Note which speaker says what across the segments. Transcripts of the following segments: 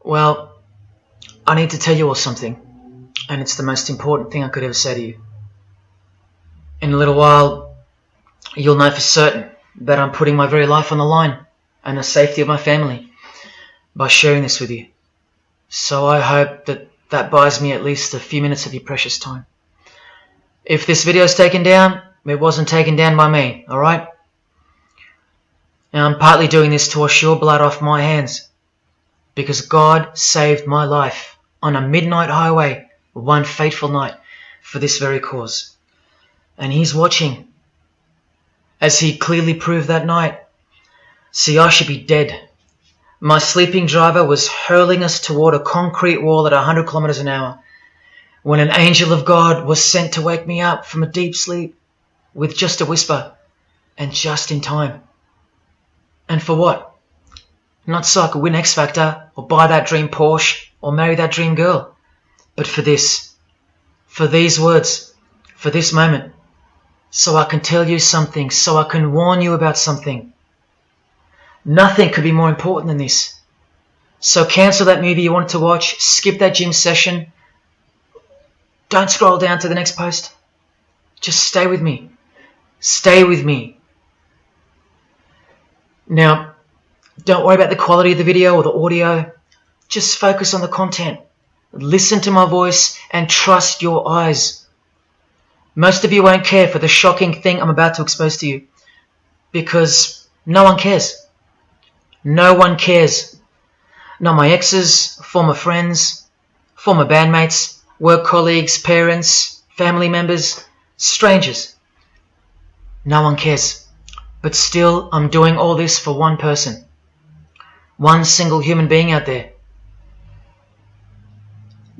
Speaker 1: Well, I need to tell you all something, and it's the most important thing I could ever say to you. In a little while, you'll know for certain that I'm putting my very life on the line and the safety of my family by sharing this with you. So I hope that buys me at least a few minutes of your precious time. If this video is taken down, it wasn't taken down by me, alright? Now I'm partly doing this to wash your blood off my hands, because God saved my life on a midnight highway one fateful night for this very cause. And He's watching, as He clearly proved that night. See, I should be dead. My sleeping driver was hurling us toward a concrete wall at 100 kilometers an hour when an angel of God was sent to wake me up from a deep sleep with just a whisper and just in time. And for what? Not so I could win X Factor or buy that dream Porsche or marry that dream girl, but for this, for these words, for this moment, so I can tell you something, so I can warn you about something. Nothing could be more important than this. So cancel that movie you wanted to watch, skip that gym session. Don't scroll down to the next post. Just stay with me. Stay with me. Now, don't worry about the quality of the video or the audio. Just focus on the content. Listen to my voice and trust your eyes. Most of you won't care for the shocking thing I'm about to expose to you, because no one cares. No one cares. Not my exes, former friends, former bandmates, work colleagues, parents, family members, strangers. No one cares. But still, I'm doing all this for one person. One single human being out there.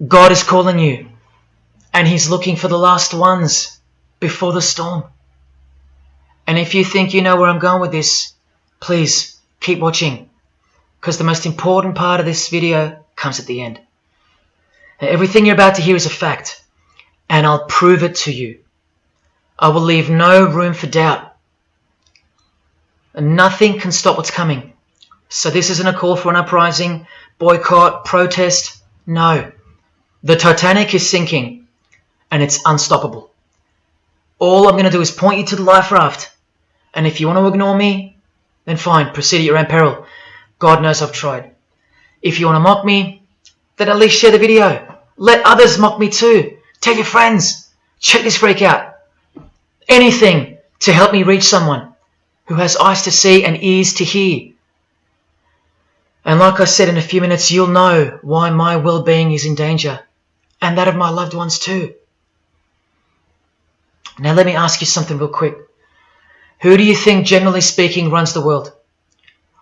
Speaker 1: God is calling you, and He's looking for the last ones before the storm. And if you think you know where I'm going with this, please keep watching, because the most important part of this video comes at the end. Everything you're about to hear is a fact, and I'll prove it to you. I will leave no room for doubt. And nothing can stop what's coming. So this isn't a call for an uprising, boycott, protest. No. The Titanic is sinking, and it's unstoppable. All I'm going to do is point you to the life raft. And if you want to ignore me, then fine, proceed at your own peril. God knows I've tried. If you want to mock me, then at least share the video. Let others mock me too. Tell your friends. Check this freak out. Anything to help me reach someone who has eyes to see and ears to hear. And like I said, in a few minutes, you'll know why my well-being is in danger, and that of my loved ones too. Now let me ask you something real quick. Who do you think, generally speaking, runs the world?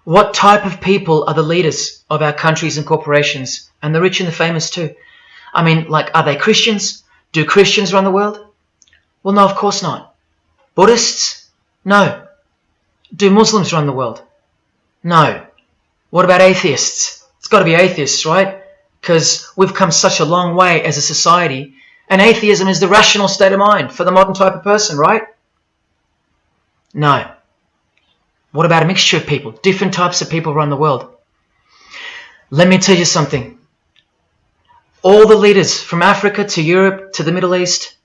Speaker 1: What type of people are the leaders of our countries and corporations, and the rich and the famous too? I mean, like, are they Christians? Do Christians run the world? Well, no, of course not. Buddhists? No. Do Muslims run the world? No. What about atheists? It's got to be atheists, right? Because we've come such a long way as a society, and atheism is the rational state of mind for the modern type of person, right? No. What about a mixture of people? Different types of people run the world. Let me tell you something. All the leaders from Africa to Europe to the Middle East,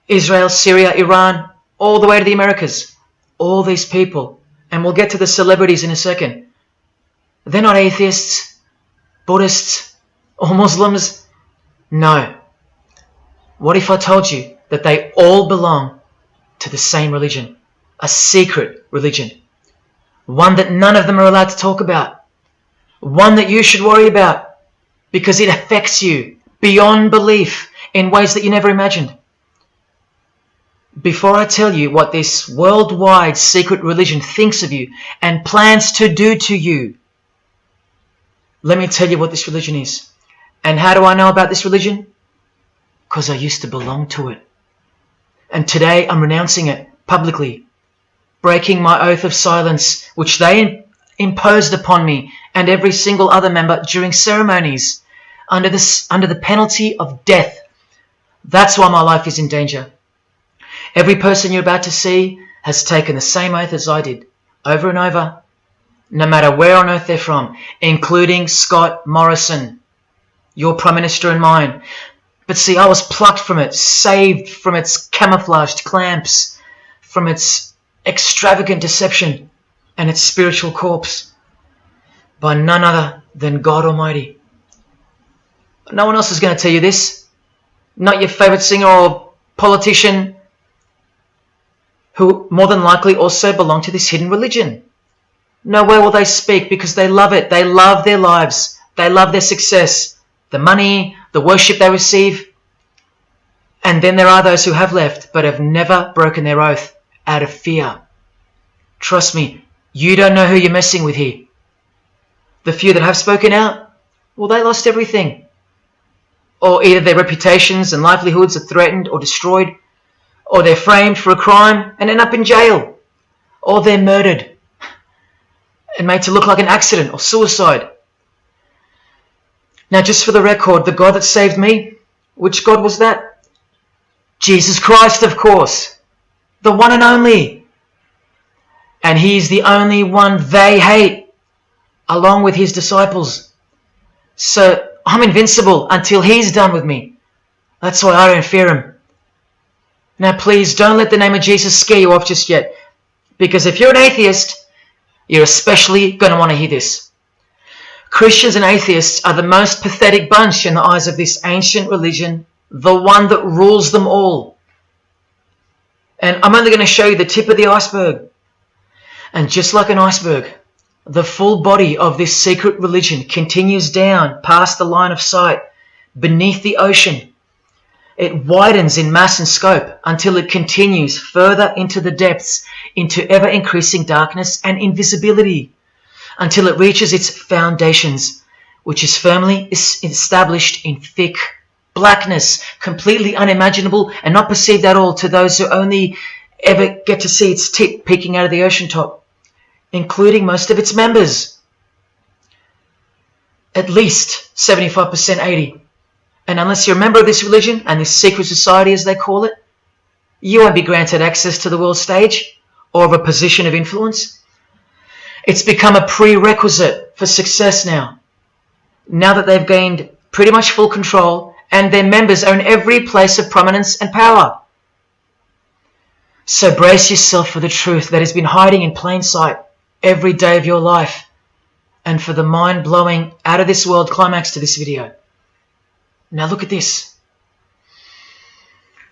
Speaker 1: Israel, Syria, Iran, all the way to the Americas, all these people, and we'll get to the celebrities in a second, they're not atheists, Buddhists, or Muslims. No. What if I told you that they all belong to the same religion? A secret religion. One that none of them are allowed to talk about. One that you should worry about, because it affects you beyond belief in ways that you never imagined. Before I tell you what this worldwide secret religion thinks of you and plans to do to you, let me tell you what this religion is. And how do I know about this religion? Because I used to belong to it. And today I'm renouncing it publicly, breaking my oath of silence, which they imposed upon me and every single other member during ceremonies under the penalty of death. That's why my life is in danger. Every person you're about to see has taken the same oath as I did, over and over, no matter where on earth they're from, including Scott Morrison, your Prime Minister and mine. But see, I was plucked from it, saved from its camouflaged clamps, from its extravagant deception and its spiritual corpse, by none other than God Almighty. No one else is going to tell you this. Not your favourite singer or politician, who more than likely also belong to this hidden religion. Nowhere will they speak because they love it. They love their lives. They love their success, the money, the worship they receive. And then there are those who have left but have never broken their oath out of fear. Trust me, you don't know who you're messing with here. The few that have spoken out, well, they lost everything. Or either their reputations and livelihoods are threatened or destroyed, or they're framed for a crime and end up in jail, or they're murdered and made to look like an accident or suicide. Now, just for the record, the God that saved me, which God was that? Jesus Christ, of course, the one and only. And he's the only one they hate, along with his disciples. So I'm invincible until he's done with me. That's why I don't fear him. Now please don't let the name of Jesus scare you off just yet, because if you're an atheist, you're especially going to want to hear this. Christians and atheists are the most pathetic bunch in the eyes of this ancient religion, the one that rules them all. And I'm only going to show you the tip of the iceberg. And just like an iceberg, the full body of this secret religion continues down past the line of sight, beneath the ocean. It widens in mass and scope until it continues further into the depths, into ever-increasing darkness and invisibility, until it reaches its foundations, which is firmly established in thick blackness, completely unimaginable and not perceived at all to those who only ever get to see its tip peeking out of the ocean top, including most of its members. At least 75%, 80%. And unless you're a member of this religion and this secret society, as they call it, you won't be granted access to the world stage or of a position of influence. It's become a prerequisite for success now that they've gained pretty much full control and their members own every place of prominence and power. So brace yourself for the truth that has been hiding in plain sight every day of your life, and for the mind-blowing, out-of-this-world climax to this video. Now look at this.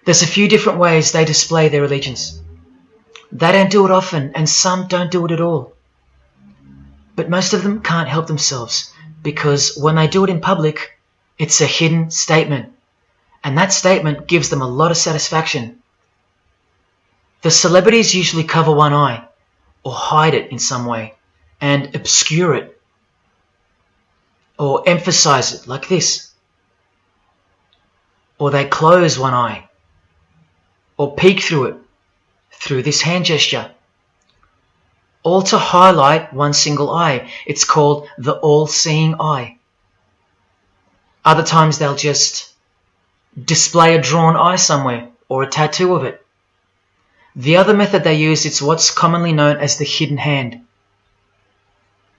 Speaker 1: There's a few different ways they display their allegiance. They don't do it often, and some don't do it at all. But most of them can't help themselves, because when they do it in public, it's a hidden statement. And that statement gives them a lot of satisfaction. The celebrities usually cover one eye, or hide it in some way, and obscure it, or emphasize it like this. Or they close one eye, or peek through it, through this hand gesture, all to highlight one single eye. It's called the all-seeing eye. Other times they'll just display a drawn eye somewhere, or a tattoo of it. The other method they use is what's commonly known as the hidden hand.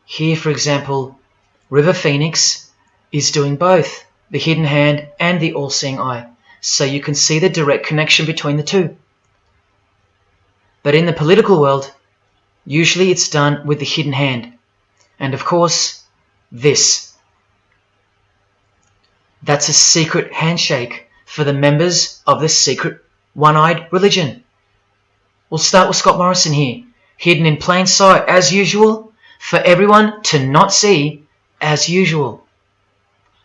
Speaker 1: Here, for example, River Phoenix is doing both the hidden hand and the all-seeing eye, so you can see the direct connection between the two. But in the political world, usually it's done with the hidden hand. And of course, this. That's a secret handshake for the members of this secret one-eyed religion. We'll start with Scott Morrison here, hidden in plain sight as usual, for everyone to not see as usual.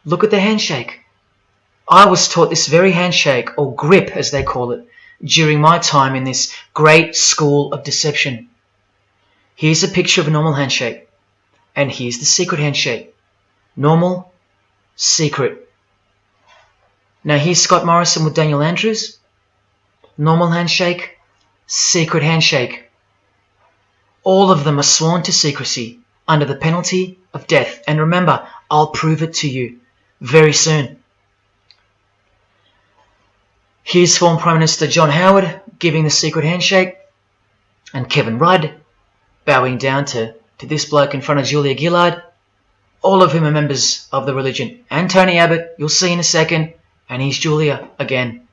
Speaker 1: Look at the handshake. I was taught this very handshake, or grip as they call it, during my time in this great school of deception. Here's a picture of a normal handshake, and here's the secret handshake. Normal, secret. Now here's Scott Morrison with Daniel Andrews. Normal handshake, secret handshake. All of them are sworn to secrecy under the penalty of death. And remember, I'll prove it to you very soon. Here's former Prime Minister John Howard giving the secret handshake, and Kevin Rudd bowing down to to this bloke in front of Julia Gillard, all of whom are members of the religion. And Tony Abbott, you'll see in a second, and he's Julia again.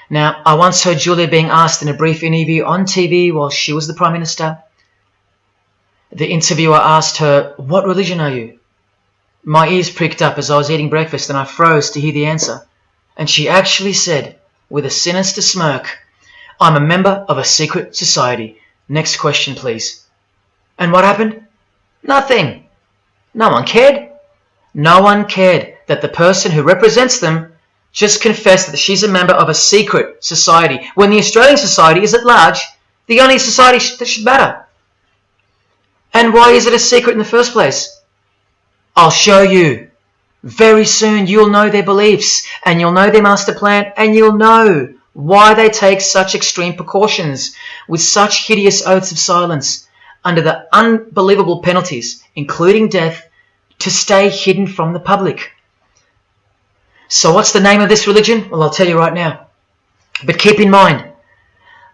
Speaker 1: Now, I once heard Julia being asked in a brief interview on TV while she was the Prime Minister. The interviewer asked her, "What religion are you?" My ears pricked up as I was eating breakfast and I froze to hear the answer. And she actually said, with a sinister smirk, "I'm a member of a secret society. Next question, please." And what happened? Nothing. No one cared. No one cared that the person who represents them just confessed that she's a member of a secret society, when the Australian society is at large the only society that should matter. And why is it a secret in the first place? I'll show you. Very soon you'll know their beliefs, and you'll know their master plan, and you'll know why they take such extreme precautions with such hideous oaths of silence under the unbelievable penalties, including death, to stay hidden from the public. So what's the name of this religion? Well, I'll tell you right now. But keep in mind,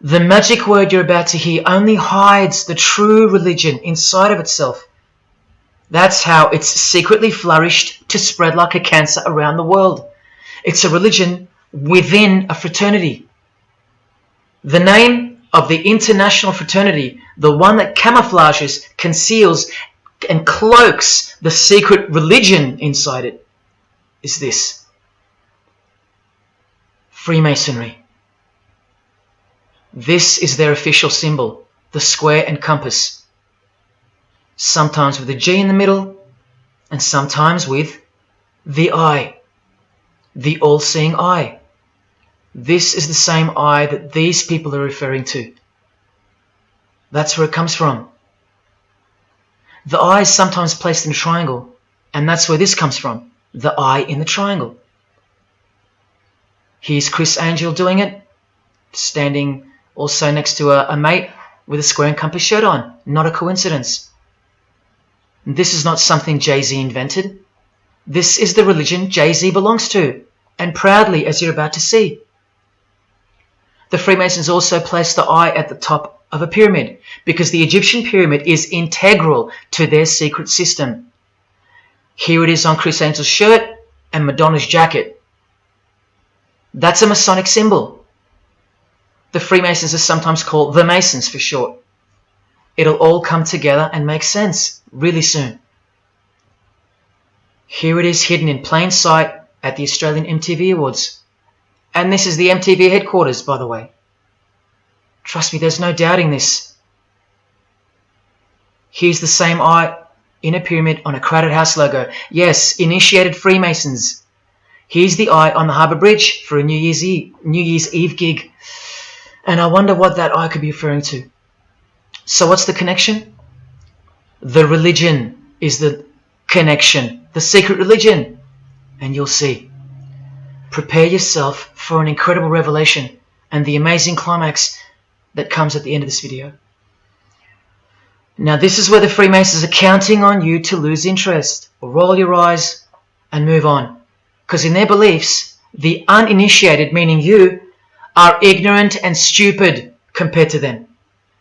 Speaker 1: the magic word you're about to hear only hides the true religion inside of itself. That's how it's secretly flourished to spread like a cancer around the world. It's a religion within a fraternity. The name of the international fraternity, the one that camouflages, conceals, and cloaks the secret religion inside it, is this: Freemasonry. This is their official symbol, the square and compass. Sometimes with a G in the middle, and sometimes with the eye, the all-seeing eye. This is the same eye that these people are referring to. That's where it comes from. The eye is sometimes placed in a triangle, and that's where this comes from, the eye in the triangle. Here's Chris Angel doing it, standing also next to a mate with a square and compass shirt on. Not a coincidence. This is not something Jay-Z invented. This is the religion Jay-Z belongs to, and proudly, as you're about to see. The Freemasons also placed the eye at the top of a pyramid, because the Egyptian pyramid is integral to their secret system. Here it is on Chris Angel's shirt and Madonna's jacket. That's a Masonic symbol. The Freemasons are sometimes called the Masons for short. It'll all come together and make sense really soon. Here it is hidden in plain sight at the Australian MTV Awards. And this is the MTV headquarters, by the way. Trust me, there's no doubting this. Here's the same eye in a pyramid on a Crowded House logo. Yes, initiated Freemasons. Here's the eye on the Harbour Bridge for a New Year's Eve gig. And I wonder what that eye could be referring to. So what's the connection? The religion is the connection, the secret religion. And you'll see. Prepare yourself for an incredible revelation and the amazing climax that comes at the end of this video. Now this is where the Freemasons are counting on you to lose interest, or roll your eyes and move on. Because in their beliefs, the uninitiated, meaning you, are ignorant and stupid compared to them.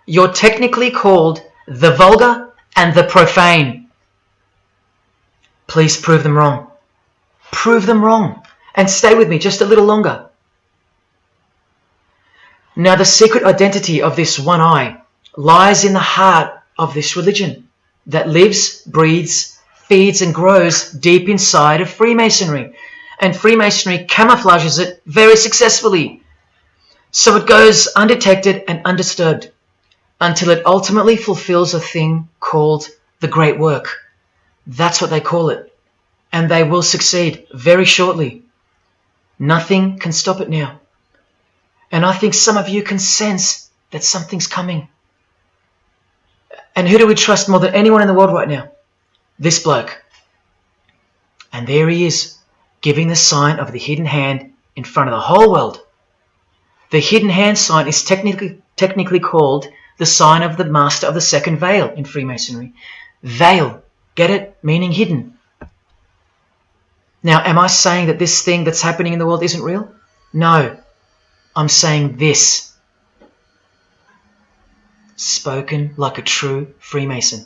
Speaker 1: You're technically called the vulgar and the profane. Please prove them wrong. Prove them wrong. And stay with me just a little longer. Now the secret identity of this one eye lies in the heart of this religion that lives, breathes, feeds and grows deep inside of Freemasonry. And Freemasonry camouflages it very successfully. So it goes undetected and undisturbed until it ultimately fulfills a thing called the Great Work. That's what they call it. And they will succeed very shortly. Nothing can stop it now. And I think some of you can sense that something's coming. And who do we trust more than anyone in the world right now? This bloke. And there he is, giving the sign of the hidden hand in front of the whole world. The hidden hand sign is technically called the sign of the Master of the Second Veil in Freemasonry. Veil, get it? Meaning hidden. Now, am I saying that this thing that's happening in the world isn't real? No, I'm saying this. spoken like a true Freemason.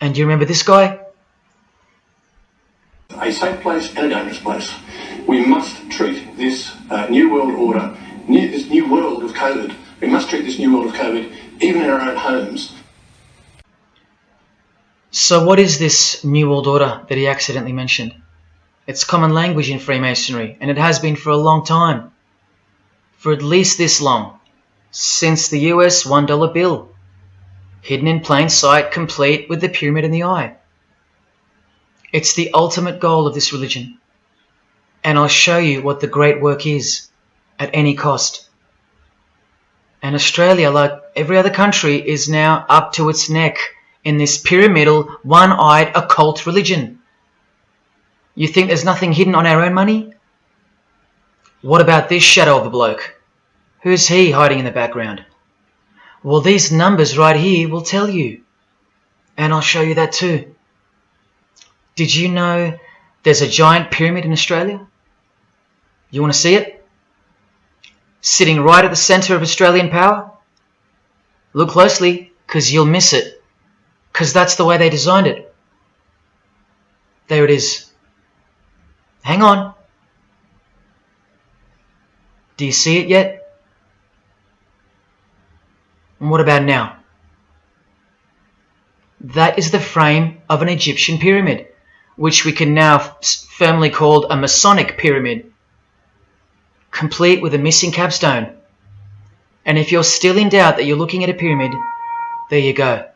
Speaker 1: And you remember this guy?
Speaker 2: A safe place and a dangerous place. We must treat this new world order, this new world of COVID, we must treat this new world of COVID even in our own homes.
Speaker 1: So what is this New World Order that he accidentally mentioned? It's common language in Freemasonry, and it has been for a long time. For at least this long. Since the US $1 bill. Hidden in plain sight, complete with the pyramid in the eye. It's the ultimate goal of this religion. And I'll show you what the great work is, at any cost. And Australia, like every other country, is now up to its neck in this pyramidal, one-eyed, occult religion. You think there's nothing hidden on our own money? What about this shadow of a bloke? Who's he hiding in the background? Well, these numbers right here will tell you. And I'll show you that too. Did you know there's a giant pyramid in Australia? You want to see it? Sitting right at the centre of Australian power? Look closely, because you'll miss it. Because that's the way they designed it. There it is. Hang on. Do you see it yet? And what about now? That is the frame of an Egyptian pyramid, which we can now firmly call a Masonic pyramid, complete with a missing capstone. And if you're still in doubt that you're looking at a pyramid, there you go.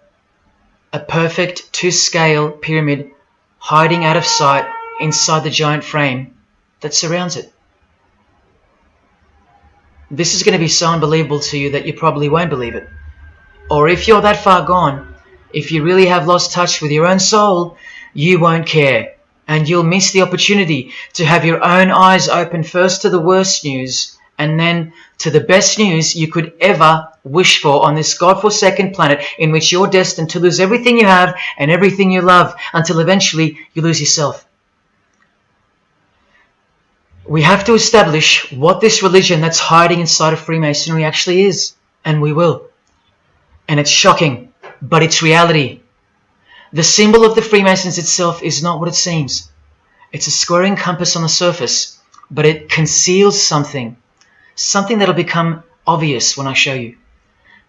Speaker 1: A perfect to-scale pyramid hiding out of sight inside the giant frame that surrounds it. This is going to be so unbelievable to you that you probably won't believe it. Or if you're that far gone, if you really have lost touch with your own soul, you won't care. And you'll miss the opportunity to have your own eyes open first to the worst news and then to the best news you could ever wish for on this God-forsaken planet in which you're destined to lose everything you have and everything you love until eventually you lose yourself. We have to establish what this religion that's hiding inside of Freemasonry actually is, and we will. And it's shocking, but it's reality. The symbol of the Freemasons itself is not what it seems. It's a squaring compass on the surface, but it conceals something that'll become obvious when I show you.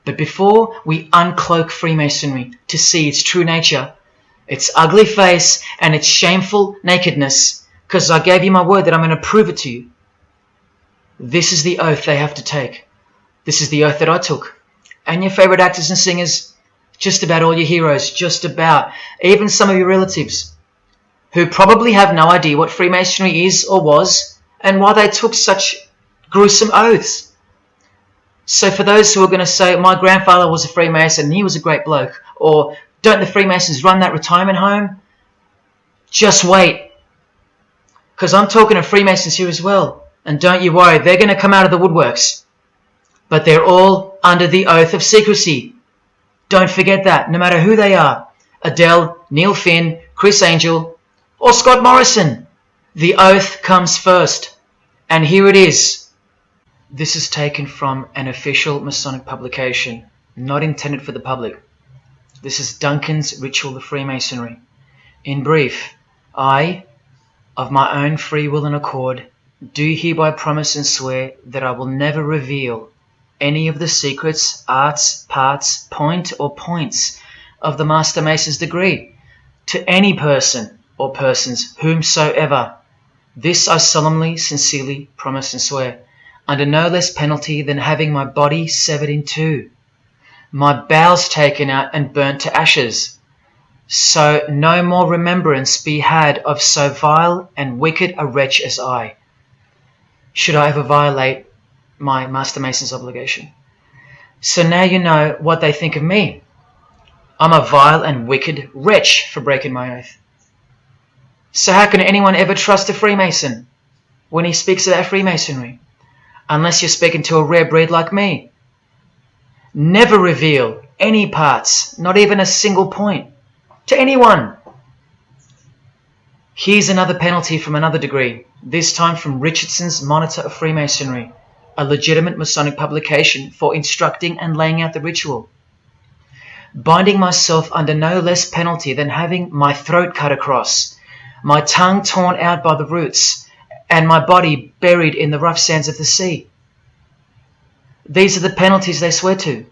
Speaker 1: But before we uncloak Freemasonry to see its true nature, its ugly face and its shameful nakedness, because I gave you my word that I'm going to prove it to you. This is the oath they have to take. This is the oath that I took. And your favourite actors and singers, just about all your heroes, just about, even some of your relatives, who probably have no idea what Freemasonry is or was, and why they took such gruesome oaths. So for those who are going to say, my grandfather was a Freemason and he was a great bloke, or don't the Freemasons run that retirement home? Just wait. Because I'm talking to Freemasons here as well. And don't you worry, they're going to come out of the woodworks. But they're all under the oath of secrecy. Don't forget that, no matter who they are. Adele, Neil Finn, Chris Angel, or Scott Morrison. The oath comes first. And here it is. This is taken from an official Masonic publication, not intended for the public. This is Duncan's Ritual of Freemasonry. In brief, I, of my own free will and accord, do hereby promise and swear that I will never reveal any of the secrets, arts, parts, point or points of the Master Mason's degree to any person or persons whomsoever. This I solemnly, sincerely promise and swear, under no less penalty than having my body severed in two, my bowels taken out and burnt to ashes, so no more remembrance be had of so vile and wicked a wretch as I, should I ever violate my Master Mason's obligation. So now you know what they think of me. I'm a vile and wicked wretch for breaking my oath. So how can anyone ever trust a Freemason when he speaks about Freemasonry? Unless you're speaking to a rare breed like me. Never reveal any parts, not even a single point, to anyone. Here's another penalty from another degree, this time from Richardson's Monitor of Freemasonry, a legitimate Masonic publication for instructing and laying out the ritual. Binding myself under no less penalty than having my throat cut across, my tongue torn out by the roots, and my body buried in the rough sands of the sea. These are the penalties they swear to.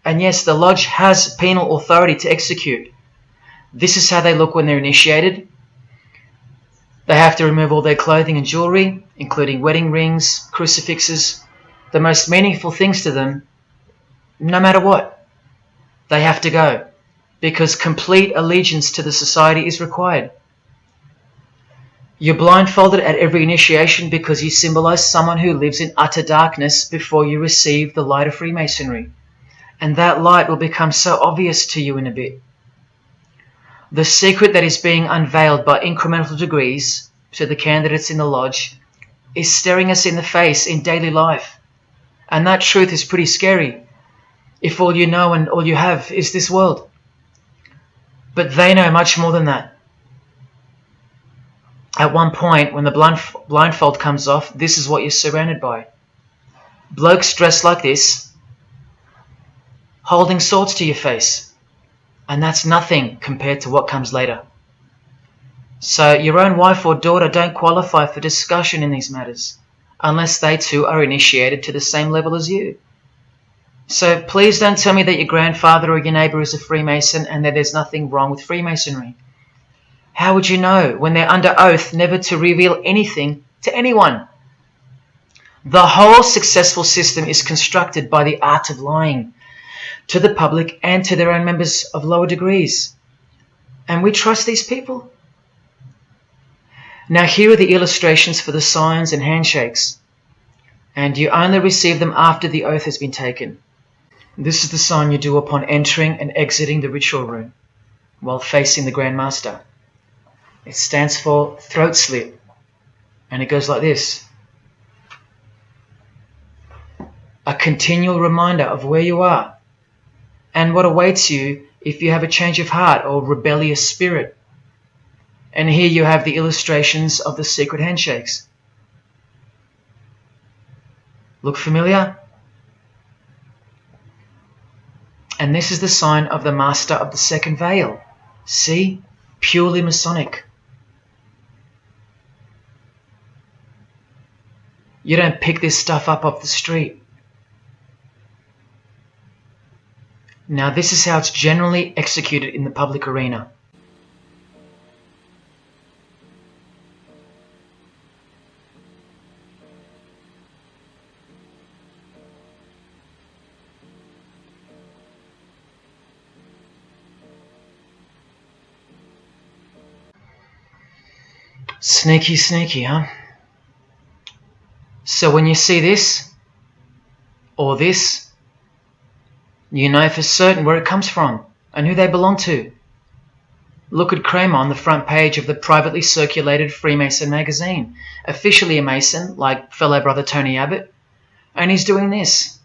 Speaker 1: And yes, the lodge has penal authority to execute. This is how they look when they're initiated. They have to remove all their clothing and jewelry, including wedding rings, crucifixes, the most meaningful things to them, no matter what. They have to go, because complete allegiance to the society is required. You're blindfolded at every initiation because you symbolize someone who lives in utter darkness before you receive the light of Freemasonry. And that light will become so obvious to you in a bit. The secret that is being unveiled by incremental degrees to the candidates in the lodge is staring us in the face in daily life. And that truth is pretty scary if all you know and all you have is this world. But they know much more than that. At one point, when the blindfold comes off, this is what you're surrounded by. Blokes dressed like this, holding swords to your face. And that's nothing compared to what comes later. So your own wife or daughter don't qualify for discussion in these matters, unless they too are initiated to the same level as you. So please don't tell me that your grandfather or your neighbour is a Freemason and that there's nothing wrong with Freemasonry. How would you know when they're under oath never to reveal anything to anyone? The whole successful system is constructed by the art of lying to the public and to their own members of lower degrees. And we trust these people. Now here are the illustrations for the signs and handshakes. And you only receive them after the oath has been taken. This is the sign you do upon entering and exiting the ritual room while facing the Grand Master. It stands for throat slit. And it goes like this. A continual reminder of where you are and what awaits you if you have a change of heart or rebellious spirit. And here you have the illustrations of the secret handshakes. Look familiar? And this is the sign of the Master of the Second Veil. See? Purely Masonic. You don't pick this stuff up off the street. Now this is how it's generally executed in the public arena. Sneaky, sneaky, huh? So when you see this, or this, you know for certain where it comes from and who they belong to. Look at Kramer on the front page of the privately circulated Freemason magazine, officially a Mason, like fellow brother Tony Abbott, and he's doing this.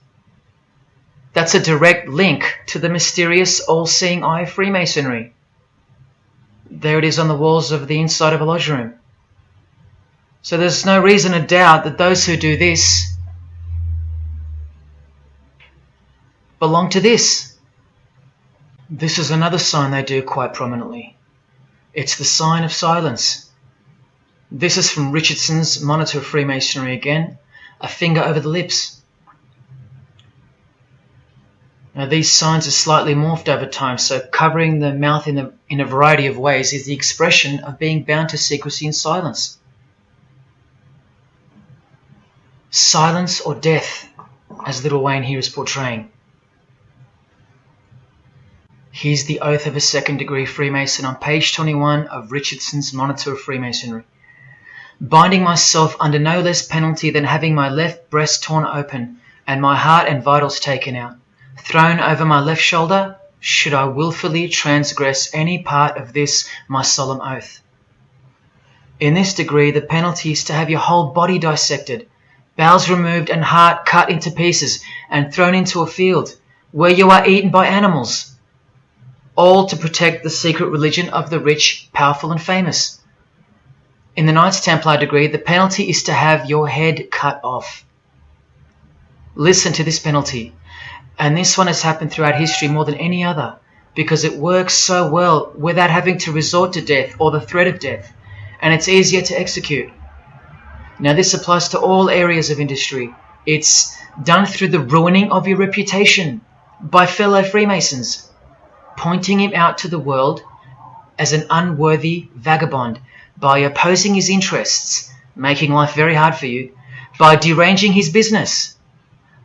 Speaker 1: That's a direct link to the mysterious all-seeing eye of Freemasonry. There it is on the walls of the inside of a lodge room. So there's no reason to doubt that those who do this belong to this. This is another sign they do quite prominently. It's the sign of silence. This is from Richardson's Monitor of Freemasonry again, a finger over the lips. Now these signs are slightly morphed over time, so covering the mouth in a variety of ways is the expression of being bound to secrecy and silence. Silence or death, as Little Wayne here is portraying. Here's the oath of a second-degree Freemason on page 21 of Richardson's Monitor of Freemasonry. Binding myself under no less penalty than having my left breast torn open and my heart and vitals taken out, thrown over my left shoulder, should I wilfully transgress any part of this my solemn oath. In this degree, the penalty is to have your whole body dissected, bowels removed and heart cut into pieces and thrown into a field where you are eaten by animals, all to protect the secret religion of the rich, powerful and famous. In the Knights Templar degree, the penalty is to have your head cut off. Listen to this penalty. And this one has happened throughout history more than any other, because it works so well without having to resort to death or the threat of death, and it's easier to execute. Now this applies to all areas of industry. It's done through the ruining of your reputation by fellow Freemasons, pointing him out to the world as an unworthy vagabond, by opposing his interests, making life very hard for you, by deranging his business,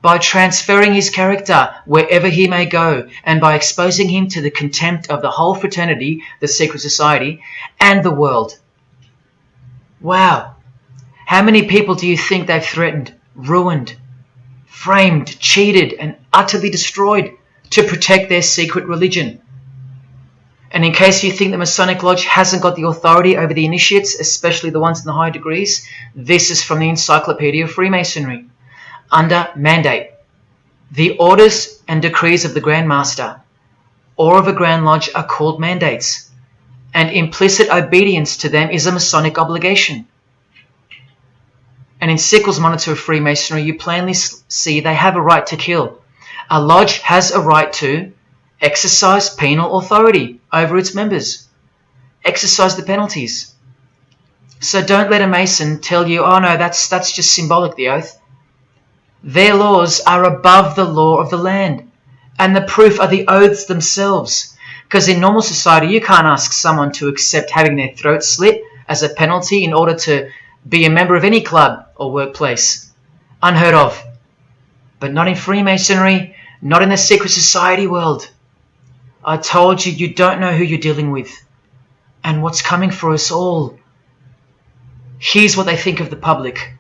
Speaker 1: by transferring his character wherever he may go, and by exposing him to the contempt of the whole fraternity, the secret society, and the world. Wow! How many people do you think they've threatened, ruined, framed, cheated, and utterly destroyed to protect their secret religion? And in case you think the Masonic Lodge hasn't got the authority over the initiates, especially the ones in the high degrees, this is from the Encyclopedia of Freemasonry. Under mandate, the orders and decrees of the Grand Master or of a Grand Lodge are called mandates, and implicit obedience to them is a Masonic obligation. And in Sickles' Monitor of Freemasonry, you plainly see they have a right to kill. A lodge has a right to exercise penal authority over its members. Exercise the penalties. So don't let a Mason tell you, oh no, that's just symbolic, the oath. Their laws are above the law of the land, and the proof are the oaths themselves. Because in normal society, you can't ask someone to accept having their throat slit as a penalty in order to be a member of any club or workplace. Unheard of. But not in Freemasonry, not in the secret society world. I told you, you don't know who you're dealing with and what's coming for us all. Here's what they think of the public.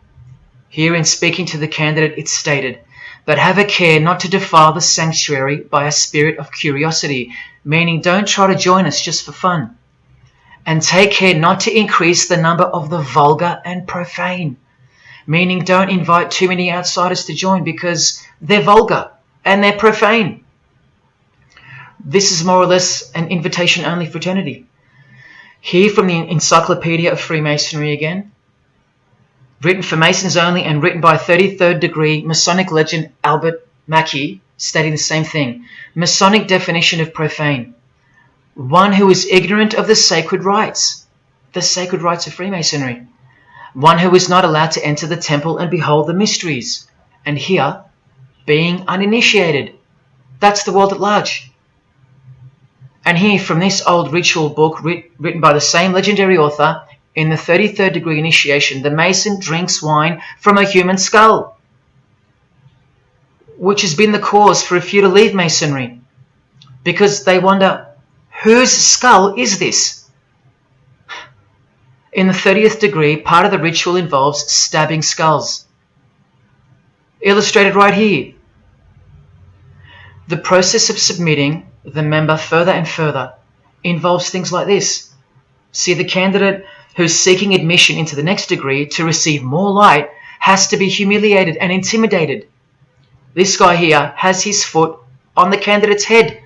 Speaker 1: Here in speaking to the candidate, it's stated, but have a care not to defile the sanctuary by a spirit of curiosity, meaning don't try to join us just for fun. And take care not to increase the number of the vulgar and profane, meaning don't invite too many outsiders to join because they're vulgar and they're profane. This is more or less an invitation-only fraternity. Here from the Encyclopedia of Freemasonry again, written for Masons only and written by 33rd degree Masonic legend Albert Mackey, stating the same thing. Masonic definition of profane. One who is ignorant of the sacred rites of Freemasonry. One who is not allowed to enter the temple and behold the mysteries. And here, being uninitiated. That's the world at large. And here from this old ritual book written by the same legendary author, in the 33rd degree initiation, the Mason drinks wine from a human skull, which has been the cause for a few to leave Masonry, because they wonder, whose skull is this? In the 30th degree, part of the ritual involves stabbing skulls. Illustrated right here. The process of submitting the member further and further involves things like this. See, the candidate who's seeking admission into the next degree to receive more light has to be humiliated and intimidated. This guy here has his foot on the candidate's head.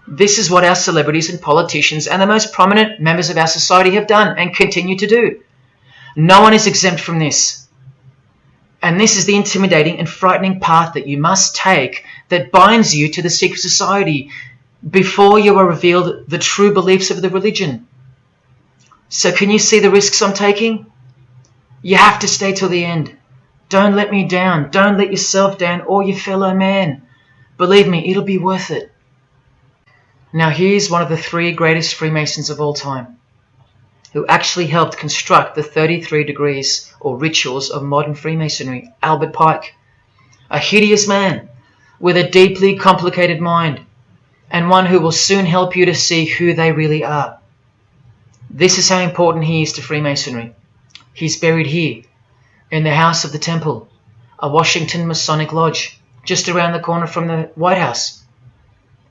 Speaker 1: This is what our celebrities and politicians and the most prominent members of our society have done and continue to do. No one is exempt from this. And this is the intimidating and frightening path that you must take that binds you to the secret society before you are revealed the true beliefs of the religion. So can you see the risks I'm taking? You have to stay till the end. Don't let me down. Don't let yourself down or your fellow man. Believe me, it'll be worth it. Now here's one of the 3 greatest Freemasons of all time, who actually helped construct the 33 degrees or rituals of modern Freemasonry, Albert Pike. A hideous man with a deeply complicated mind, and one who will soon help you to see who they really are. This is how important he is to Freemasonry. He's buried here, in the House of the Temple, a Washington Masonic Lodge, just around the corner from the White House.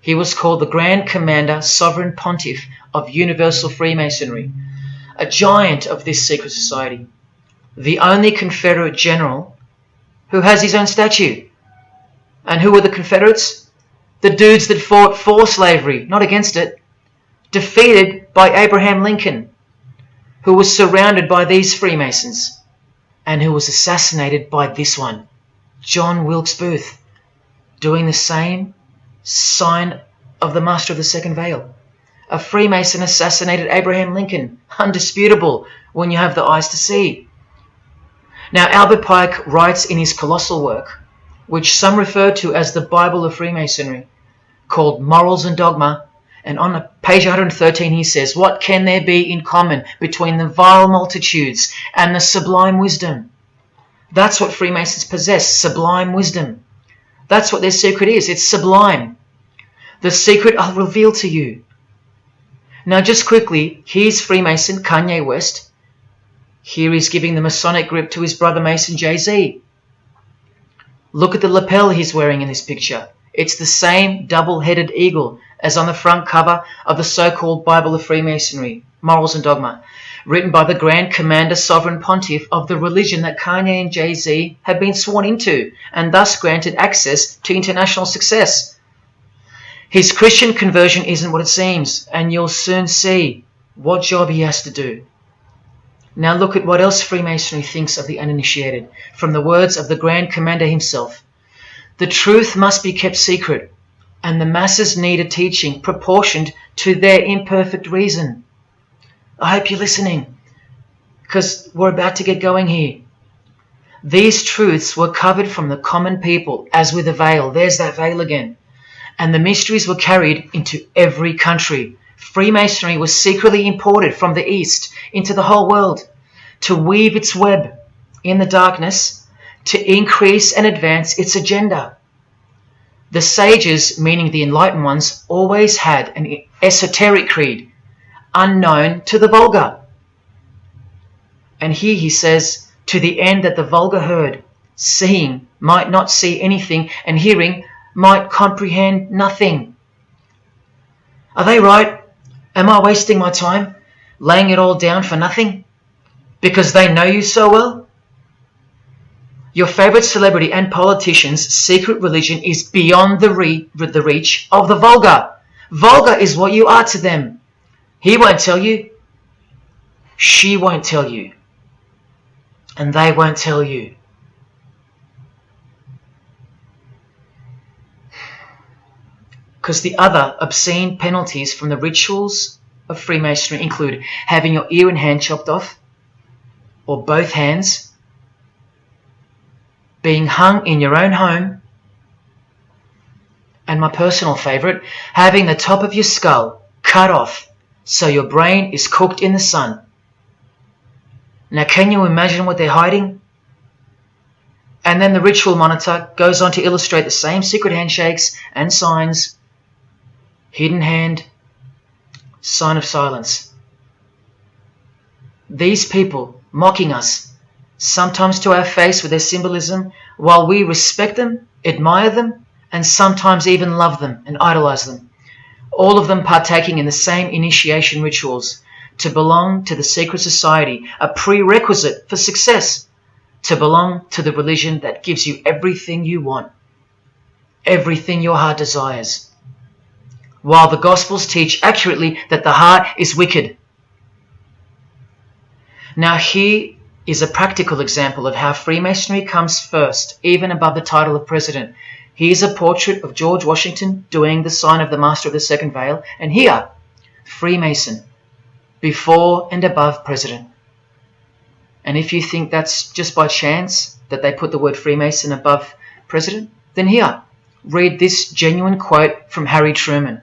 Speaker 1: He was called the Grand Commander, Sovereign Pontiff of Universal Freemasonry, a giant of this secret society, the only Confederate general who has his own statue. And who were the Confederates? The dudes that fought for slavery, not against it, defeated by Abraham Lincoln, who was surrounded by these Freemasons, and who was assassinated by this one. John Wilkes Booth doing the same sign of the Master of the Second Veil. A Freemason assassinated Abraham Lincoln. Undisputable when you have the eyes to see. Now, Albert Pike writes in his colossal work, which some refer to as the Bible of Freemasonry, called Morals and Dogma, and on page 113 he says, "What can there be in common between the vile multitudes and the sublime wisdom?" That's what Freemasons possess, sublime wisdom. That's what their secret is. It's sublime. The secret I'll reveal to you. Now just quickly, here's Freemason Kanye West. Here he's giving the Masonic grip to his brother Mason Jay-Z. Look at the lapel he's wearing in this picture. It's the same double-headed eagle as on the front cover of the so-called Bible of Freemasonry, Morals and Dogma, written by the Grand Commander Sovereign Pontiff of the religion that Kanye and Jay-Z have been sworn into and thus granted access to international success. His Christian conversion isn't what it seems, and you'll soon see what job he has to do. Now look at what else Freemasonry thinks of the uninitiated, from the words of the Grand Commander himself. The truth must be kept secret, and the masses need a teaching proportioned to their imperfect reason. I hope you're listening, because we're about to get going here. These truths were covered from the common people, as with a veil. There's that veil again. And the mysteries were carried into every country. Freemasonry was secretly imported from the East into the whole world to weave its web in the darkness, to increase and advance its agenda. The sages, meaning the enlightened ones, always had an esoteric creed, unknown to the vulgar. And here he says, to the end that the vulgar herd, seeing, might not see anything, and hearing, might comprehend nothing. Are they right? Am I wasting my time, laying it all down for nothing? Because they know you so well? Your favorite celebrity and politician's secret religion is beyond the reach of the vulgar. Vulgar is what you are to them. He won't tell you. She won't tell you. And they won't tell you. Because the other obscene penalties from the rituals of Freemasonry include having your ear and hand chopped off, or both hands, being hung in your own home, and my personal favourite, having the top of your skull cut off so your brain is cooked in the sun. Now can you imagine what they're hiding? And then the ritual monitor goes on to illustrate the same secret handshakes and signs. Hidden hand, sign of silence. These people mocking us, sometimes to our face with their symbolism, while we respect them, admire them, and sometimes even love them and idolize them. All of them partaking in the same initiation rituals. To belong to the secret society, a prerequisite for success. To belong to the religion that gives you everything you want, everything your heart desires. While the Gospels teach accurately that the heart is wicked. Now here is a practical example of how Freemasonry comes first, even above the title of president. Here's a portrait of George Washington doing the sign of the Master of the Second Veil, and here, Freemason, before and above president. And if you think that's just by chance that they put the word Freemason above president, then here, read this genuine quote from Harry Truman.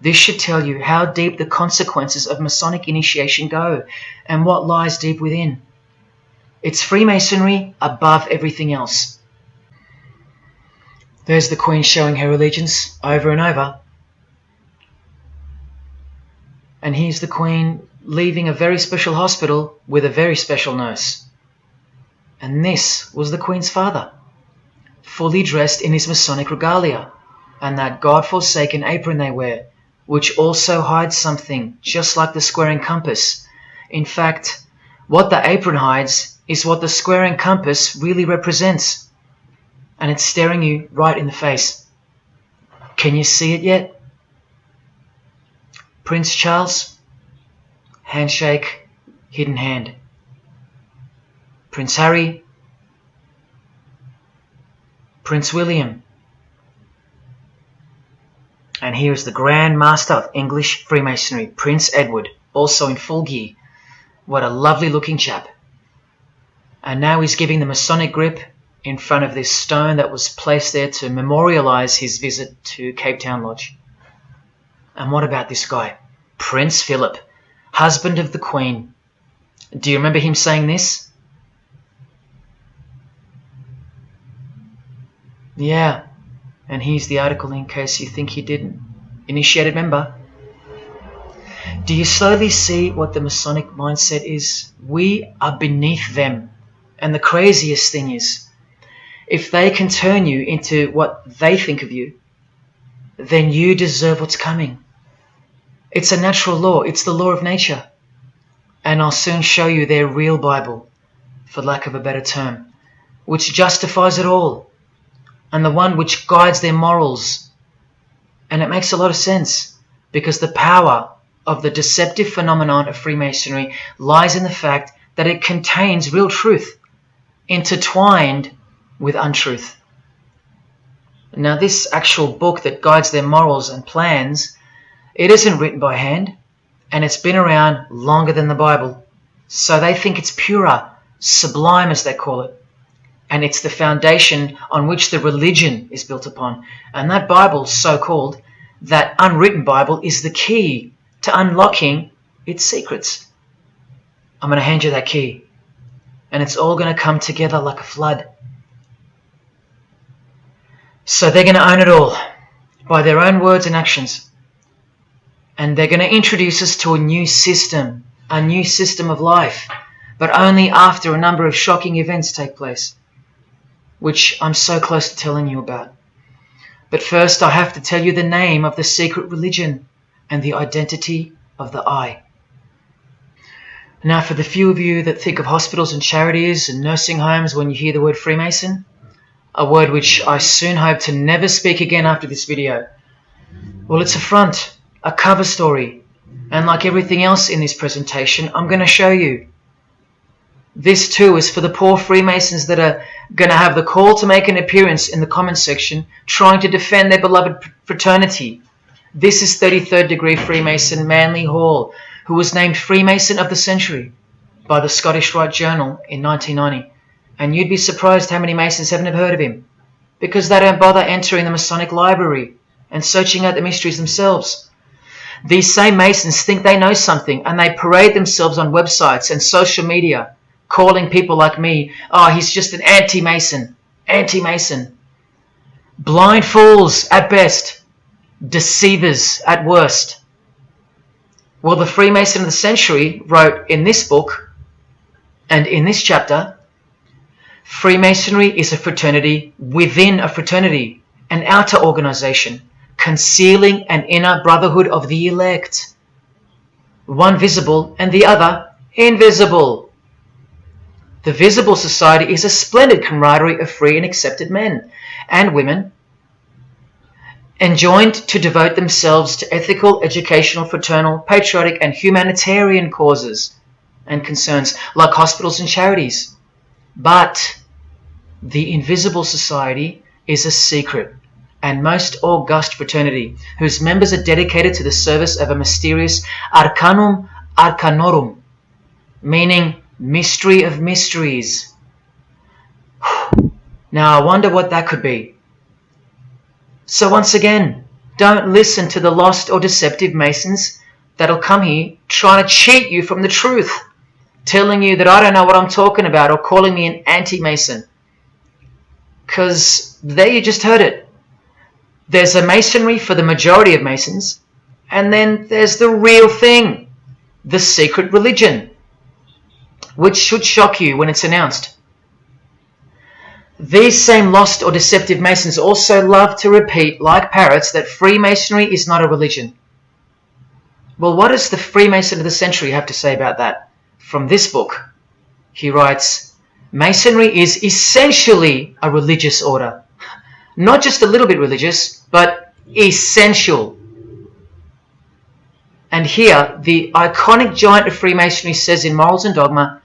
Speaker 1: This should tell you how deep the consequences of Masonic initiation go and what lies deep within. It's Freemasonry above everything else. There's the Queen showing her allegiance over and over. And here's the Queen leaving a very special hospital with a very special nurse. And this was the Queen's father, fully dressed in his Masonic regalia and that God-forsaken apron they wear, which also hides something, just like the square and compass. In fact, what the apron hides is what the square and compass really represents. And it's staring you right in the face. Can you see it yet? Prince Charles, handshake, hidden hand. Prince Harry, Prince William. And here is the Grand Master of English Freemasonry, Prince Edward, also in full gear. What a lovely looking chap. And now he's giving the Masonic grip in front of this stone that was placed there to memorialize his visit to Cape Town Lodge. And what about this guy? Prince Philip, husband of the Queen. Do you remember him saying this? Yeah, and here's the article in case you think he didn't. Initiated member. Do you slowly see what the Masonic mindset is? We are beneath them. And the craziest thing is, if they can turn you into what they think of you, then you deserve what's coming. It's a natural law. It's the law of nature. And I'll soon show you their real Bible, for lack of a better term, which justifies it all, and the one which guides their morals. And it makes a lot of sense, because the power of the deceptive phenomenon of Freemasonry lies in the fact that it contains real truth, intertwined with untruth. Now, this actual book that guides their morals and plans, it isn't written by hand, and it's been around longer than the Bible. So they think it's purer, sublime as they call it. And it's the foundation on which the religion is built upon. And that Bible, so-called, that unwritten Bible, is the key to unlocking its secrets. I'm going to hand you that key. And it's all going to come together like a flood. So they're going to own it all by their own words and actions. And they're going to introduce us to a new system of life, but only after a number of shocking events take place, which I'm so close to telling you about. But first I have to tell you the name of the secret religion and the identity of the I. Now, for the few of you that think of hospitals and charities and nursing homes when you hear the word Freemason, a word which I soon hope to never speak again after this video, well, it's a front, a cover story, and like everything else in this presentation, I'm going to show you. This too is for the poor Freemasons that are going to have the call to make an appearance in the comments section trying to defend their beloved fraternity. This is 33rd degree Freemason Manly Hall, who was named Freemason of the Century by the Scottish Rite Journal in 1990. And you'd be surprised how many Masons haven't ever heard of him, because they don't bother entering the Masonic library and searching out the mysteries themselves. These same Masons think they know something, and they parade themselves on websites and social media, calling people like me, oh, he's just an anti-Mason, anti-Mason. Blind fools at best, deceivers at worst. Well, the Freemason of the Century wrote in this book, and in this chapter, Freemasonry is a fraternity within a fraternity, an outer organization, concealing an inner brotherhood of the elect, one visible and the other invisible. The visible society is a splendid camaraderie of free and accepted men and women, enjoined to devote themselves to ethical, educational, fraternal, patriotic and humanitarian causes and concerns like hospitals and charities. But the invisible society is a secret and most august fraternity, whose members are dedicated to the service of a mysterious arcanum arcanorum, meaning mystery of mysteries. Now I wonder what that could be. So once again, don't listen to the lost or deceptive Masons that'll come here trying to cheat you from the truth, telling you that I don't know what I'm talking about or calling me an anti-Mason. Because there you just heard it. There's a Masonry for the majority of Masons, and then there's the real thing, the secret religion, which should shock you when it's announced. These same lost or deceptive Masons also love to repeat, like parrots, that Freemasonry is not a religion. Well, what does the Freemason of the Century have to say about that? From this book, he writes, Masonry is essentially a religious order. Not just a little bit religious, but essential. And here, the iconic giant of Freemasonry says in Morals and Dogma,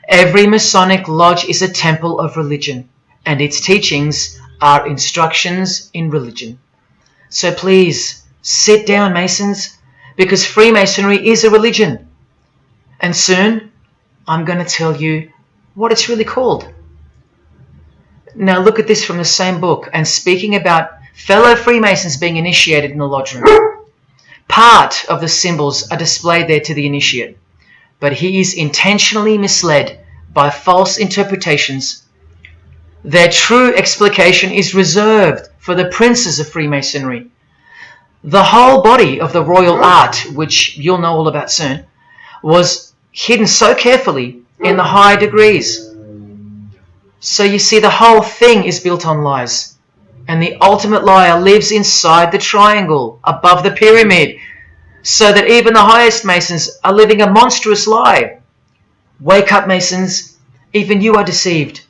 Speaker 1: every Masonic lodge is a temple of religion, and its teachings are instructions in religion. So please, sit down, Masons, because Freemasonry is a religion. And soon, I'm going to tell you what it's really called. Now look at this from the same book, and speaking about fellow Freemasons being initiated in the lodge room. Part of the symbols are displayed there to the initiate, but he is intentionally misled by false interpretations. Their true explication is reserved for the princes of Freemasonry. The whole body of the royal art, which you'll know all about soon, was hidden so carefully in the high degrees. So you see, the whole thing is built on lies. And the ultimate liar lives inside the triangle, above the pyramid, so that even the highest Masons are living a monstrous lie. Wake up, Masons. Even you are deceived,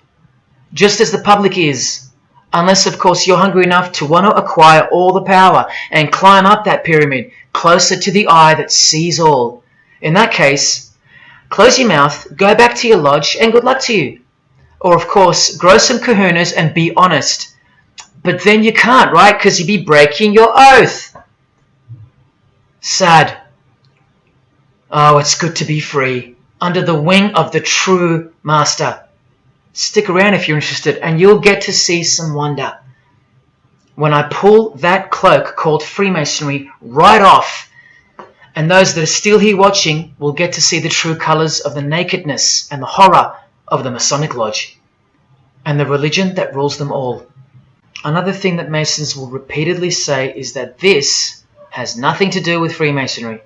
Speaker 1: just as the public is. Unless, of course, you're hungry enough to want to acquire all the power and climb up that pyramid closer to the eye that sees all. In that case, close your mouth, go back to your lodge, and good luck to you. Or, of course, grow some kahunas and be honest. But then you can't, right? Because you'd be breaking your oath. Sad. Oh, it's good to be free, under the wing of the true master. Stick around if you're interested, and you'll get to see some wonder. When I pull that cloak called Freemasonry right off, and those that are still here watching will get to see the true colours of the nakedness and the horror of the Masonic Lodge, and the religion that rules them all. Another thing that Masons will repeatedly say is that this has nothing to do with Freemasonry,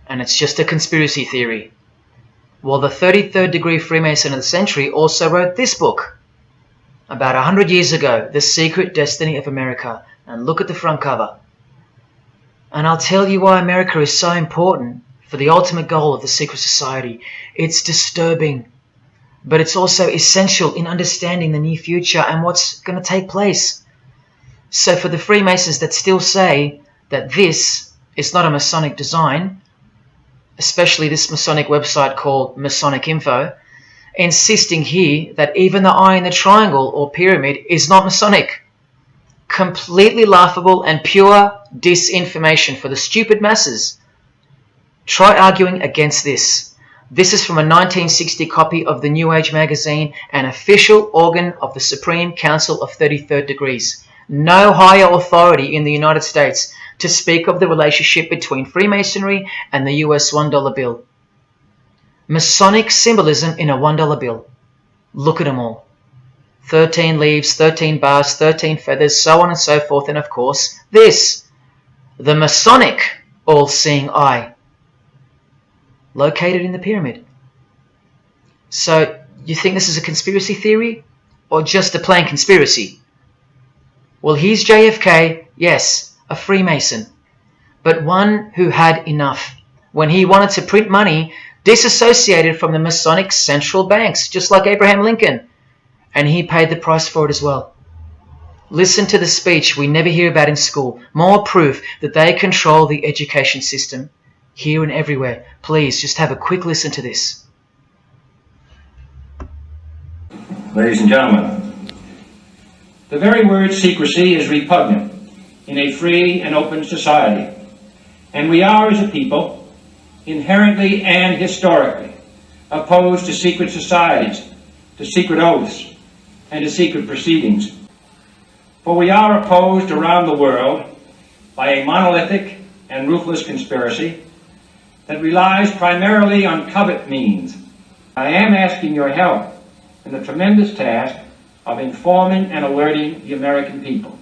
Speaker 1: and it's just a conspiracy theory. Well, the 33rd degree Freemason of the century also wrote this book about 100 years ago, The Secret Destiny of America, and look at the front cover. And I'll tell you why America is so important for the ultimate goal of the secret society. It's disturbing, but it's also essential in understanding the near future and what's going to take place. So for the Freemasons that still say that this is not a Masonic design, especially this Masonic website called Masonic Info, insisting here that even the eye in the triangle or pyramid is not Masonic. Completely laughable and pure disinformation for the stupid masses. Try arguing against this. This is from a 1960 copy of the New Age magazine, an official organ of the Supreme Council of 33rd Degrees. No higher authority in the United States to speak of the relationship between Freemasonry and the US $1 bill. Masonic symbolism in a $1 bill. Look at them all. 13 leaves, 13 bars, 13 feathers, so on and so forth, and of course, this. The Masonic all-seeing eye. Located in the pyramid. So, you think this is a conspiracy theory? Or just a plain conspiracy? Well, here's JFK, yes, a Freemason, but one who had enough when he wanted to print money disassociated from the Masonic central banks, just like Abraham Lincoln, and he paid the price for it as well. Listen to the speech we never hear about in school, more proof that they control the education system here and everywhere. Please, just have a quick listen to this.
Speaker 3: Ladies and gentlemen, the very word secrecy is repugnant in a free and open society, and we are, as a people, inherently and historically opposed to secret societies, to secret oaths, and to secret proceedings. For we are opposed around the world by a monolithic and ruthless conspiracy that relies primarily on covert means. I am asking your help in the tremendous task of informing and alerting the American people.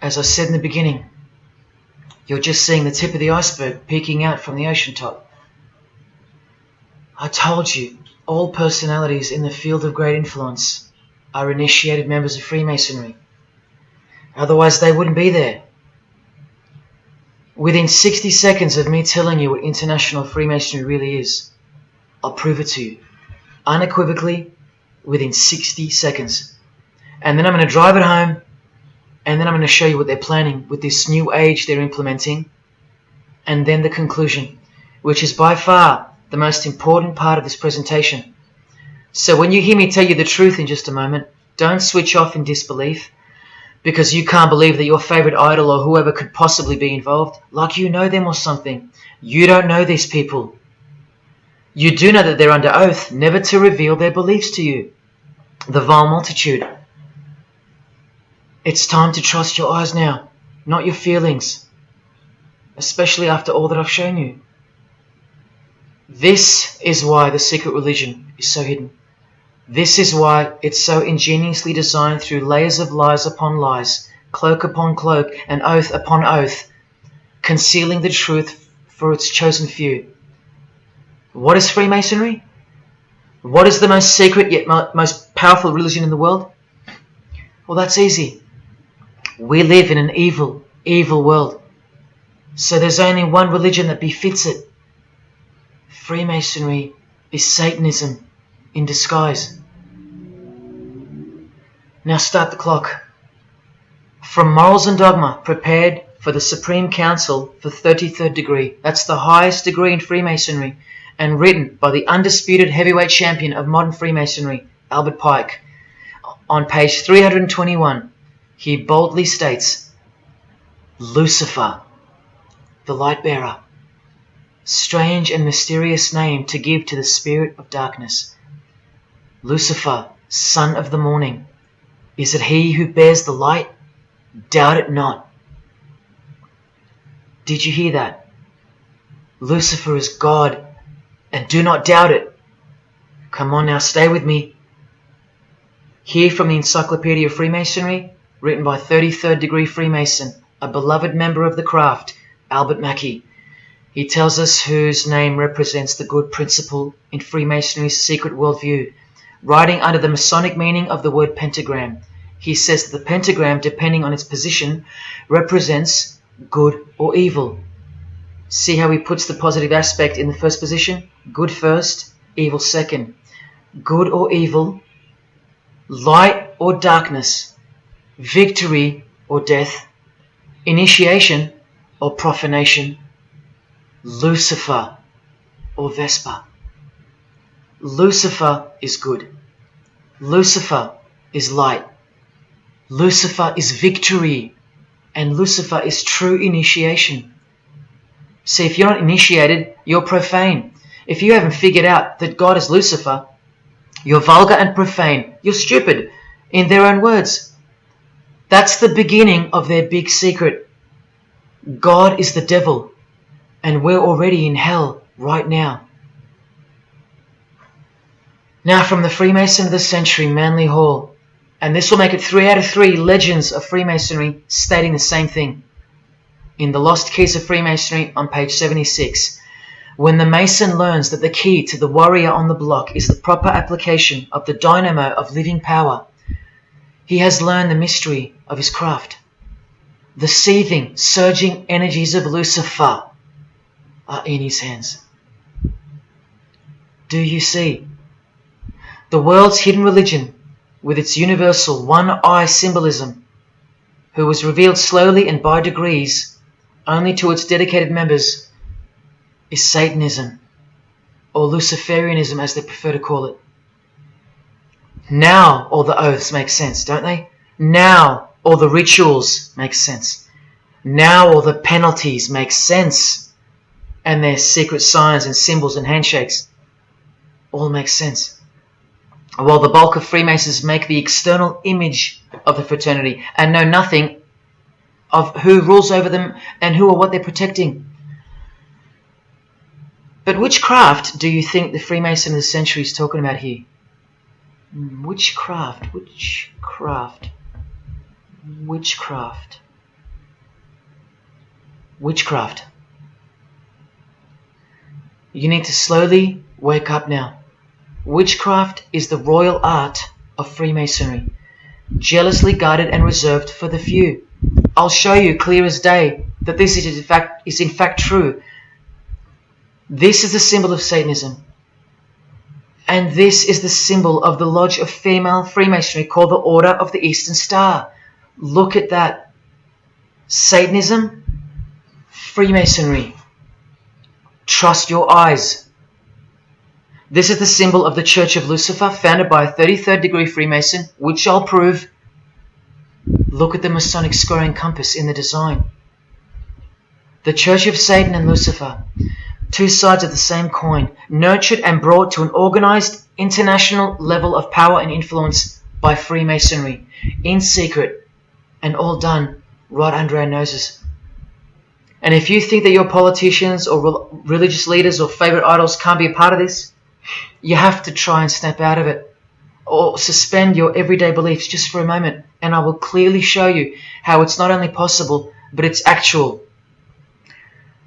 Speaker 1: As I said in the beginning, you're just seeing the tip of the iceberg peeking out from the ocean top. I told you, all personalities in the field of great influence are initiated members of Freemasonry. Otherwise they wouldn't be there. Within 60 seconds of me telling you what international Freemasonry really is, I'll prove it to you. Unequivocally, within 60 seconds. And then I'm going to drive it home, and then I'm going to show you what they're planning with this new age they're implementing, and then the conclusion, which is by far the most important part of this presentation. So when you hear me tell you the truth in just a moment, don't switch off in disbelief because you can't believe that your favorite idol or whoever could possibly be involved, like you know them or something. You don't know these people. You do know that they're under oath never to reveal their beliefs to you. The vile multitude. It's time to trust your eyes now, not your feelings, especially after all that I've shown you. This is why the secret religion is so hidden. This is why it's so ingeniously designed through layers of lies upon lies, cloak upon cloak, and oath upon oath, concealing the truth for its chosen few. What is Freemasonry? What is the most secret yet most powerful religion in the world? Well, that's easy. We live in an evil, evil world. So there's only one religion that befits it. Freemasonry is Satanism in disguise. Now start the clock. From Morals and Dogma, prepared for the Supreme Council for 33rd degree. That's the highest degree in Freemasonry, and written by the undisputed heavyweight champion of modern Freemasonry, Albert Pike. On page 321, he boldly states, Lucifer, the light bearer. Strange and mysterious name to give to the spirit of darkness. Lucifer, son of the morning. Is it he who bears the light? Doubt it not. Did you hear that? Lucifer is God, and do not doubt it. Come on now, stay with me. Here from the Encyclopedia of Freemasonry, written by 33rd degree Freemason, a beloved member of the craft, Albert Mackey. He tells us whose name represents the good principle in Freemasonry's secret worldview. Writing under the Masonic meaning of the word pentagram, he says that the pentagram, depending on its position, represents good or evil. See how he puts the positive aspect in the first position? Good first, evil second. Good or evil, light or darkness, victory or death, initiation or profanation, Lucifer or Vesper. Lucifer is good. Lucifer is light. Lucifer is victory. And Lucifer is true initiation. See, if you're not initiated, you're profane. If you haven't figured out that God is Lucifer, you're vulgar and profane. You're stupid, in their own words. That's the beginning of their big secret. God is the devil, and we're already in hell right now. Now from the Freemason of the Century, Manly Hall, and this will make it 3 out of 3 legends of Freemasonry stating the same thing. In The Lost Keys of Freemasonry on page 76, when the Mason learns that the key to the warrior on the block is the proper application of the dynamo of living power, he has learned the mystery of his craft. The seething, surging energies of Lucifer are in his hands. Do you see? The world's hidden religion, with its universal one-eye symbolism, who was revealed slowly and by degrees only to its dedicated members, is Satanism, or Luciferianism as they prefer to call it. Now all the oaths make sense, don't they? Now all the rituals make sense. Now all the penalties make sense. And their secret signs and symbols and handshakes all make sense. While the bulk of Freemasons make the external image of the fraternity and know nothing of who rules over them and who or what they're protecting. But which craft do you think the Freemason of the Century is talking about here? Which craft? Which craft? Which craft? witchcraft. You need to slowly wake up now. Witchcraft is the royal art of Freemasonry, jealously guarded and reserved for the few. I'll show you clear as day that this is in fact true. This is the symbol of Satanism. And this is the symbol of the lodge of female Freemasonry called the Order of the Eastern Star. Look at that. Satanism, Freemasonry. Trust your eyes. This is the symbol of the Church of Lucifer, founded by a 33rd degree Freemason, which I'll prove. Look at the Masonic squaring compass in the design. The Church of Satan and Lucifer, two sides of the same coin, nurtured and brought to an organized international level of power and influence by Freemasonry, in secret, and all done right under our noses. And if you think that your politicians or religious leaders or favorite idols can't be a part of this, you have to try and snap out of it, or suspend your everyday beliefs just for a moment, and I will clearly show you how it's not only possible, but it's actual.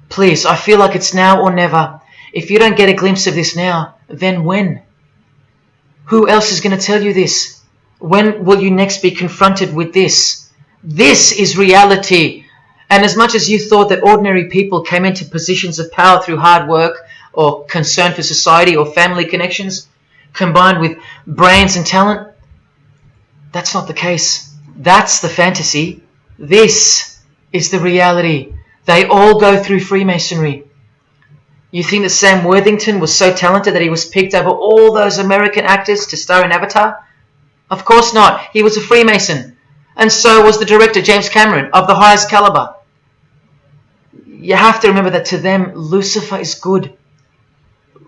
Speaker 1: Please, I feel like it's now or never. If you don't get a glimpse of this now, then when? Who else is going to tell you this? When will you next be confronted with this? This is reality. And as much as you thought that ordinary people came into positions of power through hard work or concern for society or family connections, combined with brains and talent, that's not the case. That's the fantasy. This is the reality. They all go through Freemasonry. You think that Sam Worthington was so talented that he was picked over all those American actors to star in Avatar? Of course not. He was a Freemason. And so was the director, James Cameron, of the highest caliber. You have to remember that to them, Lucifer is good.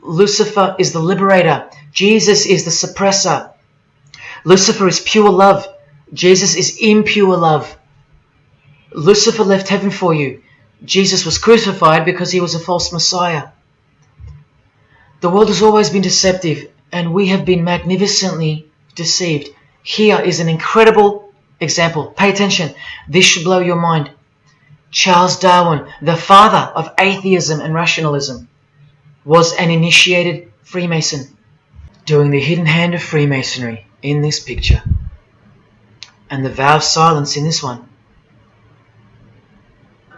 Speaker 1: Lucifer is the liberator. Jesus is the suppressor. Lucifer is pure love. Jesus is impure love. Lucifer left heaven for you. Jesus was crucified because he was a false Messiah. The world has always been deceptive, and we have been magnificently deceived. Here is an incredible example. Pay attention. This should blow your mind. Charles Darwin, the father of atheism and rationalism, was an initiated Freemason, doing the hidden hand of Freemasonry in this picture, and the vow of silence in this one.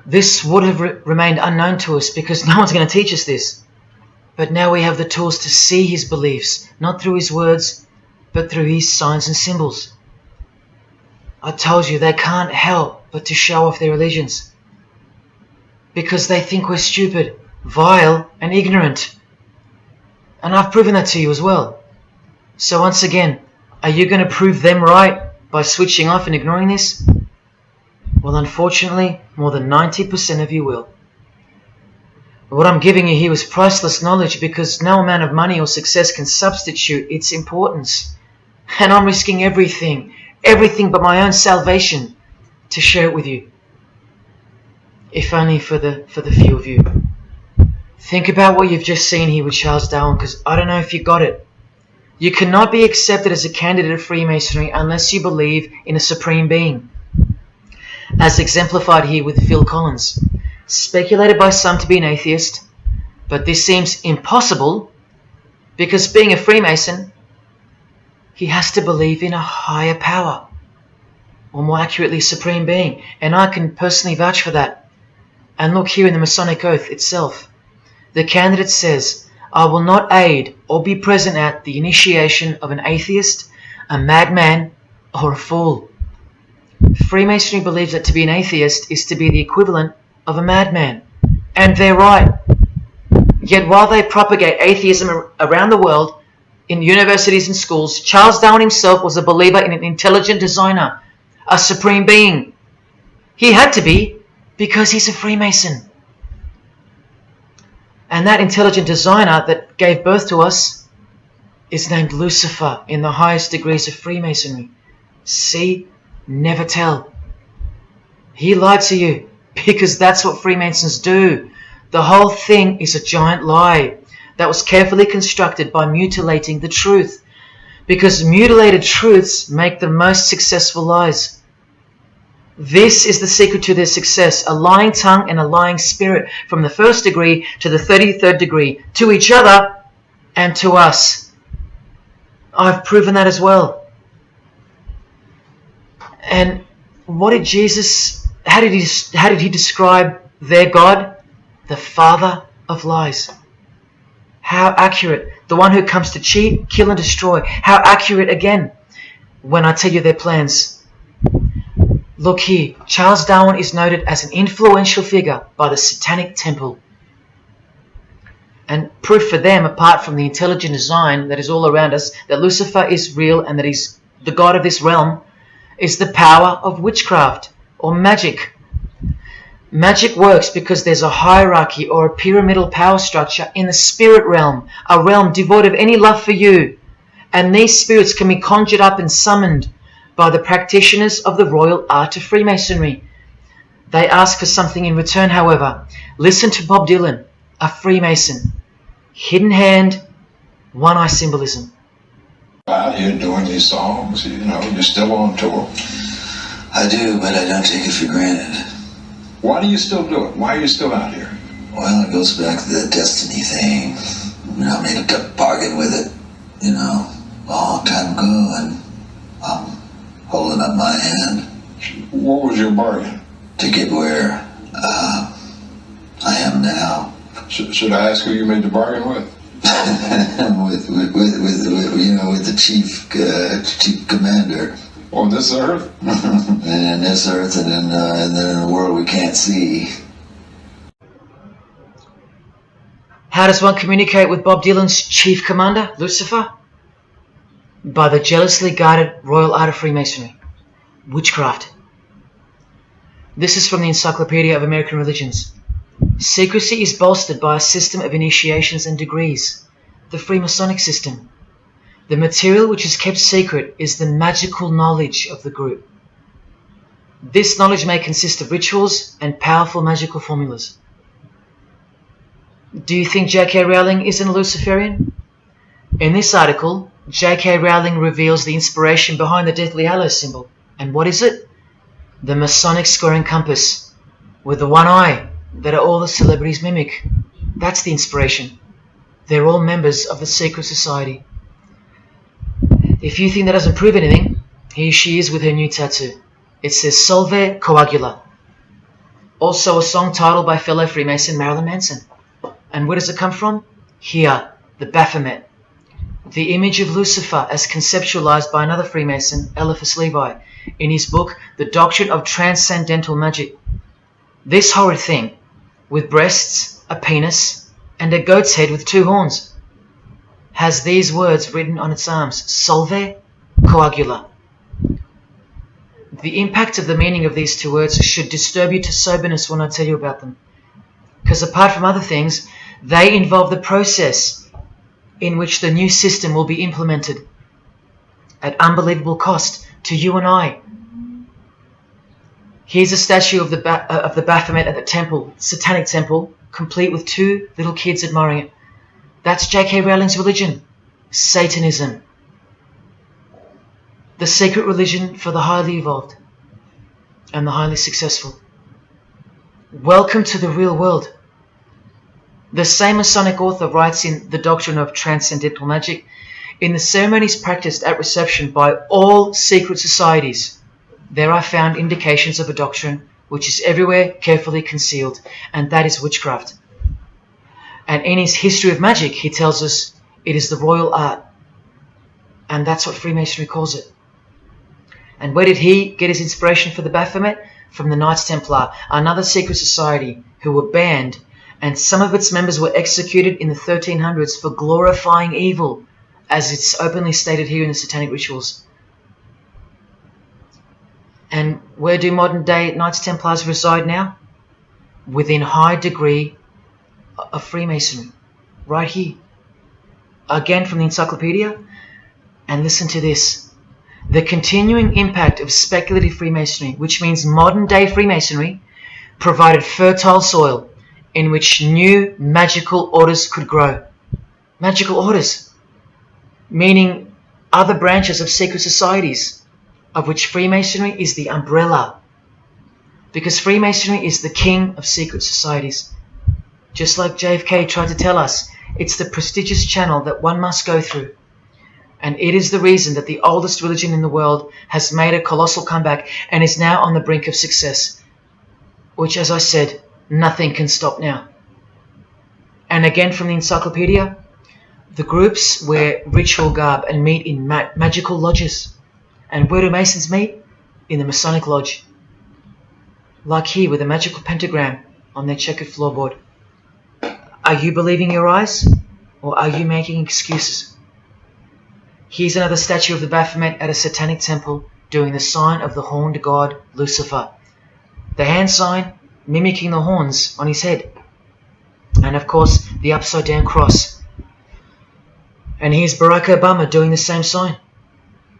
Speaker 1: This would have remained unknown to us because no one's going to teach us this. But now we have the tools to see his beliefs, not through his words, but through his signs and symbols. I told you they can't help but to show off their religions, because they think we're stupid, vile, and ignorant. And I've proven that to you as well. So once again, are you going to prove them right by switching off and ignoring this? Well, unfortunately, more than 90% of you will. What I'm giving you here is priceless knowledge, because no amount of money or success can substitute its importance. And I'm risking everything but my own salvation to share it with you. If only for the few of you. Think about what you've just seen here with Charles Darwin, because I don't know if you got it. You cannot be accepted as a candidate of Freemasonry unless you believe in a supreme being, as exemplified here with Phil Collins, speculated by some to be an atheist, but this seems impossible because being a Freemason, he has to believe in a higher power, or more accurately, supreme being, and I can personally vouch for that. And look here in the Masonic Oath itself. The candidate says, I will not aid or be present at the initiation of an atheist, a madman, or a fool. Freemasonry believes that to be an atheist is to be the equivalent of a madman. And they're right. Yet while they propagate atheism around the world, in universities and schools, Charles Darwin himself was a believer in an intelligent designer, a supreme being. He had to be, because he's a Freemason. And that intelligent designer that gave birth to us is named Lucifer in the highest degrees of Freemasonry. See? Never tell. He lied to you, because that's what Freemasons do. The whole thing is a giant lie that was carefully constructed by mutilating the truth, because mutilated truths make the most successful lies. This is the secret to their success, a lying tongue and a lying spirit from the 1st degree to the 33rd degree, to each other and to us. I've proven that as well. And what did Jesus, how did he describe their God? The father of lies. How accurate. The one who comes to cheat, kill and destroy. How accurate again when I tell you their plans. Look here, Charles Darwin is noted as an influential figure by the Satanic Temple. And proof for them, apart from the intelligent design that is all around us, that Lucifer is real and that he's the god of this realm, is the power of witchcraft or magic. Magic works because there's a hierarchy or a pyramidal power structure in the spirit realm, a realm devoid of any love for you. And these spirits can be conjured up and summoned by the practitioners of the royal art of Freemasonry. They ask for something in return, however. Listen to Bob Dylan, a Freemason. Hidden hand, one eye symbolism.
Speaker 4: Out here doing these songs, you're still on tour.
Speaker 5: I do, but I don't take it for granted.
Speaker 4: Why do you still do it? Why are you still out here?
Speaker 5: Well, it goes back to the destiny thing. I made a bargain with it, a long time ago, and I'm holding up my hand.
Speaker 4: What was your bargain?
Speaker 5: To get where I am now.
Speaker 4: Should I ask who you made the bargain with?
Speaker 5: with the chief commander.
Speaker 4: On this earth?
Speaker 5: And in this earth, and then in the world we can't see.
Speaker 1: How does one communicate with Bob Dylan's chief commander, Lucifer? By the jealously guarded royal art of Freemasonry, witchcraft. This is from the Encyclopedia of American Religions. Secrecy is bolstered by a system of initiations and degrees, the Freemasonic system. The material which is kept secret is the magical knowledge of the group. This knowledge may consist of rituals and powerful magical formulas. Do you think J.K. Rowling isn't a Luciferian? In this article, J.K. Rowling reveals the inspiration behind the Deathly Hallows symbol. And what is it? The Masonic square and compass, with the one eye that all the celebrities mimic. That's the inspiration. They're all members of the secret society. If you think that doesn't prove anything, here she is with her new tattoo. It says Solve Coagula. Also a song titled by fellow Freemason Marilyn Manson. And where does it come from? Here, the Baphomet. The image of Lucifer as conceptualized by another Freemason, Eliphas Levi, in his book, The Doctrine of Transcendental Magic. This horrid thing, with breasts, a penis, and a goat's head with 2 horns, has these words written on its arms, Solve Coagula. The impact of the meaning of these 2 words should disturb you to soberness when I tell you about them. Because apart from other things, they involve the process in which the new system will be implemented at unbelievable cost to you and I. Here's a statue of the Baphomet at the temple, Satanic Temple, complete with 2 little kids admiring it. That's J.K. Rowling's religion, Satanism. The secret religion for the highly evolved and the highly successful. Welcome to the real world. The same Masonic author writes in The Doctrine of Transcendental Magic, in the ceremonies practiced at reception by all secret societies, there are found indications of a doctrine which is everywhere carefully concealed, and that is witchcraft. And in his History of Magic, he tells us it is the royal art, and that's what Freemasonry calls it. And where did he get his inspiration for the Baphomet? From the Knights Templar, another secret society who were banned, and some of its members were executed in the 1300s for glorifying evil, as it's openly stated here in the Satanic Rituals. And where do modern day Knights Templars reside now? Within high degree of Freemasonry, right here. Again from the Encyclopedia, and listen to this. The continuing impact of speculative Freemasonry, which means modern day Freemasonry, provided fertile soil in which new magical orders could grow. Magical orders, meaning other branches of secret societies, of which Freemasonry is the umbrella. Because Freemasonry is the king of secret societies. Just like JFK tried to tell us, it's the prestigious channel that one must go through. And it is the reason that the oldest religion in the world has made a colossal comeback and is now on the brink of success. Which, as I said, nothing can stop now. And again from the encyclopedia, the groups wear ritual garb and meet in magical lodges. And where do Masons meet? In the Masonic Lodge. Like here with a magical pentagram on their checkered floorboard. Are you believing your eyes? Or are you making excuses? Here's another statue of the Baphomet at a satanic temple doing the sign of the horned god Lucifer. The hand sign mimicking the horns on his head. And of course the upside down cross. And here's Barack Obama doing the same sign.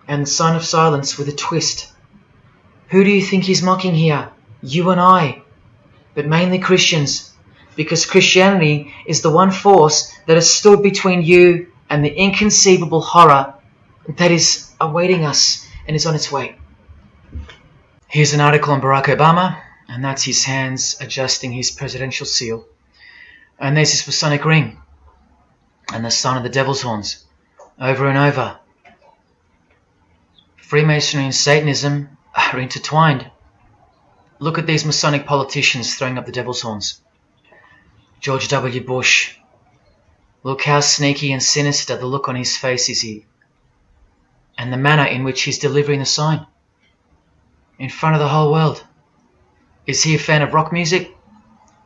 Speaker 1: And the sign of silence with a twist. Who do you think he's mocking here? You and I. But mainly Christians. Because Christianity is the one force that has stood between you and the inconceivable horror that is awaiting us and is on its way. Here's an article on Barack Obama, and that's his hands adjusting his presidential seal. And there's his Masonic ring, and the sign of the devil's horns, over and over. Freemasonry and Satanism are intertwined. Look at these Masonic politicians throwing up the devil's horns. George W. Bush. Look how sneaky and sinister the look on his face is here. And the manner in which he's delivering the sign. In front of the whole world. Is he a fan of rock music?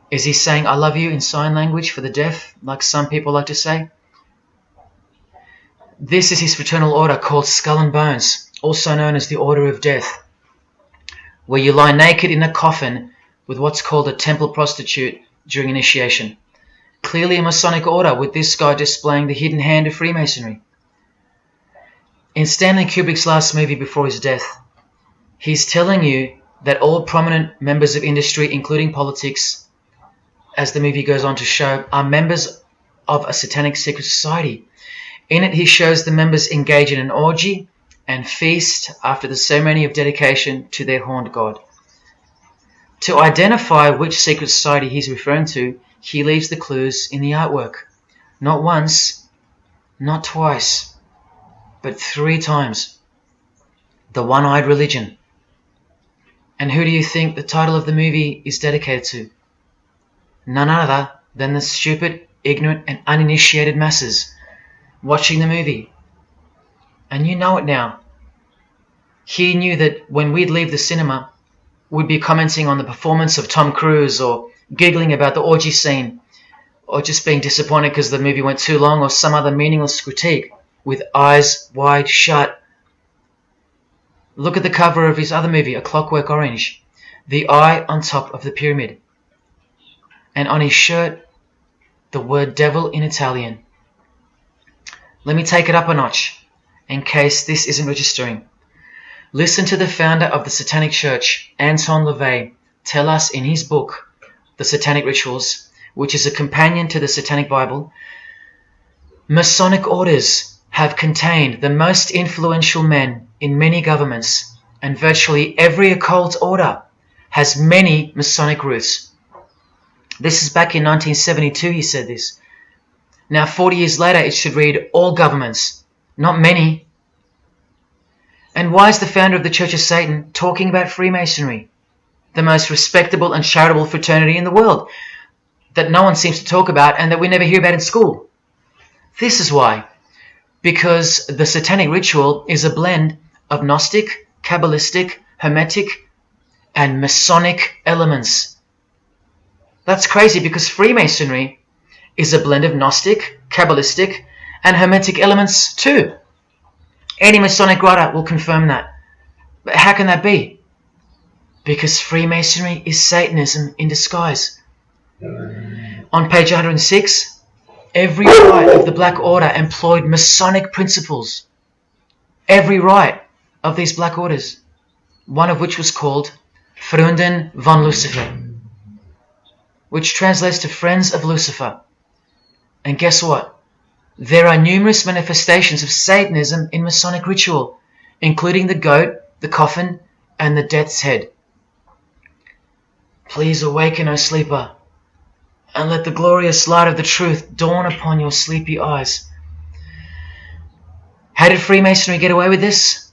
Speaker 1: Is he saying I love you in sign language for the deaf, like some people like to say? This is his fraternal order called Skull and Bones, also known as the Order of Death, where you lie naked in a coffin with what's called a temple prostitute during initiation. Clearly a Masonic order, with this guy displaying the hidden hand of Freemasonry. In Stanley Kubrick's last movie before his death, he's telling you that all prominent members of industry, including politics, as the movie goes on to show, are members of a satanic secret society. In it, he shows the members engage in an orgy and feast after the ceremony of dedication to their horned god. To identify which secret society he's referring to, he leaves the clues in the artwork. Not once, not twice, but 3 times. The One-Eyed Religion. And who do you think the title of the movie is dedicated to? None other than the stupid, ignorant and uninitiated masses watching the movie. And you know it now. He knew that when we'd leave the cinema, we'd be commenting on the performance of Tom Cruise or giggling about the orgy scene or just being disappointed because the movie went too long or some other meaningless critique with eyes wide shut. Look at the cover of his other movie, A Clockwork Orange. The eye on top of the pyramid. And on his shirt, the word devil in Italian. Let me take it up a notch, in case this isn't registering. Listen to the founder of the Satanic Church, Anton LaVey, tell us in his book, The Satanic Rituals, which is a companion to the Satanic Bible, Masonic orders have contained the most influential men in many governments, and virtually every occult order has many Masonic roots. This is back in 1972 he said this. Now 40 years later it should read all governments, not many. And why is the founder of the Church of Satan talking about Freemasonry, the most respectable and charitable fraternity in the world, that no one seems to talk about and that we never hear about in school? This is why. Because the Satanic Ritual is a blend of Gnostic, Kabbalistic, Hermetic, and Masonic elements. That's crazy because Freemasonry is a blend of Gnostic, Kabbalistic, and Hermetic elements too. Any Masonic writer will confirm that. But how can that be? Because Freemasonry is Satanism in disguise. On page 106, every rite of the Black Order employed Masonic principles. Every rite of these Black Orders, one of which was called Freunden von Lucifer, which translates to Friends of Lucifer. And guess what? There are numerous manifestations of Satanism in Masonic ritual, including the goat, the coffin, and the death's head. Please awaken, O sleeper, and let the glorious light of the truth dawn upon your sleepy eyes. How did Freemasonry get away with this?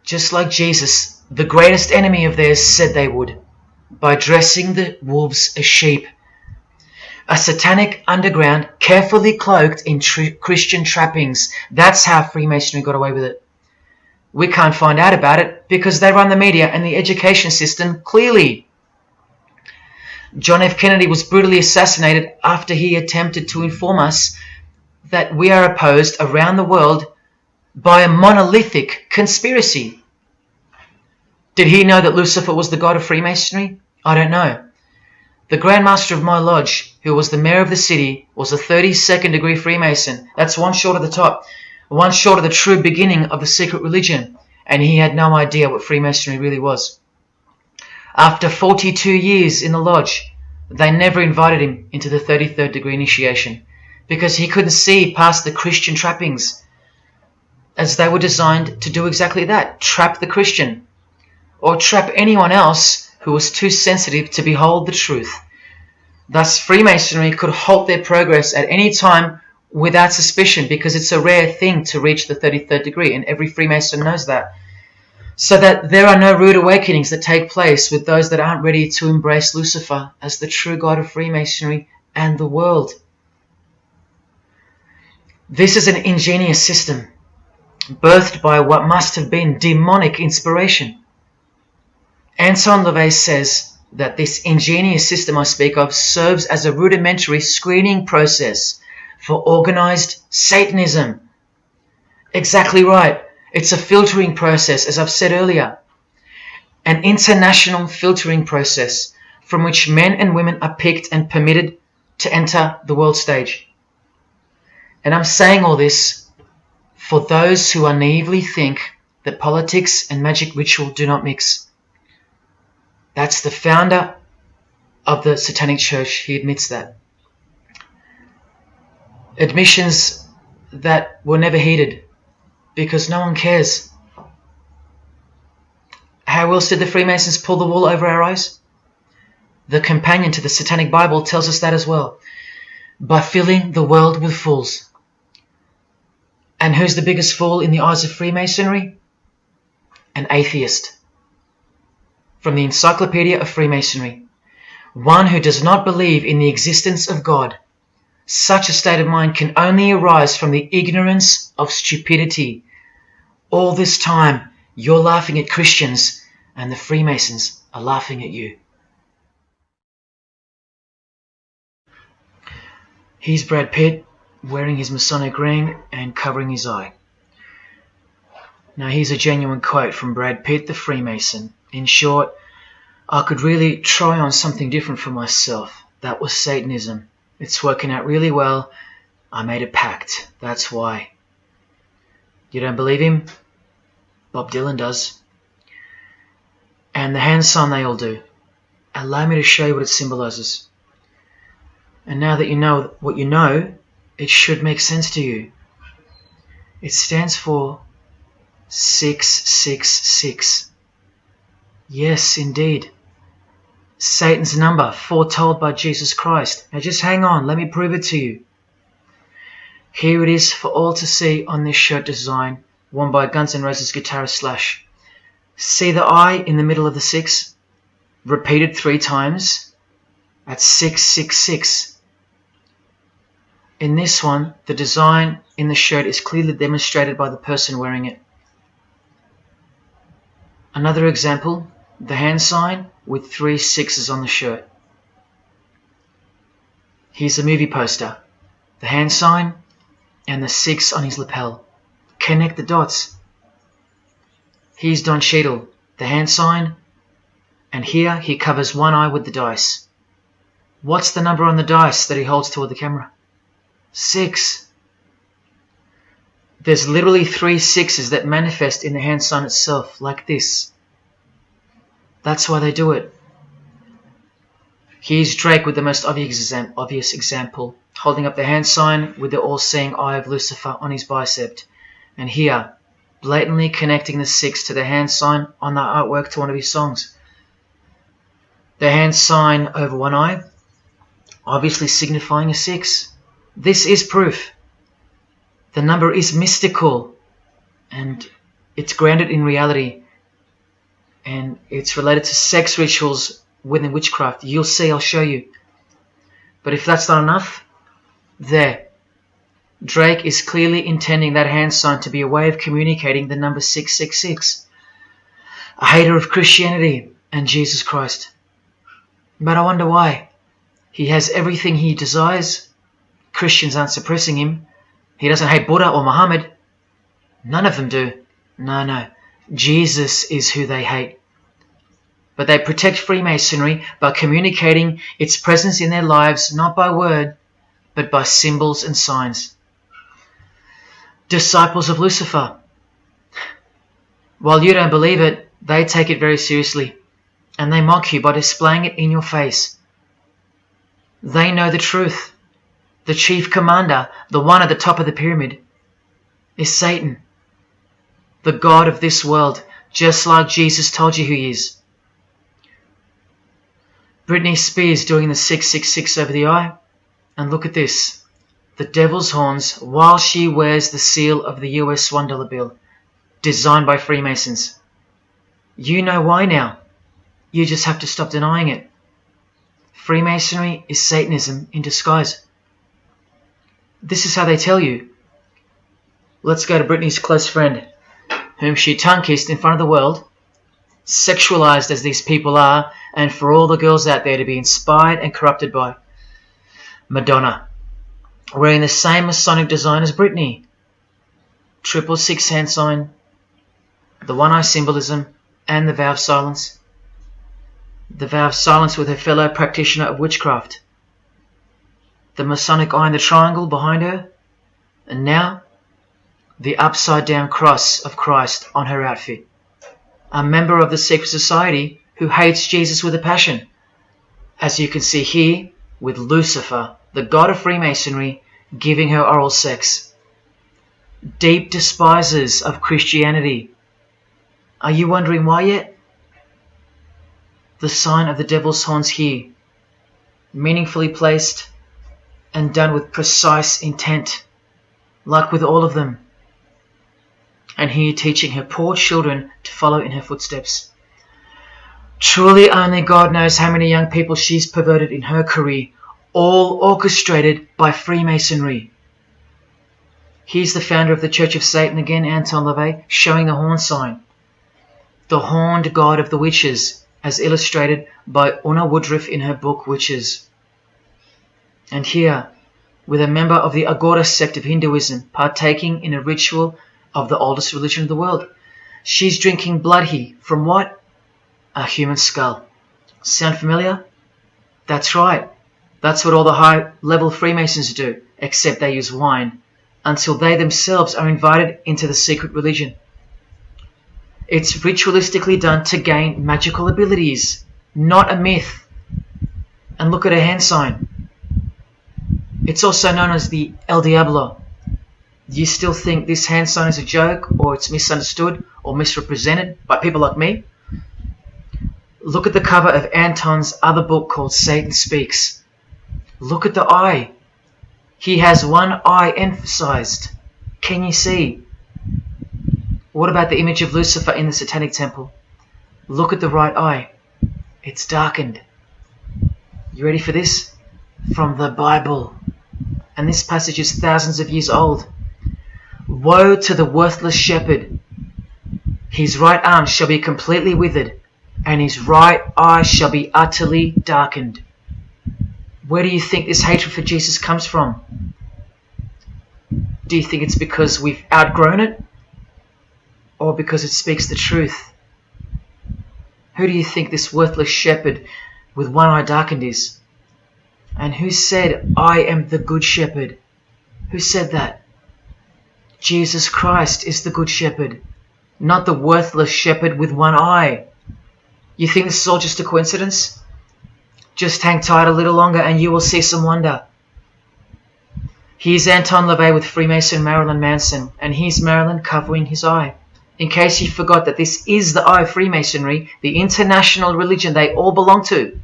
Speaker 1: Just like Jesus, the greatest enemy of theirs, said they would, by dressing the wolves as sheep. A satanic underground carefully cloaked in Christian trappings. That's how Freemasonry got away with it. We can't find out about it because they run the media and the education system clearly. John F. Kennedy was brutally assassinated after he attempted to inform us that we are opposed around the world by a monolithic conspiracy. Did he know that Lucifer was the god of Freemasonry? I don't know. The Grand Master of my lodge, who was the mayor of the city, was a 32nd degree Freemason. That's one short of the top, one short of the true beginning of the secret religion, and he had no idea what Freemasonry really was. After 42 years in the lodge, they never invited him into the 33rd degree initiation because he couldn't see past the Christian trappings, as they were designed to do exactly that, trap the Christian, or trap anyone else who was too sensitive to behold the truth. Thus, Freemasonry could halt their progress at any time without suspicion because it's a rare thing to reach the 33rd degree, and every Freemason knows that. So that there are no rude awakenings that take place with those that aren't ready to embrace Lucifer as the true god of Freemasonry and the world. This is an ingenious system, birthed by what must have been demonic inspiration. Anton LaVey says that this ingenious system I speak of serves as a rudimentary screening process for organized Satanism. Exactly right. It's a filtering process, as I've said earlier. An international filtering process from which men and women are picked and permitted to enter the world stage. And I'm saying all this for those who naively think that politics and magic ritual do not mix. That's the founder of the Satanic Church. He admits that. Admissions that were never heeded because no one cares. How else did the Freemasons pull the wool over our eyes? The companion to the Satanic Bible tells us that as well. By filling the world with fools. And who's the biggest fool in the eyes of Freemasonry? An atheist. From the Encyclopedia of Freemasonry. One who does not believe in the existence of God. Such a state of mind can only arise from the ignorance of stupidity. All this time, you're laughing at Christians, and the Freemasons are laughing at you. Here's Brad Pitt, wearing his Masonic ring and covering his eye. Now here's a genuine quote from Brad Pitt, the Freemason. In short, I could really try on something different for myself. That was Satanism. It's working out really well. I made a pact. That's why. You don't believe him? Bob Dylan does. And the hand sign they all do. Allow me to show you what it symbolizes. And now that you know what you know, it should make sense to you. It stands for 666. Yes, indeed. Satan's number, foretold by Jesus Christ. Now just hang on, let me prove it to you. Here it is for all to see on this shirt design, worn by Guns N' Roses guitarist Slash. See the I in the middle of the 6? Repeated 3 times. That's 666. In this one, the design in the shirt is clearly demonstrated by the person wearing it. Another example, the hand sign with 3 6s on the shirt. Here's a movie poster. The hand sign and the 6 on his lapel. Connect the dots. Here's Don Cheadle, the hand sign, and here he covers one eye with the dice. What's the number on the dice that he holds toward the camera? 6. There's literally 3 6s that manifest in the hand sign itself, like this. That's why they do it. Here's Drake with the most obvious example, holding up the hand sign with the all-seeing eye of Lucifer on his bicep. And here, blatantly connecting the 6 to the hand sign on the artwork to one of his songs. The hand sign over one eye, obviously signifying a 6. This is proof. The number is mystical and it's grounded in reality, and it's related to sex rituals within witchcraft. You'll see, I'll show you. But if that's not enough, there. Drake is clearly intending that hand sign to be a way of communicating the number 666. A hater of Christianity and Jesus Christ. But I wonder why. He has everything he desires. Christians aren't suppressing him. He doesn't hate Buddha or Muhammad. None of them do. No. Jesus is who they hate. But they protect Freemasonry by communicating its presence in their lives, not by word, but by symbols and signs. Disciples of Lucifer. While you don't believe it, they take it very seriously, and they mock you by displaying it in your face. They know the truth. The chief commander, the one at the top of the pyramid, is Satan, the god of this world, just like Jesus told you who he is. Britney Spears doing the 666 over the eye, and look at this. The devil's horns while she wears the seal of the US $1 bill, designed by Freemasons. You know why now. You just have to stop denying it. Freemasonry is Satanism in disguise. This is how they tell you. Let's go to Britney's close friend, whom she tongue-kissed in front of the world, sexualized as these people are, and for all the girls out there to be inspired and corrupted by. Madonna, wearing the same Masonic design as Britney. 666 hand sign, the one eye symbolism, and the vow of silence. The vow of silence with her fellow practitioner of witchcraft. The Masonic eye in the triangle behind her, and now the upside down cross of Christ on her outfit. A member of the secret society who hates Jesus with a passion, as you can see here with Lucifer, the god of Freemasonry, giving her oral sex. Deep despisers of Christianity. Are you wondering why yet? The sign of the devil's horns here, meaningfully placed and done with precise intent, like with all of them. And here teaching her poor children to follow in her footsteps. Truly only God knows how many young people she's perverted in her career, all orchestrated by Freemasonry. Here's the founder of the Church of Satan again, Anton LaVey, showing the horn sign. The horned god of the witches, as illustrated by Una Woodruff in her book Witches. And here, with a member of the Agora sect of Hinduism partaking in a ritual of the oldest religion of the world. She's drinking blood here. From what? A human skull. Sound familiar? That's right. That's what all the high-level Freemasons do, except they use wine, until they themselves are invited into the secret religion. It's ritualistically done to gain magical abilities, not a myth. And look at her hand sign. It's also known as the El Diablo. Do you still think this hand sign is a joke, or it's misunderstood or misrepresented by people like me? Look at the cover of Anton's other book called Satan Speaks. Look at the eye. He has one eye emphasized. Can you see? What about the image of Lucifer in the Satanic Temple? Look at the right eye. It's darkened. You ready for this? From the Bible. And this passage is thousands of years old. Woe to the worthless shepherd. His right arm shall be completely withered, and his right eye shall be utterly darkened. Where do you think this hatred for Jesus comes from? Do you think it's because we've outgrown it? Or because it speaks the truth? Who do you think this worthless shepherd with one eye darkened is? And who said, I am the good shepherd? Who said that? Jesus Christ is the good shepherd, not the worthless shepherd with one eye. You think this is all just a coincidence? Just hang tight a little longer and you will see some wonder. Here's Anton LaVey with Freemason Marilyn Manson, and here's Marilyn covering his eye. In case you forgot that this is the eye of Freemasonry, the international religion they all belong to.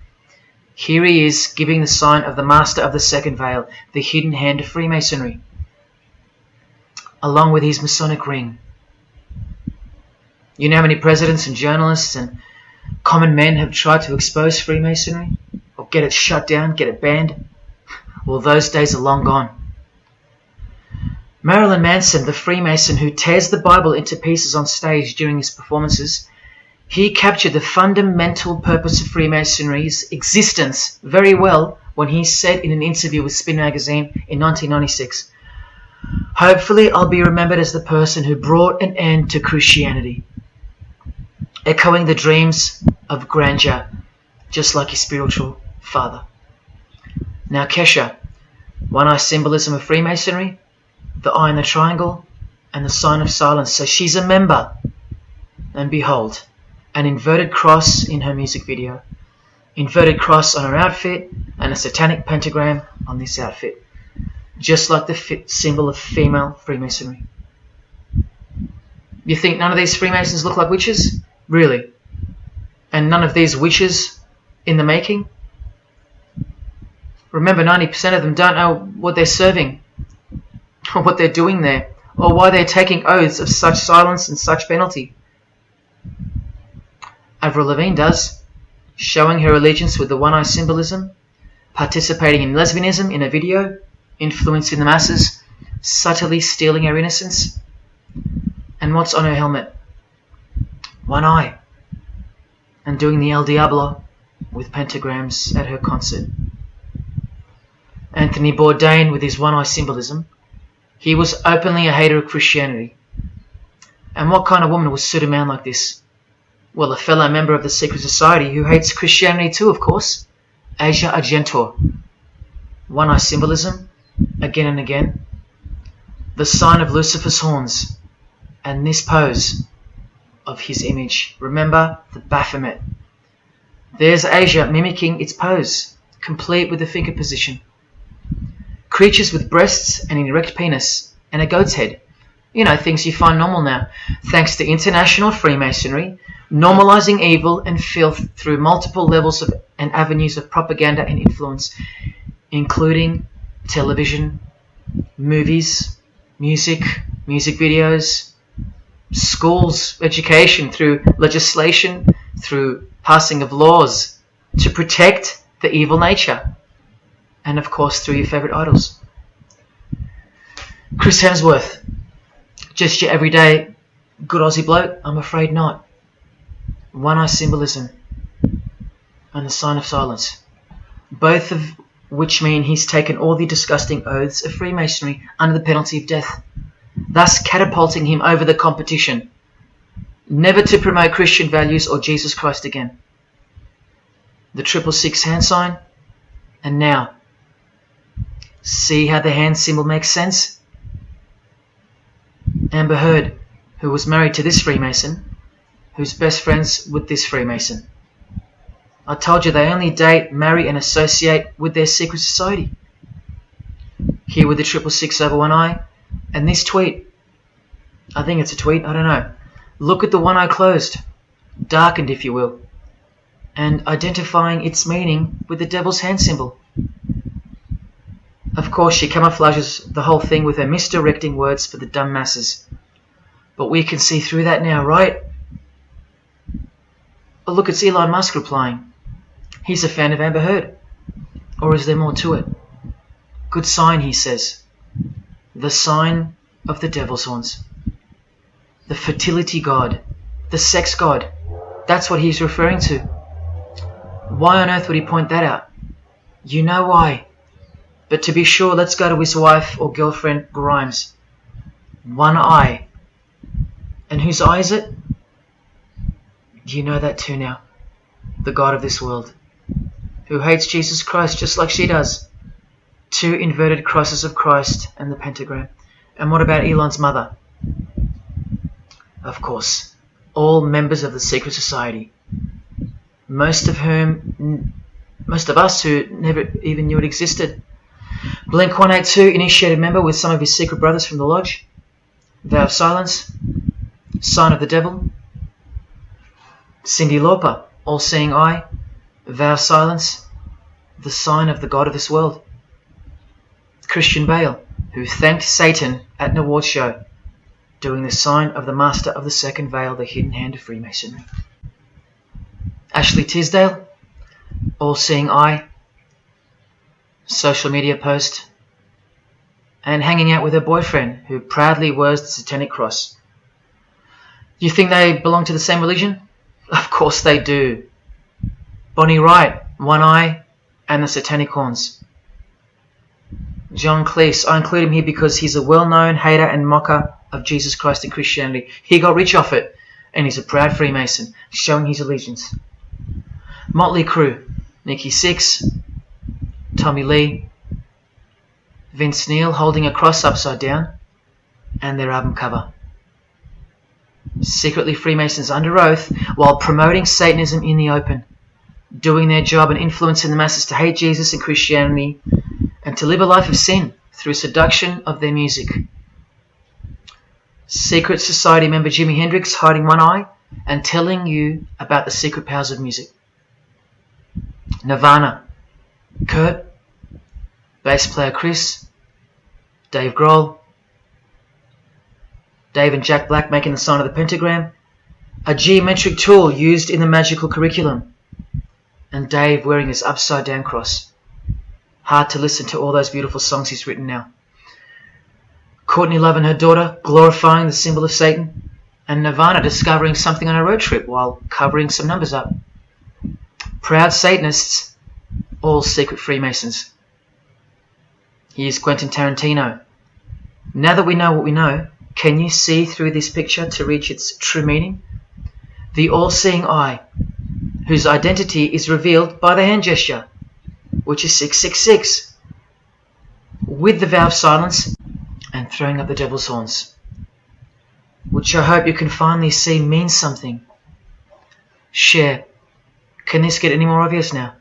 Speaker 1: Here he is giving the sign of the master of the second veil, the hidden hand of Freemasonry, along with his Masonic ring. You know how many presidents and journalists and common men have tried to expose Freemasonry or get it shut down, get it banned? Well, those days are long gone. Marilyn Manson, the Freemason who tears the Bible into pieces on stage during his performances, he captured the fundamental purpose of Freemasonry's existence very well when he said in an interview with Spin magazine in 1996, "Hopefully I'll be remembered as the person who brought an end to Christianity," echoing the dreams of grandeur, just like his spiritual father. Now Kesha, one-eye symbolism of Freemasonry, the eye in the triangle, and the sign of silence. So she's a member. And behold, an inverted cross in her music video. Inverted cross on her outfit, and a satanic pentagram on this outfit. Just like the symbol of female Freemasonry. You think none of these Freemasons look like witches? Really? And none of these witches in the making? Remember, 90% of them don't know what they're serving, or what they're doing there, or why they're taking oaths of such silence and such penalty. Avril Lavigne does, showing her allegiance with the one-eye symbolism, participating in lesbianism in a video, influencing the masses, subtly stealing her innocence. And what's on her helmet? One eye. And doing the El Diablo with pentagrams at her concert. Anthony Bourdain with his one-eye symbolism. He was openly a hater of Christianity. And what kind of woman would suit a man like this? Well, a fellow member of the secret society who hates Christianity too, of course. Asia Argento. One-eye symbolism, again and again. The sign of Lucifer's horns. And this pose of his image. Remember the Baphomet. There's Asia mimicking its pose, complete with the finger position. Creatures with breasts and an erect penis and a goat's head. You know, things you find normal now. Thanks to international Freemasonry, normalizing evil and filth through multiple levels of and avenues of propaganda and influence, including television, movies, music videos, schools, education, through legislation, through passing of laws to protect the evil nature. And of course through your favourite idols. Chris Hemsworth, just your everyday good Aussie bloke? I'm afraid not. One-eye symbolism and the sign of silence. Both of which mean he's taken all the disgusting oaths of Freemasonry under the penalty of death, thus catapulting him over the competition, never to promote Christian values or Jesus Christ again. The 666 hand sign, and now, see how the hand symbol makes sense? Amber Heard, who was married to this Freemason, who's best friends with this Freemason. I told you they only date, marry and associate with their secret society. Here with the 666 over one eye, and this tweet. I think it's a tweet, I don't know. Look at the one eye closed, darkened if you will, and identifying its meaning with the devil's hand symbol. Of course, she camouflages the whole thing with her misdirecting words for the dumb masses. But we can see through that now, right? Oh, look, it's Elon Musk replying. He's a fan of Amber Heard. Or is there more to it? Good sign, he says. The sign of the devil's horns. The fertility god. The sex god. That's what he's referring to. Why on earth would he point that out? You know why. But to be sure, let's go to his wife or girlfriend, Grimes. One eye. And whose eye is it? You know that too now. The God of this world. Who hates Jesus Christ just like she does. 2 inverted crosses of Christ and the pentagram. And what about Elon's mother? Of course, all members of the secret society. Most of us who never even knew it existed. Blink-182 initiated member with some of his secret brothers from the lodge. Vow of silence. Sign of the devil. Cyndi Lauper, all-seeing eye. Vow of silence. the sign of the god of this world. Christian Bale, who thanked Satan at an award show, doing the sign of the master of the second veil, the hidden hand of Freemasonry. Ashley Tisdale, all-seeing eye, social media post, and hanging out with her boyfriend, who proudly wears the satanic cross. You think they belong to the same religion? Of course they do. Bonnie Wright, one eye and the satanic horns. John Cleese, I include him here because he's a well-known hater and mocker of Jesus Christ and Christianity. He got rich off it, and he's a proud Freemason, showing his allegiance. Motley Crue, Nikki Sixx, Tommy Lee, Vince Neil holding a cross upside down, and their album cover. Secretly Freemasons under oath while promoting Satanism in the open, doing their job and influencing the masses to hate Jesus and Christianity and to live a life of sin through seduction of their music. Secret Society member Jimi Hendrix hiding one eye and telling you about the secret powers of music. Nirvana, Kurt, bass player Chris, Dave Grohl, Dave and Jack Black making the sign of the pentagram, a geometric tool used in the magical curriculum, and Dave wearing his upside down cross. Hard to listen to all those beautiful songs he's written now. Courtney Love and her daughter glorifying the symbol of Satan, and Nirvana discovering something on a road trip while covering some numbers up. Proud Satanists, all secret Freemasons. Here's Quentin Tarantino. Now that we know what we know, can you see through this picture to reach its true meaning? The all-seeing eye, whose identity is revealed by the hand gesture, which is 666, with the vow of silence and throwing up the devil's horns, which I hope you can finally see means something. Share. Can this get any more obvious now?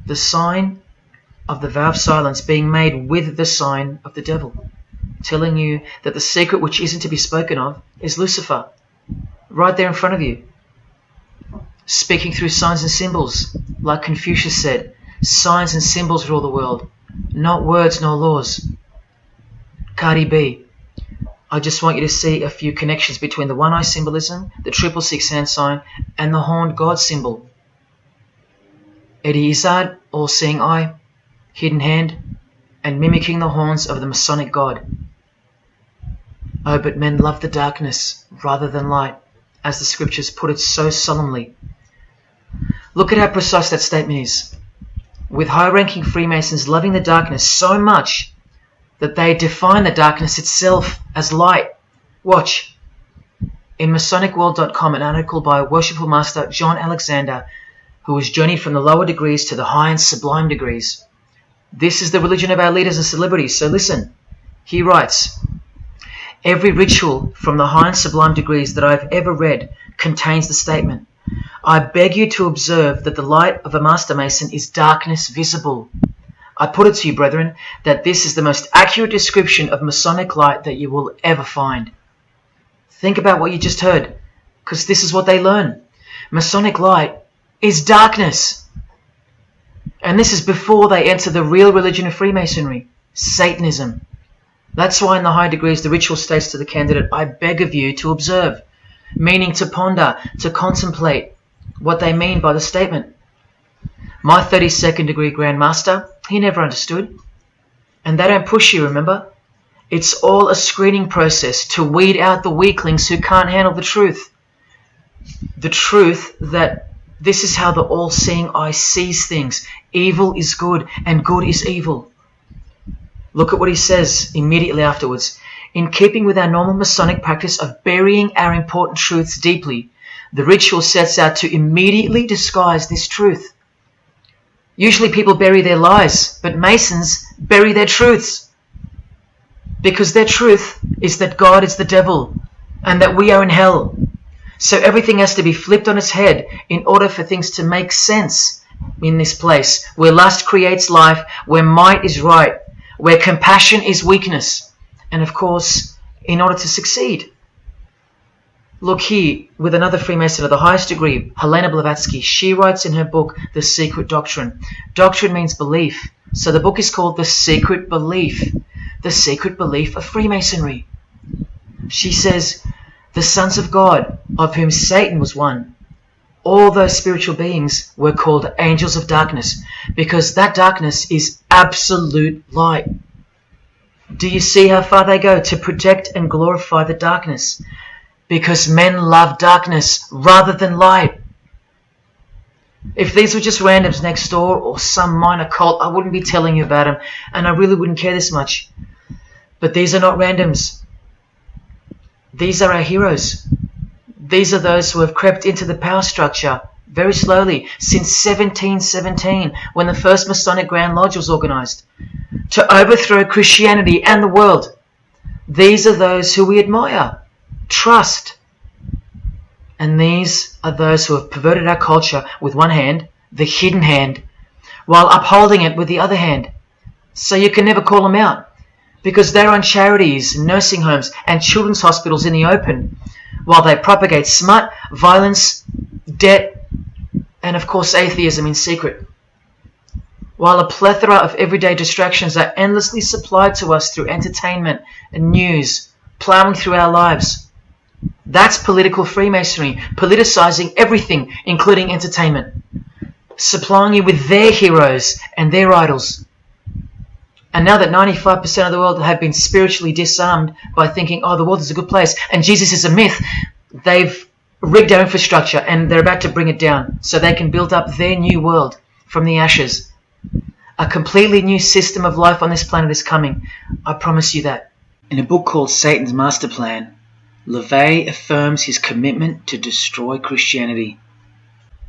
Speaker 1: The sign of the vow of silence being made with the sign of the devil, telling you that the secret which isn't to be spoken of is Lucifer, right there in front of you. Speaking through signs and symbols, like Confucius said, signs and symbols rule the world, not words nor laws. Cardi B, I just want you to see a few connections between the one-eye symbolism, the 666 hand sign, and the horned God symbol. Eddie Izzard, all-seeing eye, hidden hand, and mimicking the horns of the Masonic God. Oh, but men love the darkness rather than light, as the scriptures put it so solemnly. Look at how precise that statement is. With high-ranking Freemasons loving the darkness so much that they define the darkness itself as light. Watch. In MasonicWorld.com, an article by Worshipful Master John Alexander, who has journeyed from the lower degrees to the high and sublime degrees. This is the religion of our leaders and celebrities, so listen. He writes, every ritual from the high and sublime degrees that I've ever read contains the statement, I beg you to observe that the light of a Master Mason is darkness visible. I put it to you, brethren, that this is the most accurate description of Masonic light that you will ever find. Think about what you just heard, because this is what they learn. Masonic light is darkness. And this is before they enter the real religion of Freemasonry, Satanism. That's why in the high degrees the ritual states to the candidate, I beg of you to observe, meaning to ponder, to contemplate what they mean by the statement. My 32nd degree Grand Master, he never understood. And they don't push you, remember? It's all a screening process to weed out the weaklings who can't handle the truth. The truth that this is how the all-seeing eye sees things. Evil is good and good is evil. Look at what he says immediately afterwards. In keeping with our normal Masonic practice of burying our important truths deeply, the ritual sets out to immediately disguise this truth. Usually people bury their lies, but Masons bury their truths. Because their truth is that God is the devil and that we are in hell. So everything has to be flipped on its head in order for things to make sense in this place where lust creates life, where might is right, where compassion is weakness, and of course, in order to succeed. Look here, with another Freemason of the highest degree, Helena Blavatsky. She writes in her book, The Secret Doctrine. Doctrine means belief. So the book is called The Secret Belief. The Secret Belief of Freemasonry. She says, the sons of God, of whom Satan was one, all those spiritual beings were called angels of darkness, because that darkness is absolute light. Do you see how far they go to protect and glorify the darkness? Because men love darkness rather than light. If these were just randoms next door or some minor cult, I wouldn't be telling you about them, and I really wouldn't care this much. But these are not randoms. These are our heroes. These are those who have crept into the power structure very slowly since 1717, when the first Masonic Grand Lodge was organized, to overthrow Christianity and the world. These are those who we admire, trust. And these are those who have perverted our culture with one hand, the hidden hand, while upholding it with the other hand. So you can never call them out, because they run charities, nursing homes, and children's hospitals in the open, while they propagate smut, violence, debt, and of course atheism in secret. While a plethora of everyday distractions are endlessly supplied to us through entertainment and news, plowing through our lives. That's political Freemasonry, politicizing everything, including entertainment, supplying you with their heroes and their idols. And now that 95% of the world have been spiritually disarmed by thinking, oh, the world is a good place and Jesus is a myth, they've rigged our infrastructure and they're about to bring it down so they can build up their new world from the ashes. A completely new system of life on this planet is coming. I promise you that. In a book called Satan's Master Plan, LaVey affirms his commitment to destroy Christianity.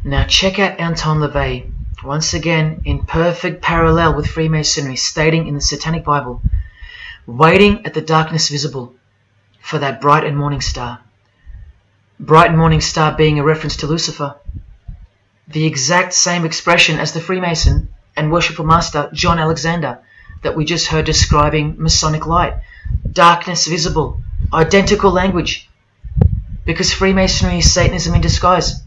Speaker 1: Now check out Anton LaVey, once again in perfect parallel with Freemasonry, stating in the Satanic Bible, waiting at the darkness visible for that bright and morning star. Bright and morning star being a reference to Lucifer. The exact same expression as the Freemason and worshipful master John Alexander that we just heard describing Masonic light. Darkness visible. Identical language. Because Freemasonry is Satanism in disguise.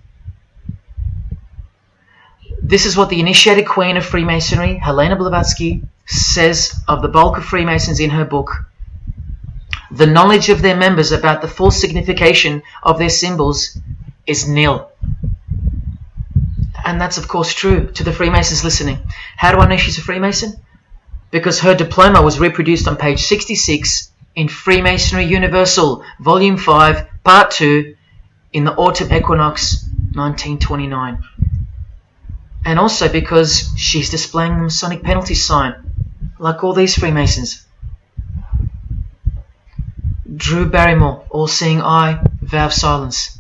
Speaker 1: This is what the initiated queen of Freemasonry, Helena Blavatsky, says of the bulk of Freemasons in her book. The knowledge of their members about the full signification of their symbols is nil. And that's of course true to the Freemasons listening. How do I know she's a Freemason? Because her diploma was reproduced on page 66 in Freemasonry Universal, Volume 5, Part 2, in the Autumn Equinox, 1929. And also because she's displaying the Masonic penalty sign, like all these Freemasons. Drew Barrymore, all-seeing eye, vow of silence.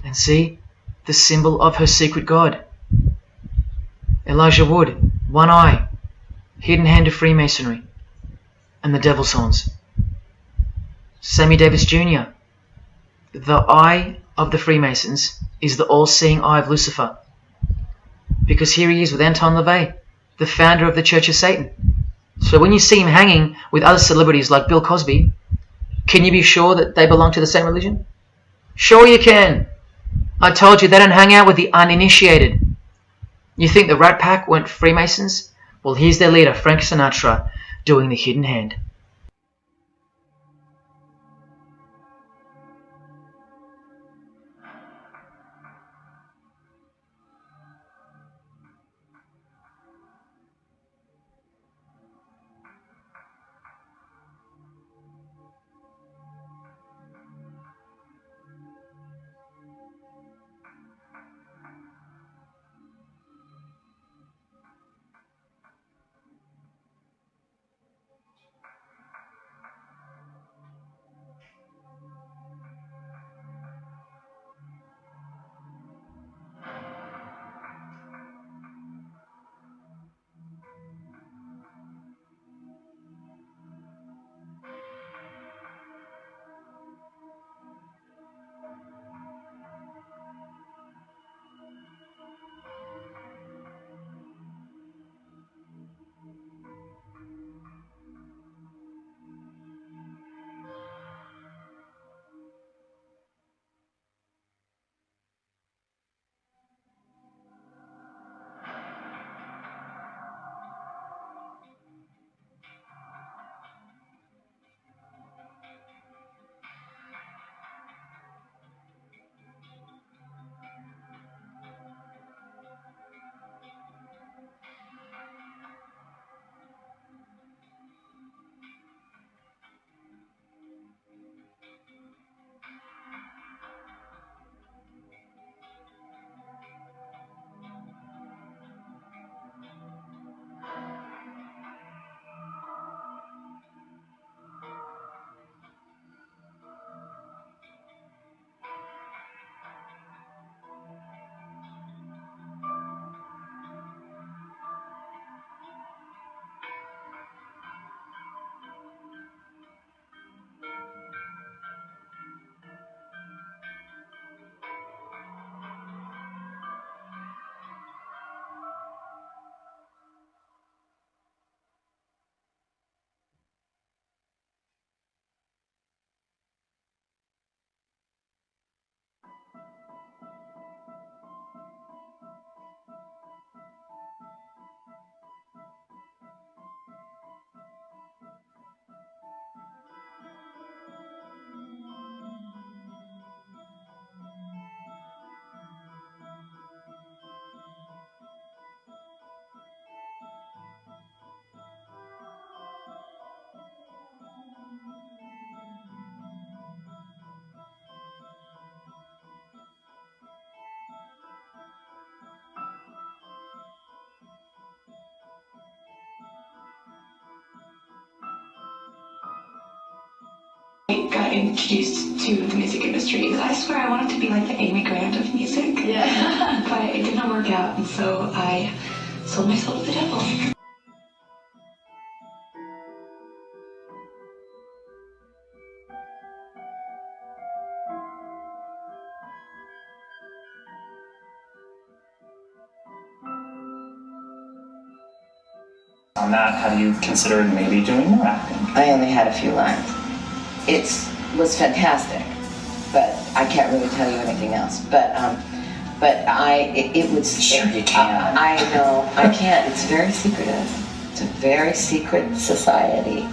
Speaker 1: And see, the symbol of her secret god. Elijah Wood, one eye, hidden hand of Freemasonry, and the devil's horns. Sammy Davis Jr., the eye of the Freemasons is the all-seeing eye of Lucifer. Because here he is with Anton LaVey, the founder of the Church of Satan. So when you see him hanging with other celebrities like Bill Cosby, can you be sure that they belong to the same religion? Sure you can. I told you they don't hang out with the uninitiated. You think the Rat Pack weren't Freemasons? Well, here's their leader, Frank Sinatra, doing the hidden hand.
Speaker 6: got introduced to the music industry. I swear I wanted to be like the Amy Grant of music. Yeah. But it did not work out, and so I sold myself to the devil.
Speaker 7: On that, have you considered maybe doing more acting?
Speaker 8: I only had a few lines. It was fantastic, but I can't really tell you anything else. But it was.
Speaker 7: Sure you can.
Speaker 8: I know I can't. It's very secretive. It's a very secret society.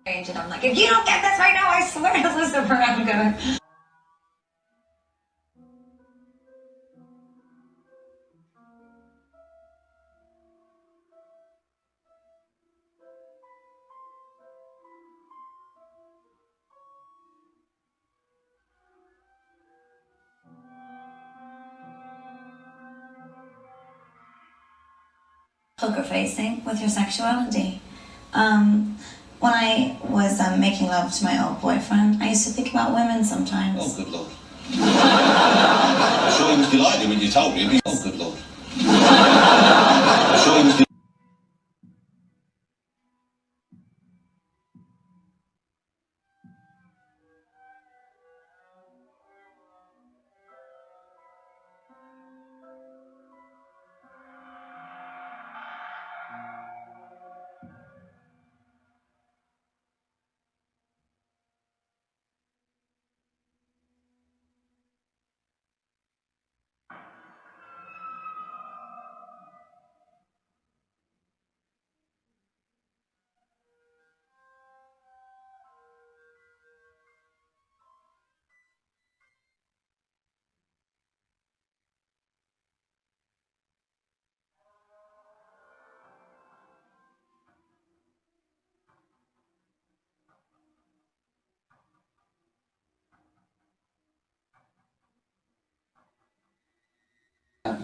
Speaker 6: And I'm like, if you don't get this right now, I swear to Lucifer, I'm gonna.
Speaker 9: poker facing with your sexuality. When I was making love to my old boyfriend, I used to think about women sometimes.
Speaker 10: Oh, good Lord. I'm sure he was delighted when you told him. Oh, good Lord. I'm sure he was delighted.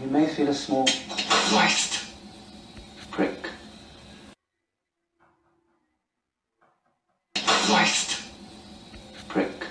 Speaker 11: You may feel a small
Speaker 2: Christ!
Speaker 11: prick.
Speaker 2: Christ!
Speaker 11: Prick.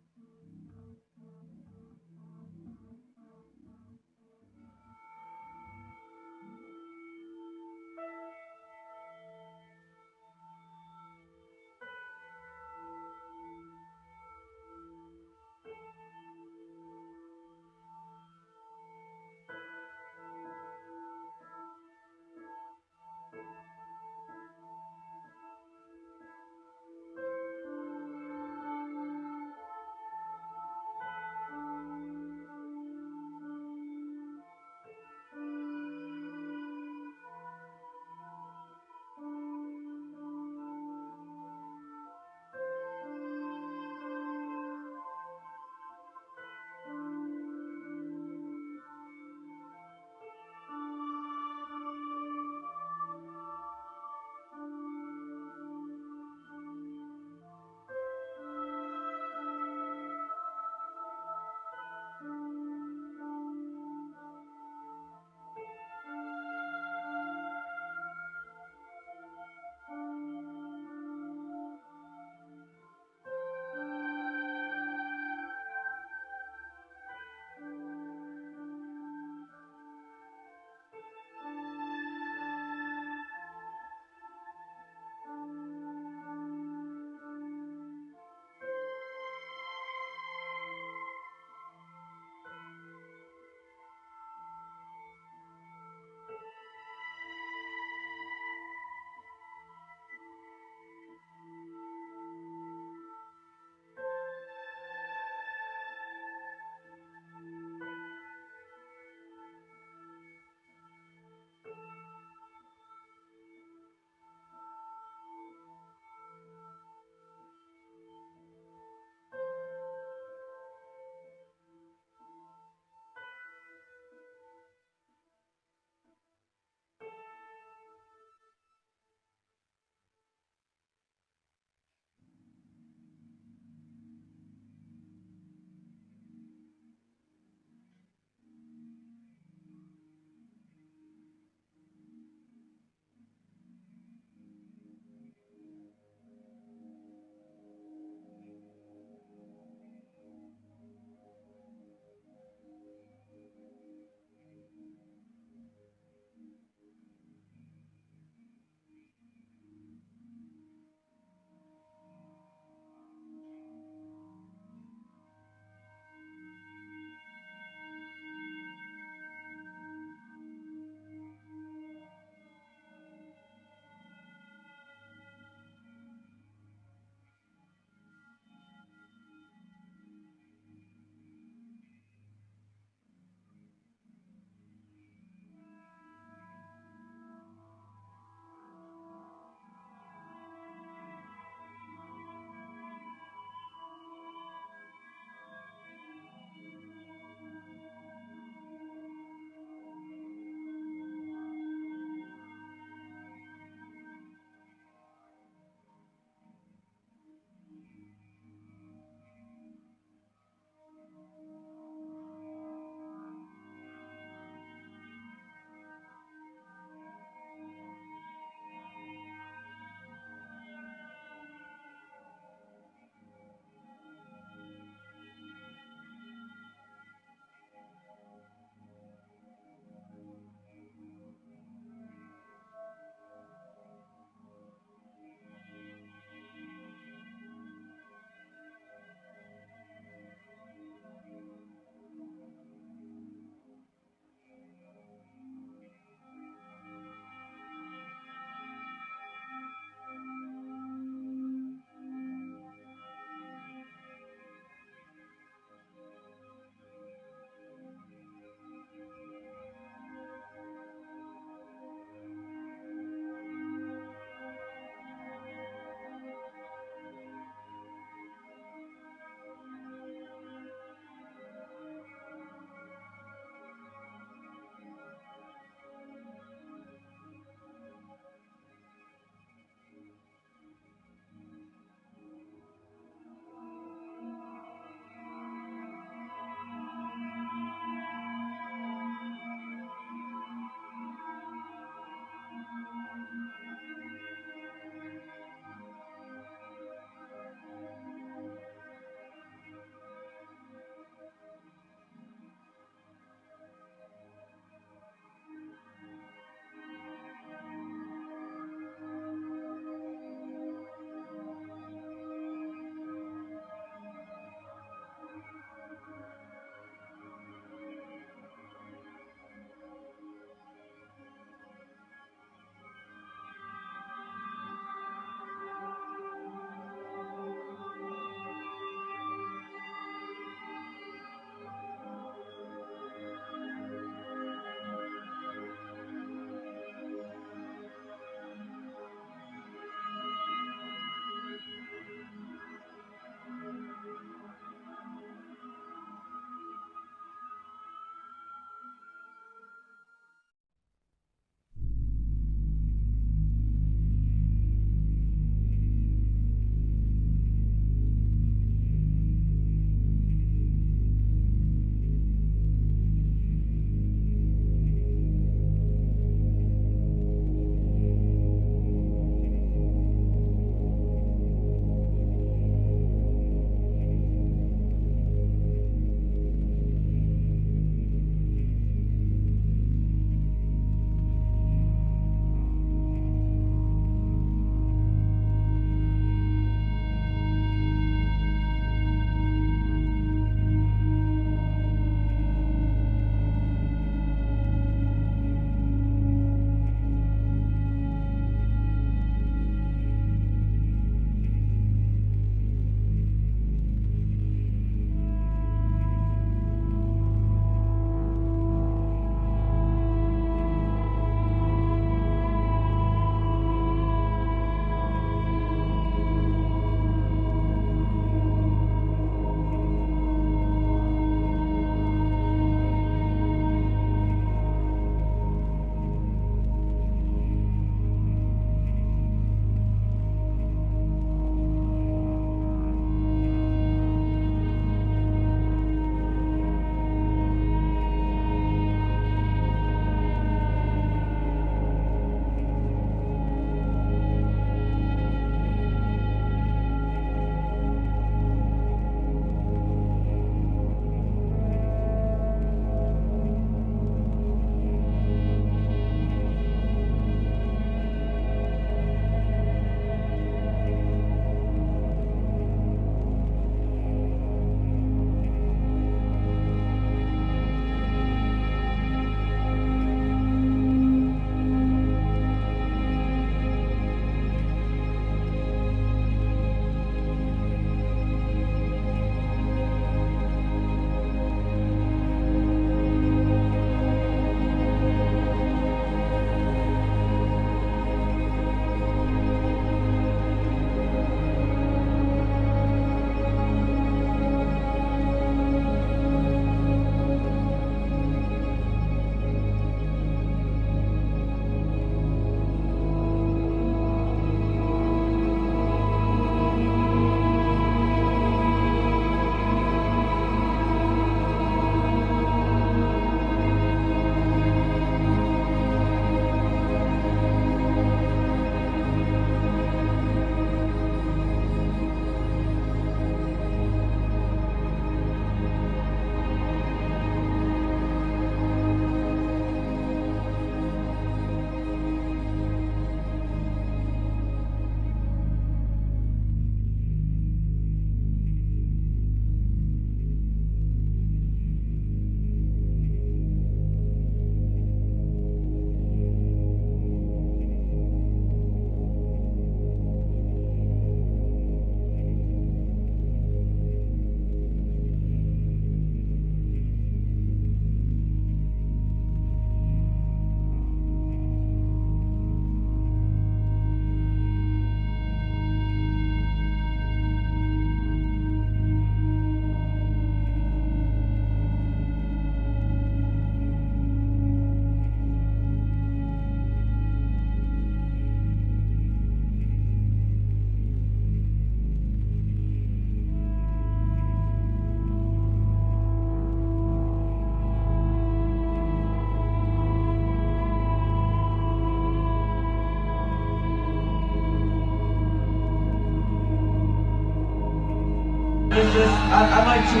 Speaker 12: gracious. I'd like to,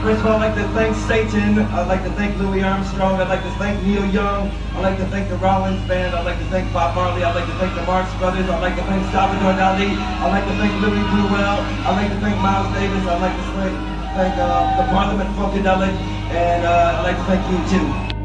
Speaker 12: first of all, I'd like to thank Satan. I'd like to thank Louis Armstrong. I'd like to thank Neil Young. I'd like to thank the Rollins Band. I'd like to thank Bob Marley. I'd like to thank the Marx Brothers. I'd like to thank Salvador Dali. I'd like to thank Louis Bruel. I'd like to thank Miles Davis. I'd like to thank the Parliament Funkadelic. And I'd like to thank you too.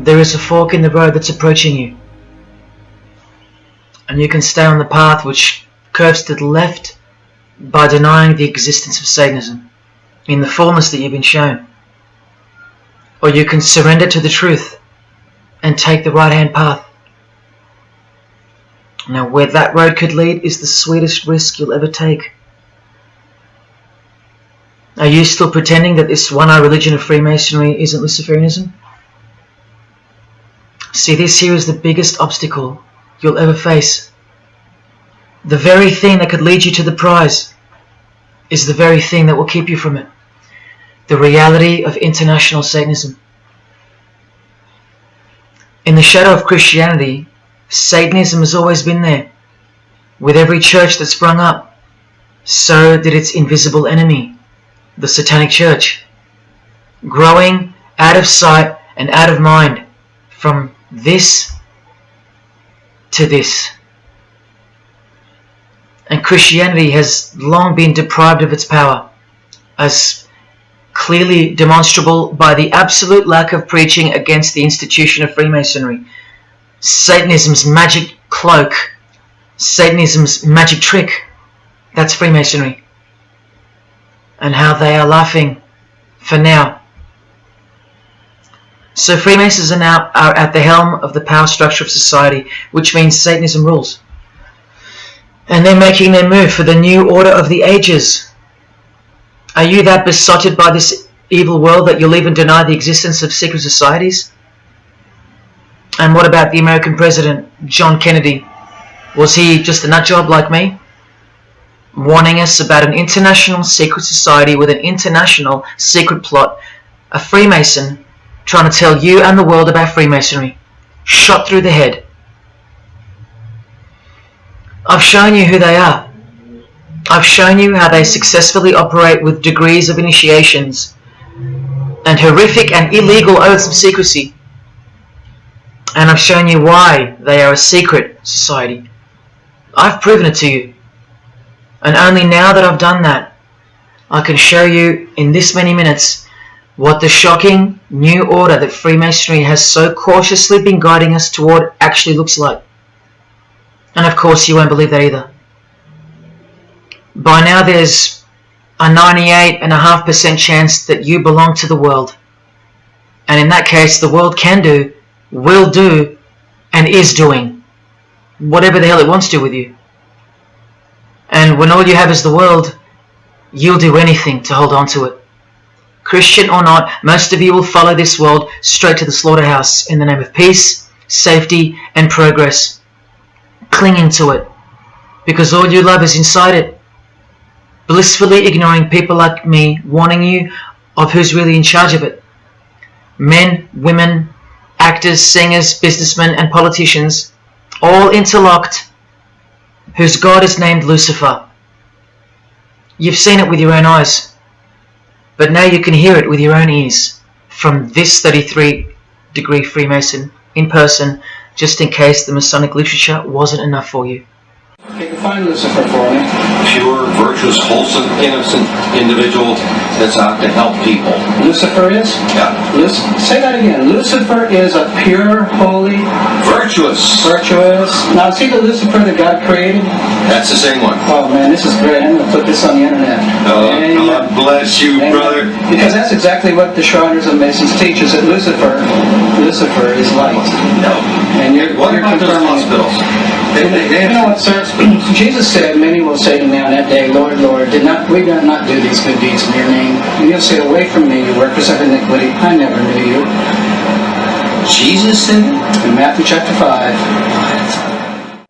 Speaker 1: there is a fork in the road that's approaching you. And you can stay on the path which curves to the left by denying the existence of Satanism in the fullness that you've been shown. Or you can surrender to the truth and take the right-hand path. Now, where that road could lead is the sweetest risk you'll ever take. Are you still pretending that this one-eye religion of Freemasonry isn't Luciferianism? See, this here is the biggest obstacle you'll ever face. The very thing that could lead you to the prize is the very thing that will keep you from it. The reality of international Satanism. In the shadow of Christianity, Satanism has always been there. With every church that sprung up, so did its invisible enemy, the Satanic Church, growing out of sight and out of mind, from this to this. And Christianity has long been deprived of its power, as clearly demonstrable by the absolute lack of preaching against the institution of Freemasonry. Satanism's magic cloak, Satanism's magic trick, that's Freemasonry. And how they are laughing for now. So Freemasons are at the helm of the power structure of society, which means Satanism rules. And they're making their move for the new order of the ages. Are you that besotted by this evil world that you'll even deny the existence of secret societies? And what about the American president, John Kennedy? Was he just a nutjob like me? Warning us about an international secret society with an international secret plot. A Freemason trying to tell you and the world about Freemasonry. Shot through the head. I've shown you who they are. I've shown you how they successfully operate with degrees of initiations and horrific and illegal oaths of secrecy. And I've shown you why they are a secret society. I've proven it to you. And only now that I've done that, I can show you in this many minutes what the shocking new order that Freemasonry has so cautiously been guiding us toward actually looks like. And of course you won't believe that either. By now there's a 98.5% chance that you belong to the world. And in that case the world can do, will do, and is doing whatever the hell it wants to with you. And when all you have is the world, you'll do anything to hold on to it. Christian or not, most of you will follow this world straight to the slaughterhouse in the name of peace, safety, and progress. Clinging to it, because all you love is inside it. Blissfully ignoring people like me warning you of who's really in charge of it. Men, women, actors, singers, businessmen, and politicians, all interlocked, whose God is named Lucifer. You've seen it with your own eyes, but now you can hear it with your own ears from this 33-degree Freemason in person, just in case the Masonic literature wasn't enough for you.
Speaker 3: Okay, define Lucifer for me.
Speaker 10: Pure, virtuous, wholesome, innocent individual that's out to help people.
Speaker 3: Lucifer is?
Speaker 10: Yeah.
Speaker 3: Say that again. Lucifer is a pure, holy,
Speaker 10: Virtuous.
Speaker 3: virtuous. Now, is he the Lucifer that God created?
Speaker 10: That's the same one.
Speaker 3: Oh man, this is great. I'm going to put this on the internet.
Speaker 10: Oh,
Speaker 3: Amen.
Speaker 10: God bless you,
Speaker 3: Amen.
Speaker 10: brother.
Speaker 3: Because that's exactly what the Shriners and Masons teach, is that Lucifer is light.
Speaker 10: No.
Speaker 3: And you're,
Speaker 10: What
Speaker 3: you're
Speaker 10: about those
Speaker 3: confirming it.
Speaker 10: hospitals? They
Speaker 3: You know what, sir? Jesus said, many will say to me on that day, Lord, Lord, we did not do these good deeds in your name? And you'll say, away from me, you workers of iniquity, I never knew you.
Speaker 10: Jesus said it?
Speaker 3: In Matthew chapter 5.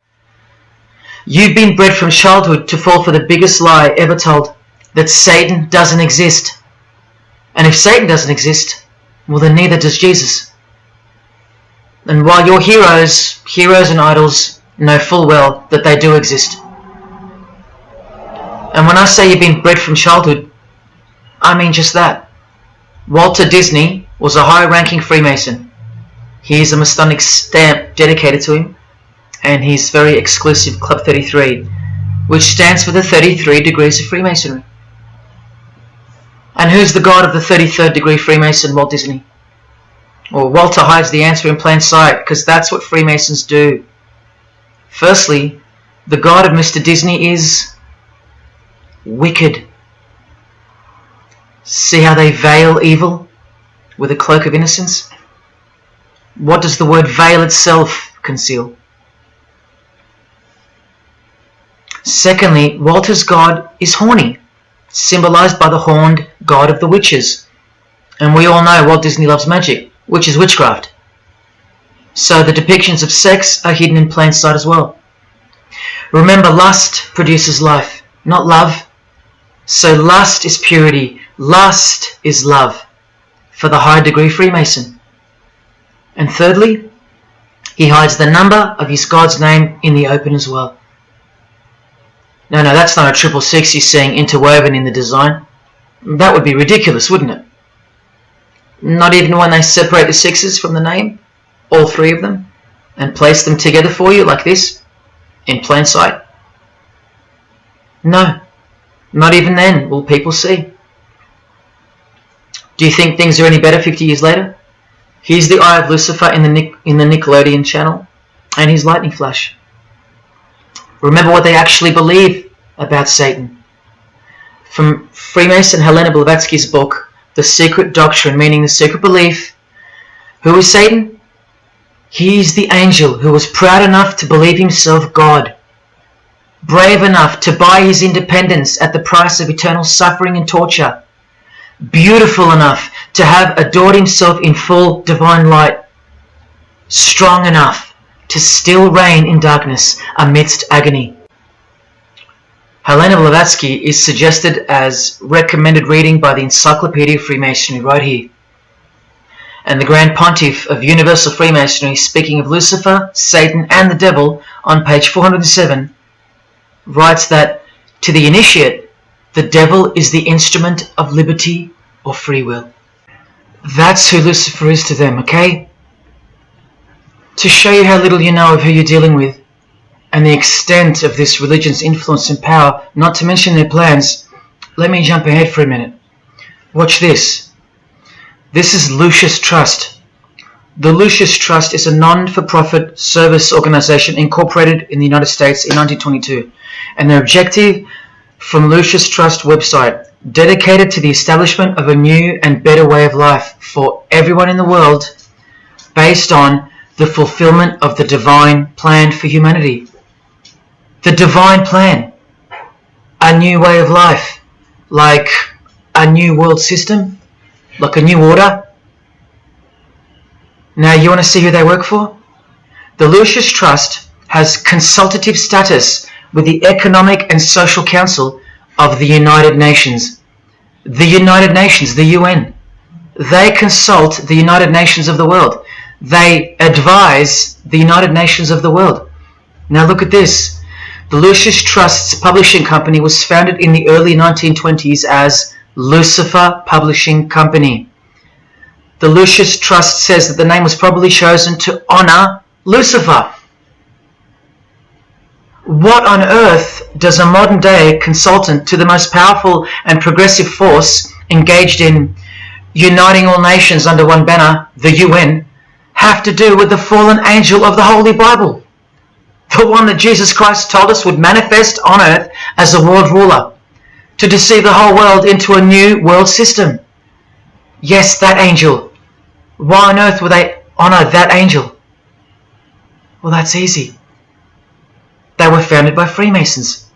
Speaker 1: You've been bred from childhood to fall for the biggest lie ever told, that Satan doesn't exist. And if Satan doesn't exist, well then neither does Jesus. And while your heroes and idols know full well that they do exist. And when I say you've been bred from childhood, I mean just that. Walter Disney was a high-ranking Freemason. Here's a Masonic stamp dedicated to him, and his very exclusive Club 33, which stands for the 33 degrees of Freemasonry. And who's the god of the 33rd degree Freemason, Walt Disney? Well, Walter hides the answer in plain sight, because that's what Freemasons do. Firstly, the God of Mr. Disney is wicked. See how they veil evil with a cloak of innocence? What does the word veil itself conceal? Secondly, Walter's God is horny, symbolized by the horned god of the witches. And we all know Walt Disney loves magic, which is witchcraft. So the depictions of sex are hidden in plain sight as well. Remember, lust produces life, not love. So lust is purity, lust is love, for the high degree Freemason. And thirdly, he hides the number of his God's name in the open as well. No, that's not a 666 he's seeing interwoven in the design. That would be ridiculous, wouldn't it? Not even when they separate the sixes from the name, all three of them, and place them together for you like this, in plain sight. No, not even then will people see. Do you think things are any better 50 years later? Here's the Eye of Lucifer in the Nickelodeon channel, and his lightning flash. Remember what they actually believe about Satan. From Freemason Helena Blavatsky's book, The Secret Doctrine, meaning the secret belief. Who is Satan? He is the angel who was proud enough to believe himself God, brave enough to buy his independence at the price of eternal suffering and torture, beautiful enough to have adored himself in full divine light, strong enough to still reign in darkness amidst agony. Helena Blavatsky is suggested as recommended reading by the Encyclopedia of Freemasonry right here. And the Grand Pontiff of Universal Freemasonry, speaking of Lucifer, Satan and the Devil on page 407, writes that to the initiate, the devil is the instrument of liberty or free will. That's who Lucifer is to them, okay? To show you how little you know of who you're dealing with and the extent of this religion's influence and power, not to mention their plans, let me jump ahead for a minute. Watch this. This is Lucius Trust. The Lucius Trust is a non-for-profit service organization incorporated in the United States in 1922, and their objective from Lucius Trust website, dedicated to the establishment of a new and better way of life for everyone in the world based on the fulfillment of the divine plan for humanity. The divine plan. A new way of life. Like a new world system. Like a new order. Now you want to see who they work for? The Lucius Trust has consultative status with the Economic and Social Council of the United Nations. The United Nations, the UN. They consult the United Nations of the world. They advise the United Nations of the world. Now look at this. The Lucius Trust's publishing company was founded in the early 1920s as Lucifer Publishing Company. The Lucius Trust says that the name was probably chosen to honor Lucifer. What on earth does a modern day consultant to the most powerful and progressive force engaged in uniting all nations under one banner, the UN, have to do with the fallen angel of the Holy Bible? The one that Jesus Christ told us would manifest on earth as a world ruler, to deceive the whole world into a new world system. Yes, that angel. Why on earth would they honor that angel? Well, that's easy. They were founded by Freemasons.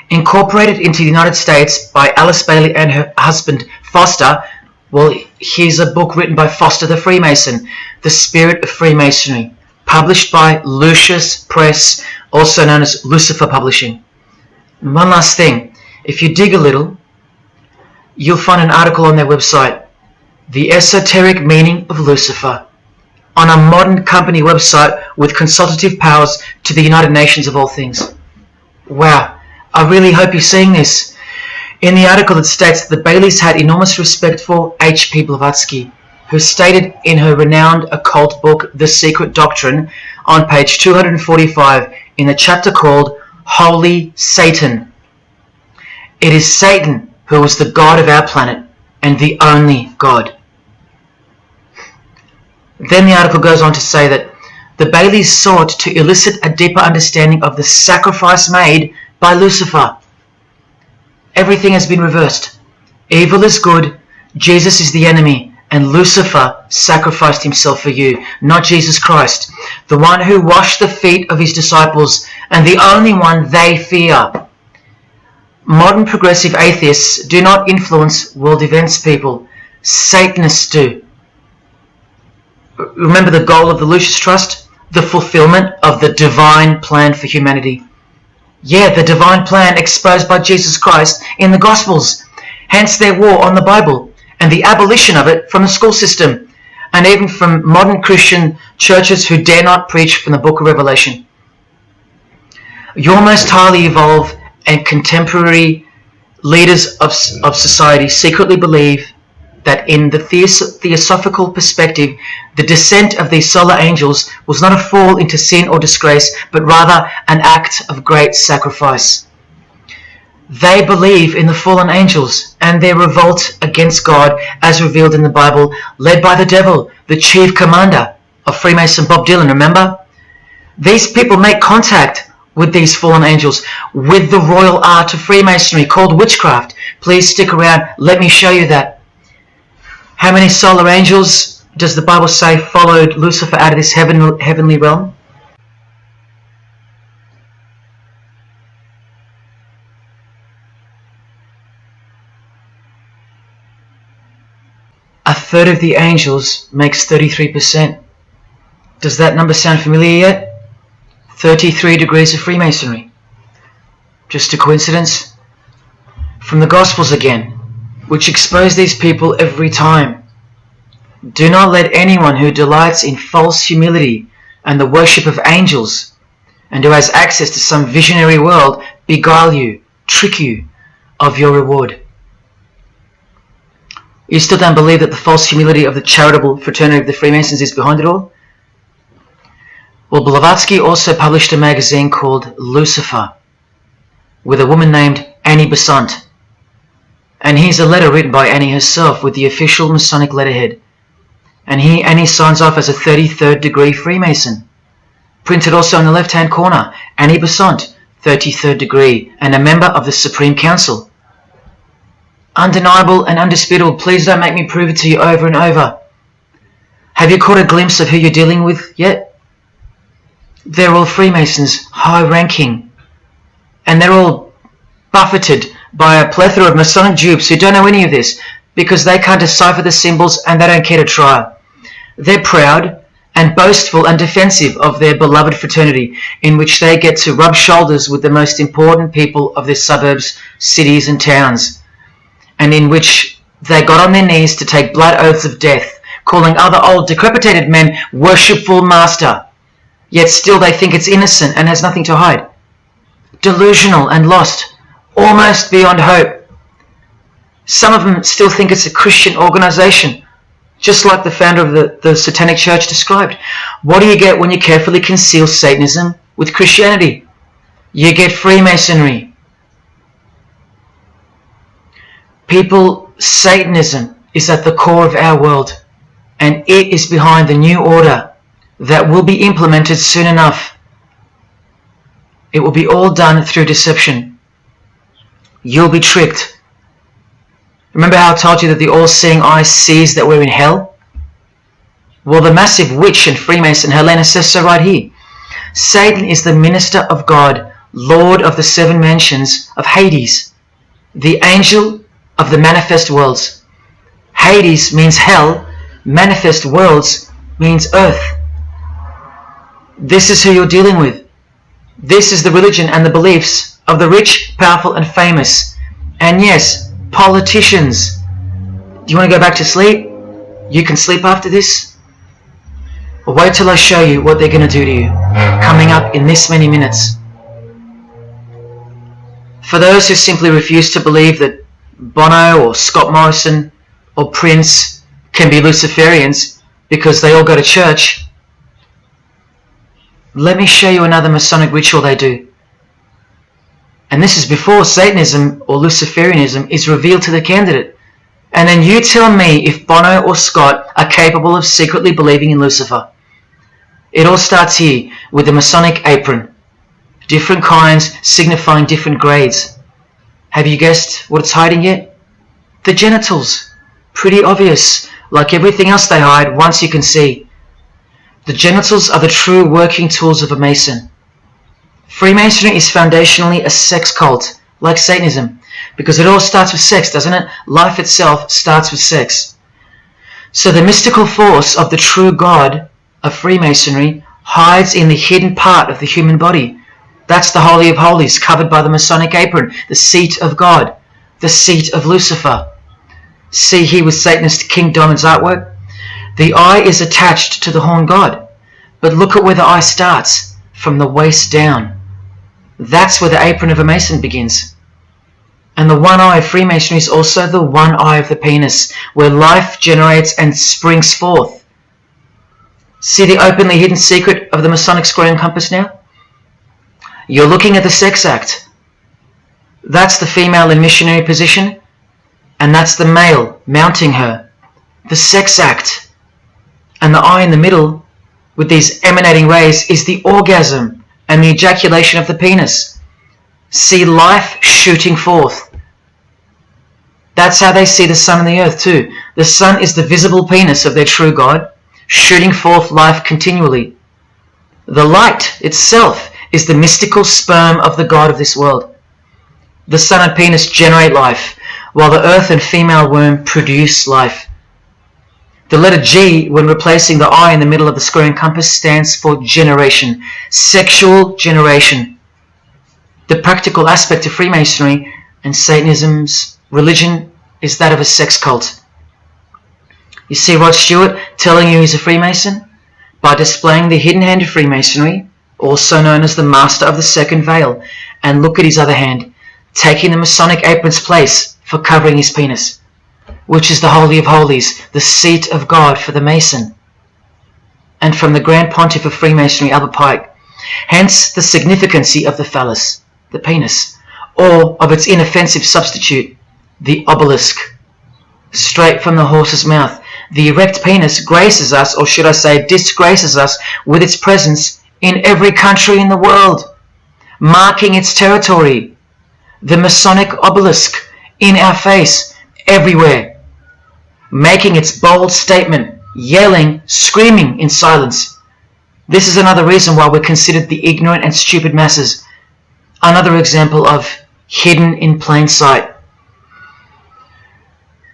Speaker 1: Incorporated into the United States by Alice Bailey and her husband Foster. Well, here's a book written by Foster the Freemason, The Spirit of Freemasonry, published by Lucius Press, also known as Lucifer Publishing. And one last thing, if you dig a little, you'll find an article on their website, The Esoteric Meaning of Lucifer, on a modern company website with consultative powers to the United Nations of all things. Wow, I really hope you're seeing this. In the article it states that the Baileys had enormous respect for H.P. Blavatsky, who stated in her renowned occult book, The Secret Doctrine, on page 245, in the chapter called Holy Satan. It is Satan who is the God of our planet, and the only God. Then the article goes on to say that the Baileys sought to elicit a deeper understanding of the sacrifice made by Lucifer. Everything has been reversed. Evil is good, Jesus is the enemy, and Lucifer sacrificed himself for you, not Jesus Christ, the one who washed the feet of his disciples and the only one they fear. Modern progressive atheists do not influence world events, people. Satanists do. Remember the goal of the Lucis Trust? The fulfillment of the divine plan for humanity. Yeah, the divine plan exposed by Jesus Christ in the Gospels. Hence their war on the Bible and the abolition of it from the school system and even from modern Christian churches who dare not preach from the book of Revelation. Your most highly evolved and contemporary leaders of society secretly believe that in the theosophical perspective, the descent of these solar angels was not a fall into sin or disgrace, but rather an act of great sacrifice. They believe in the fallen angels and their revolt against God as revealed in the Bible, led by the devil, the chief commander of Freemason Bob Dylan, remember? These people make contact with these fallen angels, with the royal art of Freemasonry called witchcraft. Please stick around, let me show you that. How many solar angels does the Bible say followed Lucifer out of this heavenly realm? A third of the angels makes 33%. Does that number sound familiar yet? 33 degrees of Freemasonry. Just a coincidence? From the Gospels again, which expose these people every time. Do not let anyone who delights in false humility and the worship of angels and who has access to some visionary world beguile you, trick you of your reward. You still don't believe that the false humility of the charitable fraternity of the Freemasons is behind it all? Well, Blavatsky also published a magazine called Lucifer with a woman named Annie Besant. And here's a letter written by Annie herself with the official Masonic letterhead. And here Annie signs off as a 33rd degree Freemason. Printed also in the left-hand corner, Annie Besant, 33rd degree, and a member of the Supreme Council. Undeniable and undisputable, please don't make me prove it to you over and over. Have you caught a glimpse of who you're dealing with yet? They're all Freemasons, high-ranking. And they're all buffeted by a plethora of Masonic dupes who don't know any of this because they can't decipher the symbols and they don't care to try. They're proud and boastful and defensive of their beloved fraternity in which they get to rub shoulders with the most important people of their suburbs, cities and towns, and in which they got on their knees to take blood oaths of death, calling other old decrepitated men worshipful master, yet still they think it's innocent and has nothing to hide. Delusional and lost, almost beyond hope. Some of them still think it's a Christian organization, just like the founder of the Satanic Church described. What do you get when you carefully conceal Satanism with Christianity? You get Freemasonry. People, Satanism is at the core of our world, and it is behind the new order that will be implemented soon enough. It will be all done through deception. You'll be tricked. Remember how I told you that the all-seeing eye sees that we're in hell? Well, the massive witch and Freemason Helena says so right here. Satan is the minister of God, Lord of the seven mansions of Hades, the angel of the manifest worlds. Hades means hell, manifest worlds means earth. This is who you're dealing with. This is the religion and the beliefs of the rich, powerful and famous. And yes, politicians. Do you want to go back to sleep? You can sleep after this? Well, wait till I show you what they're going to do to you, coming up in this many minutes. For those who simply refuse to believe that Bono or Scott Morrison or Prince can be Luciferians because they all go to church, let me show you another Masonic ritual they do. And this is before Satanism or Luciferianism is revealed to the candidate. And then you tell me if Bono or Scott are capable of secretly believing in Lucifer. It all starts here with the Masonic apron. Different kinds signifying different grades. Have you guessed what it's hiding yet? The genitals. Pretty obvious. Like everything else they hide, once you can see. The genitals are the true working tools of a Mason. Freemasonry is foundationally a sex cult, like Satanism, because it all starts with sex, doesn't it? Life itself starts with sex. So the mystical force of the true God of Freemasonry hides in the hidden part of the human body. That's the Holy of Holies, covered by the Masonic apron, the seat of God, the seat of Lucifer. See here with Satanist King Diamond's artwork? The eye is attached to the horn god, but look at where the eye starts, from the waist down. That's where the apron of a Mason begins. And the one eye of Freemasonry is also the one eye of the penis, where life generates and springs forth. See the openly hidden secret of the Masonic square and compass now? You're looking at the sex act. That's the female in missionary position, and that's the male mounting her. The sex act. And the eye in the middle, with these emanating rays, is the orgasm and the ejaculation of the penis. See life shooting forth. That's how they see the sun and the earth too. The sun is the visible penis of their true God, shooting forth life continually. The light itself is the mystical sperm of the God of this world. The sun and penis generate life, while the earth and female womb produce life. The letter G, when replacing the I in the middle of the square and compass, stands for generation, sexual generation. The practical aspect of Freemasonry and Satanism's religion is that of a sex cult. You see Rod Stewart telling you he's a Freemason? By displaying the hidden hand of Freemasonry, also known as the Master of the Second Veil, and look at his other hand, taking the Masonic apron's place for covering his penis, which is the Holy of Holies, the seat of God for the Mason. And from the Grand Pontiff of Freemasonry, Albert Pike, hence the significancy of the phallus, the penis, or of its inoffensive substitute, the obelisk. Straight from the horse's mouth, the erect penis graces us, or should I say disgraces us, with its presence in every country in the world, marking its territory. The Masonic obelisk in our face, everywhere, making its bold statement, yelling, screaming in silence. This is another reason why we're considered the ignorant and stupid masses. Another example of hidden in plain sight.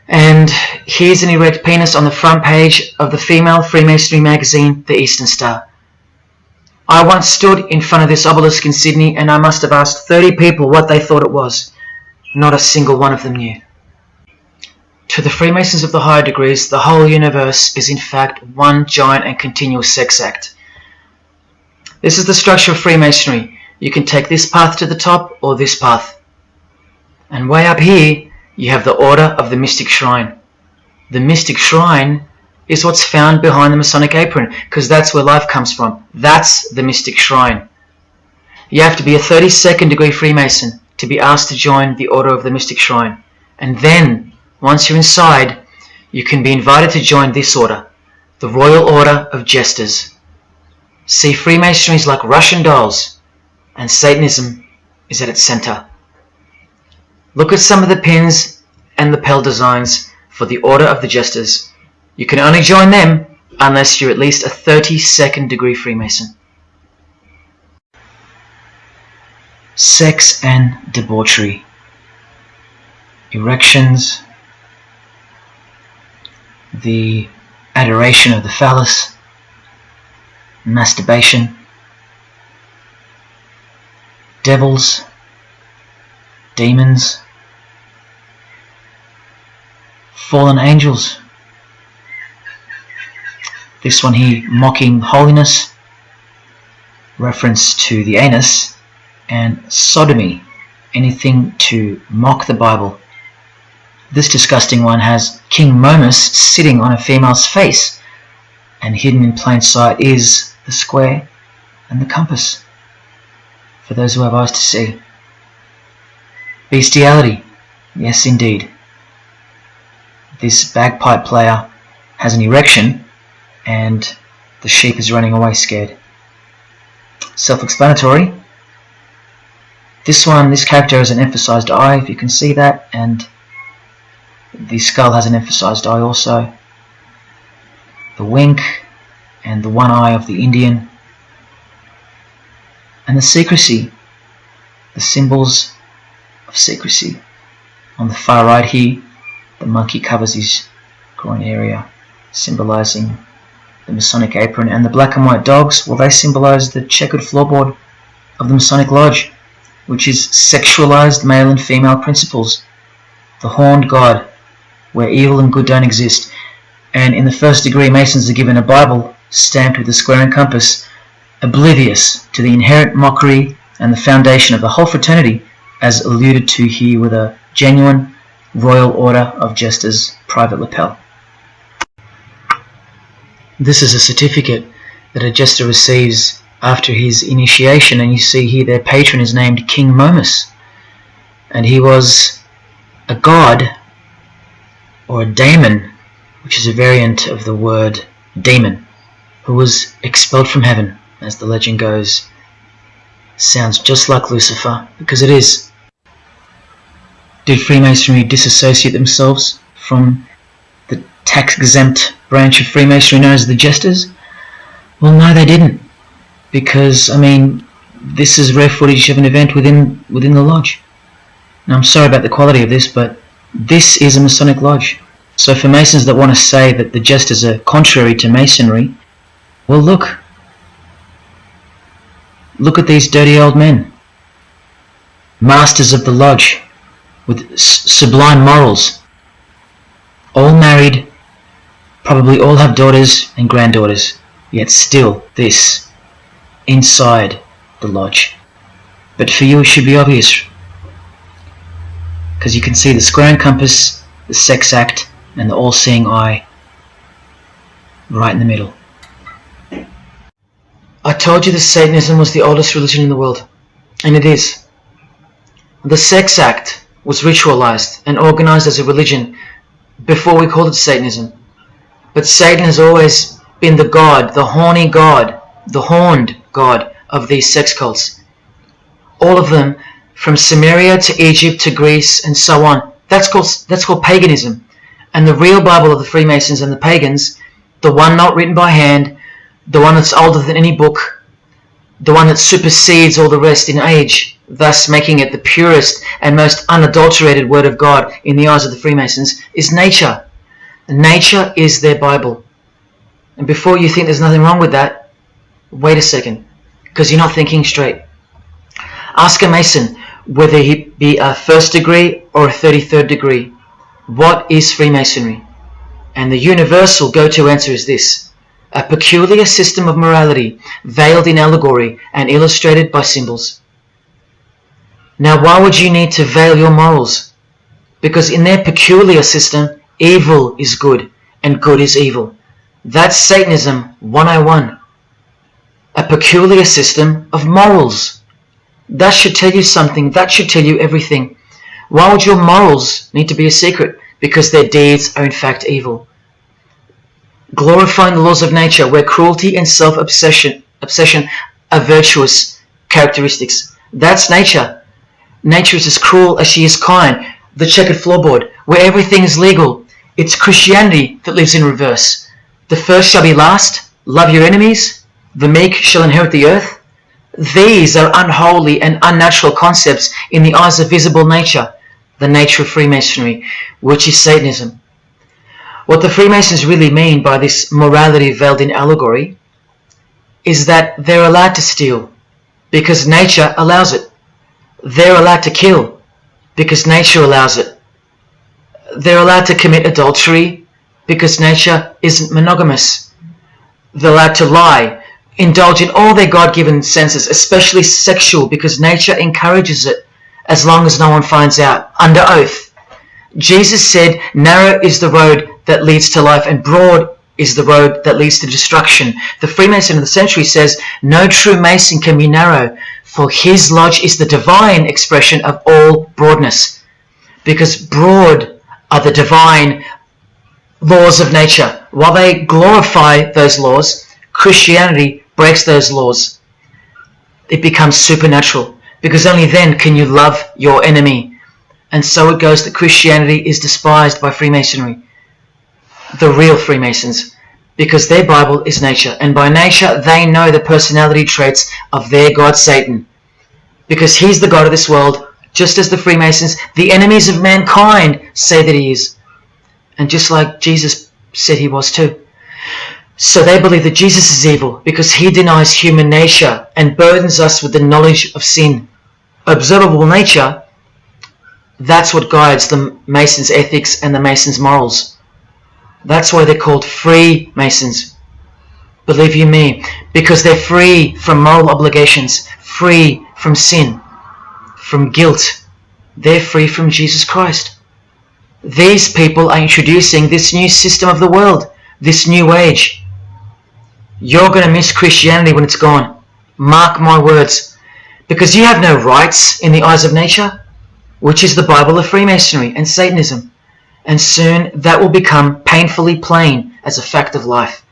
Speaker 1: And here's an erect penis on the front page of the female Freemasonry magazine, The Eastern Star. I once stood in front of this obelisk in Sydney, and I must have asked 30 people what they thought it was. Not a single one of them knew. To the Freemasons of the higher degrees, the whole universe is in fact one giant and continuous sex act. This is the structure of Freemasonry. You can take this path to the top or this path. And way up here, you have the Order of the Mystic Shrine. The Mystic Shrine is what's found behind the Masonic apron, because that's where life comes from. That's the Mystic Shrine. You have to be a 32nd degree Freemason to be asked to join the Order of the Mystic Shrine. And then, once you're inside, you can be invited to join this order, the Royal Order of Jesters. See, Freemasonry is like Russian dolls, and Satanism is at its center. Look at some of the pins and lapel designs for the Order of the Jesters. You can only join them unless you're at least a 32nd degree Freemason. Sex and debauchery. Erections. The adoration of the phallus. Masturbation. Devils. Demons. Fallen angels. This one here, mocking holiness, reference to the anus, and sodomy, anything to mock the Bible. This disgusting one has King Momus sitting on a female's face, and hidden in plain sight is the square and the compass, for those who have eyes to see. Bestiality, yes indeed. this bagpipe player has an erection and the sheep is running away scared. Self-explanatory. This character has an emphasized eye, if you can see that, and the skull has an emphasized eye also. The wink and the one eye of the Indian. And the secrecy, the symbols of secrecy. On the far right here, the monkey covers his groin area, symbolizing the Masonic apron, and the black and white dogs, well, they symbolize the checkered floorboard of the Masonic Lodge, which is sexualized male and female principles, the horned god, where evil and good don't exist. And in the first degree, Masons are given a Bible stamped with a square and compass, oblivious to the inherent mockery and the foundation of the whole fraternity, as alluded to here with a genuine Royal Order of Jesters private lapel. This is a certificate that a jester receives after his initiation, and you see here their patron is named King Momus, and he was a god, or a daemon, which is a variant of the word demon, who was expelled from heaven, as the legend goes. Sounds just like Lucifer, because it is. Did Freemasonry disassociate themselves from the tax-exempt branch of Freemasonry known as the Jesters? Well, no, they didn't, because, I mean, this is rare footage of an event within the lodge. Now, I'm sorry about the quality of this, but this is a Masonic lodge. So for Masons that want to say that the Jesters are contrary to Masonry, well, look at these dirty old men, masters of the lodge, with sublime morals, all married, probably all have daughters and granddaughters, yet still this, inside the lodge. But for you it should be obvious, because you can see the square and compass, the sex act, and the all-seeing eye right in the middle. I told you that Satanism was the oldest religion in the world, and it is. The sex act was ritualized and organized as a religion before we called it Satanism. But Satan has always been the god, the horny god, the horned god of these sex cults. All of them, from Samaria to Egypt to Greece and so on, that's called paganism. And the real Bible of the Freemasons and the pagans, the one not written by hand, the one that's older than any book, the one that supersedes all the rest in age, thus making it the purest and most unadulterated word of God in the eyes of the Freemasons, is nature. Nature is their Bible. And before you think there's nothing wrong with that, wait a second, because you're not thinking straight. Ask a Mason, whether he be a first degree or a 33rd degree, what is Freemasonry? And the universal go-to answer is this: a peculiar system of morality, veiled in allegory and illustrated by symbols. Now, why would you need to veil your morals? Because in their peculiar system, evil is good and good is evil. That's Satanism 101. A peculiar system of morals. That should tell you something. That should tell you everything. Why would your morals need to be a secret? Because their deeds are in fact evil. Glorifying the laws of nature, where cruelty and self-obsession are virtuous characteristics. That's nature. Nature is as cruel as she is kind. The checkered floorboard, where everything is legal. It's Christianity that lives in reverse. The first shall be last. Love your enemies. The meek shall inherit the earth. These are unholy and unnatural concepts in the eyes of visible nature, the nature of Freemasonry, which is Satanism. What the Freemasons really mean by this morality veiled in allegory is that they're allowed to steal because nature allows it. They're allowed to kill because nature allows it. They're allowed to commit adultery because nature isn't monogamous. They're allowed to lie, indulge in all their God-given senses, especially sexual, because nature encourages it, as long as no one finds out, under oath. Jesus said, narrow is the road that leads to life, and broad is the road that leads to destruction. The Freemason of the century says, no true Mason can be narrow, for his lodge is the divine expression of all broadness. Because broad are the divine laws of nature. While they glorify those laws, Christianity breaks those laws. It becomes supernatural, because only then can you love your enemy. And so it goes that Christianity is despised by Freemasonry, the real Freemasons, because their Bible is nature, and by nature they know the personality traits of their God Satan, because he's the God of this world, just as the Freemasons, the enemies of mankind, say that he is, and just like Jesus said he was too. So they believe that Jesus is evil because he denies human nature and burdens us with the knowledge of sin. Observable nature, that's what guides the Masons' ethics and the Masons' morals. That's why they're called Freemasons. Believe you me, because they're free from moral obligations, free from sin, from guilt. They're free from Jesus Christ. These people are introducing this new system of the world, this new age. You're going to miss Christianity when it's gone. Mark my words. Because you have no rights in the eyes of nature, which is the Bible of Freemasonry and Satanism. And soon that will become painfully plain as a fact of life.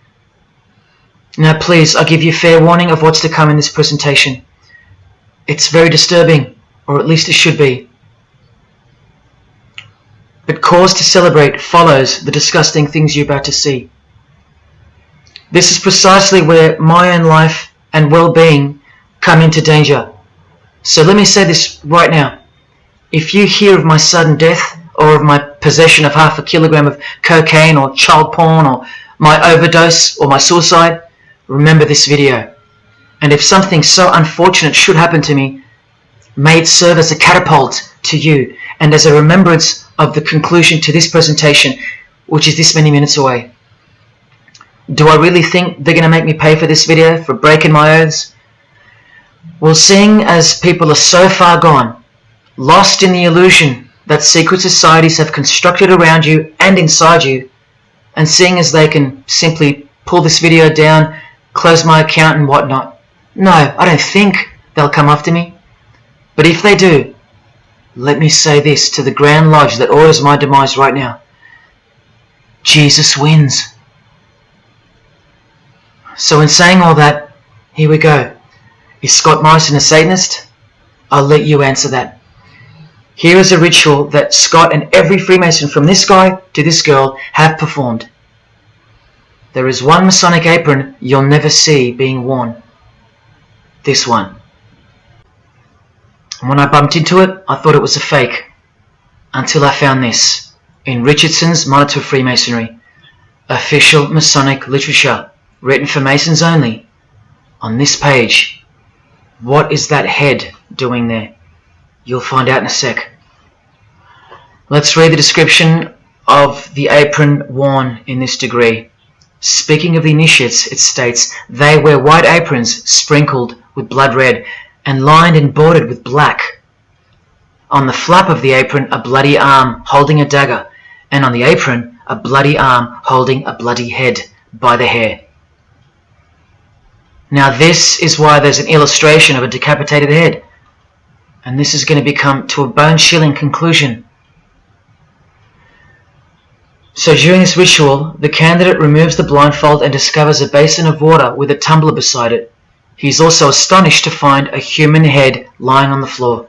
Speaker 1: Now please, I give you fair warning of what's to come in this presentation. It's very disturbing, or at least it should be. But cause to celebrate follows the disgusting things you're about to see. This is precisely where my own life and well-being come into danger. So let me say this right now. If you hear of my sudden death, or of my possession of 0.5 kilogram of cocaine, or child porn, or my overdose, or my suicide, remember this video. And if something so unfortunate should happen to me, may it serve as a catapult to you, and as a remembrance of the conclusion to this presentation, which is this many minutes away. Do I really think they're going to make me pay for this video, for breaking my oaths? Well, seeing as people are so far gone, lost in the illusion that secret societies have constructed around you and inside you, and seeing as they can simply pull this video down, close my account and whatnot, no, I don't think they'll come after me. But if they do, let me say this to the Grand Lodge that orders my demise right now. Jesus wins. So in saying all that, here we go. Is Scott Morrison a Satanist? I'll let you answer that. Here is a ritual that Scott and every Freemason from this guy to this girl have performed. There is one Masonic apron you'll never see being worn. This one. And when I bumped into it, I thought it was a fake. Until I found this in Richardson's Monitor of Freemasonry, official Masonic literature, written for Masons only. On this page, what is that head doing there? You'll find out in a sec. Let's read the description of the apron worn in this degree. Speaking of the initiates, it states, they wear white aprons sprinkled with blood red and lined and bordered with black. On the flap of the apron, a bloody arm holding a dagger, and on the apron, a bloody arm holding a bloody head by the hair. Now this is why there's an illustration of a decapitated head. And this is going to become to a bone-chilling conclusion. So during this ritual, the candidate removes the blindfold and discovers a basin of water with a tumbler beside it. He is also astonished to find a human head lying on the floor.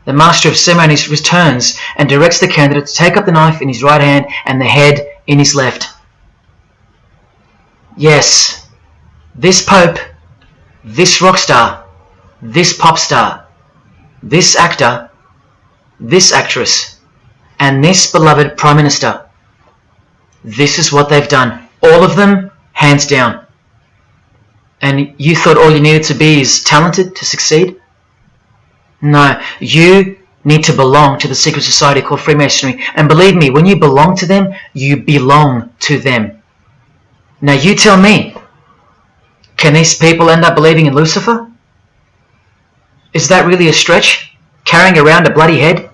Speaker 1: The Master of Ceremonies returns and directs the candidate to take up the knife in his right hand and the head in his left. Yes, this Pope, this rock star, this pop star, this actor, this actress, and this beloved Prime Minister, this is what they've done. All of them, hands down. And you thought all you needed to be is talented to succeed? No, you need to belong to the secret society called Freemasonry. And believe me, when you belong to them, you belong to them. Now you tell me, can these people end up believing in Lucifer? Is that really a stretch? Carrying around a bloody head?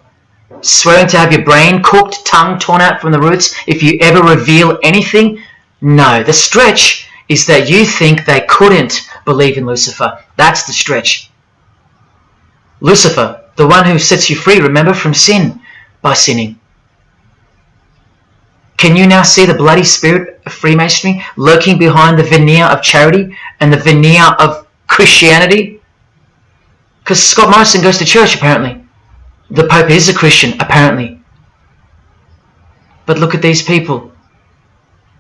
Speaker 1: Swearing to have your brain cooked, tongue torn out from the roots if you ever reveal anything? No, the stretch is that you think they couldn't believe in Lucifer. That's the stretch. Lucifer, the one who sets you free, remember, from sin by sinning. Can you now see the bloody spirit of Freemasonry lurking behind the veneer of charity and the veneer of Christianity? Because Scott Morrison goes to church, apparently. The Pope is a Christian, apparently. But look at these people.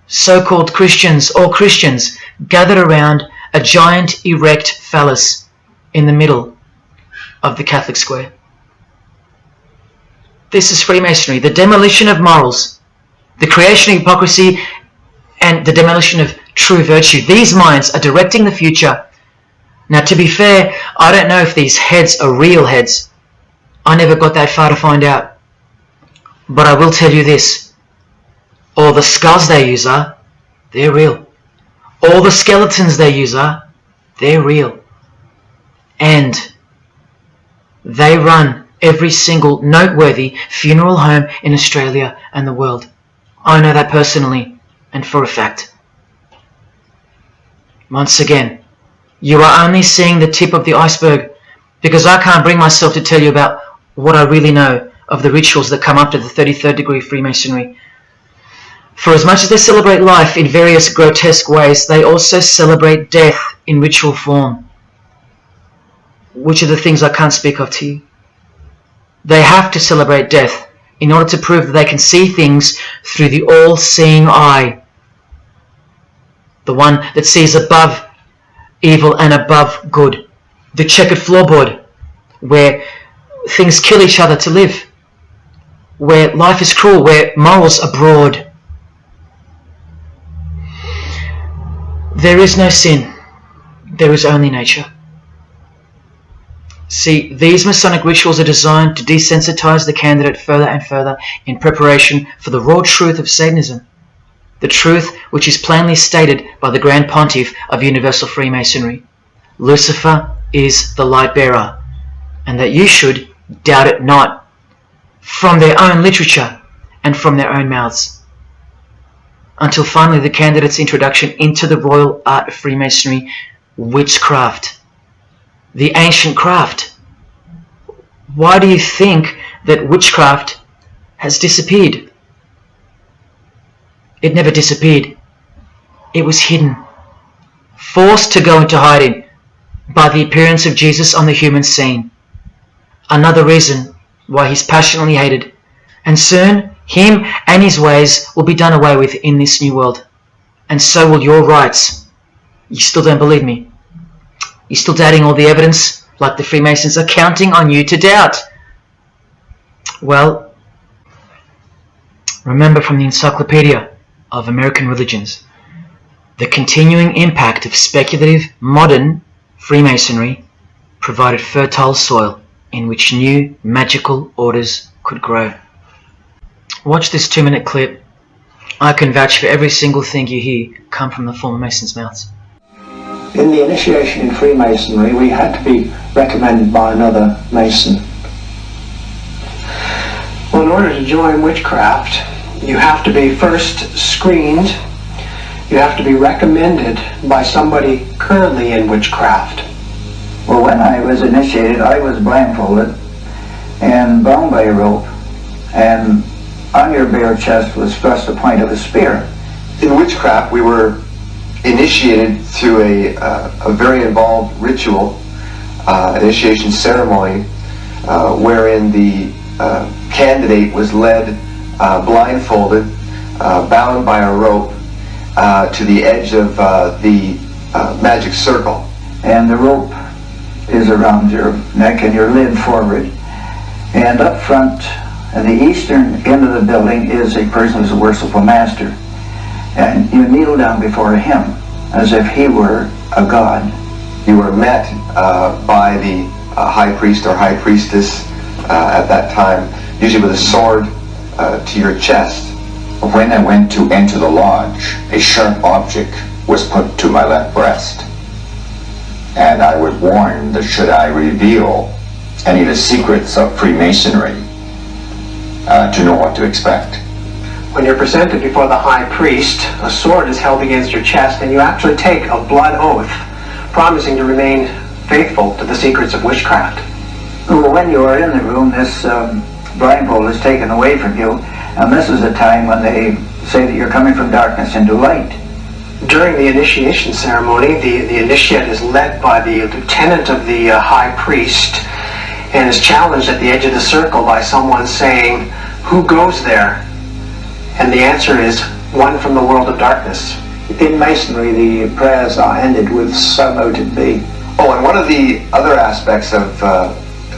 Speaker 1: So-called Christians, or Christians, gathered around a giant erect phallus in the middle of the Catholic square. This is Freemasonry, the demolition of morals, the creation of hypocrisy, and the demolition of true virtue. These minds are directing the future. Now, to be fair, I don't know if these heads are real heads. I never got that far to find out. But I will tell you this. All the skulls they use they're real. All the skeletons they use they're real. And they run every single noteworthy funeral home in Australia and the world. I know that personally and for a fact. Once again, you are only seeing the tip of the iceberg, because I can't bring myself to tell you about what I really know of the rituals that come after the 33rd degree Freemasonry. For as much as they celebrate life in various grotesque ways, they also celebrate death in ritual form, which are the things I can't speak of to you. They have to celebrate death in order to prove that they can see things through the all-seeing eye, the one that sees above evil and above good, the checkered floorboard where things kill each other to live, where life is cruel, where morals are broad. There is no sin, there is only nature. See, these Masonic rituals are designed to desensitize the candidate further and further in preparation for the raw truth of Satanism, the truth which is plainly stated by the Grand Pontiff of Universal Freemasonry. Lucifer is the light bearer, and that you should doubt it not, from their own literature and from their own mouths. Until finally the candidate's introduction into the royal art of Freemasonry, witchcraft, the ancient craft. Why do you think that witchcraft has disappeared? It never disappeared. It was hidden, forced to go into hiding by the appearance of Jesus on the human scene. Another reason why he's passionately hated, and soon him and his ways will be done away with in this new world, and so will your rights. You still don't believe me? You're still doubting all the evidence, like the Freemasons are counting on you to doubt? Well, remember from the Encyclopedia of American Religions, the continuing impact of speculative modern Freemasonry provided fertile soil in which new magical orders could grow. Watch this 2-minute clip. I can vouch for every single thing you hear come from the former Masons' mouths.
Speaker 13: In the initiation in Freemasonry, we had to be recommended by another Mason. Well, in order to join witchcraft, you have to be first screened. You have to be recommended by somebody currently in witchcraft.
Speaker 14: Well, when I was initiated, I was blindfolded and bound by a rope, and on your bare chest was thrust the point of a spear.
Speaker 15: In witchcraft, we were initiated through a very involved ritual, initiation ceremony, wherein the candidate was led blindfolded, bound by a rope to the edge of the magic circle.
Speaker 14: And the rope is around your neck and you're led forward. And up front, at the eastern end of the building, is a person who's a worshipful master. And you kneel down before him as if he were a god.
Speaker 15: You were met by the high priest or high priestess at that time, usually with a sword to your chest.
Speaker 16: When I went to enter the lodge, a sharp object was put to my left breast. And I was warned that should I reveal any of the secrets of Freemasonry, to know what to expect.
Speaker 13: When you're presented before the high priest, a sword is held against your chest, and you actually take a blood oath, promising to remain faithful to the secrets of witchcraft.
Speaker 14: Well, when you are in the room, this blindfold is taken away from you, and this is the time when they say that you're coming from darkness into light.
Speaker 13: During the initiation ceremony, the initiate is led by the lieutenant of the high priest and is challenged at the edge of the circle by someone saying, "Who goes there?" And the answer is, "One from the world of darkness."
Speaker 14: In Masonry, the prayers are ended with "So mote it be."
Speaker 15: Oh, and one of the other aspects of,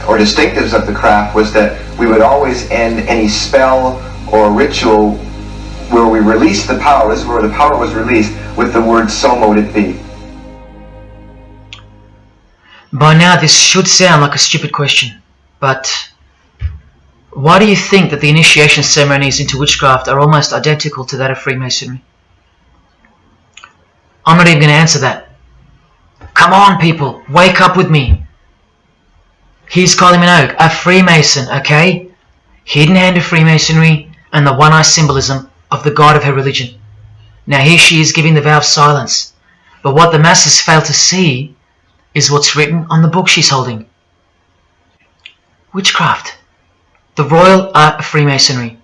Speaker 15: or distinctives of the craft was that we would always end any spell or ritual where we released the power, this is where the power was released, with the word "So mote it be."
Speaker 1: By now this should sound like a stupid question, but why do you think that the initiation ceremonies into witchcraft are almost identical to that of Freemasonry? I'm not even going to answer that. Come on, people, wake up with me. Here's Kylie Minogue, a Freemason, okay? Hidden hand of Freemasonry and the one-eye symbolism of the god of her religion. Now here she is giving the vow of silence, but what the masses fail to see is what's written on the book she's holding. Witchcraft, the royal art of Freemasonry.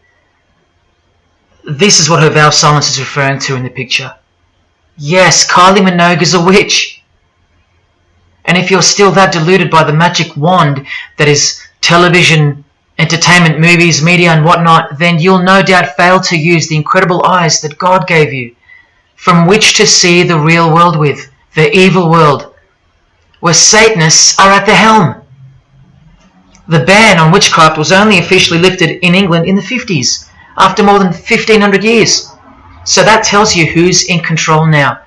Speaker 1: This is what her vow of silence is referring to in the picture. Yes, Kylie Minogue is a witch. And if you're still that deluded by the magic wand that is television, entertainment, movies, media and whatnot, then you'll no doubt fail to use the incredible eyes that God gave you, from which to see the real world with, the evil world, where Satanists are at the helm. The ban on witchcraft was only officially lifted in England in the 50s, after more than 1500 years. So that tells you who's in control now.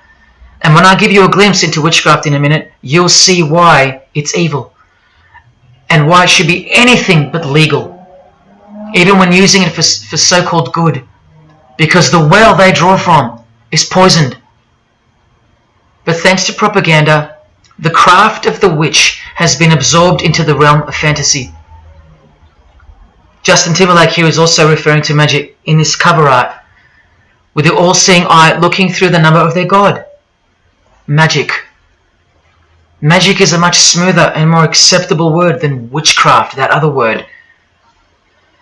Speaker 1: And when I give you a glimpse into witchcraft in a minute, you'll see why it's evil. And why it should be anything but legal. Even when using it for so-called good. Because the well they draw from is poisoned. But thanks to propaganda, the craft of the witch has been absorbed into the realm of fantasy. Justin Timberlake here is also referring to magic in this cover art, with the all-seeing eye looking through the number of their god. Magic. Magic is a much smoother and more acceptable word than witchcraft, that other word.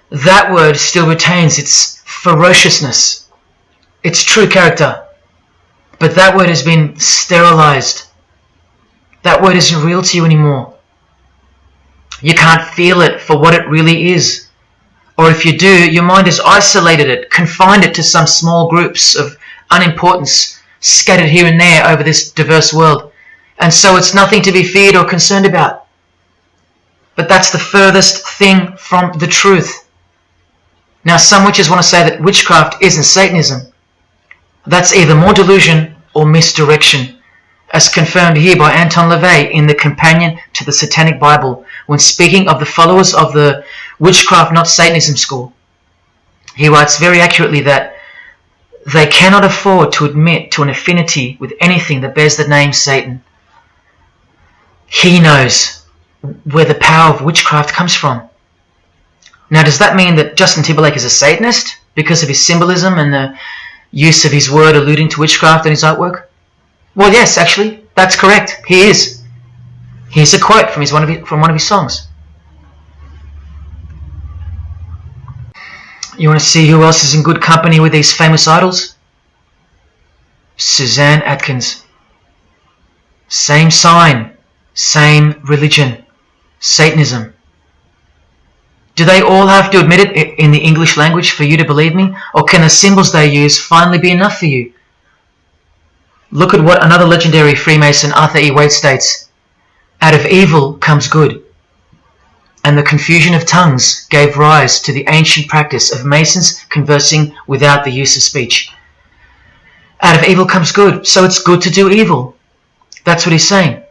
Speaker 1: That word still retains its ferociousness, its true character, but that word has been sterilized. That word isn't real to you anymore. You can't feel it for what it really is. Or if you do, your mind has isolated it, confined it to some small groups of unimportance scattered here and there over this diverse world. And so it's nothing to be feared or concerned about. But that's the furthest thing from the truth. Now some witches want to say that witchcraft isn't Satanism. That's either more delusion or misdirection, as confirmed here by Anton LaVey in the Companion to the Satanic Bible, when speaking of the followers of the Witchcraft Not Satanism school. He writes very accurately that they cannot afford to admit to an affinity with anything that bears the name Satan. He knows where the power of witchcraft comes from. Now, does that mean that Justin Timberlake is a Satanist because of his symbolism and the use of his word alluding to witchcraft in his artwork? Well, yes, actually, that's correct. He is. Here's a quote from one of his songs. You want to see who else is in good company with these famous idols? Suzanne Atkins. Same sign, same religion, Satanism. Do they all have to admit it in the English language for you to believe me? Or can the symbols they use finally be enough for you? Look at what another legendary Freemason, Arthur E. Waite, states. Out of evil comes good. And the confusion of tongues gave rise to the ancient practice of Masons conversing without the use of speech. Out of evil comes good, so it's good to do evil. That's what he's saying.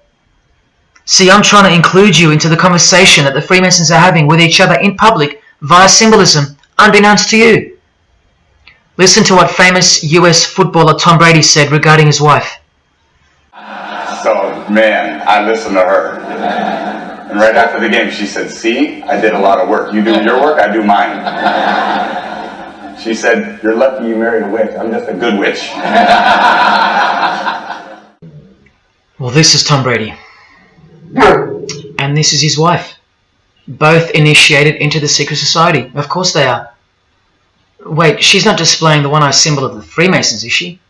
Speaker 1: See, I'm trying to include you into the conversation that the Freemasons are having with each other in public via symbolism, unbeknownst to you. Listen to what famous US footballer Tom Brady said regarding his wife.
Speaker 17: So, man, I listened to her. And right after the game, she said, "See, I did a lot of work. You do your work, I do mine." She said, "You're lucky you married a witch. I'm just a good witch."
Speaker 1: Well, this is Tom Brady. And this is his wife. Both initiated into the secret society. Of course they are. Wait, she's not displaying the one-eye symbol of the Freemasons, is she?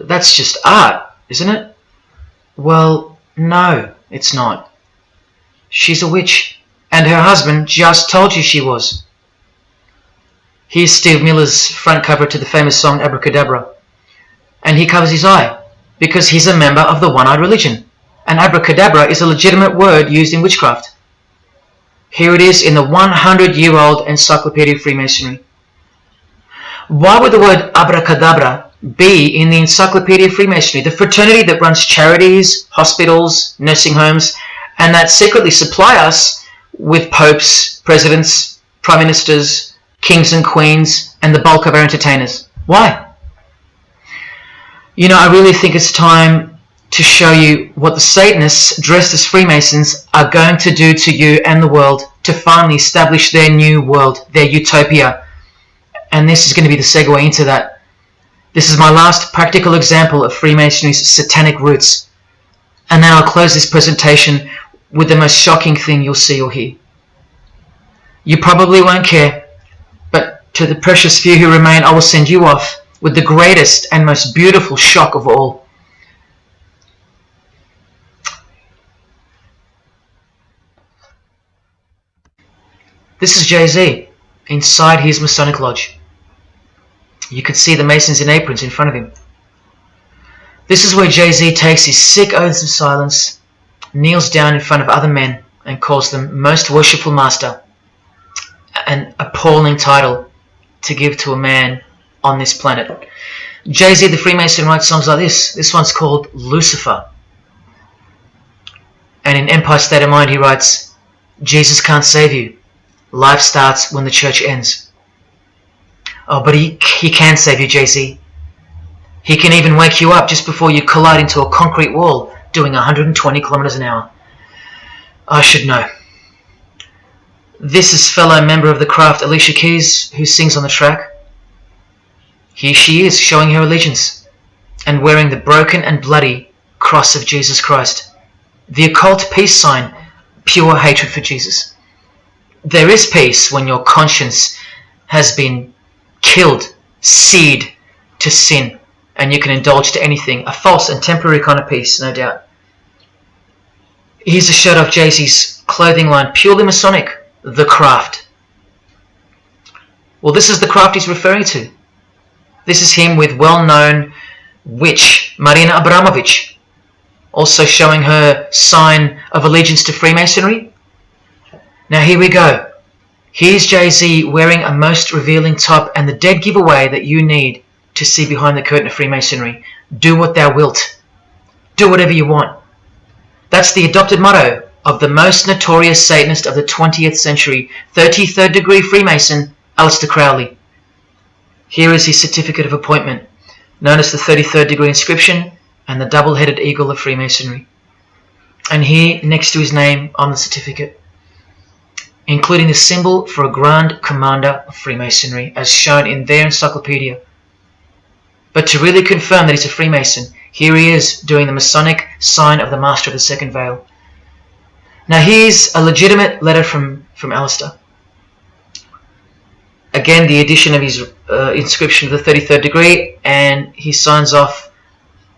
Speaker 1: That's just art, isn't it? Well, no, it's not. She's a witch, and her husband just told you she was. Here's Steve Miller's front cover to the famous song Abracadabra, and he covers his eye because he's a member of the one-eyed religion, and abracadabra is a legitimate word used in witchcraft. Here it is in the 100-year-old Encyclopedia of Freemasonry. Why would the word abracadabra be in the Encyclopedia of Freemasonry, the fraternity that runs charities, hospitals, nursing homes, and that secretly supply us with popes, presidents, prime ministers, kings and queens, and the bulk of our entertainers? Why? You know, I really think it's time to show you what the Satanists dressed as Freemasons are going to do to you and the world to finally establish their new world, their utopia. And this is going to be the segue into that. This is my last practical example of Freemasonry's satanic roots. And then I'll close this presentation with the most shocking thing you'll see or hear. You probably won't care, but to the precious few who remain, I will send you off with the greatest and most beautiful shock of all. This is Jay-Z inside his Masonic Lodge. You could see the Masons in aprons in front of him. This is where Jay-Z takes his sick oaths of silence, kneels down in front of other men, and calls them Most Worshipful Master, an appalling title to give to a man on this planet. Jay-Z the Freemason writes songs like this. This one's called Lucifer. And in Empire State of Mind he writes, Jesus can't save you. Life starts when the church ends. Oh, but he can save you, Jay-Z. He can even wake you up just before you collide into a concrete wall doing 120 kilometers an hour. I should know. This is fellow member of the craft Alicia Keys, who sings on the track. Here she is, showing her allegiance and wearing the broken and bloody cross of Jesus Christ, the occult peace sign, pure hatred for Jesus. There is peace when your conscience has been killed, seared to sin, and you can indulge to anything, a false and temporary kind of peace, no doubt. Here's a shot of Jay-Z's clothing line, purely Masonic, The Craft. Well, this is the craft he's referring to. This is him with well-known witch Marina Abramovich, also showing her sign of allegiance to Freemasonry. Now here we go. Here's Jay-Z wearing a most revealing top and the dead giveaway that you need to see behind the curtain of Freemasonry. Do what thou wilt. Do whatever you want. That's the adopted motto of the most notorious Satanist of the 20th century, 33rd degree Freemason, Aleister Crowley. Here is his certificate of appointment, known as the 33rd degree inscription and the double-headed eagle of Freemasonry. And here, next to his name on the certificate, including the symbol for a Grand Commander of Freemasonry, as shown in their encyclopedia. But to really confirm that he's a Freemason, here he is doing the Masonic sign of the Master of the Second Veil. Now here's a legitimate letter from Aleister. Again, the addition of his inscription of the 33rd degree, and he signs off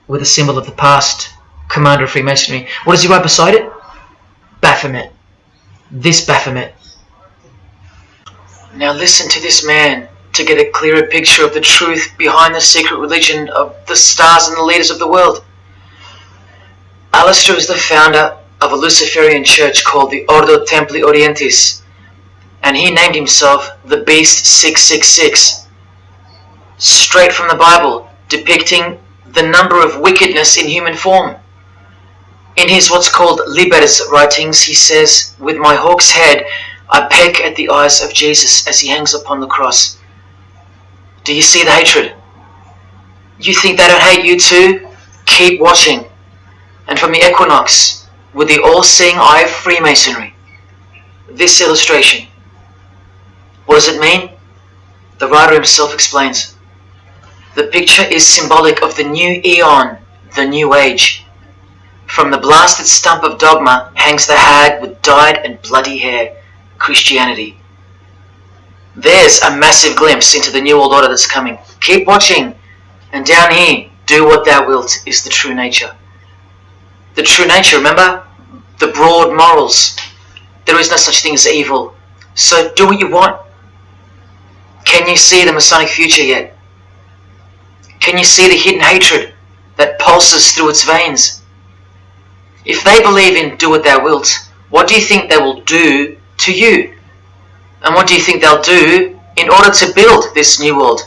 Speaker 1: with a symbol of the past Commander of Freemasonry. What does he write beside it? Baphomet. This Baphomet. Now listen to this man to get a clearer picture of the truth behind the secret religion of the stars and the leaders of the world. Aleister is the founder of a Luciferian church called the Ordo Templi Orientis, and he named himself the Beast 666, straight from the Bible, depicting the number of wickedness in human form. In his what's called Liber's writings, he says, "With my hawk's head, I peck at the eyes of Jesus as he hangs upon the cross." Do you see the hatred? You think they don't hate you too? Keep watching. And from the equinox, with the all-seeing eye of Freemasonry, this illustration. What does it mean? The writer himself explains. The picture is symbolic of the new eon, the new age. From the blasted stump of dogma hangs the hag with dyed and bloody hair, Christianity. There's a massive glimpse into the New World Order that's coming. Keep watching. And down here, do what thou wilt is the true nature. The true nature, remember? The broad morals. There is no such thing as evil. So do what you want. Can you see the Masonic future yet? Can you see the hidden hatred that pulses through its veins? If they believe in do what thou wilt, what do you think they will do to you? And what do you think they'll do in order to build this new world?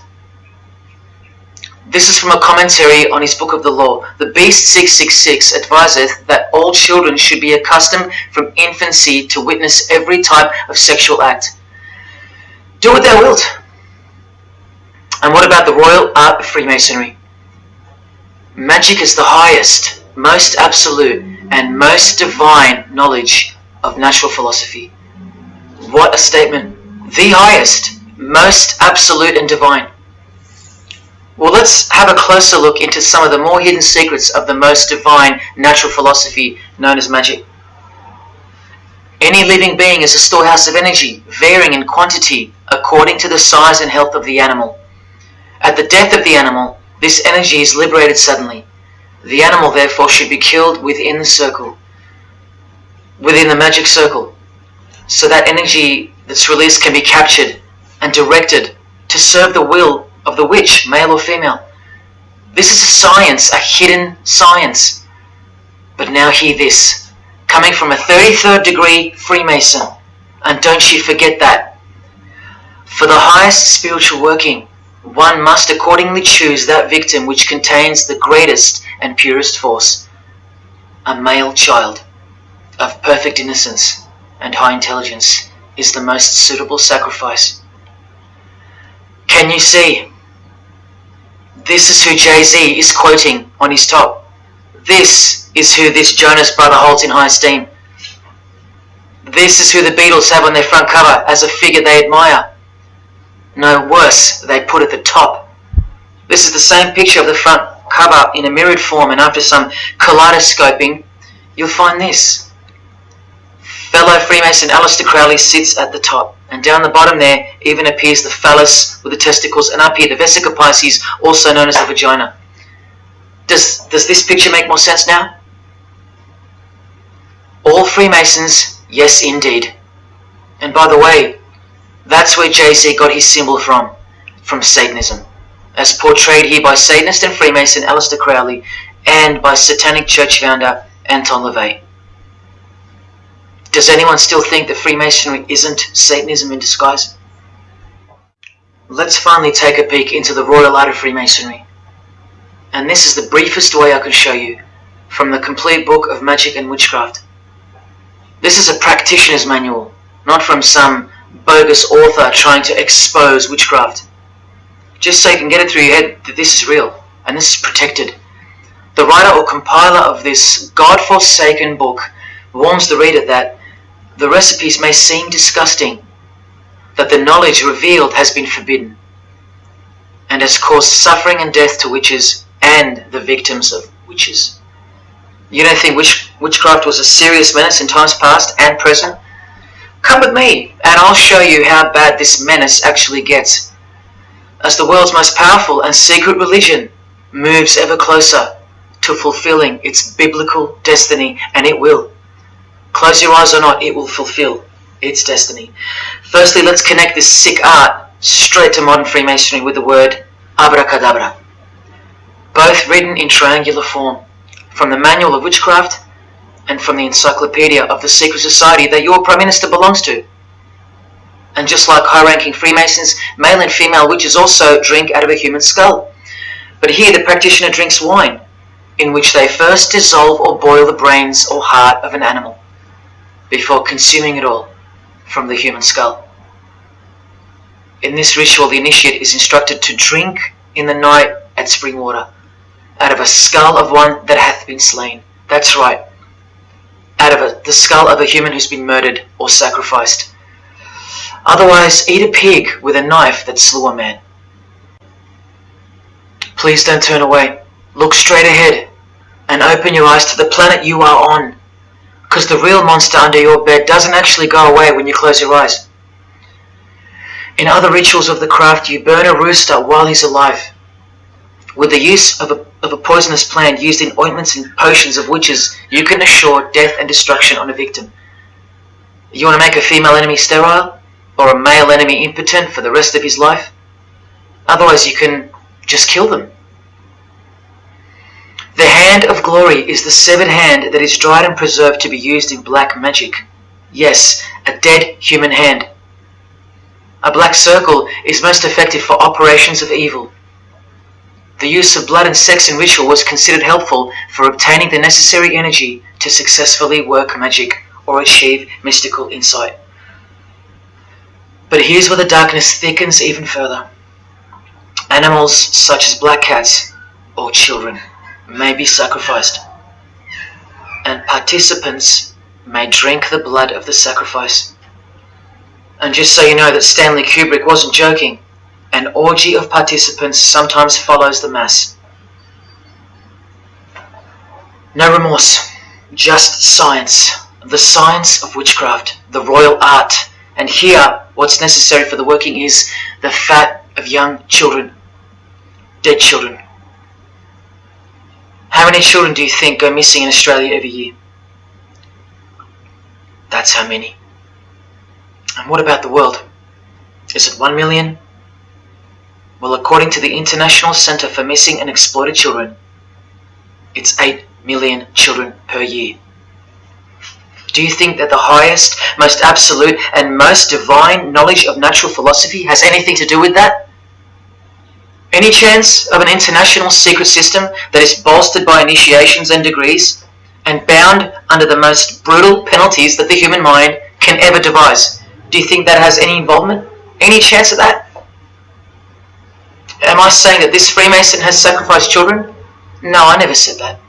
Speaker 1: This is from a commentary on his book of the law. The Beast 666 adviseth that all children should be accustomed from infancy to witness every type of sexual act. Do what thou wilt. And what about the royal art of Freemasonry? Magic is the highest, most absolute, and most divine knowledge of natural philosophy. What a statement. The highest, most absolute and divine. Well, let's have a closer look into some of the more hidden secrets of the most divine natural philosophy known as magic. Any living being is a storehouse of energy, varying in quantity according to the size and health of the animal. At the death of the animal, this energy is liberated suddenly. The animal, therefore, should be killed within the circle, within the magic circle, so that energy that's released can be captured and directed to serve the will of the witch, male or female. This is a science, a hidden science. But now hear this, coming from a 33rd degree Freemason, and don't you forget that. For the highest spiritual working, one must accordingly choose that victim which contains the greatest and purest force, a male child of perfect innocence and high intelligence is the most suitable sacrifice. Can you see? This is who Jay-Z is quoting on his top. This is who this Jonas brother holds in high esteem. This is who the Beatles have on their front cover as a figure they admire. No, worse, they put at the top. This is the same picture of the front cover in a mirrored form, and after some kaleidoscoping, you'll find this. Fellow Freemason Aleister Crowley sits at the top, and down the bottom there even appears the phallus with the testicles, and up here the vesica Pisces, also known as the vagina. Does this picture make more sense now? All Freemasons, yes indeed. And by the way, that's where Jay-Z got his symbol from Satanism, as portrayed here by Satanist and Freemason Aleister Crowley and by Satanic Church founder Anton LaVey. Does anyone still think that Freemasonry isn't Satanism in disguise? Let's finally take a peek into the royal art of Freemasonry. And this is the briefest way I can show you from the complete book of magic and witchcraft. This is a practitioner's manual, not from some bogus author trying to expose witchcraft. Just so you can get it through your head that this is real and this is protected. The writer or compiler of this God-forsaken book warns the reader that the recipes may seem disgusting, that the knowledge revealed has been forbidden, and has caused suffering and death to witches and the victims of witches. You don't think witchcraft was a serious menace in times past and present? Come with me, and I'll show you how bad this menace actually gets, as the world's most powerful and secret religion moves ever closer to fulfilling its biblical destiny, and it will. Close your eyes or not, it will fulfill its destiny. Firstly, let's connect this sick art straight to modern Freemasonry with the word abracadabra, both written in triangular form, from the Manual of Witchcraft and from the Encyclopedia of the Secret Society that your Prime Minister belongs to. And just like high-ranking Freemasons, male and female witches also drink out of a human skull. But here the practitioner drinks wine, in which they first dissolve or boil the brains or heart of an animal, before consuming it all from the human skull. In this ritual, the initiate is instructed to drink in the night at spring water, out of a skull of one that hath been slain. That's right, out of the skull of a human who's been murdered or sacrificed. Otherwise, eat a pig with a knife that slew a man. Please don't turn away. Look straight ahead and open your eyes to the planet you are on, because the real monster under your bed doesn't actually go away when you close your eyes. In other rituals of the craft, you burn a rooster while he's alive, with the use of a poisonous plant used in ointments and potions of witches. You can assure death and destruction on a victim. You want to make a female enemy sterile, or a male enemy impotent for the rest of his life? Otherwise you can just kill them. The hand of glory is the severed hand that is dried and preserved to be used in black magic. Yes, a dead human hand. A black circle is most effective for operations of evil. The use of blood and sex in ritual was considered helpful for obtaining the necessary energy to successfully work magic or achieve mystical insight. But here's where the darkness thickens even further. Animals such as black cats or children may be sacrificed, and participants may drink the blood of the sacrifice. And just so you know that Stanley Kubrick wasn't joking, an orgy of participants sometimes follows the mass. No remorse, just science, the science of witchcraft, the royal art. And here, what's necessary for the working is the fat of young children, dead children. How many children do you think go missing in Australia every year? That's how many. And what about the world? Is it 1 million? Well, according to the International Centre for Missing and Exploited Children, it's 8 million children per year. Do you think that the highest, most absolute, and most divine knowledge of natural philosophy has anything to do with that? Any chance of an international secret system that is bolstered by initiations and degrees, and bound under the most brutal penalties that the human mind can ever devise? Do you think that has any involvement? Any chance of that? Am I saying that this Freemason has sacrificed children? No, I never said that.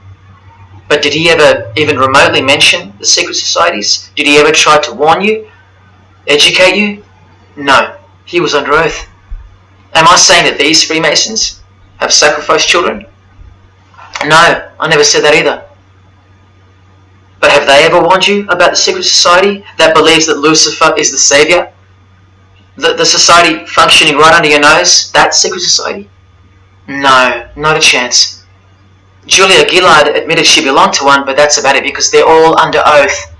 Speaker 1: But did he ever even remotely mention the secret societies? Did he ever try to warn you? Educate you? No, he was under oath. Am I saying that these Freemasons have sacrificed children? No, I never said that either. But have they ever warned you about the secret society that believes that Lucifer is the savior? The society functioning right under your nose, that secret society? No, not a chance. Julia Gillard admitted she belonged to one, but that's about it because they're all under oath.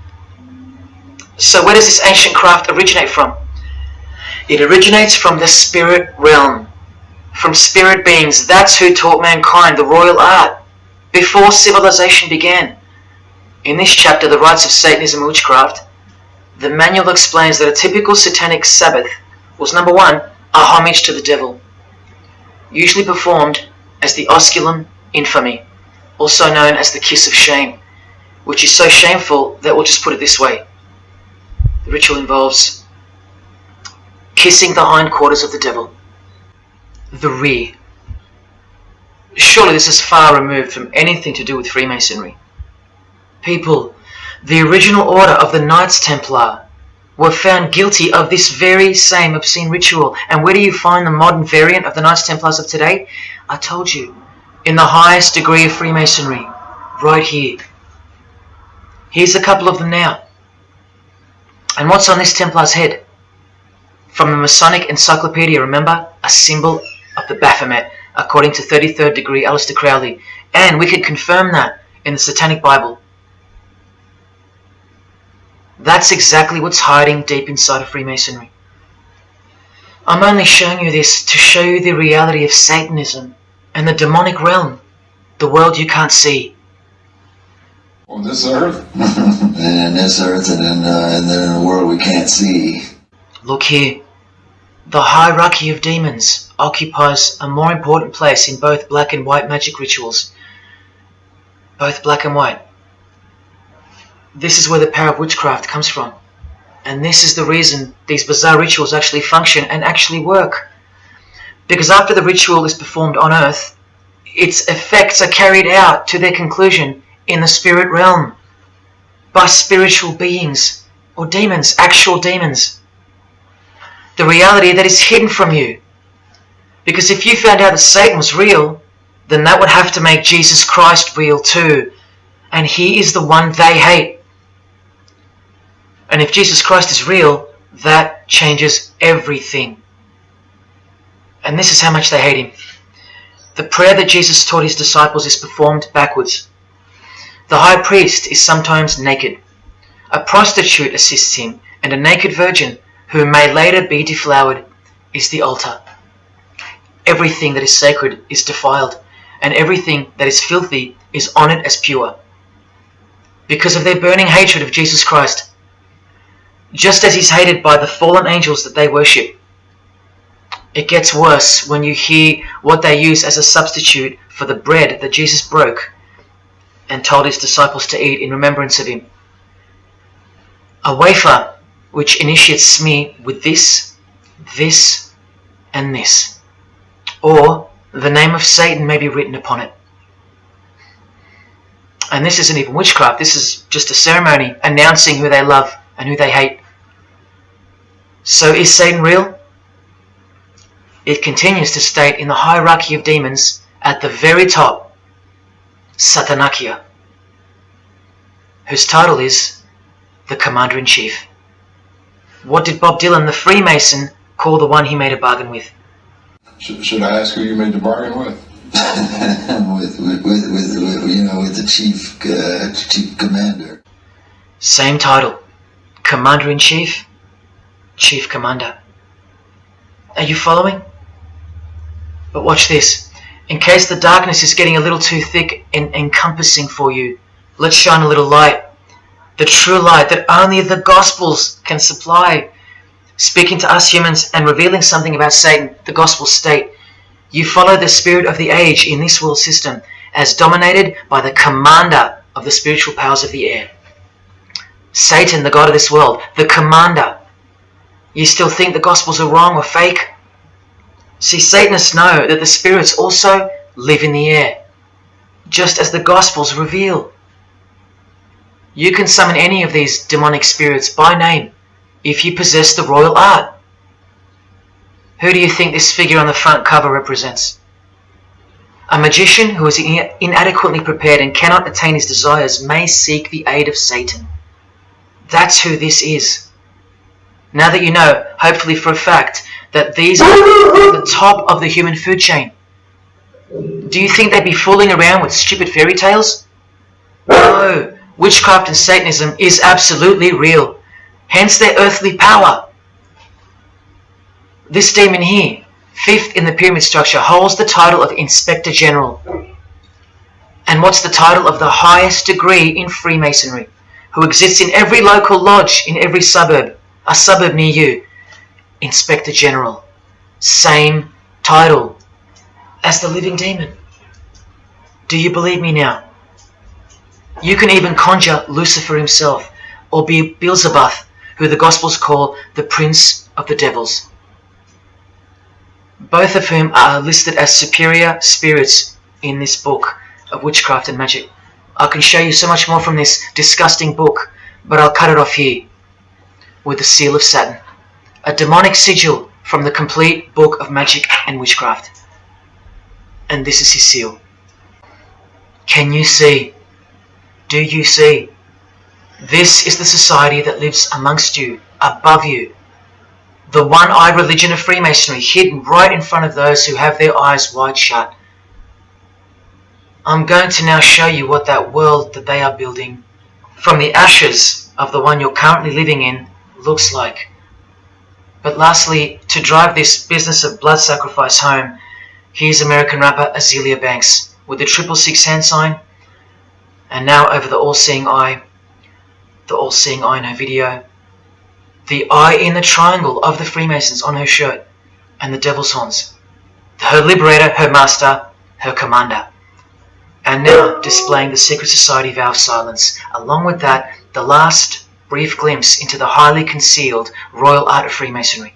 Speaker 1: So where does this ancient craft originate from? It originates from the spirit realm, from spirit beings. That's who taught mankind the royal art before civilization began. In this chapter, The Rites of Satanism and Witchcraft, the manual explains that a typical satanic Sabbath was, number one, a homage to the devil, usually performed as the osculum infami, also known as the kiss of shame, which is so shameful that we'll just put it this way. The ritual involves kissing the hindquarters of the devil, the rear. Surely this is far removed from anything to do with Freemasonry. People, the original order of the Knights Templar were found guilty of this very same obscene ritual. And where do you find the modern variant of the Knights Templars of today? I told you, in the highest degree of Freemasonry, right here. Here's a couple of them now. And what's on this Templar's head? From the Masonic Encyclopedia, remember? A symbol of the Baphomet, according to 33rd degree Aleister Crowley. And we can confirm that in the Satanic Bible. That's exactly what's hiding deep inside of Freemasonry. I'm only showing you this to show you the reality of Satanism and the demonic realm, the world you can't see.
Speaker 4: On this earth?
Speaker 5: And in this earth and then in a world we can't see.
Speaker 1: Look here. The hierarchy of demons occupies a more important place in both black and white magic rituals. Both black and white. This is where the power of witchcraft comes from. And this is the reason these bizarre rituals actually function and actually work. Because after the ritual is performed on earth, its effects are carried out to their conclusion in the spirit realm by spiritual beings or demons, actual demons. The reality that is hidden from you. Because if you found out that Satan was real, then that would have to make Jesus Christ real too. And he is the one they hate. And if Jesus Christ is real, that changes everything. And this is how much they hate him. The prayer that Jesus taught his disciples is performed backwards. The high priest is sometimes naked. A prostitute assists him, and a naked virgin, who may later be deflowered, is the altar. Everything that is sacred is defiled, and everything that is filthy is honoured as pure, because of their burning hatred of Jesus Christ, just as he's hated by the fallen angels that they worship. It gets worse when you hear what they use as a substitute for the bread that Jesus broke and told his disciples to eat in remembrance of him. A wafer which initiates me with this, this, and this, or the name of Satan may be written upon it. And this isn't even witchcraft, this is just a ceremony announcing who they love and who they hate. So is Satan real? It continues to state in the hierarchy of demons at the very top, Satanakia, whose title is the Commander-in-Chief. What did Bob Dylan, the Freemason, call the one he made a bargain with?
Speaker 4: Should I ask who you made the bargain with?
Speaker 5: with the chief commander.
Speaker 1: Same title, Commander-in-Chief, Chief Commander. Are you following? But watch this. In case the darkness is getting a little too thick and encompassing for you, let's shine a little light. The true light that only the Gospels can supply. Speaking to us humans and revealing something about Satan, the Gospels state, you follow the spirit of the age in this world system as dominated by the commander of the spiritual powers of the air. Satan, the god of this world, the commander. You still think the Gospels are wrong or fake? See, Satanists know that the spirits also live in the air, just as the Gospels reveal. You can summon any of these demonic spirits by name if you possess the royal art. Who do you think this figure on the front cover represents? A magician who is inadequately prepared and cannot attain his desires may seek the aid of Satan. That's who this is. Now that you know, hopefully for a fact, that these are the top of the human food chain, do you think they'd be fooling around with stupid fairy tales? No, witchcraft and Satanism is absolutely real, hence their earthly power. This demon here, fifth in the pyramid structure, holds the title of Inspector General. And what's the title of the highest degree in Freemasonry, who exists in every local lodge in every suburb, a suburb near you? Inspector General. Same title as the living demon. Do you believe me now? You can even conjure Lucifer himself, or be Beelzebub, who the Gospels call the Prince of the Devils, both of whom are listed as superior spirits in this book of witchcraft and magic. I can show you so much more from this disgusting book, but I'll cut it off here with the seal of Saturn, a demonic sigil from the complete book of magic and witchcraft. And this is his seal. Can you see? Do you see? This is the society that lives amongst you, above you. The one-eyed religion of Freemasonry, hidden right in front of those who have their eyes wide shut. I'm going to now show you what that world that they are building from the ashes of the one you're currently living in looks like. But lastly, to drive this business of blood sacrifice home, here's American rapper Azealia Banks with the 666 hand sign, and now over the all-seeing eye in her video, the eye in the triangle of the Freemasons on her shirt, and the devil's horns, her liberator, her master, her commander. And now displaying the secret society vow of silence. Along with that, the last brief glimpse into the highly concealed royal art of Freemasonry.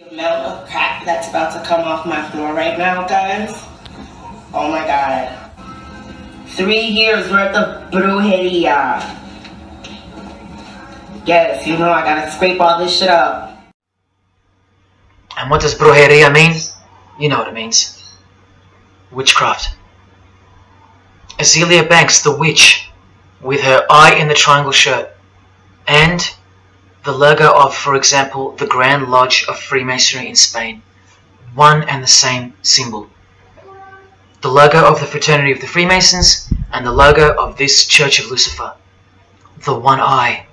Speaker 18: The amount of crap that's about to come off my floor right now, guys. Oh my god. 3 years worth of brujeria. Yes, you know I gotta scrape all this shit up.
Speaker 1: And what does brujeria mean? You know what it means. Witchcraft. Azealia Banks, the witch, with her eye in the triangle shirt, and the logo of, for example, the Grand Lodge of Freemasonry in Spain. one and the same symbol. The logo of the Fraternity of the Freemasons and the logo of this Church of Lucifer. The one eye.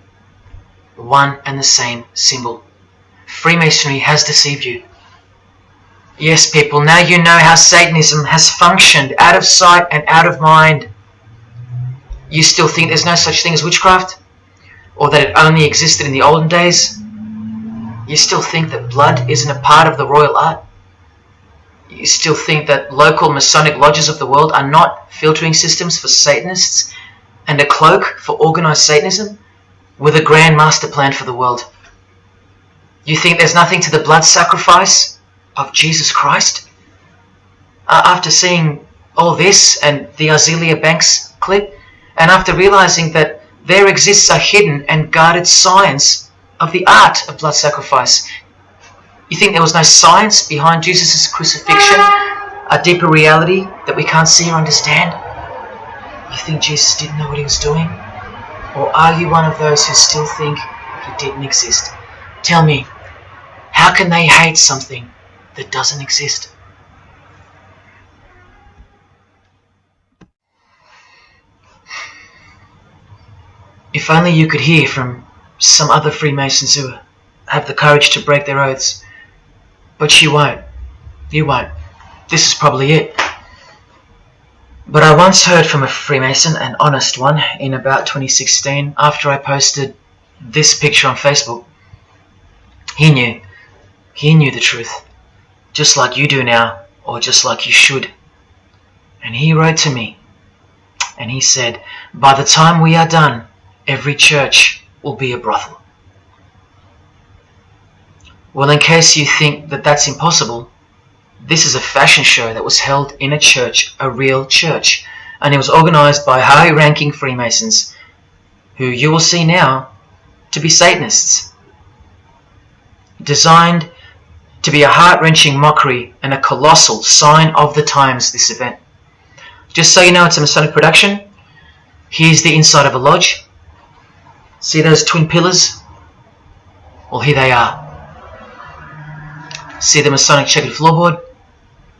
Speaker 1: One and the same symbol. Freemasonry has deceived you. Yes, people, now you know how Satanism has functioned out of sight and out of mind. You still think there's no such thing as witchcraft? Or that it only existed in the olden days? You still think that blood isn't a part of the royal art? You still think that local Masonic lodges of the world are not filtering systems for Satanists and a cloak for organized Satanism with a grand master plan for the world? You think there's nothing to the blood sacrifice of Jesus Christ? After seeing all this and the Azealia Banks clip, and after realizing that there exists a hidden and guarded science of the art of blood sacrifice, you think there was no science behind Jesus' crucifixion, a deeper reality that we can't see or understand? You think Jesus didn't know what he was doing? Or are you one of those who still think he didn't exist? Tell me, how can they hate something that doesn't exist? If only you could hear from some other Freemasons who have the courage to break their oaths. But you won't. You won't. This is probably it. But I once heard from a Freemason, an honest one, in about 2016, after I posted this picture on Facebook. He knew. He knew the truth. Just like you do now, or just like you should. And he wrote to me, and he said, by the time we are done, every church will be a brothel. Well, in case you think that that's impossible, this is a fashion show that was held in a church, a real church, and it was organized by high-ranking Freemasons, who you will see now to be Satanists. Designed to be a heart-wrenching mockery and a colossal sign of the times, this event. Just so you know, it's a Masonic production. Here's the inside of a lodge. See those twin pillars? Well, here they are. See the Masonic checkered floorboard?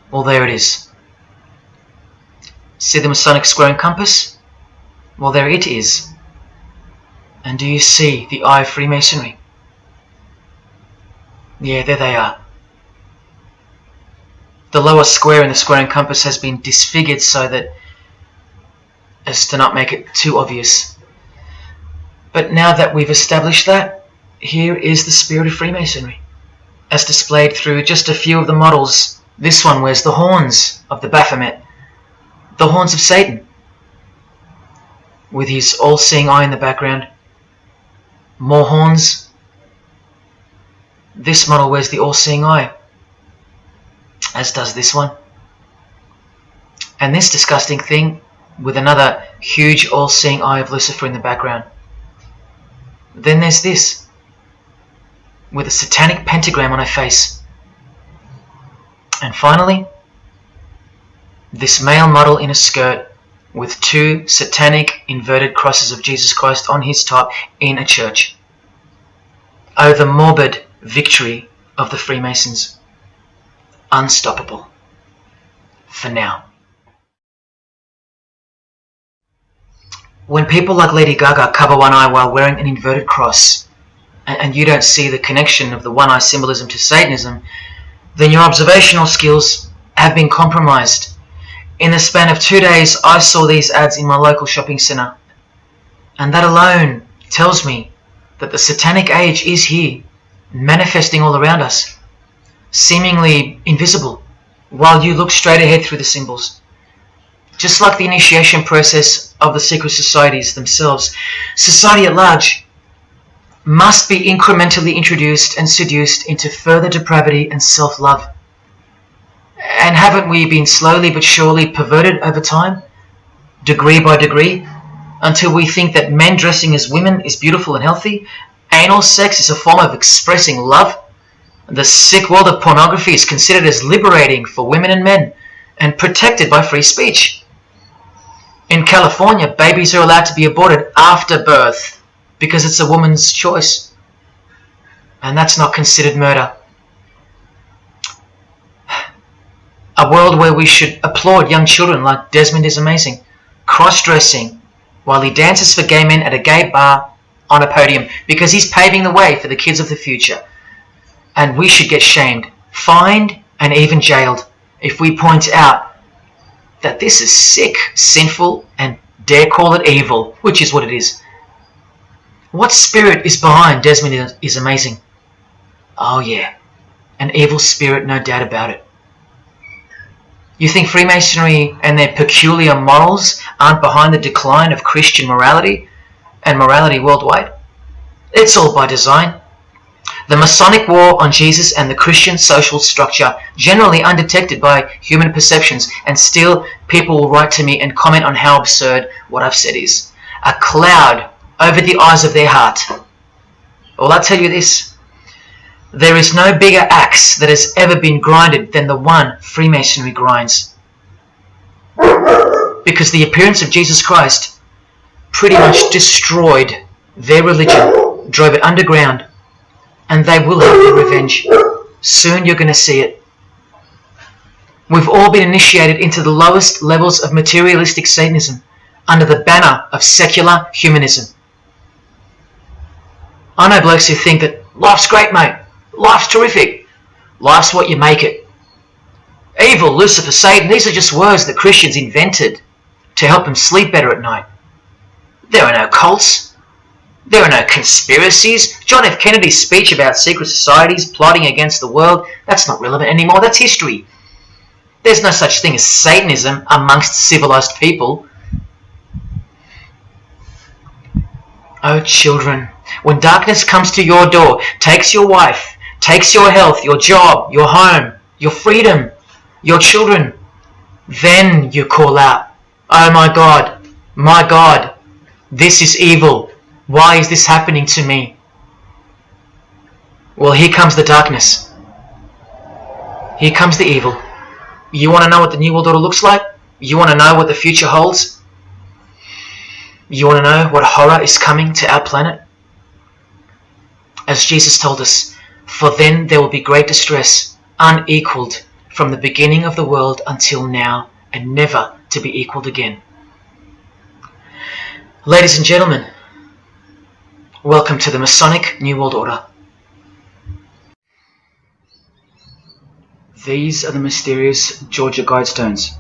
Speaker 1: Well, there it is. See the Masonic square and compass? Well, there it is. And do you see the eye of Freemasonry? Yeah, there they are. The lower square in the square and compass has been disfigured so that as to not make it too obvious. But now that we've established that, here is the spirit of Freemasonry, as displayed through just a few of the models. This one wears the horns of the Baphomet, the horns of Satan, with his all-seeing eye in the background. More horns. This model wears the all-seeing eye, as does this one. And this disgusting thing with another huge all-seeing eye of Lucifer in the background. Then there's this, with a satanic pentagram on her face. And finally, this male model in a skirt with two satanic inverted crosses of Jesus Christ on his top in a church. Oh, the morbid victory of the Freemasons. Unstoppable. For now. When people like Lady Gaga cover one eye while wearing an inverted cross, and you don't see the connection of the one-eye symbolism to Satanism, then your observational skills have been compromised. In the span of 2 days, I saw these ads in my local shopping centre. And that alone tells me that the satanic age is here, manifesting all around us, seemingly invisible, while you look straight ahead through the symbols. Just like the initiation process of the secret societies themselves, society at large must be incrementally introduced and seduced into further depravity and self-love. And haven't we been slowly but surely perverted over time, degree by degree, until we think that men dressing as women is beautiful and healthy, anal sex is a form of expressing love, the sick world of pornography is considered as liberating for women and men, and protected by free speech. In California, babies are allowed to be aborted after birth because it's a woman's choice. And that's not considered murder. A world where we should applaud young children like Desmond is amazing, cross-dressing while he dances for gay men at a gay bar on a podium because he's paving the way for the kids of the future. And we should get shamed, fined, and even jailed if we point out that this is sick, sinful, and dare call it evil, which is what it is. What spirit is behind Desmond is amazing? Oh yeah, an evil spirit, no doubt about it. You think Freemasonry and their peculiar morals aren't behind the decline of Christian morality and morality worldwide? It's all by design. The Masonic war on Jesus and the Christian social structure, generally undetected by human perceptions, and still people will write to me and comment on how absurd what I've said is. A cloud over the eyes of their heart. Well, I'll tell you this. There is no bigger axe that has ever been grinded than the one Freemasonry grinds. Because the appearance of Jesus Christ pretty much destroyed their religion, drove it underground, and they will have their revenge. Soon you're going to see it. We've all been initiated into the lowest levels of materialistic Satanism under the banner of secular humanism. I know blokes who think that life's great, mate. Life's terrific. Life's what you make it. Evil, Lucifer, Satan, these are just words that Christians invented to help them sleep better at night. There are no cults. There are no conspiracies. John F. Kennedy's speech about secret societies plotting against the world, that's not relevant anymore. That's history. There's no such thing as Satanism amongst civilized people. Oh, children, when darkness comes to your door, takes your wife, takes your health, your job, your home, your freedom, your children, then you call out, oh my God, this is evil. Why is this happening to me? Well, here comes the darkness. Here comes the evil. You want to know what the New World Order looks like? You want to know what the future holds? You want to know what horror is coming to our planet? As Jesus told us, for then there will be great distress, unequaled from the beginning of the world until now, and never to be equaled again. Ladies and gentlemen, welcome to the Masonic New World Order. These are the mysterious Georgia Guidestones,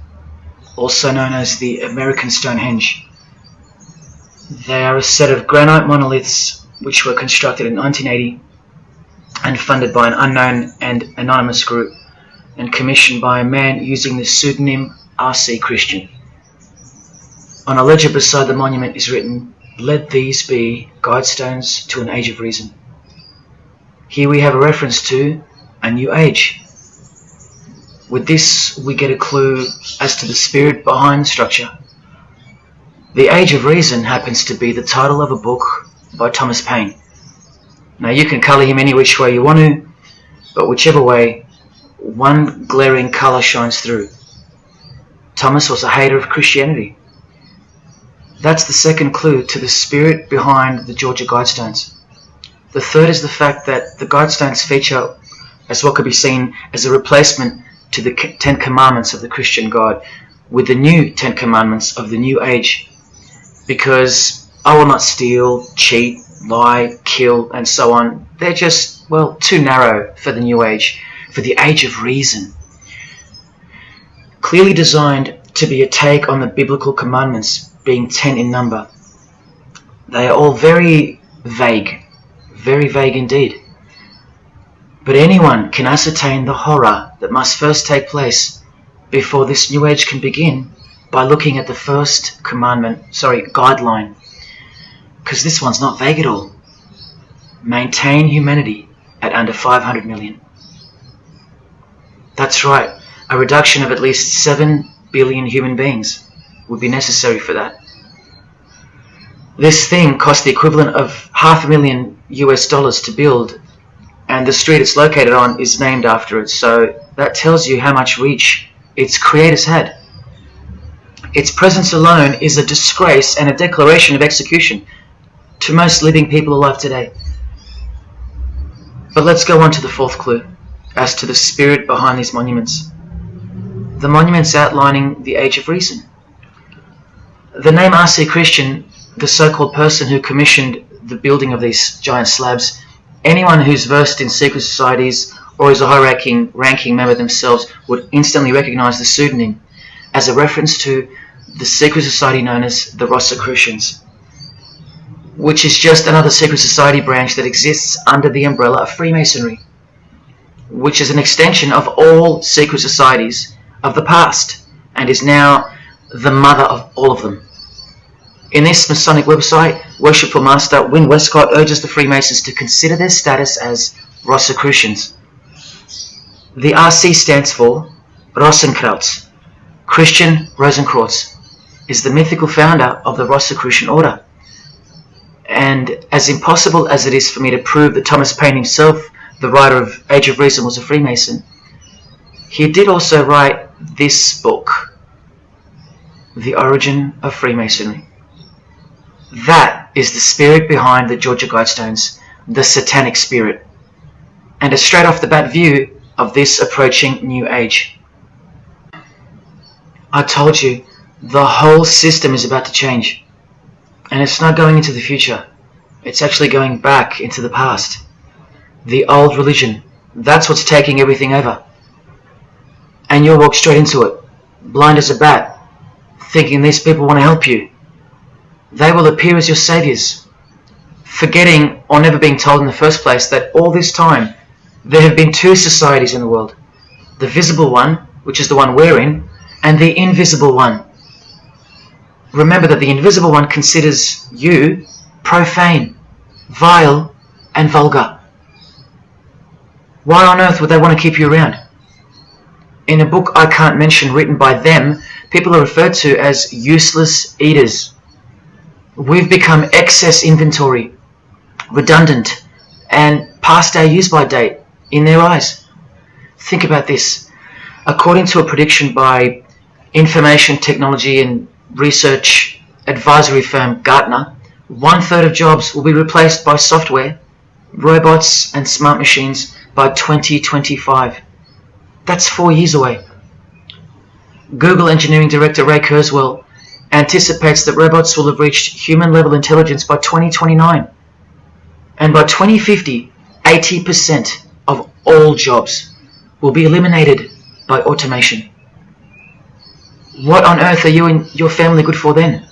Speaker 1: also known as the American Stonehenge. They are a set of granite monoliths which were constructed in 1980 and funded by an unknown and anonymous group and commissioned by a man using the pseudonym R.C. Christian. On a ledger beside the monument is written, "Let these be guidestones to an age of reason." Here we have a reference to a new age. With this, we get a clue as to the spirit behind the structure. The Age of Reason happens to be the title of a book by Thomas Paine. Now, you can colour him any which way you want to, but whichever way, one glaring colour shines through. Thomas was a hater of Christianity. That's the second clue to the spirit behind the Georgia Guidestones. The third is the fact that the Guidestones feature as what could be seen as a replacement to the Ten Commandments of the Christian God with the new Ten Commandments of the New Age. Because I will not steal, cheat, lie, kill, and so on. They're just, well, too narrow for the New Age, for the Age of Reason. Clearly designed to be a take on the biblical commandments, being 10 in number. They are all very vague indeed. But anyone can ascertain the horror that must first take place before this New Age can begin by looking at the first guideline. Because this one's not vague at all. Maintain humanity at under 500 million. That's right, a reduction of at least 7 billion human beings would be necessary for that. This thing cost the equivalent of $500,000 US to build, and the street it's located on is named after it, so that tells you how much reach its creators had. Its presence alone is a disgrace and a declaration of execution to most living people alive today. But let's go on to the fourth clue, as to the spirit behind these monuments. the monuments outlining the Age of Reason. The name R.C. Christian, the so-called person who commissioned the building of these giant slabs, anyone who's versed in secret societies or is a high-ranking member themselves would instantly recognize the pseudonym as a reference to the secret society known as the Rosicrucians, which is just another secret society branch that exists under the umbrella of Freemasonry, which is an extension of all secret societies of the past and is now the mother of all of them. In this Masonic website, Worshipful Master Win Westcott urges the Freemasons to consider their status as Rosicrucians. The RC stands for Rosenkreuz. Christian Rosenkreuz is the mythical founder of the Rosicrucian order. And as impossible as it is for me to prove that Thomas Paine himself, the writer of Age of Reason, was a Freemason, he did also write this book, The Origin of Freemasonry. That is the spirit behind the Georgia Guidestones, the satanic spirit, and a straight off the bat view of this approaching new age. I told you, the whole system is about to change, and it's not going into the future, it's actually going back into the past. The old religion, that's what's taking everything over. And you'll walk straight into it, blind as a bat, thinking these people want to help you. They will appear as your saviors, forgetting or never being told in the first place that all this time there have been two societies in the world. The visible one, which is the one we're in, and the invisible one. Remember that the invisible one considers you profane, vile, and vulgar. Why on earth would they want to keep you around? In a book I can't mention written by them, people are referred to as useless eaters. We've become excess inventory, redundant, and past our use-by date in their eyes. Think about this. According to a prediction by information technology and research advisory firm Gartner, 1/3 of jobs will be replaced by software, robots, and smart machines by 2025. That's 4 years away. Google engineering director Ray Kurzweil anticipates that robots will have reached human-level intelligence by 2029. And by 2050, 80% of all jobs will be eliminated by automation. What on earth are you and your family good for then?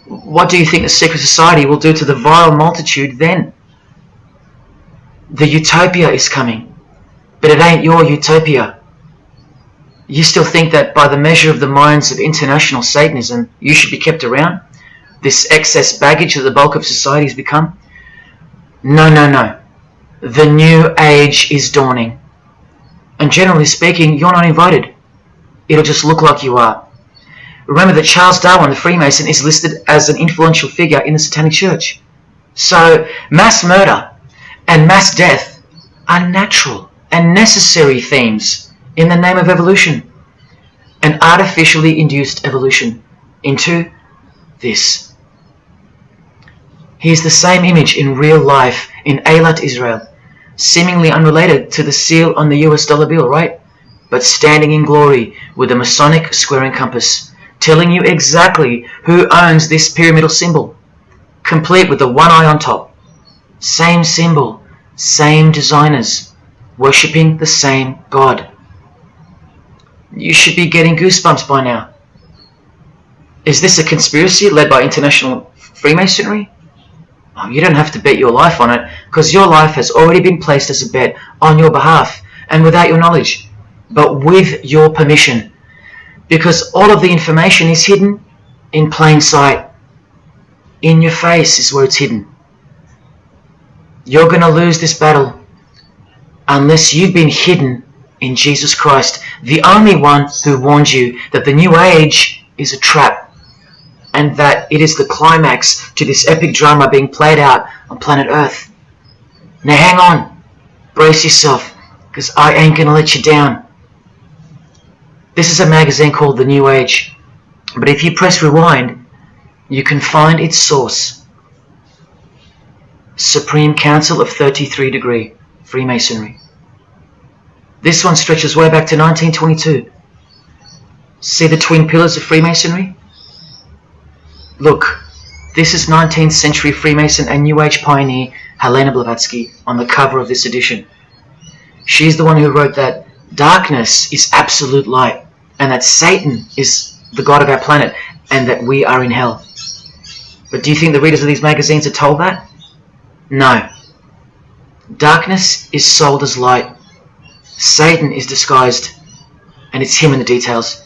Speaker 1: What do you think the secret society will do to the vile multitude then? The utopia is coming, but it ain't your utopia. You still think that by the measure of the minds of international Satanism, you should be kept around? This excess baggage that the bulk of society has become? No, no, no. The new age is dawning. And generally speaking, you're not invited. It'll just look like you are. Remember that Charles Darwin, the Freemason, is listed as an influential figure in the Satanic Church. So, mass murder and mass death are natural and necessary themes in the name of evolution, an artificially induced evolution into this. Here's the same image in real life in Eilat, Israel, seemingly unrelated to the seal on the US dollar bill, right? But standing in glory with a Masonic square and compass, telling you exactly who owns this pyramidal symbol, complete with the one eye on top. Same symbol, same designers, worshipping the same God. You should be getting goosebumps by now. Is this a conspiracy led by international Freemasonry? Oh, you don't have to bet your life on it, because your life has already been placed as a bet on your behalf and without your knowledge, but with your permission, because all of the information is hidden in plain sight. In your face is where it's hidden. You're going to lose this battle unless you've been hidden in Jesus Christ, the only one who warned you that the new age is a trap and that it is the climax to this epic drama being played out on planet Earth. Now hang on, brace yourself, because I ain't going to let you down. This is a magazine called The New Age, but if you press rewind, you can find its source. Supreme Council of 33 Degree, Freemasonry. This one stretches way back to 1922. See the twin pillars of Freemasonry? Look, this is 19th century Freemason and New Age pioneer Helena Blavatsky on the cover of this edition. She's the one who wrote that darkness is absolute light, and that Satan is the god of our planet, and that we are in hell. But do you think the readers of these magazines are told that? No. Darkness is sold as light. Satan is disguised, and it's him in the details.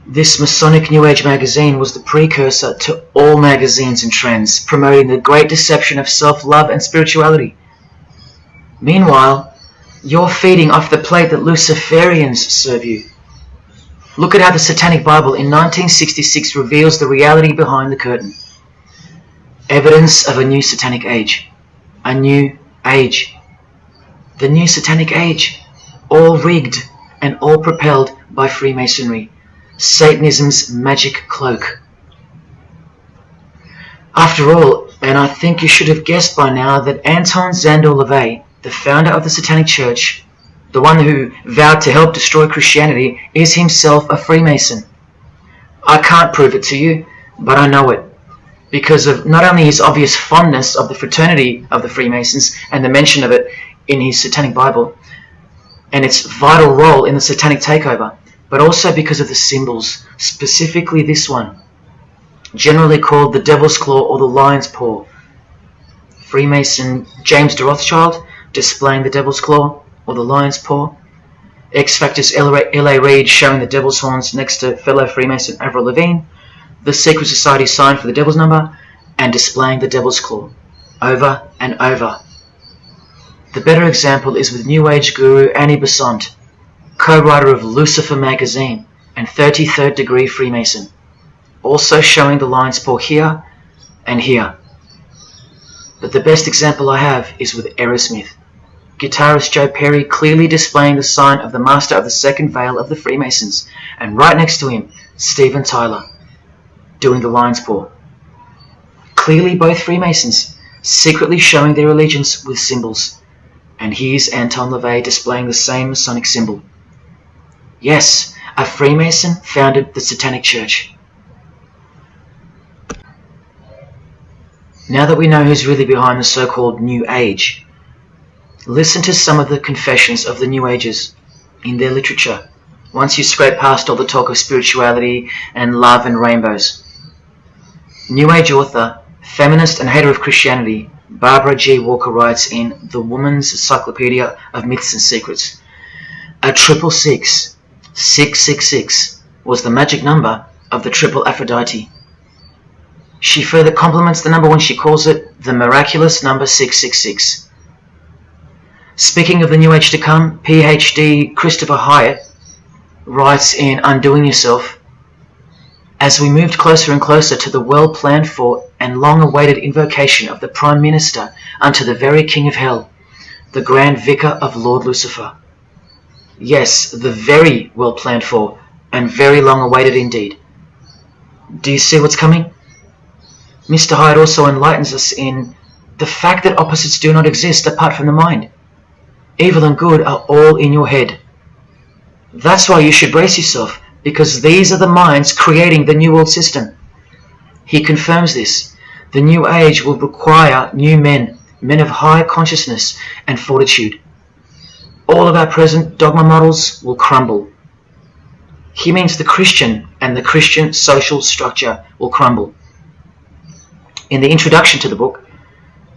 Speaker 1: This Masonic New Age magazine was the precursor to all magazines and trends, promoting the great deception of self-love and spirituality. Meanwhile, you're feeding off the plate that Luciferians serve you. Look at how the Satanic Bible in 1966 reveals the reality behind the curtain. Evidence of a new Satanic age. A new age. The new Satanic age. All rigged and all propelled by Freemasonry. Satanism's magic cloak. After all, and I think you should have guessed by now that Anton Szandor LaVey, the founder of the Satanic Church, the one who vowed to help destroy Christianity, is himself a Freemason. I can't prove it to you, but I know it, because of not only his obvious fondness of the fraternity of the Freemasons and the mention of it in his Satanic Bible, and its vital role in the Satanic takeover, but also because of the symbols, specifically this one, generally called the Devil's Claw or the Lion's Paw. Freemason James de Rothschild displaying the Devil's Claw or the Lion's Paw. X-Factor's L.A. Reid showing the Devil's Horns next to fellow Freemason Avril Lavigne. The Secret Society sign for the Devil's Number, and displaying the Devil's Claw over and over. The better example is with New Age guru Annie Besant, co-writer of Lucifer magazine and 33rd degree Freemason, also showing the Lion's Paw here and here. But the best example I have is with Aerosmith, guitarist Joe Perry clearly displaying the sign of the Master of the Second Veil of the Freemasons, and right next to him, Steven Tyler, doing the Lion's Paw. Clearly both Freemasons, secretly showing their allegiance with symbols, and here's Anton LaVey displaying the same Masonic symbol. Yes, a Freemason founded the Satanic Church. Now that we know who's really behind the so-called New Age, listen to some of the confessions of the New Agers in their literature, once you scrape past all the talk of spirituality and love and rainbows. New Age author, feminist and hater of Christianity, Barbara G. Walker writes in The Woman's Encyclopedia of Myths and Secrets, a 666, 666, was the magic number of the triple Aphrodite. She further compliments the number when she calls it the miraculous number 666. Speaking of the New Age to come, PhD Christopher Hyatt writes in Undoing Yourself, as we moved closer and closer to the well-planned for and long-awaited invocation of the Prime Minister unto the very King of Hell, the Grand Vicar of Lord Lucifer. Yes, the very well-planned for and very long-awaited indeed. Do you see what's coming? Mr. Hyde also enlightens us in the fact that opposites do not exist apart from the mind. Evil and good are all in your head. That's why you should brace yourself, because these are the minds creating the New World System. He confirms this. The New Age will require new men, men of high consciousness and fortitude. All of our present dogma models will crumble. He means the Christian and the Christian social structure will crumble. In the introduction to the book,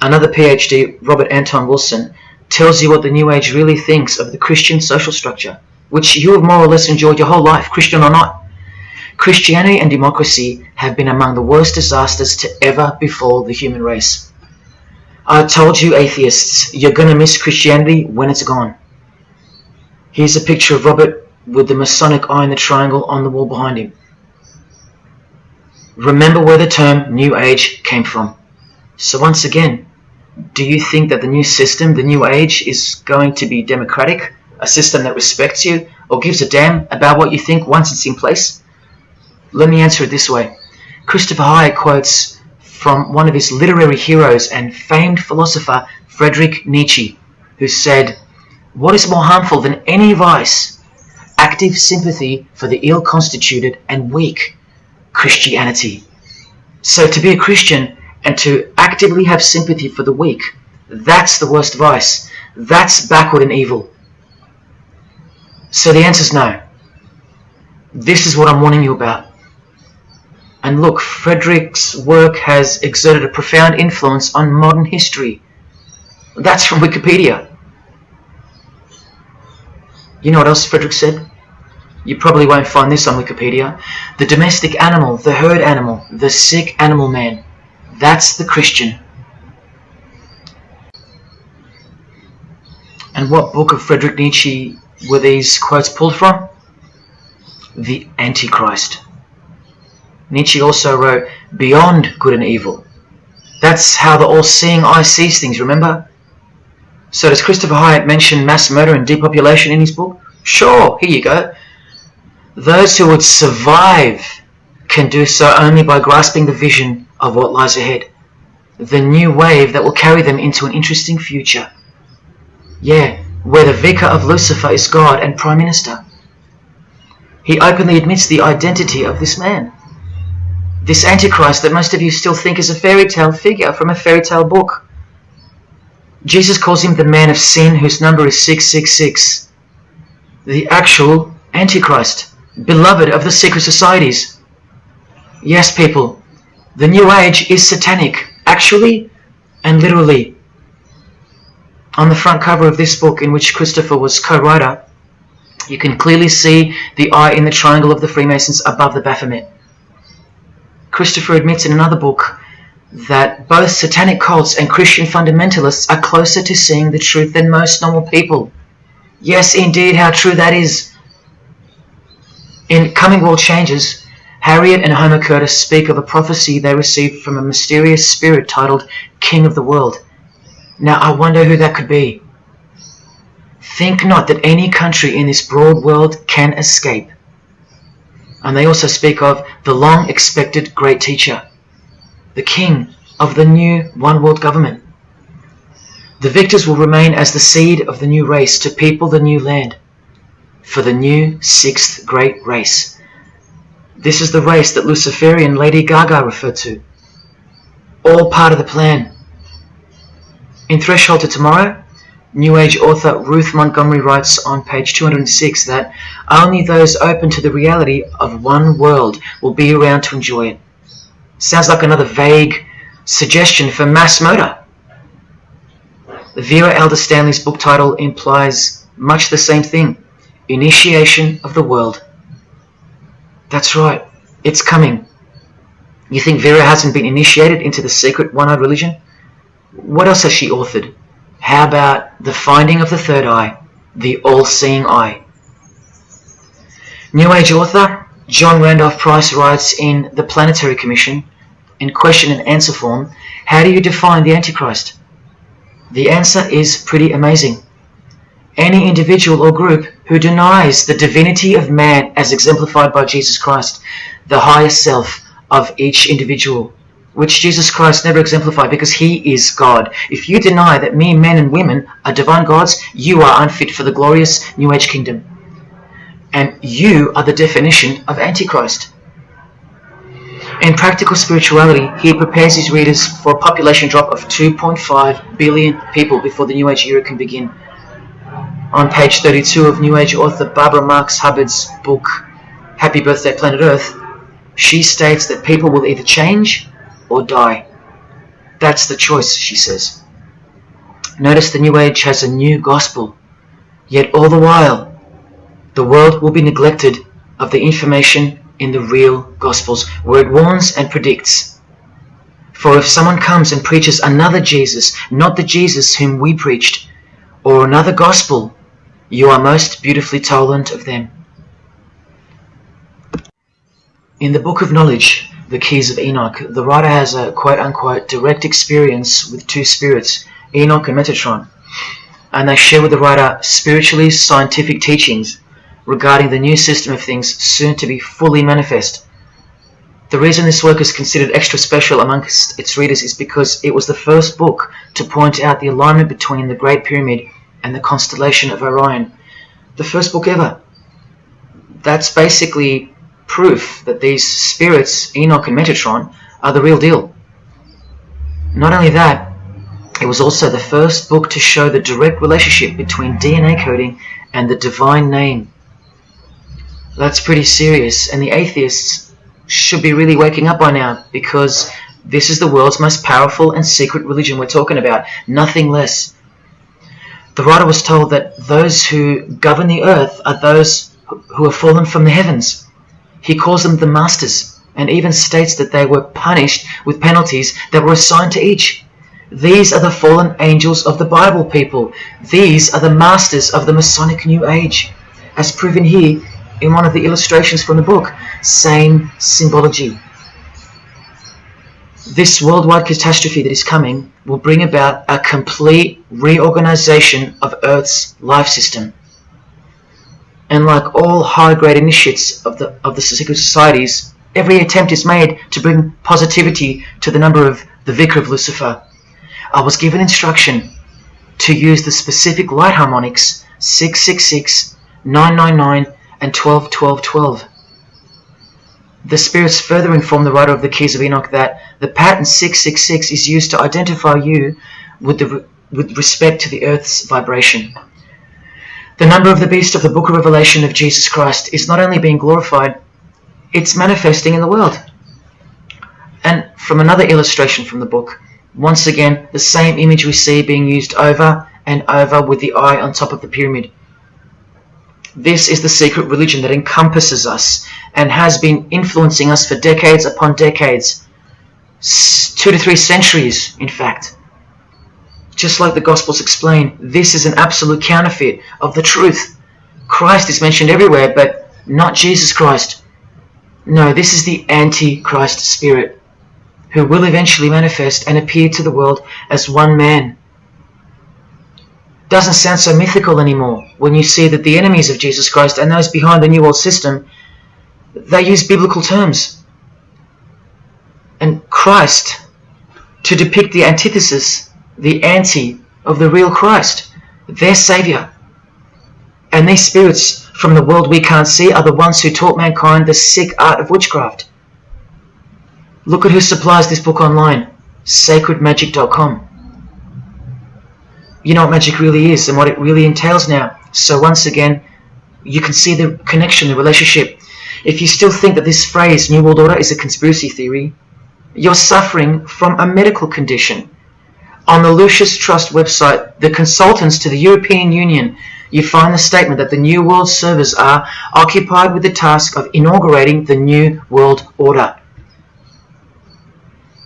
Speaker 1: another PhD, Robert Anton Wilson, tells you what the New Age really thinks of the Christian social structure, which you have more or less enjoyed your whole life, Christian or not. Christianity and democracy have been among the worst disasters to ever befall the human race. I told you, atheists, you're going to miss Christianity when it's gone. Here's a picture of Robert with the Masonic eye in the triangle on the wall behind him. Remember where the term New Age came from. So once again, do you think that the new system, the New Age, is going to be democratic, a system that respects you or gives a damn about what you think once it's in place? Let me answer it this way. Christopher Hyatt quotes from one of his literary heroes and famed philosopher, Friedrich Nietzsche, who said, "What is more harmful than any vice? active sympathy for the ill-constituted and weak Christianity. So to be a Christian and to actively have sympathy for the weak, that's the worst vice. That's backward and evil. So the answer is no. This is what I'm warning you about. And look, Frederick's work has exerted a profound influence on modern history. That's from Wikipedia. You know what else Frederick said? You probably won't find this on Wikipedia. The domestic animal, the herd animal, the sick animal man. That's the Christian. And what book of Friedrich Nietzsche were these quotes pulled from? The Antichrist. Nietzsche also wrote, Beyond Good and Evil. That's how the all-seeing eye sees things, remember? So does Christopher Hyatt mention mass murder and depopulation in his book? Sure, here you go. Those who would survive can do so only by grasping the vision of what lies ahead. The new wave that will carry them into an interesting future. Yeah, where the vicar of Lucifer is God and Prime Minister. He openly admits the identity of this man. This Antichrist that most of you still think is a fairy tale figure from a fairy tale book. Jesus calls him the man of sin whose number is 666. The actual Antichrist, beloved of the secret societies. Yes, people, the New Age is satanic, actually and literally. On the front cover of this book, in which Christopher was co-writer, you can clearly see the eye in the triangle of the Freemasons above the Baphomet. Christopher admits in another book that both satanic cults and Christian fundamentalists are closer to seeing the truth than most normal people. Yes, indeed, how true that is. In Coming World Changes, Harriet and Homer Curtis speak of a prophecy they received from a mysterious spirit titled King of the World. Now I wonder who that could be. Think not that any country in this broad world can escape. And they also speak of the long-expected great teacher, the king of the new one-world government. The victors will remain as the seed of the new race to people the new land, for the new sixth great race. This is the race that Luciferian Lady Gaga referred to. All part of the plan. In Threshold to Tomorrow, New Age author Ruth Montgomery writes on page 206 that only those open to the reality of one world will be around to enjoy it. Sounds like another vague suggestion for mass murder. Vera Elder Stanley's book title implies much the same thing. Initiation of the world. That's right, it's coming. You think Vera hasn't been initiated into the secret one-eyed religion? What else has she authored? How about The Finding of the Third Eye, the all-seeing eye? New Age author John Randolph Price writes in The Planetary Commission, in question and answer form, how do you define the Antichrist? The answer is pretty amazing. Any individual or group who denies the divinity of man as exemplified by Jesus Christ, the highest self of each individual, which Jesus Christ never exemplified because he is God. If you deny that mere men and women are divine gods, you are unfit for the glorious New Age kingdom. And you are the definition of Antichrist. In Practical Spirituality, he prepares his readers for a population drop of 2.5 billion people before the New Age era can begin. On page 32 of New Age author Barbara Marx Hubbard's book, Happy Birthday Planet Earth, she states that people will either change or die. That's the choice, she says. Notice the New Age has a new gospel, yet all the while, the world will be neglected of the information in the real Gospels, where it warns and predicts. For if someone comes and preaches another Jesus, not the Jesus whom we preached, or another gospel, you are most beautifully tolerant of them. In the Book of Knowledge, The Keys of Enoch, the writer has a quote-unquote direct experience with two spirits, Enoch and Metatron, and they share with the writer spiritually scientific teachings regarding the new system of things soon to be fully manifest. The reason this work is considered extra special amongst its readers is because it was the first book to point out the alignment between the Great Pyramid and the constellation of Orion. The first book ever. That's basically proof that these spirits, Enoch and Metatron, are the real deal. Not only that, it was also the first book to show the direct relationship between DNA coding and the divine name. That's pretty serious, and the atheists should be really waking up by now, because this is the world's most powerful and secret religion we're talking about, nothing less. The writer was told that those who govern the earth are those who have fallen from the heavens. He calls them the masters, and even states that they were punished with penalties that were assigned to each. These are the fallen angels of the Bible, people. These are the masters of the Masonic New Age, as proven here in one of the illustrations from the book. Same symbology. This worldwide catastrophe that is coming will bring about a complete reorganization of Earth's life system. And like all high-grade initiates of the secret societies, every attempt is made to bring positivity to the number of the Vicar of Lucifer. I was given instruction to use the specific light harmonics 666, 999, and 12-12-12. The spirits further inform the writer of the Keys of Enoch that the pattern 666 is used to identify you with respect to the Earth's vibration. The number of the beast of the Book of Revelation of Jesus Christ is not only being glorified, it's manifesting in the world. And from another illustration from the book, once again, the same image we see being used over and over with the eye on top of the pyramid. This is the secret religion that encompasses us and has been influencing us for decades upon decades, 2 to 3 centuries, in fact. Just like the Gospels explain, this is an absolute counterfeit of the truth. Christ is mentioned everywhere, but not Jesus Christ. No, this is the Antichrist spirit, who will eventually manifest and appear to the world as one man. Doesn't sound so mythical anymore when you see that the enemies of Jesus Christ and those behind the New World System, they use biblical terms. And Christ, to depict the antithesis, the anti of the real Christ, their Saviour. And these spirits from the world we can't see are the ones who taught mankind the sick art of witchcraft. Look at who supplies this book online, sacredmagic.com. You know what magic really is and what it really entails now. So once again, you can see the connection, the relationship. If you still think that this phrase, New World Order, is a conspiracy theory, you're suffering from a medical condition. On the Lucius Trust website, the consultants to the European Union, you find the statement that the New World servers are occupied with the task of inaugurating the New World Order.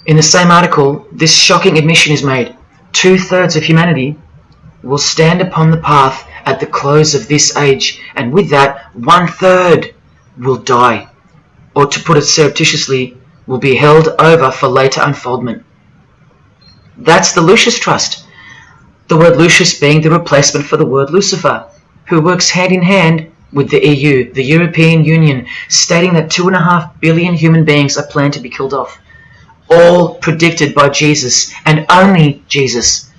Speaker 1: In the same article, this shocking admission is made. 2/3 of humanity will stand upon the path at the close of this age, and with that, 1/3 will die, or to put it surreptitiously, will be held over for later unfoldment. That's the Lucius Trust, the word Lucius being the replacement for the word Lucifer, who works hand in hand with the EU, the European Union, stating that 2.5 billion human beings are planned to be killed off, all predicted by Jesus, and only Jesus.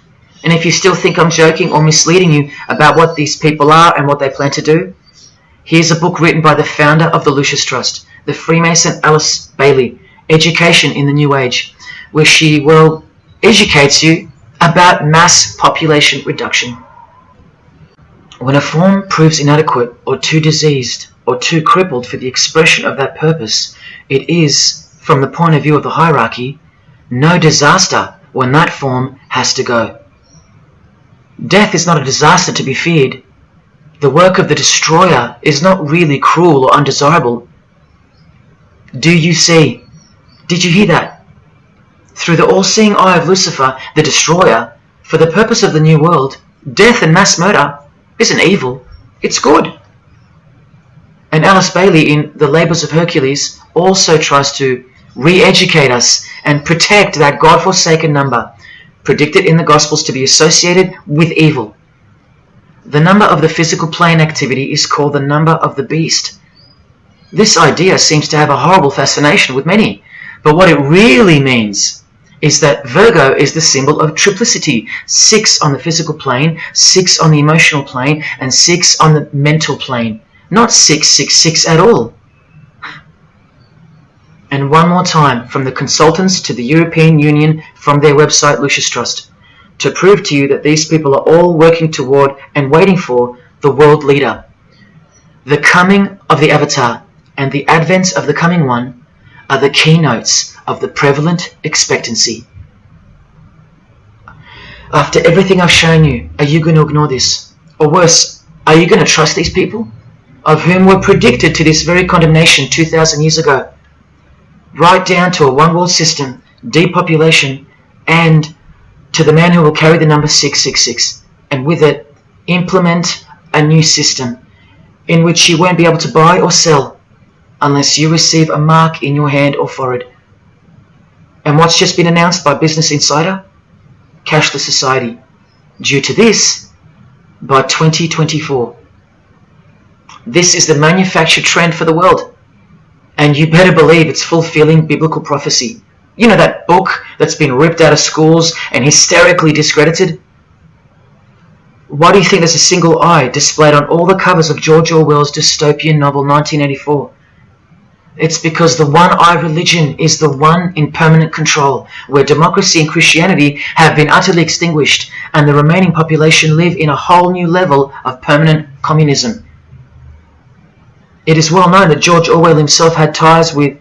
Speaker 1: And if you still think I'm joking or misleading you about what these people are and what they plan to do, here's a book written by the founder of the Lucius Trust, the Freemason Alice Bailey, Education in the New Age, where she, educates you about mass population reduction. When a form proves inadequate or too diseased or too crippled for the expression of that purpose, it is, from the point of view of the hierarchy, no disaster when that form has to go. Death is not a disaster to be feared. The work of the destroyer is not really cruel or undesirable. Do you see? Did you hear that? Through the all-seeing eye of Lucifer, the destroyer, for the purpose of the new world, death and mass murder isn't evil, it's good. And Alice Bailey in The Labours of Hercules also tries to re-educate us and protect that God-forsaken number, predicted in the Gospels to be associated with evil. The number of the physical plane activity is called the number of the beast. This idea seems to have a horrible fascination with many, but what it really means is that Virgo is the symbol of triplicity, 6 on the physical plane, 6 on the emotional plane, and 6 on the mental plane. not 666 at all. And one more time, from the consultants to the European Union, from their website Lucius Trust, to prove to you that these people are all working toward and waiting for the world leader. The coming of the Avatar and the advent of the coming one are the keynotes of the prevalent expectancy. After everything I've shown you, are you going to ignore this? Or worse, are you going to trust these people, of whom were predicted to this very condemnation 2,000 years ago? Right down to a one-world system, depopulation, and to the man who will carry the number 666, and with it implement a new system in which you won't be able to buy or sell unless you receive a mark in your hand or forehead. And what's just been announced by Business Insider? Cashless society. Due to this, by 2024. This is the manufactured trend for the world. And you better believe it's fulfilling biblical prophecy. You know that book that's been ripped out of schools and hysterically discredited? Why do you think there's a single eye displayed on all the covers of George Orwell's dystopian novel 1984? It's because the one-eye religion is the one in permanent control, where democracy and Christianity have been utterly extinguished and the remaining population live in a whole new level of permanent communism. It is well known that George Orwell himself had ties with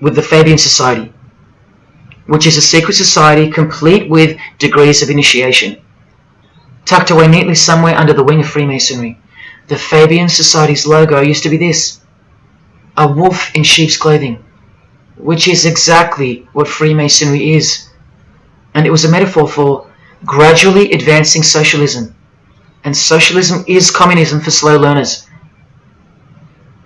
Speaker 1: the Fabian Society, which is a secret society complete with degrees of initiation. Tucked away neatly somewhere under the wing of Freemasonry, the Fabian Society's logo used to be this: a wolf in sheep's clothing, which is exactly what Freemasonry is. And it was a metaphor for gradually advancing socialism. And socialism is communism for slow learners.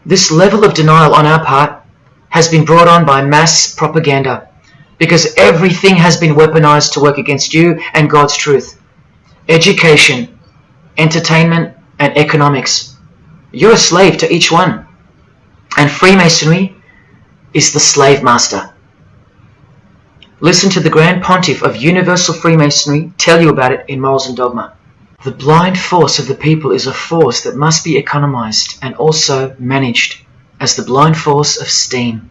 Speaker 1: This level of denial on our part has been brought on by mass propaganda, because everything has been weaponized to work against you and God's truth. Education, entertainment, and economics. You're a slave to each one. And Freemasonry is the slave master. Listen to the Grand Pontiff of Universal Freemasonry tell you about it in Morals and Dogma. The blind force of the people is a force that must be economized and also managed as the blind force of steam.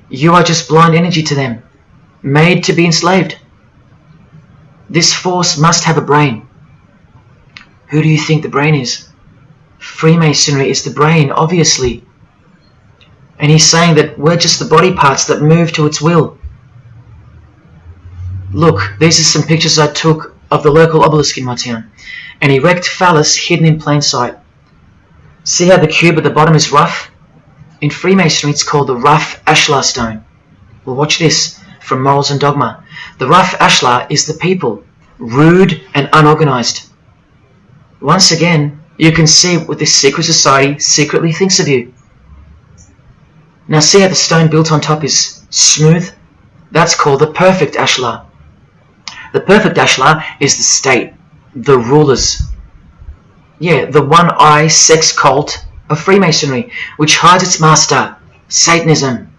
Speaker 1: You are just blind energy to them, made to be enslaved. This force must have a brain. Who do you think the brain is? Freemasonry is the brain, obviously. And he's saying that we're just the body parts that move to its will. Look, these are some pictures I took of the local obelisk in my town. An erect phallus hidden in plain sight. See how the cube at the bottom is rough? In Freemasonry it's called the rough ashlar stone. Well, watch this from Morals and Dogma. The rough ashlar is the people, rude and unorganized. Once again, you can see what this secret society secretly thinks of you. Now see how the stone built on top is smooth? That's called the perfect ashlar. The perfect ashlar is the state, the rulers. Yeah, the one-eye sex cult of Freemasonry, which hides its master, Satanism.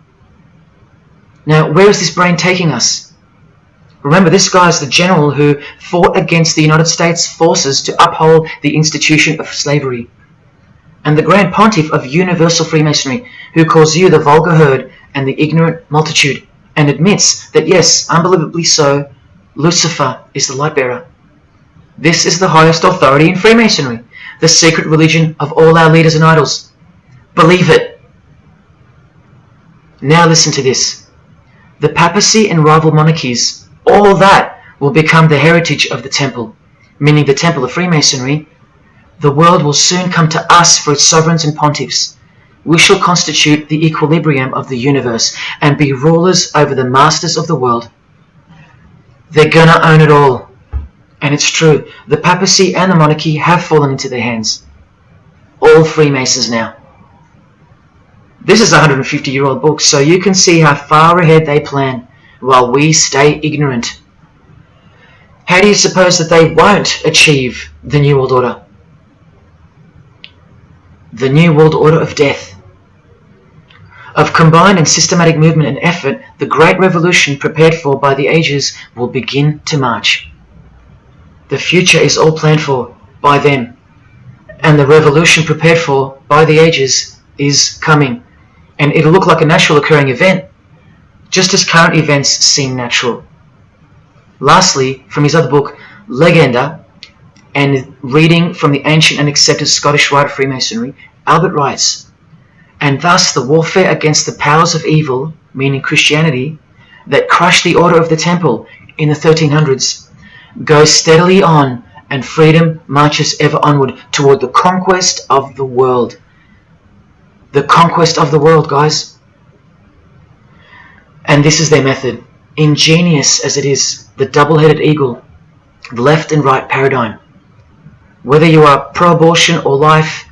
Speaker 1: Now, where is this brain taking us? Remember, this guy is the general who fought against the United States forces to uphold the institution of slavery. And the Grand Pontiff of Universal Freemasonry, who calls you the vulgar herd and the ignorant multitude, and admits that, yes, unbelievably so, Lucifer is the light bearer. This is the highest authority in Freemasonry, the secret religion of all our leaders and idols. Believe it. Now listen to this. The papacy and rival monarchies, all that will become the heritage of the temple, meaning the temple of Freemasonry. The world will soon come to us for its sovereigns and pontiffs. We shall constitute the equilibrium of the universe and be rulers over the masters of the world. They're gonna own it all. And it's true, the papacy and the monarchy have fallen into their hands. All Freemasons now. This is a 150-year-old book, so you can see how far ahead they plan, while we stay ignorant. How do you suppose that they won't achieve the New World Order? The New World Order of death. Of combined and systematic movement and effort, the great revolution prepared for by the ages will begin to march. The future is all planned for by them, And the revolution prepared for by the ages is coming. And it'll look like a natural occurring event, just as current events seem natural. Lastly, from his other book, Legenda, and reading from the ancient and accepted Scottish rite of Freemasonry, Albert writes, "And thus the warfare against the powers of evil, meaning Christianity, that crushed the order of the temple in the 1300s, goes steadily on, and freedom marches ever onward toward the conquest of the world." The conquest of the world, guys. And this is their method. Ingenious as it is, the double-headed eagle, the left and right paradigm. Whether you are pro-abortion or life,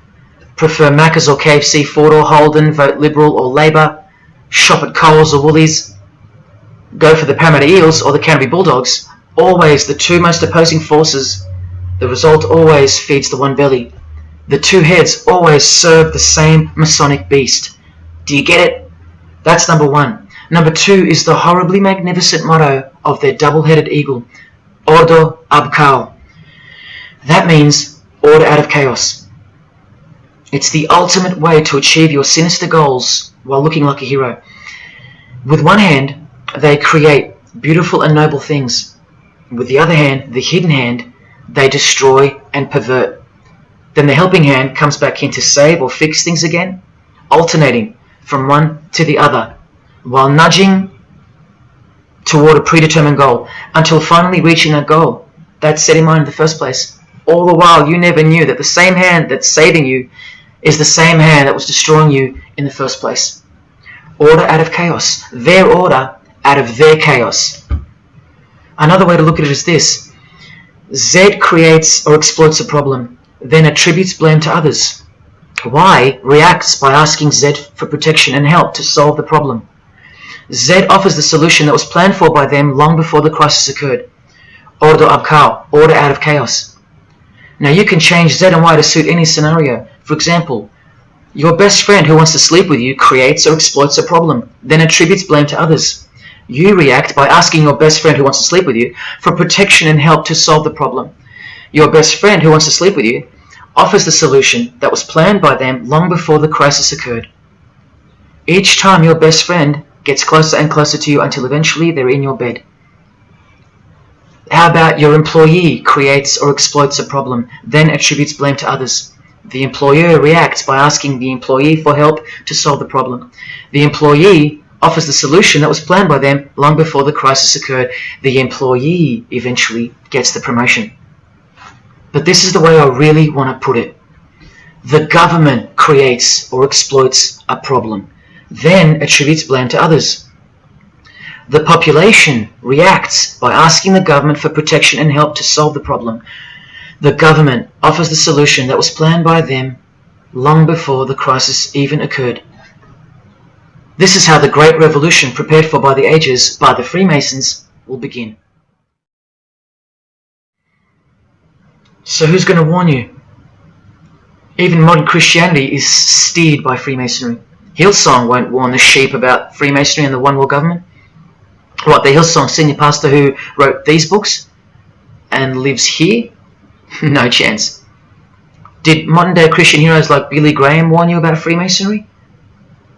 Speaker 1: prefer Macca's or KFC, Ford or Holden, vote Liberal or Labour, shop at Coles or Woolies, go for the Parramatta Eels or the Canterbury Bulldogs, always the two most opposing forces, the result always feeds the one belly. The two heads always serve the same Masonic beast. Do you get it? That's number one. Number two is the horribly magnificent motto of their double-headed eagle, Ordo ab Chaos. That means order out of chaos. It's the ultimate way to achieve your sinister goals while looking like a hero. With one hand, they create beautiful and noble things. With the other hand, the hidden hand, they destroy and pervert. Then the helping hand comes back in to save or fix things again, alternating from one to the other, while nudging toward a predetermined goal, until finally reaching that goal that's set in mind in the first place. All the while you never knew that the same hand that's saving you is the same hand that was destroying you in the first place. Order out of chaos. Their order out of their chaos. Another way to look at it is this. Z creates or exploits a problem, then attributes blame to others. Y reacts by asking Z for protection and help to solve the problem. Z offers the solution that was planned for by them long before the crisis occurred. Ordo ab Chaos, order out of chaos. Now you can change Z and Y to suit any scenario. For example, your best friend who wants to sleep with you creates or exploits a problem, then attributes blame to others. You react by asking your best friend who wants to sleep with you for protection and help to solve the problem. Your best friend who wants to sleep with you offers the solution that was planned by them long before the crisis occurred. Each time your best friend gets closer and closer to you until eventually they're in your bed. How about your employee creates or exploits a problem, then attributes blame to others? The employer reacts by asking the employee for help to solve the problem. The employee offers the solution that was planned by them long before the crisis occurred. The employee eventually gets the promotion. But this is the way I really want to put it. The government creates or exploits a problem, then attributes blame to others. The population reacts by asking the government for protection and help to solve the problem. The government offers the solution that was planned by them long before the crisis even occurred. This is how the Great Revolution, prepared for by the ages by the Freemasons, will begin. So who's going to warn you? Even modern Christianity is steered by Freemasonry. Hillsong won't warn the sheep about Freemasonry and the One World Government. What, the Hillsong senior pastor who wrote these books and lives here? No chance. Did modern day Christian heroes like Billy Graham warn you about Freemasonry?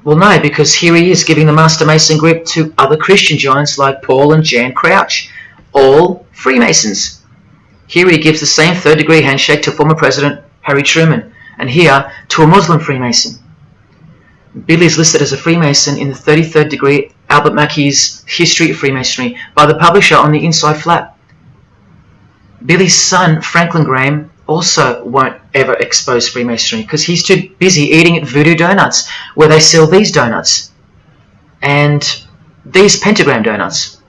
Speaker 1: Well, no, because here he is giving the Master Mason grip to other Christian giants like Paul and Jan Crouch, all Freemasons. Here he gives the same third-degree handshake to former President Harry Truman, and here to a Muslim Freemason. Billy is listed as a Freemason in the 33rd degree Albert Mackey's History of Freemasonry by the publisher on the inside flap. Billy's son, Franklin Graham, also won't ever expose Freemasonry because he's too busy eating at Voodoo Donuts, where they sell these donuts and these pentagram donuts.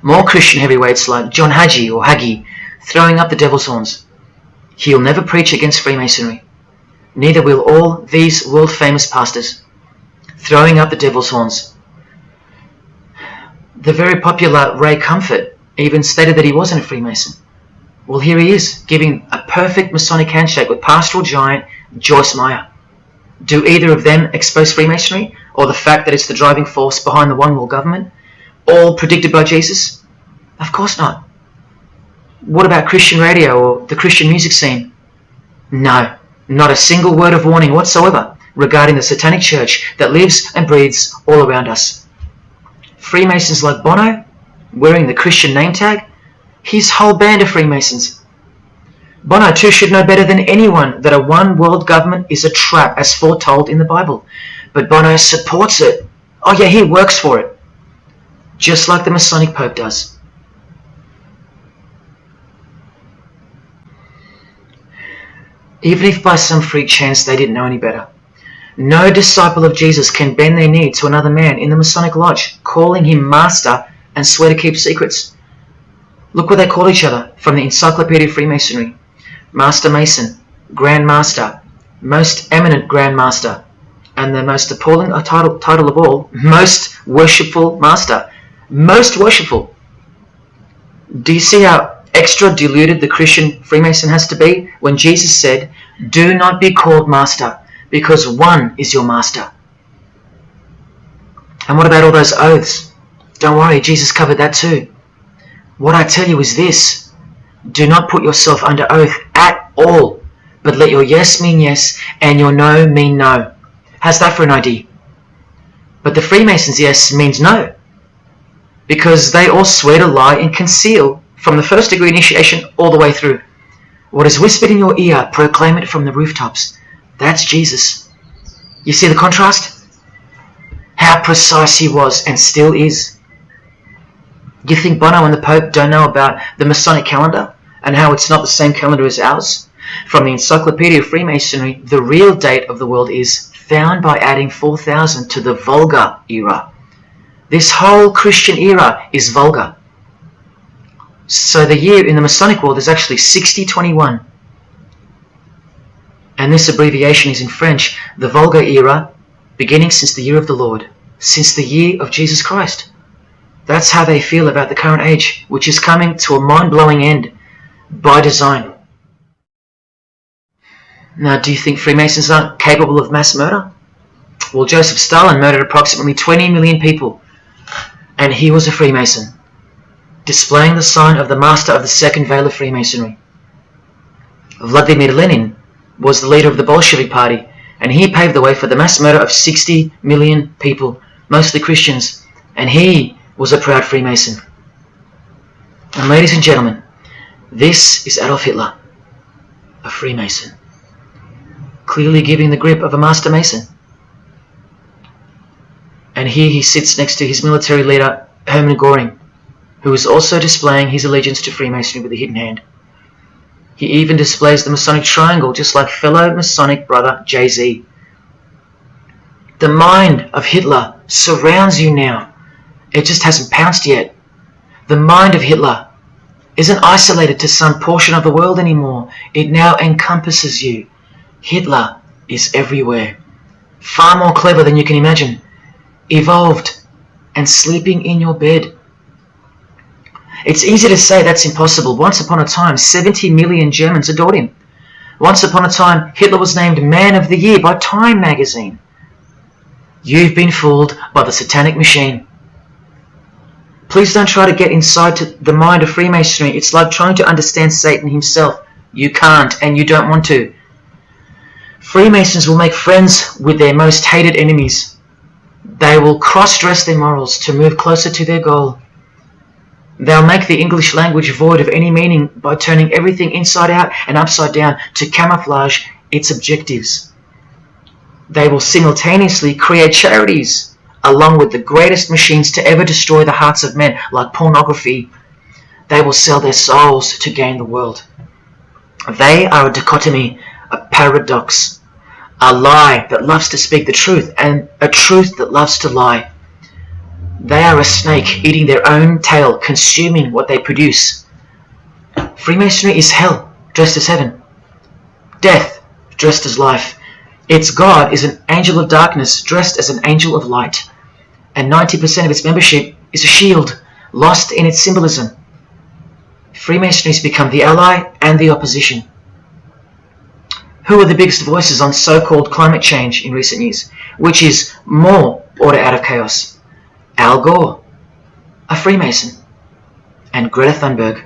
Speaker 1: More Christian heavyweights like John Hagee or Hagee throwing up the devil's horns. He'll never preach against Freemasonry. Neither will all these world-famous pastors throwing up the devil's horns. The very popular Ray Comfort even stated that he wasn't a Freemason. Well, here he is, giving a perfect Masonic handshake with pastoral giant Joyce Meyer. Do either of them expose Freemasonry, or the fact that it's the driving force behind the One World Government, all predicted by Jesus? Of course not. What about Christian radio or the Christian music scene? No, not a single word of warning whatsoever regarding the satanic church that lives and breathes all around us. Freemasons like Bono, wearing the Christian name tag, his whole band of Freemasons. Bono too should know better than anyone that a one world government is a trap as foretold in the Bible. But Bono supports it. Oh yeah, he works for it. Just like the Masonic Pope does. Even if by some freak chance they didn't know any better. No disciple of Jesus can bend their knee to another man in the Masonic Lodge, calling him master and swear to keep secrets. Look what they call each other from the Encyclopedia of Freemasonry. Master Mason, Grand Master, Most Eminent Grand Master, and the most appalling title of all, Most Worshipful Master. Most worshipful. Do you see how extra diluted the Christian Freemason has to be when Jesus said, "Do not be called master, because one is your master"? And what about all those oaths? Don't worry, Jesus covered that too. What I tell you is this: do not put yourself under oath at all, but let your yes mean yes and your no mean no. How's that for an idea? But the Freemasons' yes means no, because they all swear to lie and conceal from the first degree initiation all the way through. What is whispered in your ear, proclaim it from the rooftops. That's Jesus. You see the contrast? How precise he was and still is. Do you think Bono and the Pope don't know about the Masonic calendar and how it's not the same calendar as ours? From the Encyclopedia of Freemasonry, the real date of the world is found by adding 4000 to the Vulgar era. This whole Christian era is vulgar. So the year in the Masonic world is actually 6021. And this abbreviation is in French, the Vulgar era, beginning since the year of the Lord, since the year of Jesus Christ. That's how they feel about the current age, which is coming to a mind-blowing end by design. Now, do you think Freemasons aren't capable of mass murder? Well, Joseph Stalin murdered approximately 20 million people, and he was a Freemason, displaying the sign of the master of the second veil of Freemasonry. Vladimir Lenin was the leader of the Bolshevik party, and he paved the way for the mass murder of 60 million people, mostly Christians, and he was a proud Freemason. And ladies and gentlemen, this is Adolf Hitler, a Freemason, clearly giving the grip of a Master Mason. And here he sits next to his military leader, Hermann Göring, who is also displaying his allegiance to Freemasonry with a hidden hand. He even displays the Masonic triangle, just like fellow Masonic brother Jay-Z. The mind of Hitler surrounds you now. It just hasn't pounced yet. The mind of Hitler isn't isolated to some portion of the world anymore. It now encompasses you. Hitler is everywhere. Far more clever than you can imagine. Evolved and sleeping in your bed. It's easy to say that's impossible. Once upon a time, 70 million Germans adored him. Once upon a time, Hitler was named Man of the Year by Time magazine. You've been fooled by the satanic machine. Please don't try to get inside to the mind of Freemasonry. It's like trying to understand Satan himself. You can't, and you don't want to. Freemasons will make friends with their most hated enemies. They will cross-dress their morals to move closer to their goal. They'll make the English language void of any meaning by turning everything inside out and upside down to camouflage its objectives. They will simultaneously create charities along with the greatest machines to ever destroy the hearts of men, like pornography. They will sell their souls to gain the world. They are a dichotomy, a paradox, a lie that loves to speak the truth and a truth that loves to lie. They are a snake eating their own tail, consuming what they produce. Freemasonry is hell dressed as heaven, death dressed as life. Its God is an angel of darkness dressed as an angel of light, and 90% of its membership is a shield, lost in its symbolism. Freemasonry has become the ally and the opposition. Who are the biggest voices on so-called climate change in recent years? Which is more order out of chaos? Al Gore, a Freemason, and Greta Thunberg.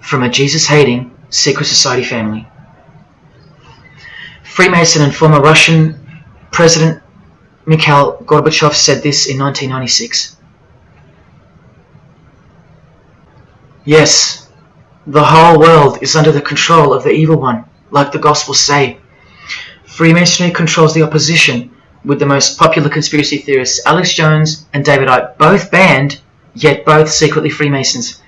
Speaker 1: From a Jesus-hating, secret society family. Freemason and former Russian President Mikhail Gorbachev said this in 1996. Yes, the whole world is under the control of the evil one, like the Gospels say. Freemasonry controls the opposition, with the most popular conspiracy theorists Alex Jones and David Icke both banned, yet both secretly Freemasons,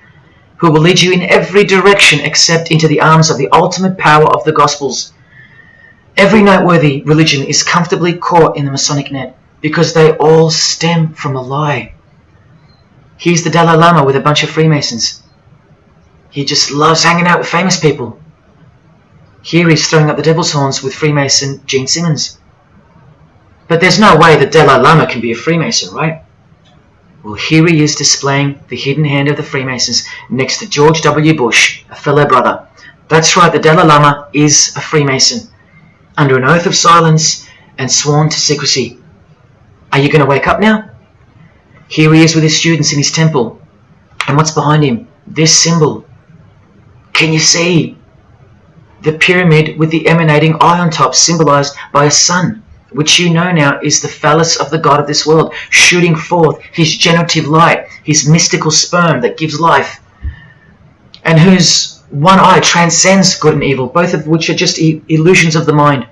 Speaker 1: who will lead you in every direction except into the arms of the ultimate power of the Gospels. Every noteworthy religion is comfortably caught in the Masonic net, because they all stem from a lie. Here's the Dalai Lama with a bunch of Freemasons. He just loves hanging out with famous people. Here he's throwing up the devil's horns with Freemason Gene Simmons. But there's no way the Dalai Lama can be a Freemason, right? Well, here he is displaying the hidden hand of the Freemasons next to George W. Bush, a fellow brother. That's right, the Dalai Lama is a Freemason, under an oath of silence and sworn to secrecy. Are you going to wake up now? Here he is with his students in his temple. And what's behind him? This symbol. Can you see? The pyramid with the emanating eye on top, symbolized by a sun, which you know now is the phallus of the god of this world, shooting forth his generative light, his mystical sperm that gives life, and whose one eye transcends good and evil, both of which are just illusions of the mind.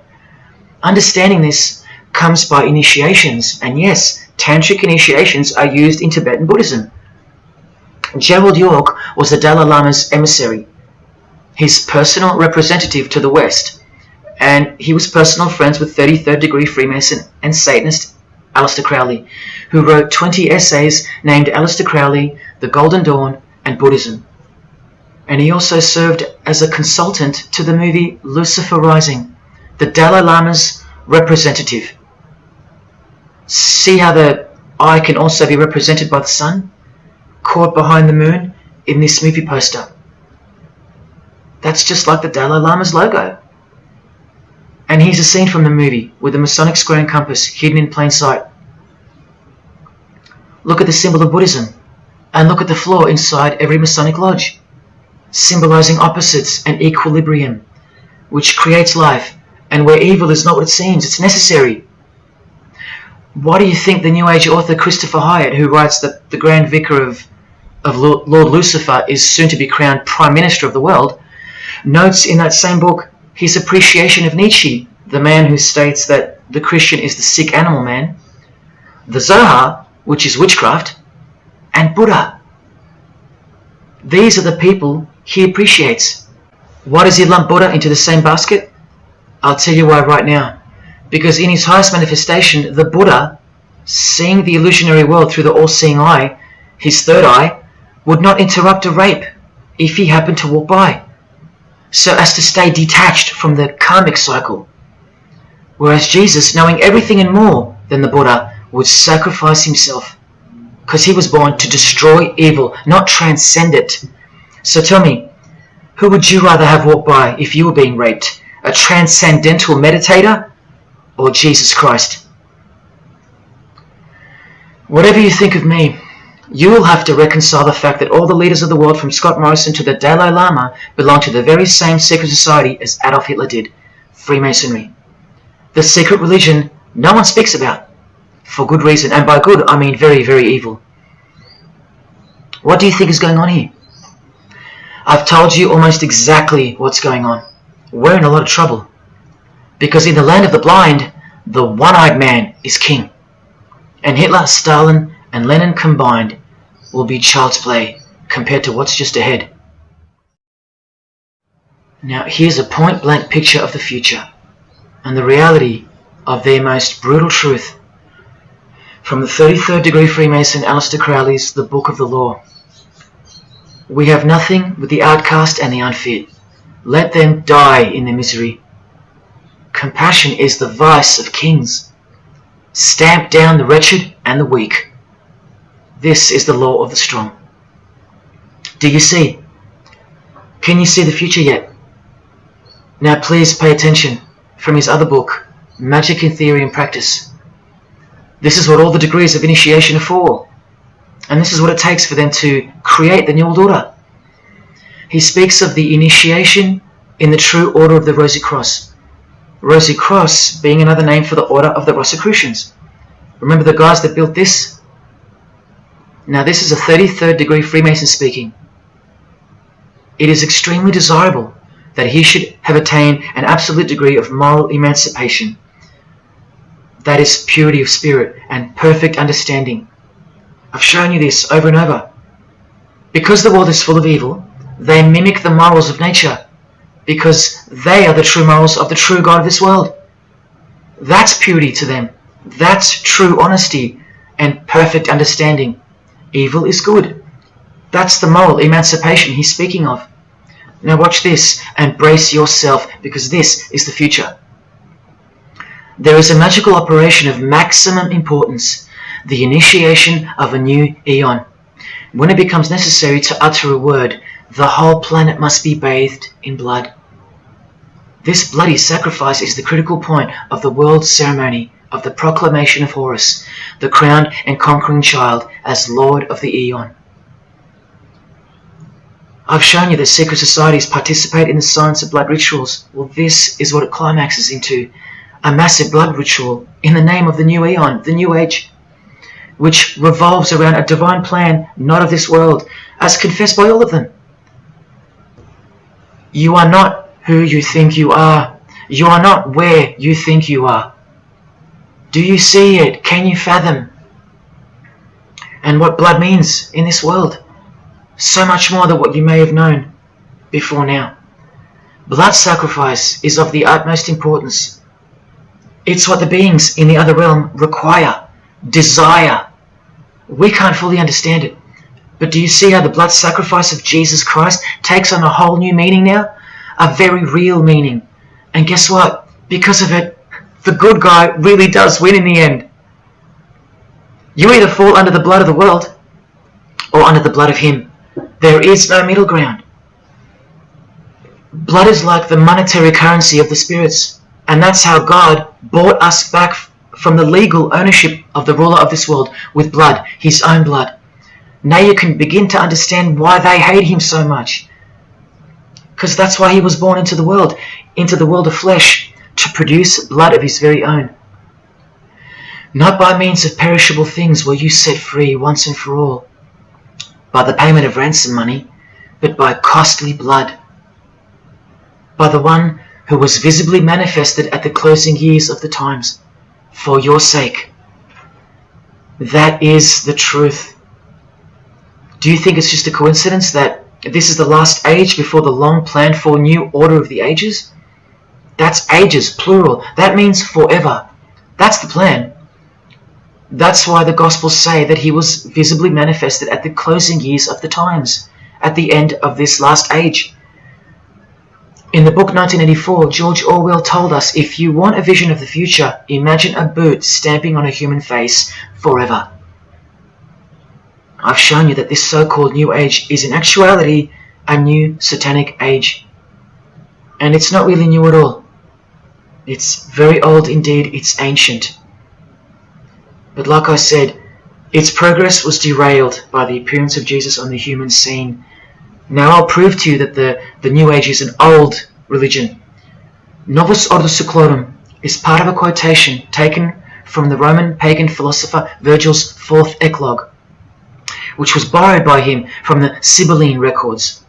Speaker 1: Understanding this comes by initiations, and yes, tantric initiations are used in Tibetan Buddhism. Gerald York was the Dalai Lama's emissary, his personal representative to the West, and he was personal friends with 33rd degree Freemason and Satanist Aleister Crowley, who wrote 20 essays named Aleister Crowley, The Golden Dawn, and Buddhism. And he also served as a consultant to the movie Lucifer Rising, the Dalai Lama's representative. See how the eye can also be represented by the sun, caught behind the moon in this movie poster. That's just like the Dalai Lama's logo. And here's a scene from the movie with the Masonic square and compass hidden in plain sight. Look at the symbol of Buddhism, and look at the floor inside every Masonic lodge, symbolizing opposites and equilibrium, which creates life, and where evil is not what it seems, it's necessary. Why do you think the New Age author Christopher Hyatt, who writes that the Grand Vicar of Lord Lucifer is soon to be crowned Prime Minister of the world, notes in that same book his appreciation of Nietzsche, the man who states that the Christian is the sick animal man, the Zohar, which is witchcraft, and Buddha. These are the people he appreciates. Why does he lump Buddha into the same basket? I'll tell you why right now. Because in his highest manifestation, the Buddha, seeing the illusionary world through the all-seeing eye, his third eye, would not interrupt a rape if he happened to walk by, so as to stay detached from the karmic cycle. Whereas Jesus, knowing everything and more than the Buddha, would sacrifice himself, because he was born to destroy evil, not transcend it. So tell me, who would you rather have walk by if you were being raped? A transcendental meditator or Jesus Christ? Whatever you think of me, you will have to reconcile the fact that all the leaders of the world, from Scott Morrison to the Dalai Lama, belong to the very same secret society as Adolf Hitler did, Freemasonry. The secret religion no one speaks about, for good reason, and by good I mean very, very evil. What do you think is going on here? I've told you almost exactly what's going on. We're in a lot of trouble, because in the land of the blind, the one-eyed man is king, and Hitler, Stalin, and Lenin combined will be child's play compared to what's just ahead. Now here's a point-blank picture of the future and the reality of their most brutal truth from the 33rd degree Freemason Aleister Crowley's The Book of the Law. We have nothing but the outcast and the unfit. Let them die in their misery. Compassion is the vice of kings. Stamp down the wretched and the weak. This is the law of the strong. Do you see? Can you see the future yet? Now please pay attention from his other book, Magic in Theory and Practice. This is what all the degrees of initiation are for. And this is what it takes for them to create the New World Order. he speaks of the initiation in the true order of the Rosy Cross. Rosy Cross being another name for the order of the Rosicrucians. Remember the guys that built this? Now this is a 33rd degree Freemason speaking. It is extremely desirable that he should have attained an absolute degree of moral emancipation. That is purity of spirit and perfect understanding. I've shown you this over and over. Because the world is full of evil, they mimic the morals of nature, because they are the true morals of the true God of this world. That's purity to them. That's true honesty and perfect understanding. Evil is good. That's the moral emancipation he's speaking of. Now watch this and brace yourself, because this is the future. There is a magical operation of maximum importance, the initiation of a new eon. When it becomes necessary to utter a word, the whole planet must be bathed in blood. This bloody sacrifice is the critical point of the world ceremony of the proclamation of Horus, the crowned and conquering child, as Lord of the Eon. I've shown you that secret societies participate in the science of blood rituals. Well, this is what it climaxes into. A massive blood ritual in the name of the new Eon, the new age, which revolves around a divine plan not of this world, as confessed by all of them. You are not who you think you are. You are not where you think you are. Do you see it? Can you fathom? And what blood means in this world? So much more than what you may have known before now. Blood sacrifice is of the utmost importance. It's what the beings in the other realm require, desire. We can't fully understand it. But do you see how the blood sacrifice of Jesus Christ takes on a whole new meaning now? A very real meaning. And guess what? Because of it, the good guy really does win in the end. You either fall under the blood of the world or under the blood of him. There is no middle ground. Blood is like the monetary currency of the spirits, and that's how God bought us back from the legal ownership of the ruler of this world with blood, his own blood. Now you can begin to understand why they hate him so much. Because that's why he was born into the world of flesh, to produce blood of his very own. Not by means of perishable things were you set free once and for all, by the payment of ransom money, but by costly blood, by the one who was visibly manifested at the closing years of the times, for your sake. That is the truth. Do you think it's just a coincidence that this is the last age before the long planned for new order of the ages? That's ages, plural. That means forever. That's the plan. That's why the Gospels say that he was visibly manifested at the closing years of the times, at the end of this last age. In the book 1984, George Orwell told us, if you want a vision of the future, imagine a boot stamping on a human face forever. I've shown you that this so-called new age is in actuality a new satanic age. And it's not really new at all. It's very old indeed, it's ancient. But like I said, its progress was derailed by the appearance of Jesus on the human scene. Now I'll prove to you that the New Age is an old religion. Novus Ordo Seclorum is part of a quotation taken from the Roman pagan philosopher Virgil's fourth eclogue, which was borrowed by him from the Sibylline records,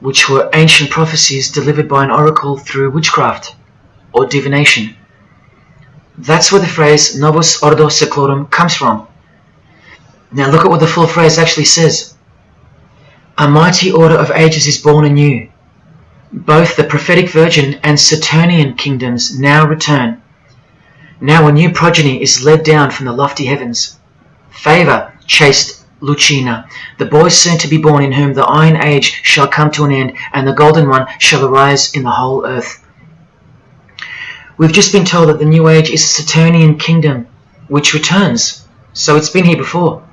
Speaker 1: which were ancient prophecies delivered by an oracle through witchcraft or divination. That's where the phrase Novus Ordo Seclorum comes from. Now look at what the full phrase actually says. A mighty order of ages is born anew. Both the prophetic virgin and Saturnian kingdoms now return. Now a new progeny is led down from the lofty heavens. Favor, chaste Lucina, the boy soon to be born, in whom the iron age shall come to an end, and the golden one shall arise in the whole earth. We've just been told that the New Age is a Saturnian kingdom, which returns, so it's been here before.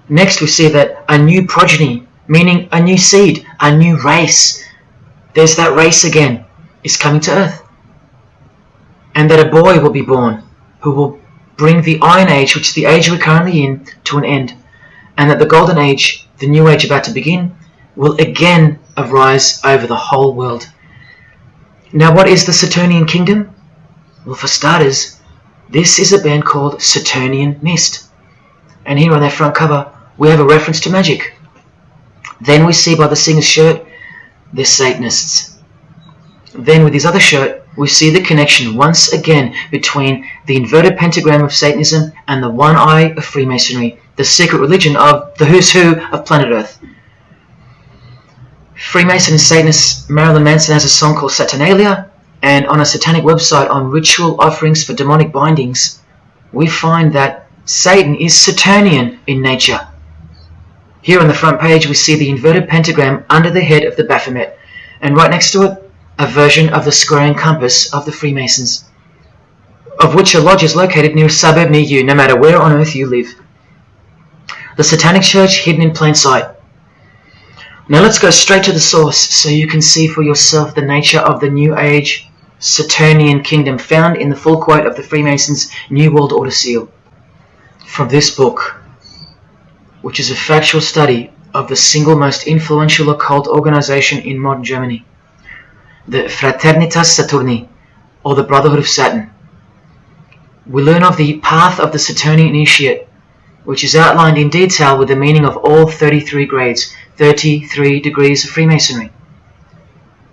Speaker 1: Next we see that a new progeny, meaning a new seed, a new race, there's that race again, is coming to earth. And that a boy will be born, who will bring the Iron Age, which is the age we're currently in, to an end. And that the Golden Age, the New Age about to begin, will again arise over the whole world. Now, what is the Saturnian kingdom? Well, for starters, this is a band called Saturnian Mist. And here on their front cover, we have a reference to magic. Then we see by the singer's shirt, they're Satanists. Then with his other shirt, we see the connection once again between the inverted pentagram of Satanism and the one eye of Freemasonry, the secret religion of the who's who of planet Earth. Freemason and Satanist Marilyn Manson has a song called Saturnalia, and on a satanic website on ritual offerings for demonic bindings, we find that Satan is Saturnian in nature. Here on the front page we see the inverted pentagram under the head of the Baphomet, and right next to it, a version of the square and compass of the Freemasons, of which a lodge is located near a suburb near you, no matter where on earth you live. The Satanic Church hidden in plain sight. Now let's go straight to the source so you can see for yourself the nature of the New Age Saturnian kingdom found in the full quote of the Freemasons' New World Order seal. From this book, which is a factual study of the single most influential occult organization in modern Germany, the Fraternitas Saturni, or the Brotherhood of Saturn. We learn of the path of the Saturnian initiate, which is outlined in detail with the meaning of all 33 grades, 33 degrees of Freemasonry.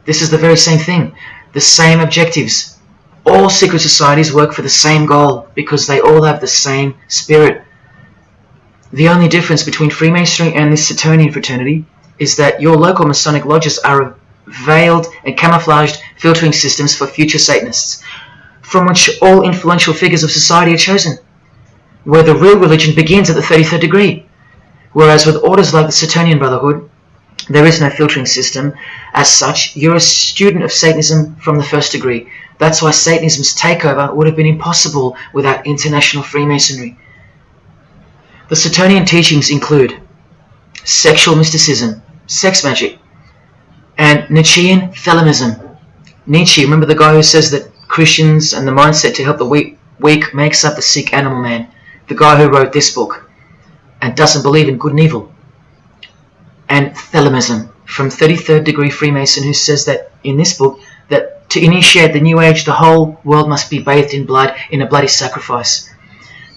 Speaker 1: This is the very same thing, the same objectives. All secret societies work for the same goal because they all have the same spirit. The only difference between Freemasonry and this Saturnian fraternity is that your local Masonic lodges are veiled and camouflaged filtering systems for future Satanists, from which all influential figures of society are chosen, where the real religion begins at the 33rd degree. Whereas with orders like the Saturnian Brotherhood, there is no filtering system. As such, you're a student of Satanism from the first degree. That's why Satanism's takeover would have been impossible without international Freemasonry. The Saturnian teachings include sexual mysticism, sex magic, and Nietzschean Thelemism. Nietzsche, remember the guy who says that Christians and the mindset to help the weak makes up the sick animal man? The guy who wrote this book and doesn't believe in good and evil. And Thelemism from 33rd degree Freemason, who says that in this book that to initiate the New Age the whole world must be bathed in blood in a bloody sacrifice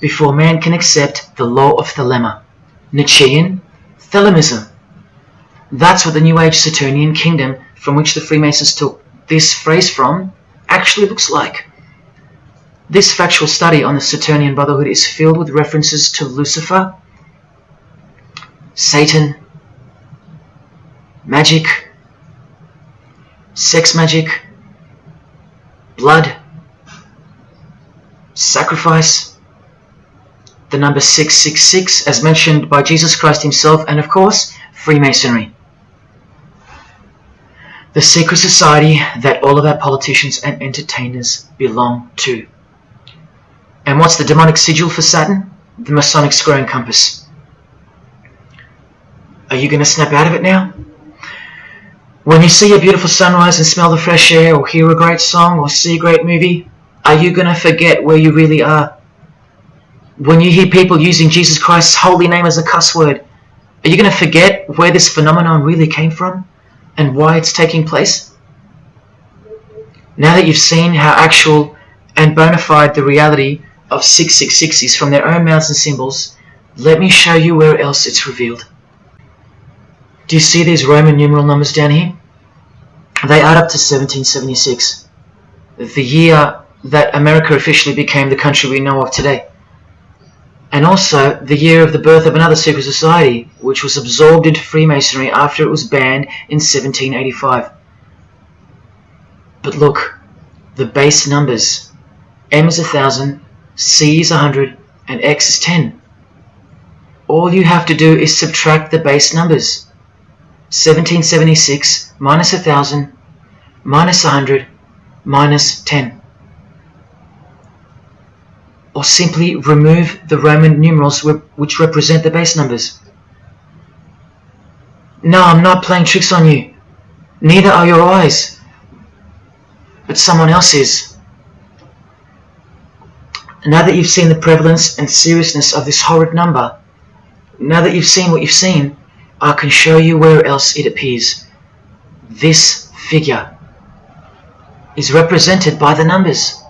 Speaker 1: before man can accept the law of Thelema. Nietzschean Thelemism. That's what the New Age Saturnian kingdom, from which the Freemasons took this phrase from, actually looks like. This factual study on the Saturnian Brotherhood is filled with references to Lucifer, Satan, magic, sex magic, blood, sacrifice, the number 666 as mentioned by Jesus Christ himself, and of course, Freemasonry. The secret society that all of our politicians and entertainers belong to. And what's the demonic sigil for Saturn? The Masonic square and compass. Are you going to snap out of it now? When you see a beautiful sunrise and smell the fresh air, or hear a great song, or see a great movie, are you going to forget where you really are? When you hear people using Jesus Christ's holy name as a cuss word, are you going to forget where this phenomenon really came from and why it's taking place? Now that you've seen how actual and bona fide the reality of 666 is from their own mouths and symbols, let me show you where else it's revealed. Do you see these Roman numeral numbers down here? They add up to 1776, the year that America officially became the country we know of today. And also the year of the birth of another secret society, which was absorbed into Freemasonry after it was banned in 1785. But look, the base numbers. M is 1,000, C is 100, and X is 10. All you have to do is subtract the base numbers. 1776 minus 1,000 minus 100 minus 10. Or simply remove the Roman numerals which represent the base numbers. No, I'm not playing tricks on you. Neither are your eyes. But someone else is. Now that you've seen the prevalence and seriousness of this horrid number, now that you've seen what you've seen, I can show you where else it appears. This figure is represented by the numbers.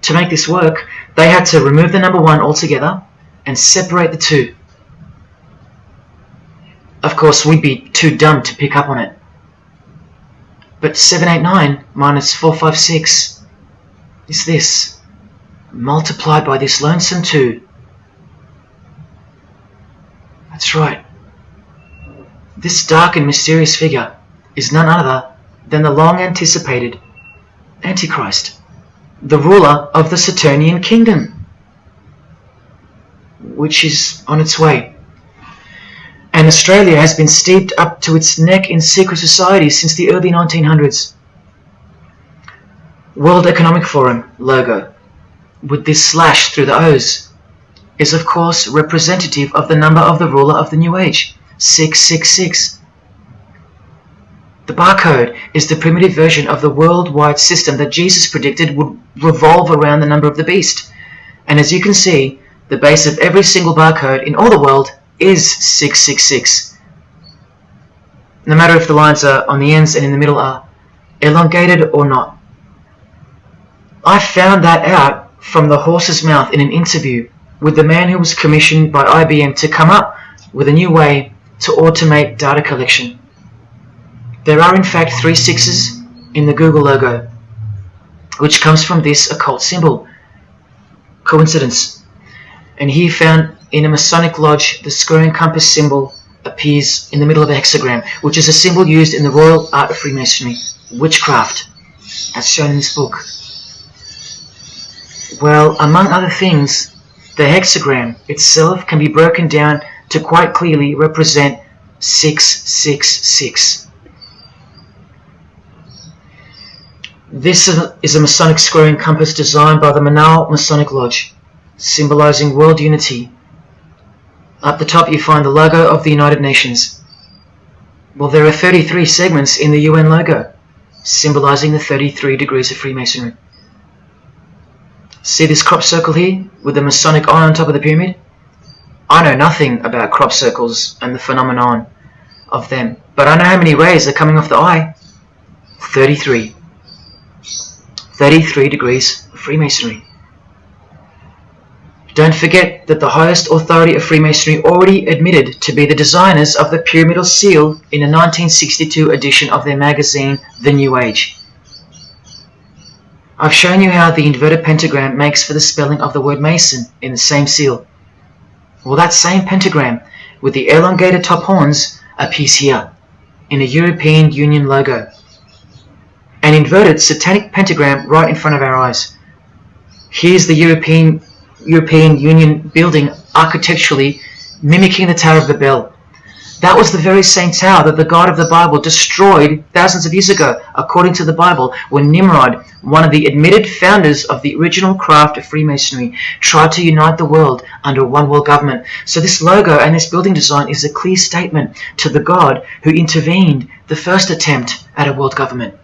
Speaker 1: To make this work, they had to remove the number 1 altogether and separate the 2. Of course, we'd be too dumb to pick up on it. But 789 minus 456 is this, multiplied by this lonesome 2. That's right. This dark and mysterious figure is none other than the long-anticipated Antichrist, the ruler of the Saturnian kingdom, which is on its way. And Australia has been steeped up to its neck in secret societies since the early 1900s. World Economic Forum logo, with this slash through the O's, is of course representative of the number of the ruler of the New Age, 666. The barcode is the primitive version of the worldwide system that Jesus predicted would revolve around the number of the beast. And as you can see, the base of every single barcode in all the world is 666. No matter if the lines are on the ends and in the middle are elongated or not. I found that out from the horse's mouth in an interview with the man who was commissioned by IBM to come up with a new way to automate data collection. There are in fact 3 sixes in the Google logo, which comes from this occult symbol. Coincidence? And he found in a Masonic lodge the square and compass symbol appears in the middle of a hexagram, which is a symbol used in the royal art of Freemasonry, witchcraft, as shown in this book. Well, among other things, the hexagram itself can be broken down to quite clearly represent 666. This is a Masonic square and compass designed by the Manal Masonic Lodge, symbolizing world unity. Up the top you find the logo of the United Nations. Well, there are 33 segments in the UN logo, symbolizing the 33 degrees of Freemasonry. See this crop circle here, with the Masonic eye on top of the pyramid? I know nothing about crop circles and the phenomenon of them, but I know how many rays are coming off the eye. 33. 33 degrees of Freemasonry. Don't forget that the highest authority of Freemasonry already admitted to be the designers of the pyramidal seal in a 1962 edition of their magazine, The New Age. I've shown you how the inverted pentagram makes for the spelling of the word Mason in the same seal. Well, that same pentagram with the elongated top horns appears here in a European Union logo. An inverted satanic pentagram right in front of our eyes. Here's the European Union building architecturally mimicking the Tower of Babel. That was the very same tower that the God of the Bible destroyed thousands of years ago, according to the Bible, when Nimrod, one of the admitted founders of the original craft of Freemasonry, tried to unite the world under one world government. So this logo and this building design is a clear statement to the God who intervened the first attempt at a world government.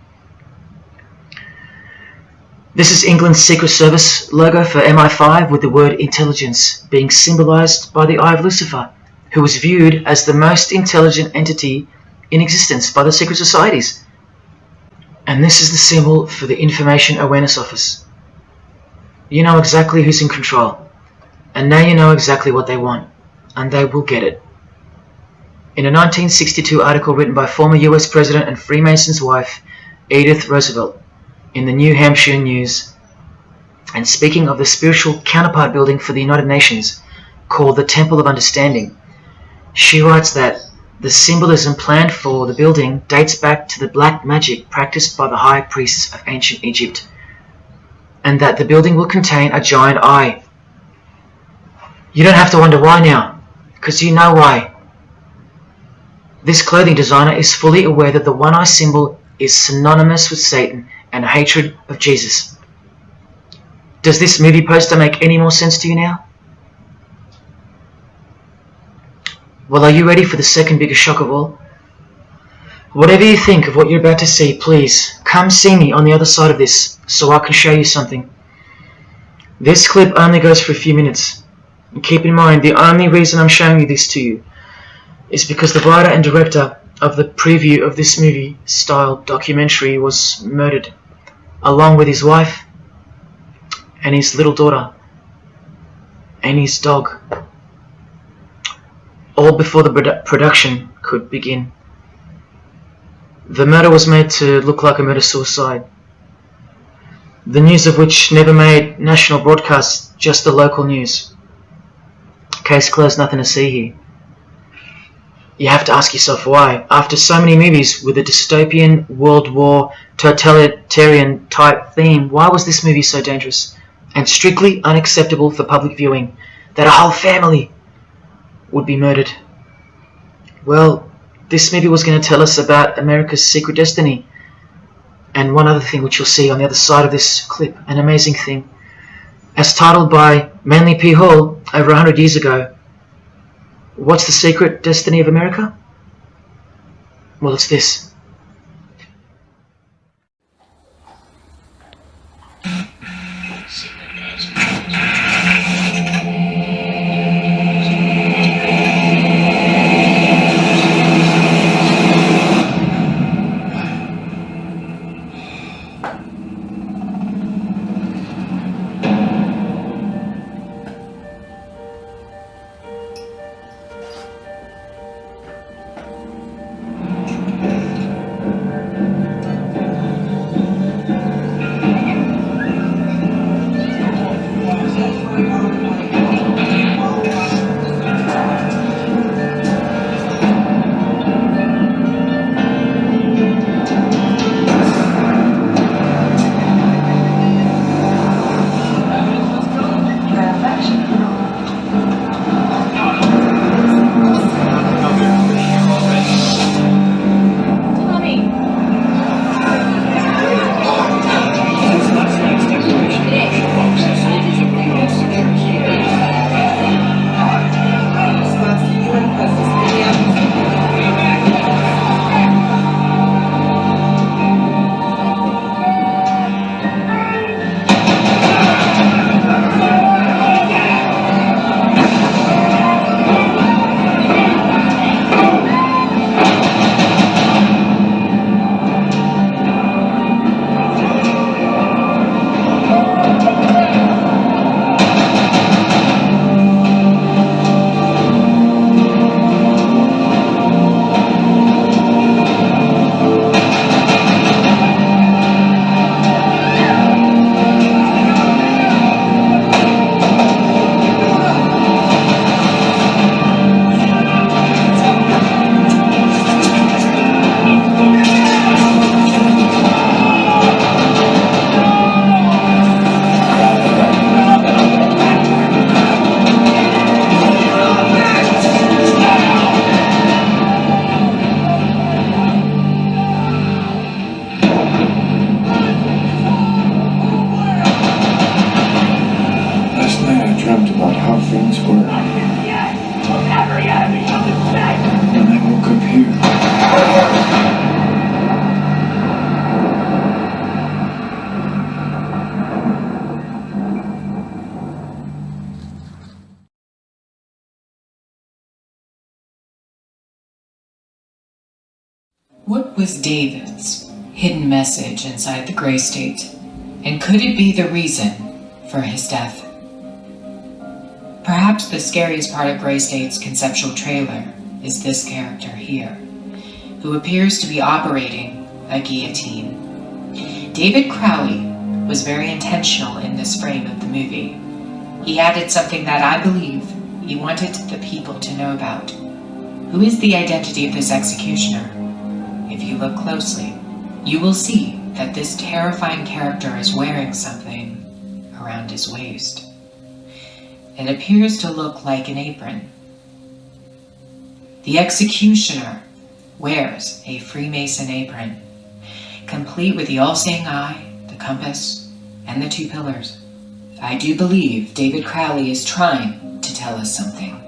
Speaker 1: This is England's Secret Service logo for MI5 with the word intelligence being symbolized by the eye of Lucifer, who was viewed as the most intelligent entity in existence by the secret societies. And this is the symbol for the Information Awareness Office. You know exactly who's in control, and now you know exactly what they want, and they will get it. In a 1962 article written by former US President and Freemason's wife, Edith Roosevelt, in the New Hampshire News, and speaking of the spiritual counterpart building for the United Nations, called the Temple of Understanding, she writes that the symbolism planned for the building dates back to the black magic practiced by the high priests of ancient Egypt, and that the building will contain a giant eye. You don't have to wonder why now, because you know why. This clothing designer is fully aware that the one-eye symbol is synonymous with Satan and hatred of Jesus. Does this movie poster make any more sense to you now? Well, are you ready for the second biggest shock of all? Whatever you think of what you're about to see, please come see me on the other side of this so I can show you something. This clip only goes for a few minutes. And keep in mind, the only reason I'm showing you this to you is because the writer and director of the preview of this movie-style documentary was murdered, along with his wife and his little daughter and his dog, all before the production could begin. The murder was made to look like a murder-suicide, the news of which never made national broadcasts, just the local news. Case closed, nothing to see here. You have to ask yourself why, after so many movies with a dystopian, World War, totalitarian type theme, why was this movie so dangerous and strictly unacceptable for public viewing, that a whole family would be murdered? Well, this movie was going to tell us about America's secret destiny. And one other thing which you'll see on the other side of this clip, an amazing thing. As titled by Manly P. Hall over 100 years ago, what's the secret destiny of America? Well, it's this.
Speaker 19: What was David's hidden message inside the Grey State? And could it be the reason for his death? Perhaps the scariest part of Grey State's conceptual trailer is this character here, who appears to be operating a guillotine. David Crowley was very intentional in this frame of the movie. He added something that I believe he wanted the people to know about. Who is the identity of this executioner? If you look closely, you will see that this terrifying character is wearing something around his waist. It appears to look like an apron. The executioner wears a Freemason apron, complete with the all-seeing eye, the compass, and the two pillars. I do believe David Crowley is trying to tell us something.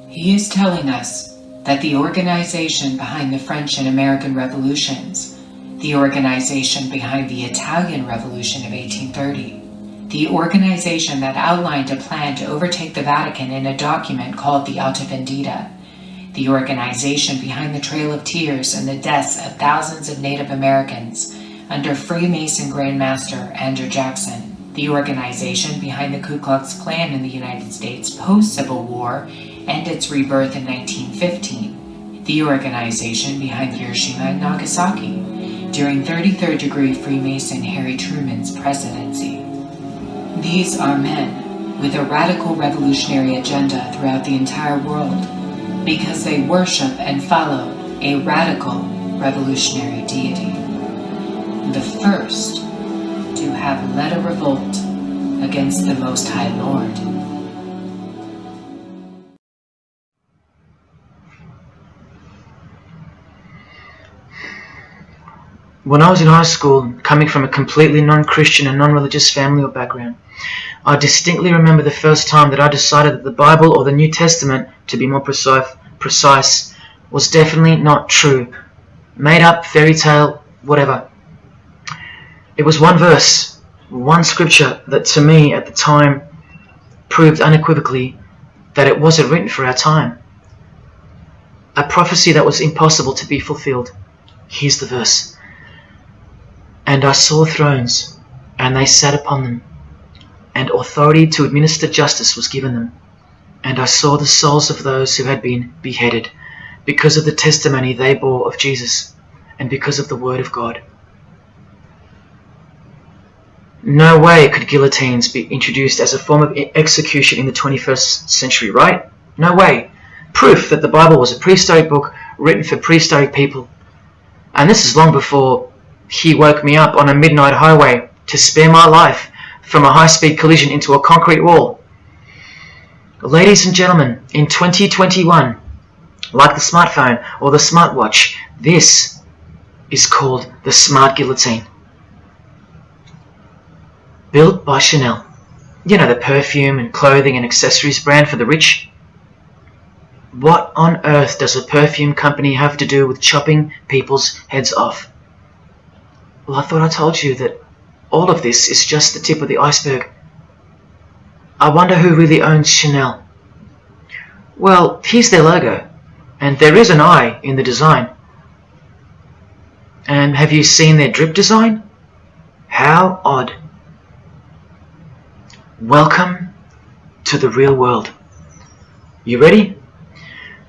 Speaker 19: He is telling us that the organization behind the French and American revolutions, the organization behind the Italian Revolution of 1830, the organization that outlined a plan to overtake the Vatican in a document called the Alta Vendita, the organization behind the Trail of Tears and the deaths of thousands of Native Americans under Freemason Grandmaster Andrew Jackson, the organization behind the Ku Klux Klan in the United States post-Civil War and its rebirth in 1915, the organization behind Hiroshima and Nagasaki during 33rd degree Freemason Harry Truman's presidency. These are men with a radical revolutionary agenda throughout the entire world because they worship and follow a radical revolutionary deity, the first to have led a revolt against the Most High Lord.
Speaker 1: When I was in high school, coming from a completely non-Christian and non-religious family or background, I distinctly remember the first time that I decided that the Bible, or the New Testament, to be more precise, was definitely not true. Made up, fairy tale, whatever. It was one verse, one scripture that to me at the time proved unequivocally that it wasn't written for our time. A prophecy that was impossible to be fulfilled. Here's the verse. And I saw thrones, and they sat upon them, and authority to administer justice was given them. And I saw the souls of those who had been beheaded, because of the testimony they bore of Jesus, and because of the word of God. No way could guillotines be introduced as a form of execution in the 21st century, right? No way. Proof that the Bible was a prehistoric book written for prehistoric people. And this is long before he woke me up on a midnight highway to spare my life from a high-speed collision into a concrete wall. Ladies and gentlemen, in 2021, like the smartphone or the smartwatch, this is called the smart guillotine. Built by Chanel. You know, the perfume and clothing and accessories brand for the rich. What on earth does a perfume company have to do with chopping people's heads off? Well, I thought I told you that all of this is just the tip of the iceberg. I wonder who really owns Chanel. Well, here's their logo, and there is an eye in the design. And have you seen their drip design? How odd. Welcome to the real world. You ready?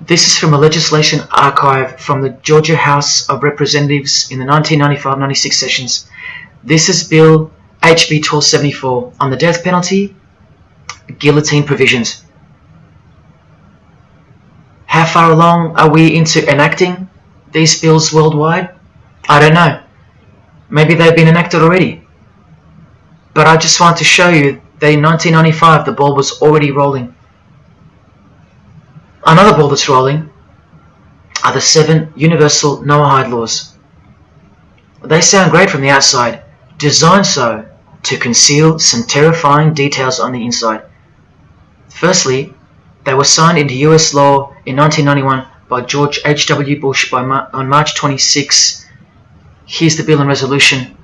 Speaker 1: This is from a legislation archive from the Georgia House of Representatives in the 1995-96 sessions. This is Bill HB 1274 on the death penalty, guillotine provisions. How far along are we into enacting these bills worldwide? I don't know. Maybe they've been enacted already. But I just want to show you that in 1995 the ball was already rolling. Another ball that's rolling are the 7 universal Noahide laws. They sound great from the outside, designed so to conceal some terrifying details on the inside. Firstly, they were signed into US law in 1991 by George H.W. Bush on March 26. Here's the bill and resolution.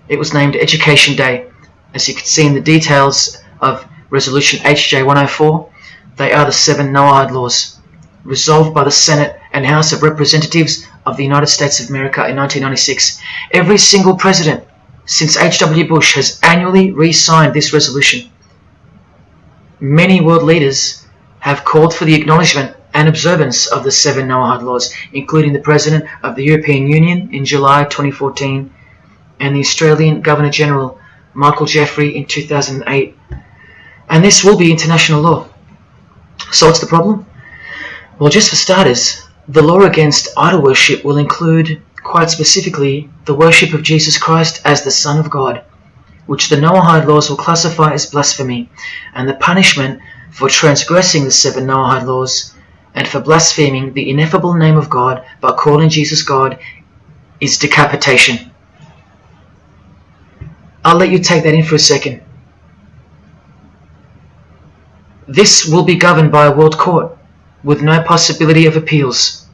Speaker 1: It was named Education Day. As you can see in the details of Resolution HJ 104, they are the 7 Noahide laws, resolved by the Senate and House of Representatives of the United States of America in 1996. Every single president since H.W. Bush has annually re-signed this resolution. Many world leaders have called for the acknowledgement and observance of the 7 Noahide laws, including the President of the European Union in July 2014 and the Australian Governor-General Michael Jeffrey in 2008. And this will be international law. So what's the problem? Well, just for starters, the law against idol worship will include, quite specifically, the worship of Jesus Christ as the Son of God, which the Noahide laws will classify as blasphemy, and the punishment for transgressing the 7 Noahide laws and for blaspheming the ineffable name of God by calling Jesus God is decapitation. I'll let you take that in for a second. This will be governed by a world court with no possibility of appeals.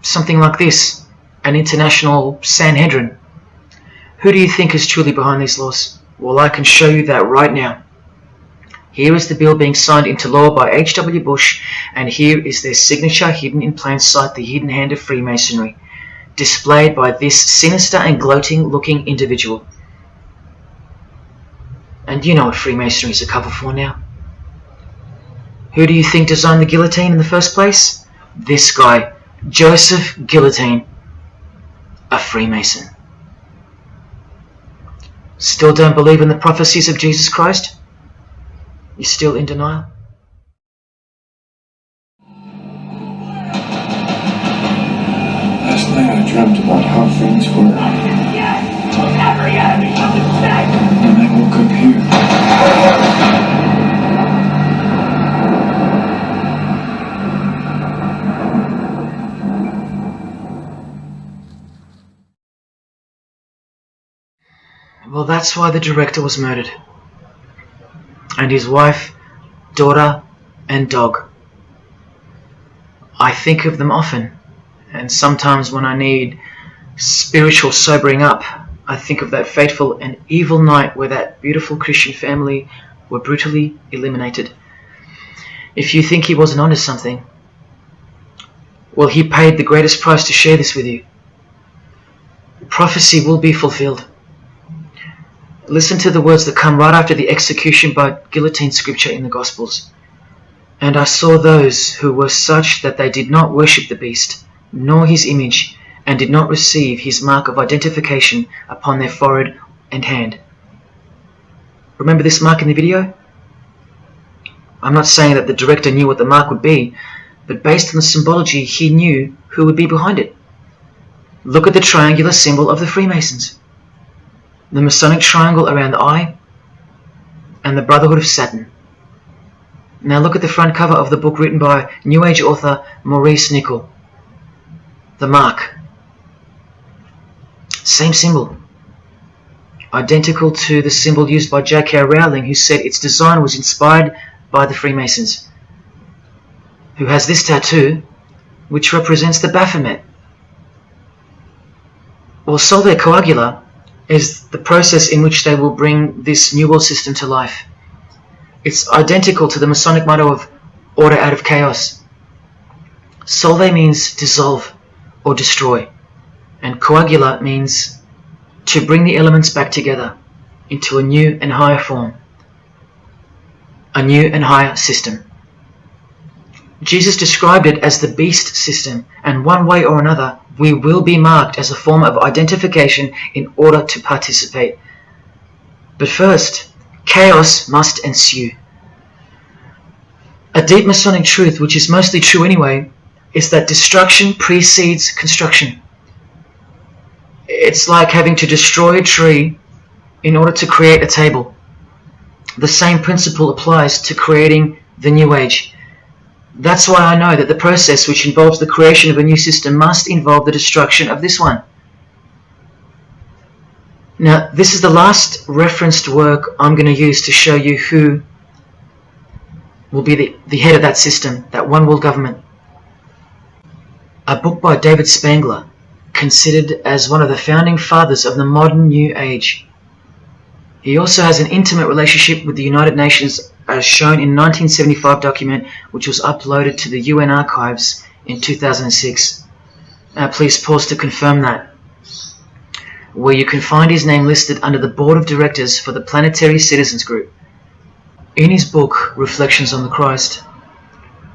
Speaker 1: Something like this, an international Sanhedrin. Who do you think is truly behind these laws? Well, I can show you that right now. Here is the bill being signed into law by H.W. Bush, and here is their signature hidden in plain sight, the hidden hand of Freemasonry, displayed by this sinister and gloating-looking individual. And you know what Freemasonry is a cover for now. Who do you think designed the guillotine in the first place? This guy, Joseph Guillotine, a Freemason. Still don't believe in the prophecies of Jesus Christ? You're still in denial?
Speaker 20: Last night I dreamt about how things were. And I woke up here.
Speaker 1: Well, that's why the director was murdered. And his wife, daughter, and dog. I think of them often, and sometimes when I need spiritual sobering up, I think of that fateful and evil night where that beautiful Christian family were brutally eliminated. If you think he wasn't onto something, well, he paid the greatest price to share this with you. Prophecy will be fulfilled. Listen to the words that come right after the execution by guillotine scripture in the Gospels. And I saw those who were such that they did not worship the beast, nor his image, and did not receive his mark of identification upon their forehead and hand. Remember this mark in the video? I'm not saying that the director knew what the mark would be, but based on the symbology, he knew who would be behind it. Look at the triangular symbol of the Freemasons. The Masonic triangle around the eye, and the Brotherhood of Saturn. Now look at the front cover of the book written by New Age author Maurice Nicoll. The mark. Same symbol. Identical to the symbol used by J.K. Rowling, who said its design was inspired by the Freemasons. Who has this tattoo, which represents the Baphomet. Well, Solve Coagula is the process in which they will bring this New World system to life. It's identical to the Masonic motto of order out of chaos. Solve means dissolve or destroy, and coagula means to bring the elements back together into a new and higher form, a new and higher system. Jesus described it as the beast system, and one way or another we will be marked as a form of identification in order to participate. But first, chaos must ensue. A deep Masonic truth, which is mostly true anyway, is that destruction precedes construction. It's like having to destroy a tree in order to create a table. The same principle applies to creating the New Age. That's why I know that the process which involves the creation of a new system must involve the destruction of this one. Now, this is the last referenced work I'm going to use to show you who will be the head of that system, that one world government. A book by David Spangler, considered as one of the founding fathers of the modern New Age. He also has an intimate relationship with the United Nations, as shown in a 1975 document which was uploaded to the UN archives in 2006. Please pause to confirm that, where you can find his name listed under the Board of Directors for the Planetary Citizens Group. In his book, Reflections on the Christ,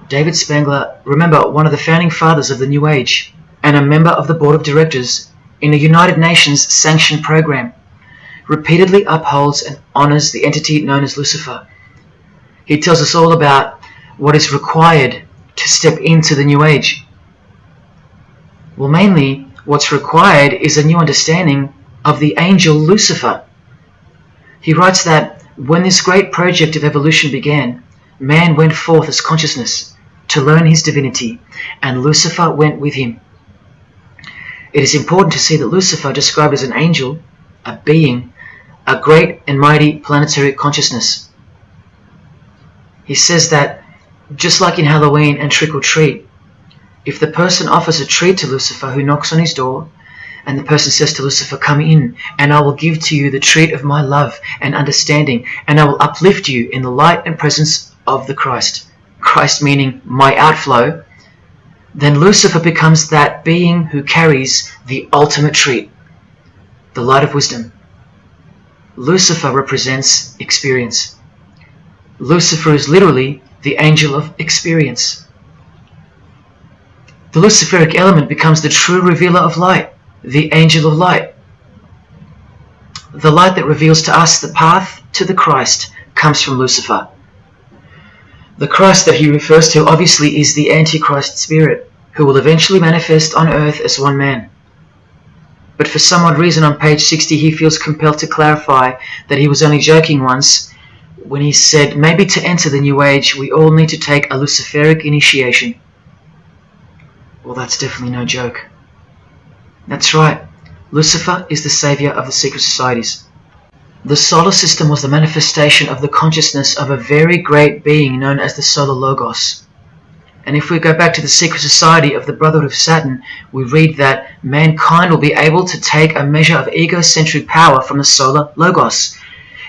Speaker 1: David Spangler, remember, one of the founding fathers of the New Age and a member of the Board of Directors in a United Nations sanctioned program, repeatedly upholds and honors the entity known as Lucifer. He tells us all about what is required to step into the New Age. Well, mainly, what's required is a new understanding of the angel Lucifer. He writes that when this great project of evolution began, man went forth as consciousness to learn his divinity, and Lucifer went with him. It is important to see that Lucifer, described as an angel, a being, a great and mighty planetary consciousness. He says that, just like in Halloween and trick or treat, if the person offers a treat to Lucifer who knocks on his door, And the person says to Lucifer, "Come in, and I will give to you the treat of my love and understanding, and I will uplift you in the light and presence of the Christ." Christ meaning my outflow. Then Lucifer becomes that being who carries the ultimate treat, the light of wisdom. Lucifer represents experience. Lucifer is literally the angel of experience. The Luciferic element becomes the true revealer of light, the angel of light. The light that reveals to us the path to the Christ comes from Lucifer. The Christ that he refers to obviously is the Antichrist spirit, who will eventually manifest on earth as one man. But for some odd reason on page 60 he feels compelled to clarify that he was only joking once when he said maybe to enter the New Age we all need to take a Luciferic initiation. Well, that's definitely no joke. That's right, Lucifer is the saviour of the secret societies. The solar system was the manifestation of the consciousness of a very great being known as the Solar Logos. And if we go back to the secret society of the Brotherhood of Saturn, we read that mankind will be able to take a measure of egocentric power from the Solar Logos.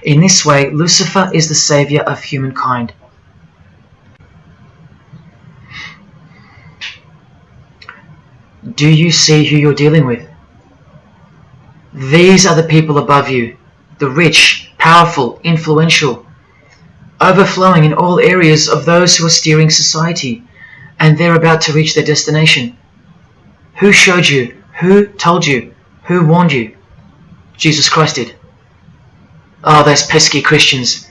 Speaker 1: In this way, Lucifer is the saviour of humankind. Do you see who you're dealing with? These are the people above you, the rich, powerful, influential, overflowing in all areas of those who are steering society, and they're about to reach their destination. Who showed you? Who told you? Who warned you? Jesus Christ did. Oh, those pesky Christians.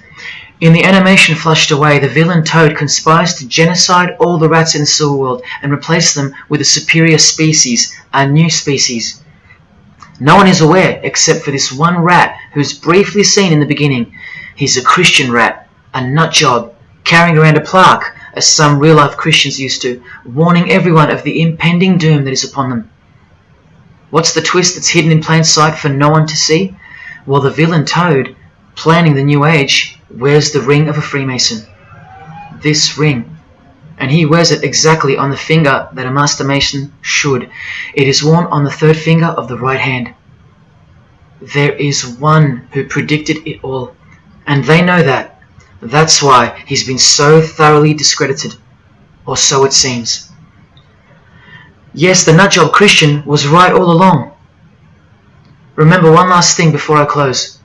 Speaker 1: In the animation flushed away, the villain Toad conspires to genocide all the rats in the Silver World and replace them with a superior species, a new species. No one is aware except for this one rat who's briefly seen in the beginning. He's a Christian rat, a nutjob, carrying around a plaque, as some real-life Christians used to, warning everyone of the impending doom that is upon them. What's the twist that's hidden in plain sight for no one to see? Well, the villain Toad, planning the New Age, wears the ring of a Freemason. This ring. And he wears it exactly on the finger that a Master Mason should. It is worn on the third finger of the right hand. There is one who predicted it all, and they know that. That's why he's been so thoroughly discredited, or so it seems. Yes, the nutjob Christian was right all along. Remember one last thing before I close.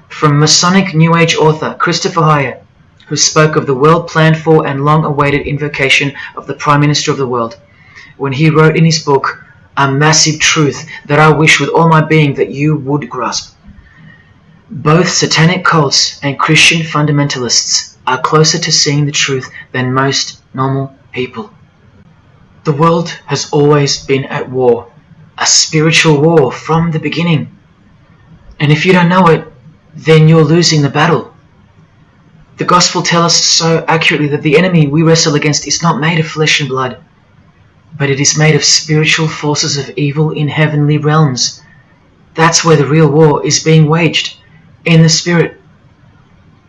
Speaker 1: From Masonic New Age author Christopher Hyatt, who spoke of the well-planned for and long-awaited invocation of the Prime Minister of the world, when he wrote in his book, "A massive truth that I wish with all my being that you would grasp. Both satanic cults and Christian fundamentalists are closer to seeing the truth than most normal people. The world has always been at war, a spiritual war from the beginning. And if you don't know it, then you're losing the battle. The Gospel tells us so accurately that the enemy we wrestle against is not made of flesh and blood, but it is made of spiritual forces of evil in heavenly realms. That's where the real war is being waged, in the spirit.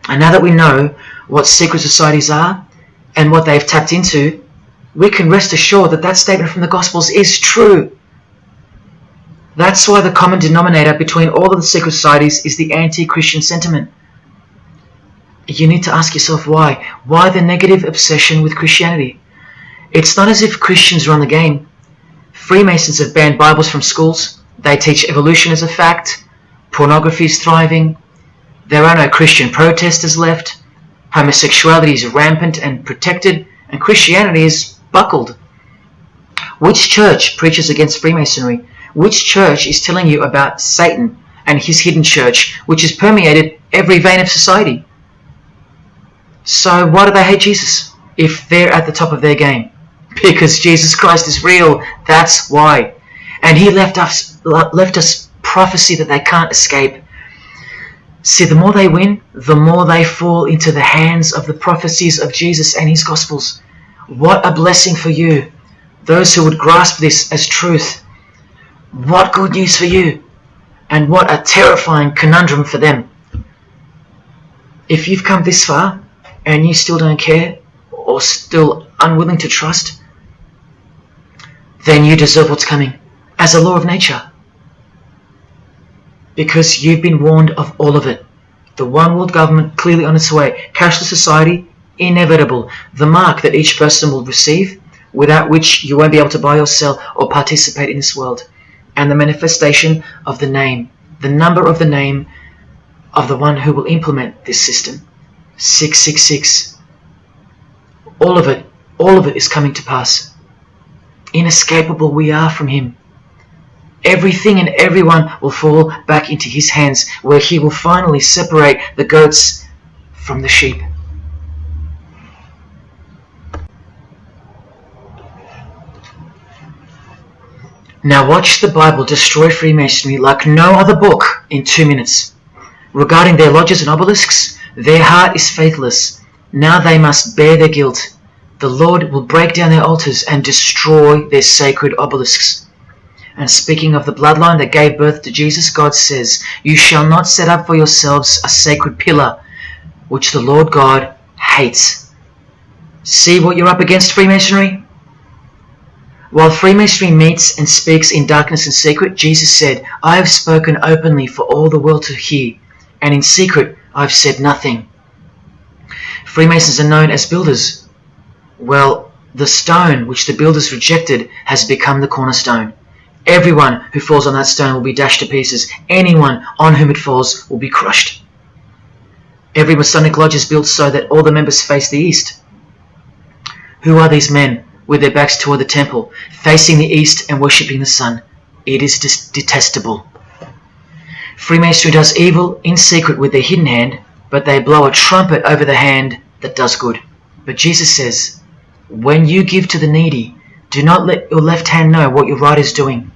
Speaker 1: And now that we know what secret societies are and what they've tapped into, we can rest assured that that statement from the Gospels is true. That's why the common denominator between all of the secret societies is the anti-Christian sentiment. You need to ask yourself why. Why the negative obsession with Christianity? It's not as if Christians run the game. Freemasons have banned Bibles from schools. They teach evolution as a fact. Pornography is thriving. There are no Christian protesters left. Homosexuality is rampant and protected, and Christianity is buckled. Which church preaches against Freemasonry? Which church is telling you about Satan and his hidden church, which has permeated every vein of society? So why do they hate Jesus if they're at the top of their game? Because Jesus Christ is real, that's why. And he left us prophecy that they can't escape. See, the more they win, the more they fall into the hands of the prophecies of Jesus and his Gospels. What a blessing for you, those who would grasp this as truth. What good news for you, and what a terrifying conundrum for them. If you've come this far, and you still don't care, or still unwilling to trust, then you deserve what's coming, as a law of nature. because you've been warned of all of it. The one world government clearly on its way. Cashless society, inevitable. The mark that each person will receive, without which you won't be able to buy or sell or participate in this world. And the manifestation of the name, the number of the name of the one who will implement this system. 666. All of it is coming to pass. Inescapable we are from him. Everything and everyone will fall back into his hands, where he will finally separate the goats from the sheep. Now watch the Bible destroy Freemasonry like no other book in 2 minutes. Regarding their lodges and obelisks, their heart is faithless. Now they must bear their guilt. The Lord will break down their altars and destroy their sacred obelisks. And speaking of the bloodline that gave birth to Jesus, God says, "You shall not set up for yourselves a sacred pillar, which the Lord God hates." See what you're up against, Freemasonry? While Freemasonry meets and speaks in darkness and secret, Jesus said, "I have spoken openly for all the world to hear, and in secret I've said nothing." Freemasons are known as builders. Well, the stone which the builders rejected has become the cornerstone. Everyone who falls on that stone will be dashed to pieces. Anyone on whom it falls will be crushed. Every Masonic lodge is built so that all the members face the east. Who are these men with their backs toward the temple, facing the east and worshipping the sun? It is detestable. Freemasonry does evil in secret with their hidden hand, but they blow a trumpet over the hand that does good. But Jesus says, when you give to the needy, do not let your left hand know what your right is doing.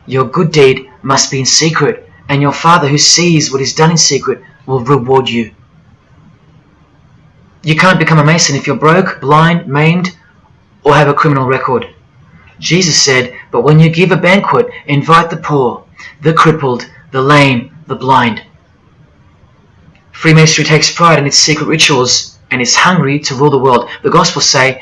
Speaker 1: Your good deed must be in secret, and your Father who sees what is done in secret will reward you. You can't become a Mason if you're broke, blind, maimed, or have a criminal record. Jesus said, but when you give a banquet, invite the poor, the crippled, the lame, the blind. Freemasonry takes pride in its secret rituals and is hungry to rule the world. The Gospels say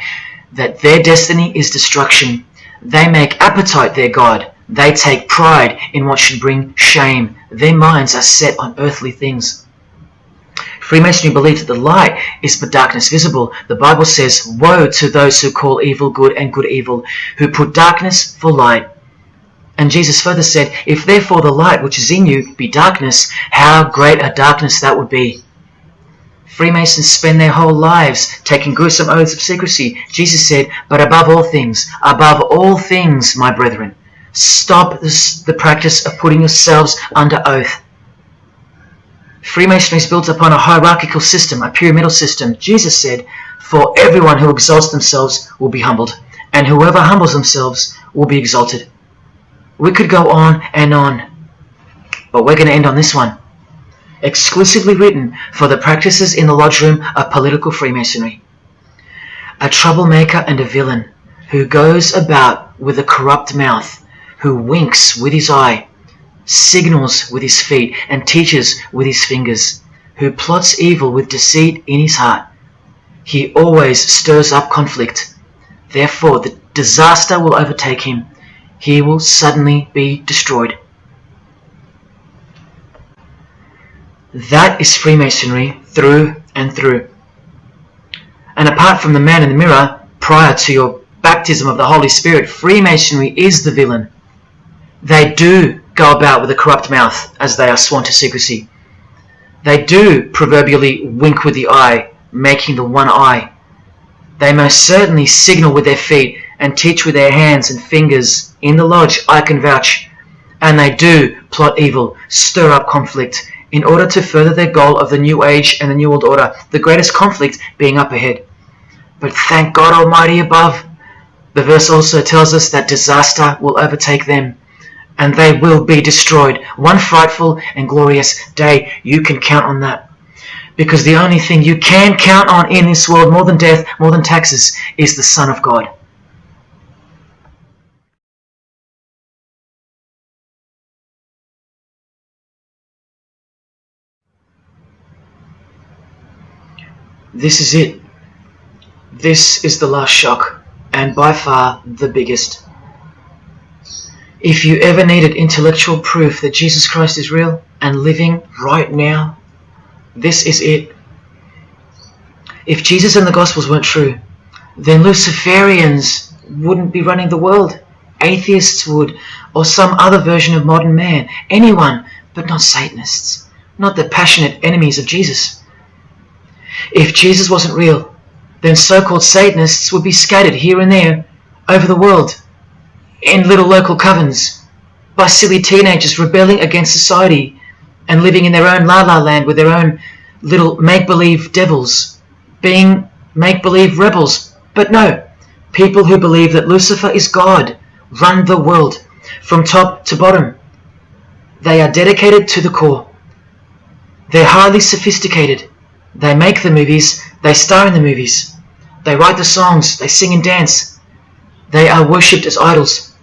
Speaker 1: that their destiny is destruction. They make appetite their God. They take pride in what should bring shame. Their minds are set on earthly things. Freemasonry believes that the light is but darkness visible. The Bible says, woe to those who call evil good and good evil, who put darkness for light. And Jesus further said, if therefore the light which is in you be darkness, how great a darkness that would be. Freemasons spend their whole lives taking gruesome oaths of secrecy. Jesus said, but above all things, my brethren, stop the practice of putting yourselves under oath. Freemasonry is built upon a hierarchical system, a pyramidal system. Jesus said, for everyone who exalts themselves will be humbled, and whoever humbles themselves will be exalted. We could go on and on, but we're going to end on this one. Exclusively written for the practices in the lodge room of political Freemasonry. A troublemaker and a villain who goes about with a corrupt mouth, who winks with his eye, signals with his feet, and teaches with his fingers, who plots evil with deceit in his heart. He always stirs up conflict. Therefore, the disaster will overtake him. He will suddenly be destroyed. That is Freemasonry through and through. And apart from the man in the mirror, prior to your baptism of the Holy Spirit, Freemasonry is the villain. They do go about with a corrupt mouth as they are sworn to secrecy. They do proverbially wink with the eye, making the one eye. They most certainly signal with their feet and teach with their hands and fingers. In the lodge, I can vouch. And they do plot evil, stir up conflict, in order to further their goal of the New Age and the New World Order, the greatest conflict being up ahead. But thank God Almighty above, the verse also tells us that disaster will overtake them, and they will be destroyed. One frightful and glorious day, you can count on that. Because the only thing you can count on in this world, more than death, more than taxes, is the Son of God. This is it. This is the last shock, and by far the biggest. If you ever needed intellectual proof that Jesus Christ is real and living right now, this is it. If Jesus and the Gospels weren't true, then Luciferians wouldn't be running the world. Atheists would, or some other version of modern man. Anyone, but not Satanists, not the passionate enemies of Jesus. If Jesus wasn't real, then so-called Satanists would be scattered here and there over the world in little local covens by silly teenagers rebelling against society and living in their own la-la land with their own little make-believe devils, being make-believe rebels. But no, people who believe that Lucifer is God run the world from top to bottom. They are dedicated to the core. They're highly sophisticated. They make the movies, they star in the movies. They write the songs, they sing and dance. They are worshipped as idols.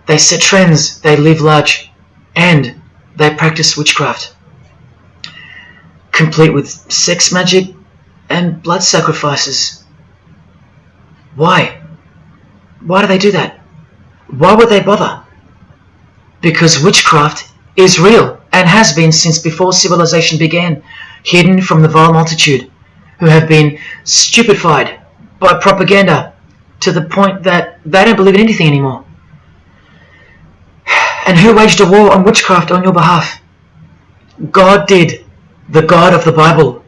Speaker 1: They set trends, they live large, and they practice witchcraft, complete with sex magic and blood sacrifices. Why? Why do they do that? Why would they bother? Because witchcraft is real and has been since before civilization began, hidden from the vile multitude who have been stupefied by propaganda to the point that they don't believe in anything anymore. And who waged a war on witchcraft on your behalf? God did, the God of the Bible.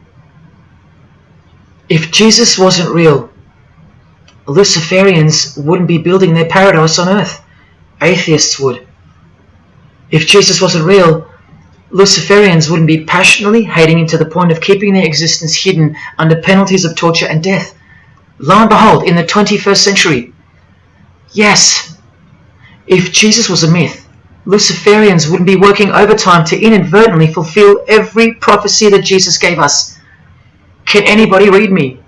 Speaker 1: If Jesus wasn't real, Luciferians wouldn't be building their paradise on earth. Atheists would. If Jesus wasn't real, Luciferians wouldn't be passionately hating him to the point of keeping their existence hidden under penalties of torture and death. Lo and behold, in the 21st century, yes, if Jesus was a myth, Luciferians wouldn't be working overtime to inadvertently fulfill every prophecy that Jesus gave us. Can anybody read me?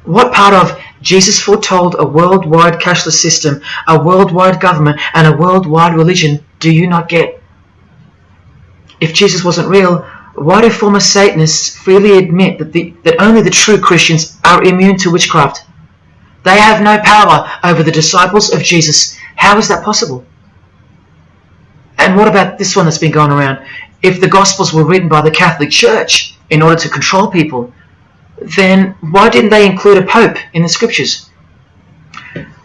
Speaker 1: What part of Jesus foretold a worldwide cashless system, a worldwide government, and a worldwide religion do you not get? If Jesus wasn't real, why do former Satanists freely admit that only the true Christians are immune to witchcraft? They have no power over the disciples of Jesus. How is that possible? And what about this one that's been going around? If the Gospels were written by the Catholic Church in order to control people, then why didn't they include a Pope in the Scriptures?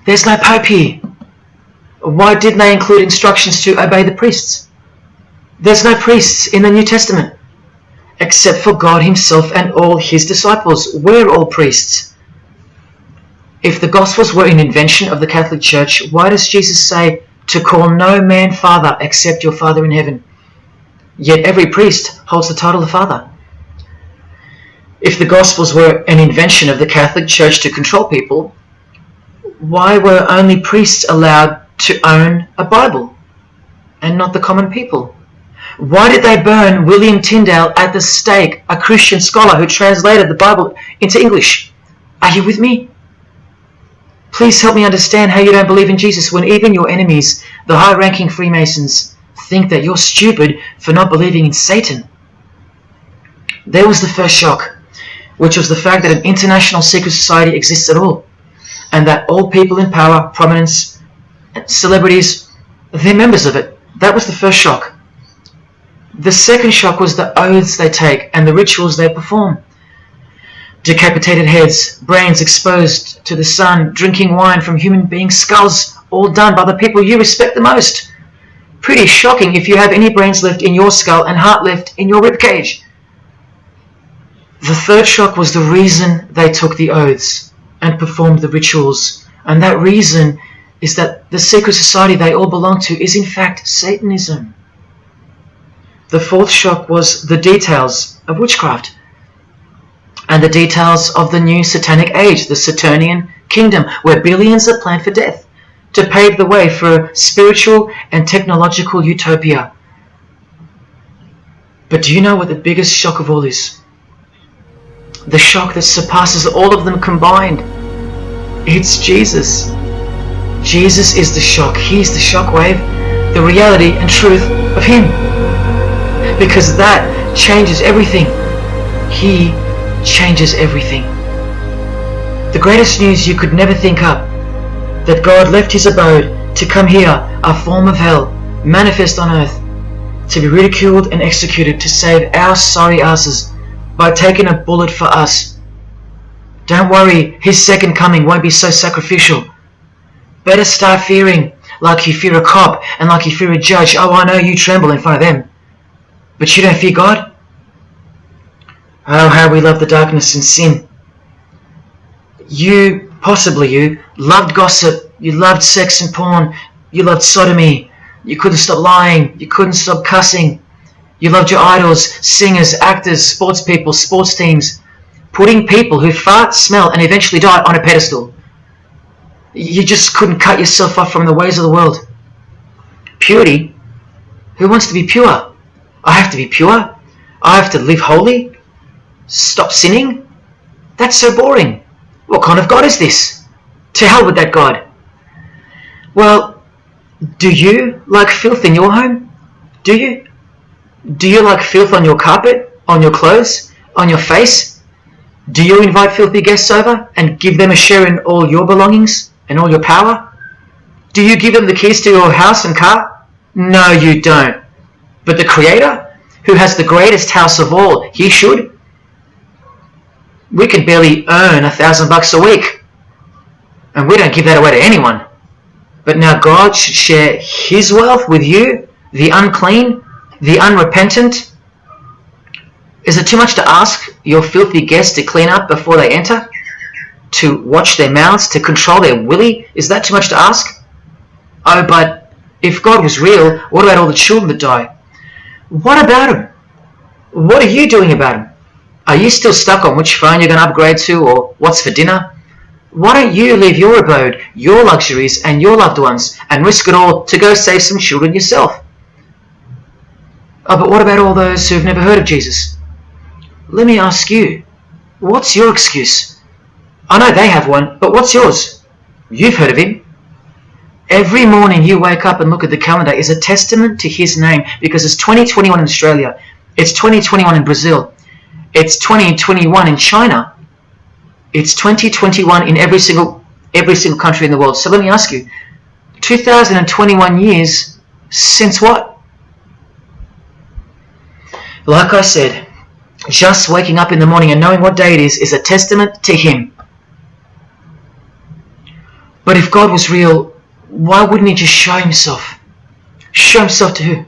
Speaker 1: There's no Pope here. Why didn't they include instructions to obey the priests? There's no priests in the New Testament, except for God himself and all his disciples. We're all priests. If the Gospels were an invention of the Catholic Church, why does Jesus say to call no man Father except your Father in heaven? Yet every priest holds the title of Father. If the Gospels were an invention of the Catholic Church to control people, why were only priests allowed to own a Bible and not the common people? Why did they burn William Tyndale at the stake, a Christian scholar who translated the Bible into English? Are you with me? Please help me understand how you don't believe in Jesus when even your enemies, the high-ranking Freemasons, think that you're stupid for not believing in Satan. There was the first shock, which was the fact that an international secret society exists at all, and that all people in power, prominence, celebrities, they're members of it. That was the first shock. The second shock was the oaths they take and the rituals they perform. Decapitated heads, brains exposed to the sun, drinking wine from human beings' skulls, all done by the people you respect the most. Pretty shocking if you have any brains left in your skull and heart left in your ribcage. The third shock was the reason they took the oaths and performed the rituals, and that reason is that the secret society they all belong to is in fact Satanism. The fourth shock was the details of witchcraft and the details of the new satanic age, the Saturnian kingdom, where billions are planned for death to pave the way for a spiritual and technological utopia. But do you know what the biggest shock of all is? The shock that surpasses all of them combined. It's Jesus. Jesus is the shock. He's the shockwave, the reality and truth of him. Because that changes everything. He changes everything. The greatest news you could never think up, that God left his abode to come here, a form of hell, manifest on earth, to be ridiculed and executed to save our sorry asses by taking a bullet for us. Don't worry, his second coming won't be so sacrificial. Better start fearing like you fear a cop and like you fear a judge. Oh, I know you tremble in front of them, but you don't fear God? Oh, how we love the darkness and sin. Possibly you, loved gossip, you loved sex and porn, you loved sodomy, you couldn't stop lying, you couldn't stop cussing, you loved your idols, singers, actors, sports people, sports teams, putting people who fart, smell and eventually die on a pedestal. You just couldn't cut yourself off from the ways of the world. Purity? Who wants to be pure? I have to be pure? I have to live holy? Stop sinning? That's so boring. What kind of God is this? To hell with that God. Well, do you like filth in your home? Do you? Do you like filth on your carpet, on your clothes, on your face? Do you invite filthy guests over and give them a share in all your belongings and all your power? Do you give them the keys to your house and car? No, you don't. But the Creator, who has the greatest house of all, he should. We can barely earn $1,000 a week, and we don't give that away to anyone. But now God should share his wealth with you, the unclean, the unrepentant. Is it too much to ask your filthy guests to clean up before they enter? To watch their mouths, to control their willy? Is that too much to ask? Oh, but if God was real, what about all the children that die? What about them? What are you doing about them? Are you still stuck on which phone you're going to upgrade to or what's for dinner? Why don't you leave your abode, your luxuries and your loved ones and risk it all to go save some children yourself? Oh, but what about all those who've never heard of Jesus? Let me ask you, what's your excuse? I know they have one, but what's yours? You've heard of him. Every morning you wake up and look at the calendar is a testament to his name, because it's 2021 in Australia, it's 2021 in Brazil, it's 2021 in China, it's 2021 in every single country in the world. So let me ask you, 2021 years since what? Like I said, just waking up in the morning and knowing what day it is a testament to him. But if God was real, why wouldn't he just show himself? Show himself to who?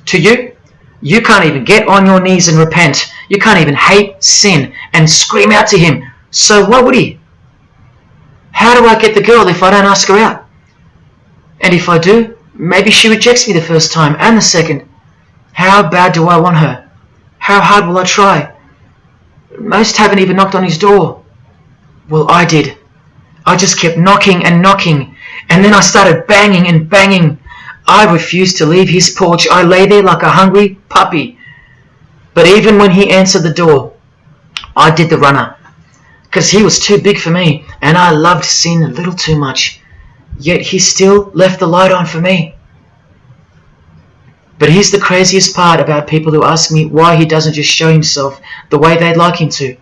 Speaker 1: To you? You can't even get on your knees and repent. You can't even hate sin and scream out to him. So why would he? How do I get the girl if I don't ask her out? And if I do, maybe she rejects me the first time and the second. How bad do I want her? How hard will I try? Most haven't even knocked on his door. Well, I did. I just kept knocking and knocking, and then I started banging and banging. I refused to leave his porch. I lay there like a hungry puppy. But even when he answered the door, I did the runner, because he was too big for me, and I loved sin a little too much. Yet he still left the light on for me. But here's the craziest part about people who ask me why he doesn't just show himself the way they'd like him to.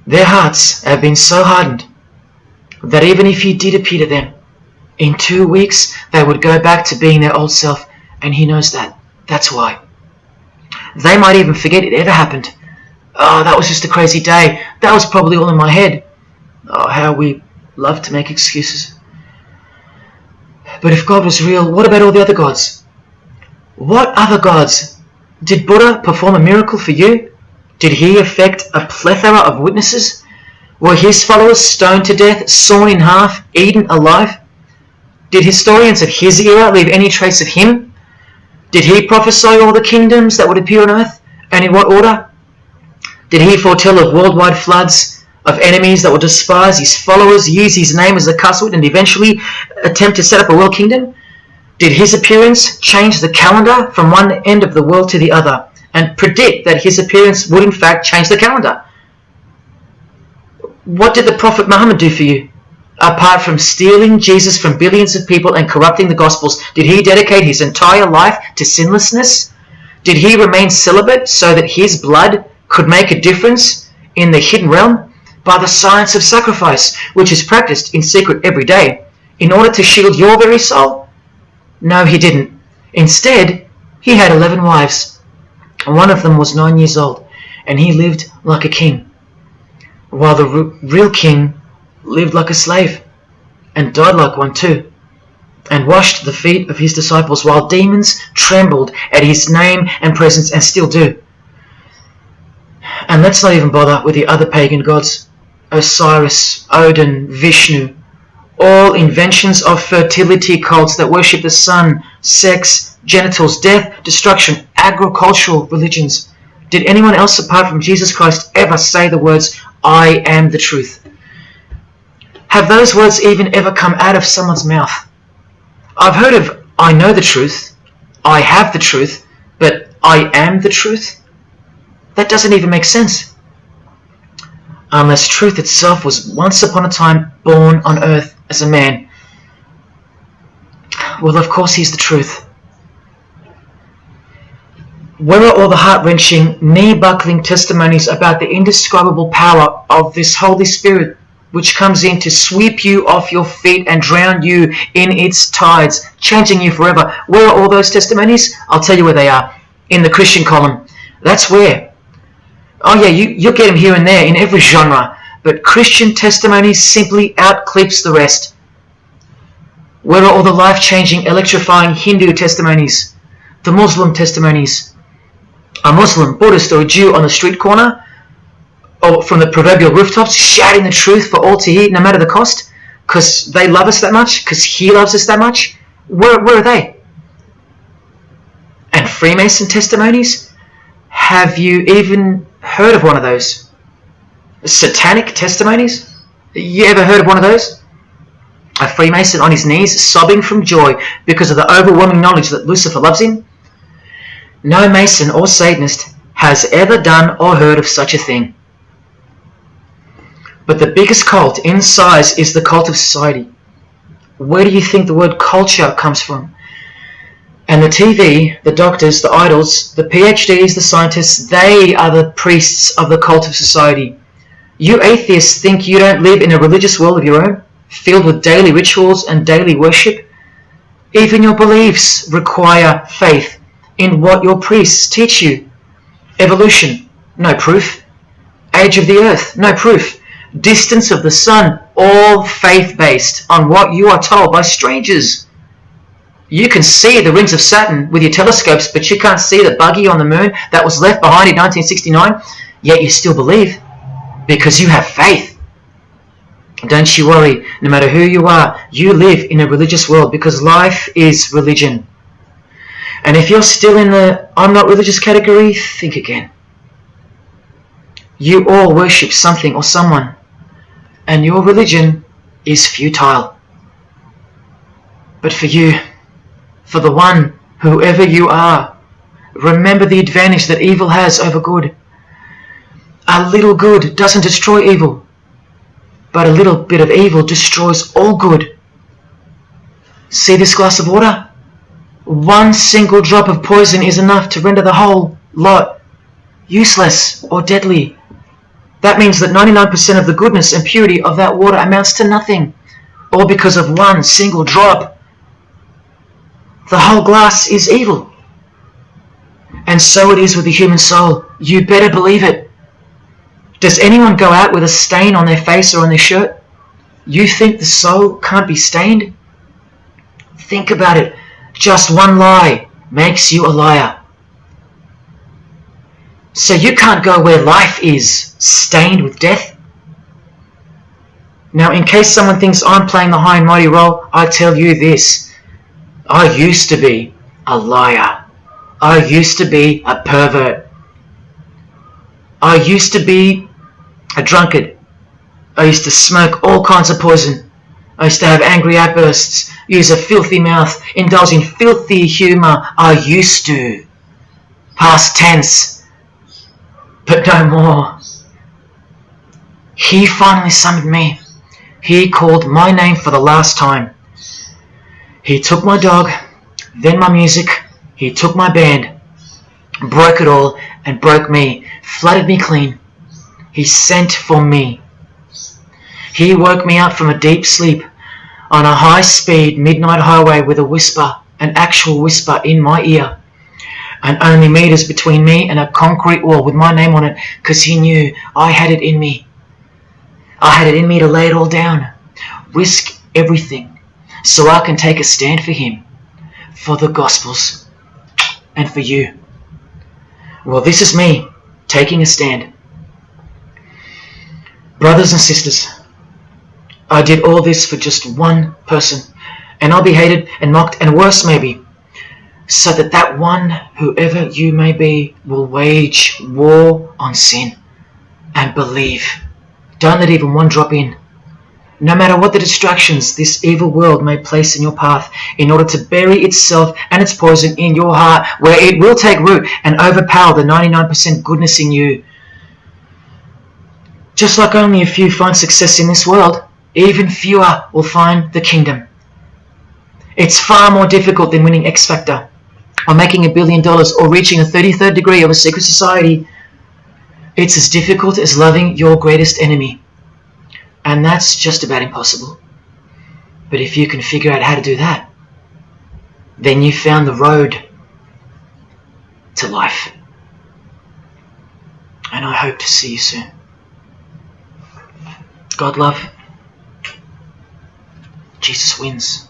Speaker 1: Their hearts have been so hardened that even if he did appear to them, in 2 weeks they would go back to being their old self, and he knows that. That's why. They might even forget it ever happened. Oh, that was just a crazy day. That was probably all in my head. Oh, how we love to make excuses. But if God was real, what about all the other gods? What other gods? Did Buddha perform a miracle for you? Did he affect a plethora of witnesses? Were his followers stoned to death, sawn in half, eaten alive? Did historians of his era leave any trace of him? Did he prophesy all the kingdoms that would appear on earth, and in what order? Did he foretell of worldwide floods, of enemies that would despise his followers, use his name as a cuss word, and eventually attempt to set up a world kingdom? Did his appearance change the calendar from one end of the world to the other, and predict that his appearance would in fact change the calendar? What did the Prophet Muhammad do for you? Apart from stealing Jesus from billions of people and corrupting the Gospels, did he dedicate his entire life to sinlessness? Did he remain celibate so that his blood could make a difference in the hidden realm? By the science of sacrifice, which is practiced in secret every day, in order to shield your very soul? No, he didn't. Instead, he had 11 wives. One of them was 9 years old, and he lived like a king, while the real king lived like a slave, and died like one too, and washed the feet of his disciples, while demons trembled at his name and presence, and still do. And let's not even bother with the other pagan gods, Osiris, Odin, Vishnu, all inventions of fertility cults that worship the sun, sex, genitals, death, destruction, agricultural religions. Did anyone else apart from Jesus Christ ever say the words, "I am the truth"? Have those words even ever come out of someone's mouth? I've heard of "I know the truth," "I have the truth," but "I am the truth"? That doesn't even make sense. Unless truth itself was once upon a time born on earth as a man. Well, of course he's the truth. Where are all the heart-wrenching, knee-buckling testimonies about the indescribable power of this Holy Spirit, which comes in to sweep you off your feet and drown you in its tides, changing you forever? Where are all those testimonies? I'll tell you where they are. In the Christian column. That's where. Oh yeah, you'll get them here and there in every genre, but Christian testimonies simply outclips the rest. Where are all the life-changing, electrifying Hindu testimonies? The Muslim testimonies? A Muslim, Buddhist, or a Jew on the street corner, or from the proverbial rooftops, shouting the truth for all to hear, no matter the cost, because they love us that much, because he loves us that much? Where are they? And Freemason testimonies? Have you even heard of one of those? Satanic testimonies? You ever heard of one of those? A Freemason on his knees, sobbing from joy because of the overwhelming knowledge that Lucifer loves him? No Mason or Satanist has ever done or heard of such a thing. But the biggest cult in size is the cult of society. Where do you think the word culture comes from? And the TV, the doctors, the idols, the PhDs, the scientists, they are the priests of the cult of society. You atheists think you don't live in a religious world of your own, filled with daily rituals and daily worship? Even your beliefs require faith in what your priests teach you. Evolution, no proof. Age of the earth, no proof. Distance of the sun, all faith-based on what you are told by strangers. You can see the rings of Saturn with your telescopes, but you can't see the buggy on the moon that was left behind in 1969, yet you still believe, because you have faith. Don't you worry, no matter who you are, you live in a religious world, because life is religion. And if you're still in the "I'm not religious" category, think again. You all worship something or someone, and your religion is futile. But for you, for the one, whoever you are, remember the advantage that evil has over good. A little good doesn't destroy evil, but a little bit of evil destroys all good. See this glass of water? One single drop of poison is enough to render the whole lot useless or deadly. That means that 99% of the goodness and purity of that water amounts to nothing, all because of one single drop. The whole glass is evil. And so it is with the human soul. You better believe it. Does anyone go out with a stain on their face or on their shirt? You think the soul can't be stained? Think about it. Just one lie makes you a liar. So you can't go where life is, stained with death? Now, in case someone thinks I'm playing the high and mighty role, I tell you this. I used to be a liar. I used to be a pervert. I used to be a drunkard. I used to smoke all kinds of poison. I used to have angry outbursts, use a filthy mouth, indulge in filthy humour. I used to. Past tense. But no more. He finally summoned me. He called my name for the last time. He took my dog, then my music. He took my band, broke it all, and broke me, flooded me clean. He sent for me. He woke me up from a deep sleep. on a high-speed midnight highway with a whisper, an actual whisper in my ear, and only meters between me and a concrete wall with my name on it, because he knew I had it in me. I had it in me to lay it all down, risk everything, so I can take a stand for him, for the Gospels, and for you. Well, this is me taking a stand. Brothers and sisters, I did all this for just one person, and I'll be hated and mocked and worse maybe, so that that one, whoever you may be, will wage war on sin and believe. Don't let even one drop in. No matter what the distractions this evil world may place in your path, in order to bury itself and its poison in your heart, where it will take root and overpower the 99% goodness in you. Just like only a few find success in this world, even fewer will find the kingdom. It's far more difficult than winning X Factor, or making $1 billion, or reaching a 33rd degree of a secret society. It's as difficult as loving your greatest enemy. And that's just about impossible. But if you can figure out how to do that, then you've found the road to life. And I hope to see you soon. God love. Jesus wins.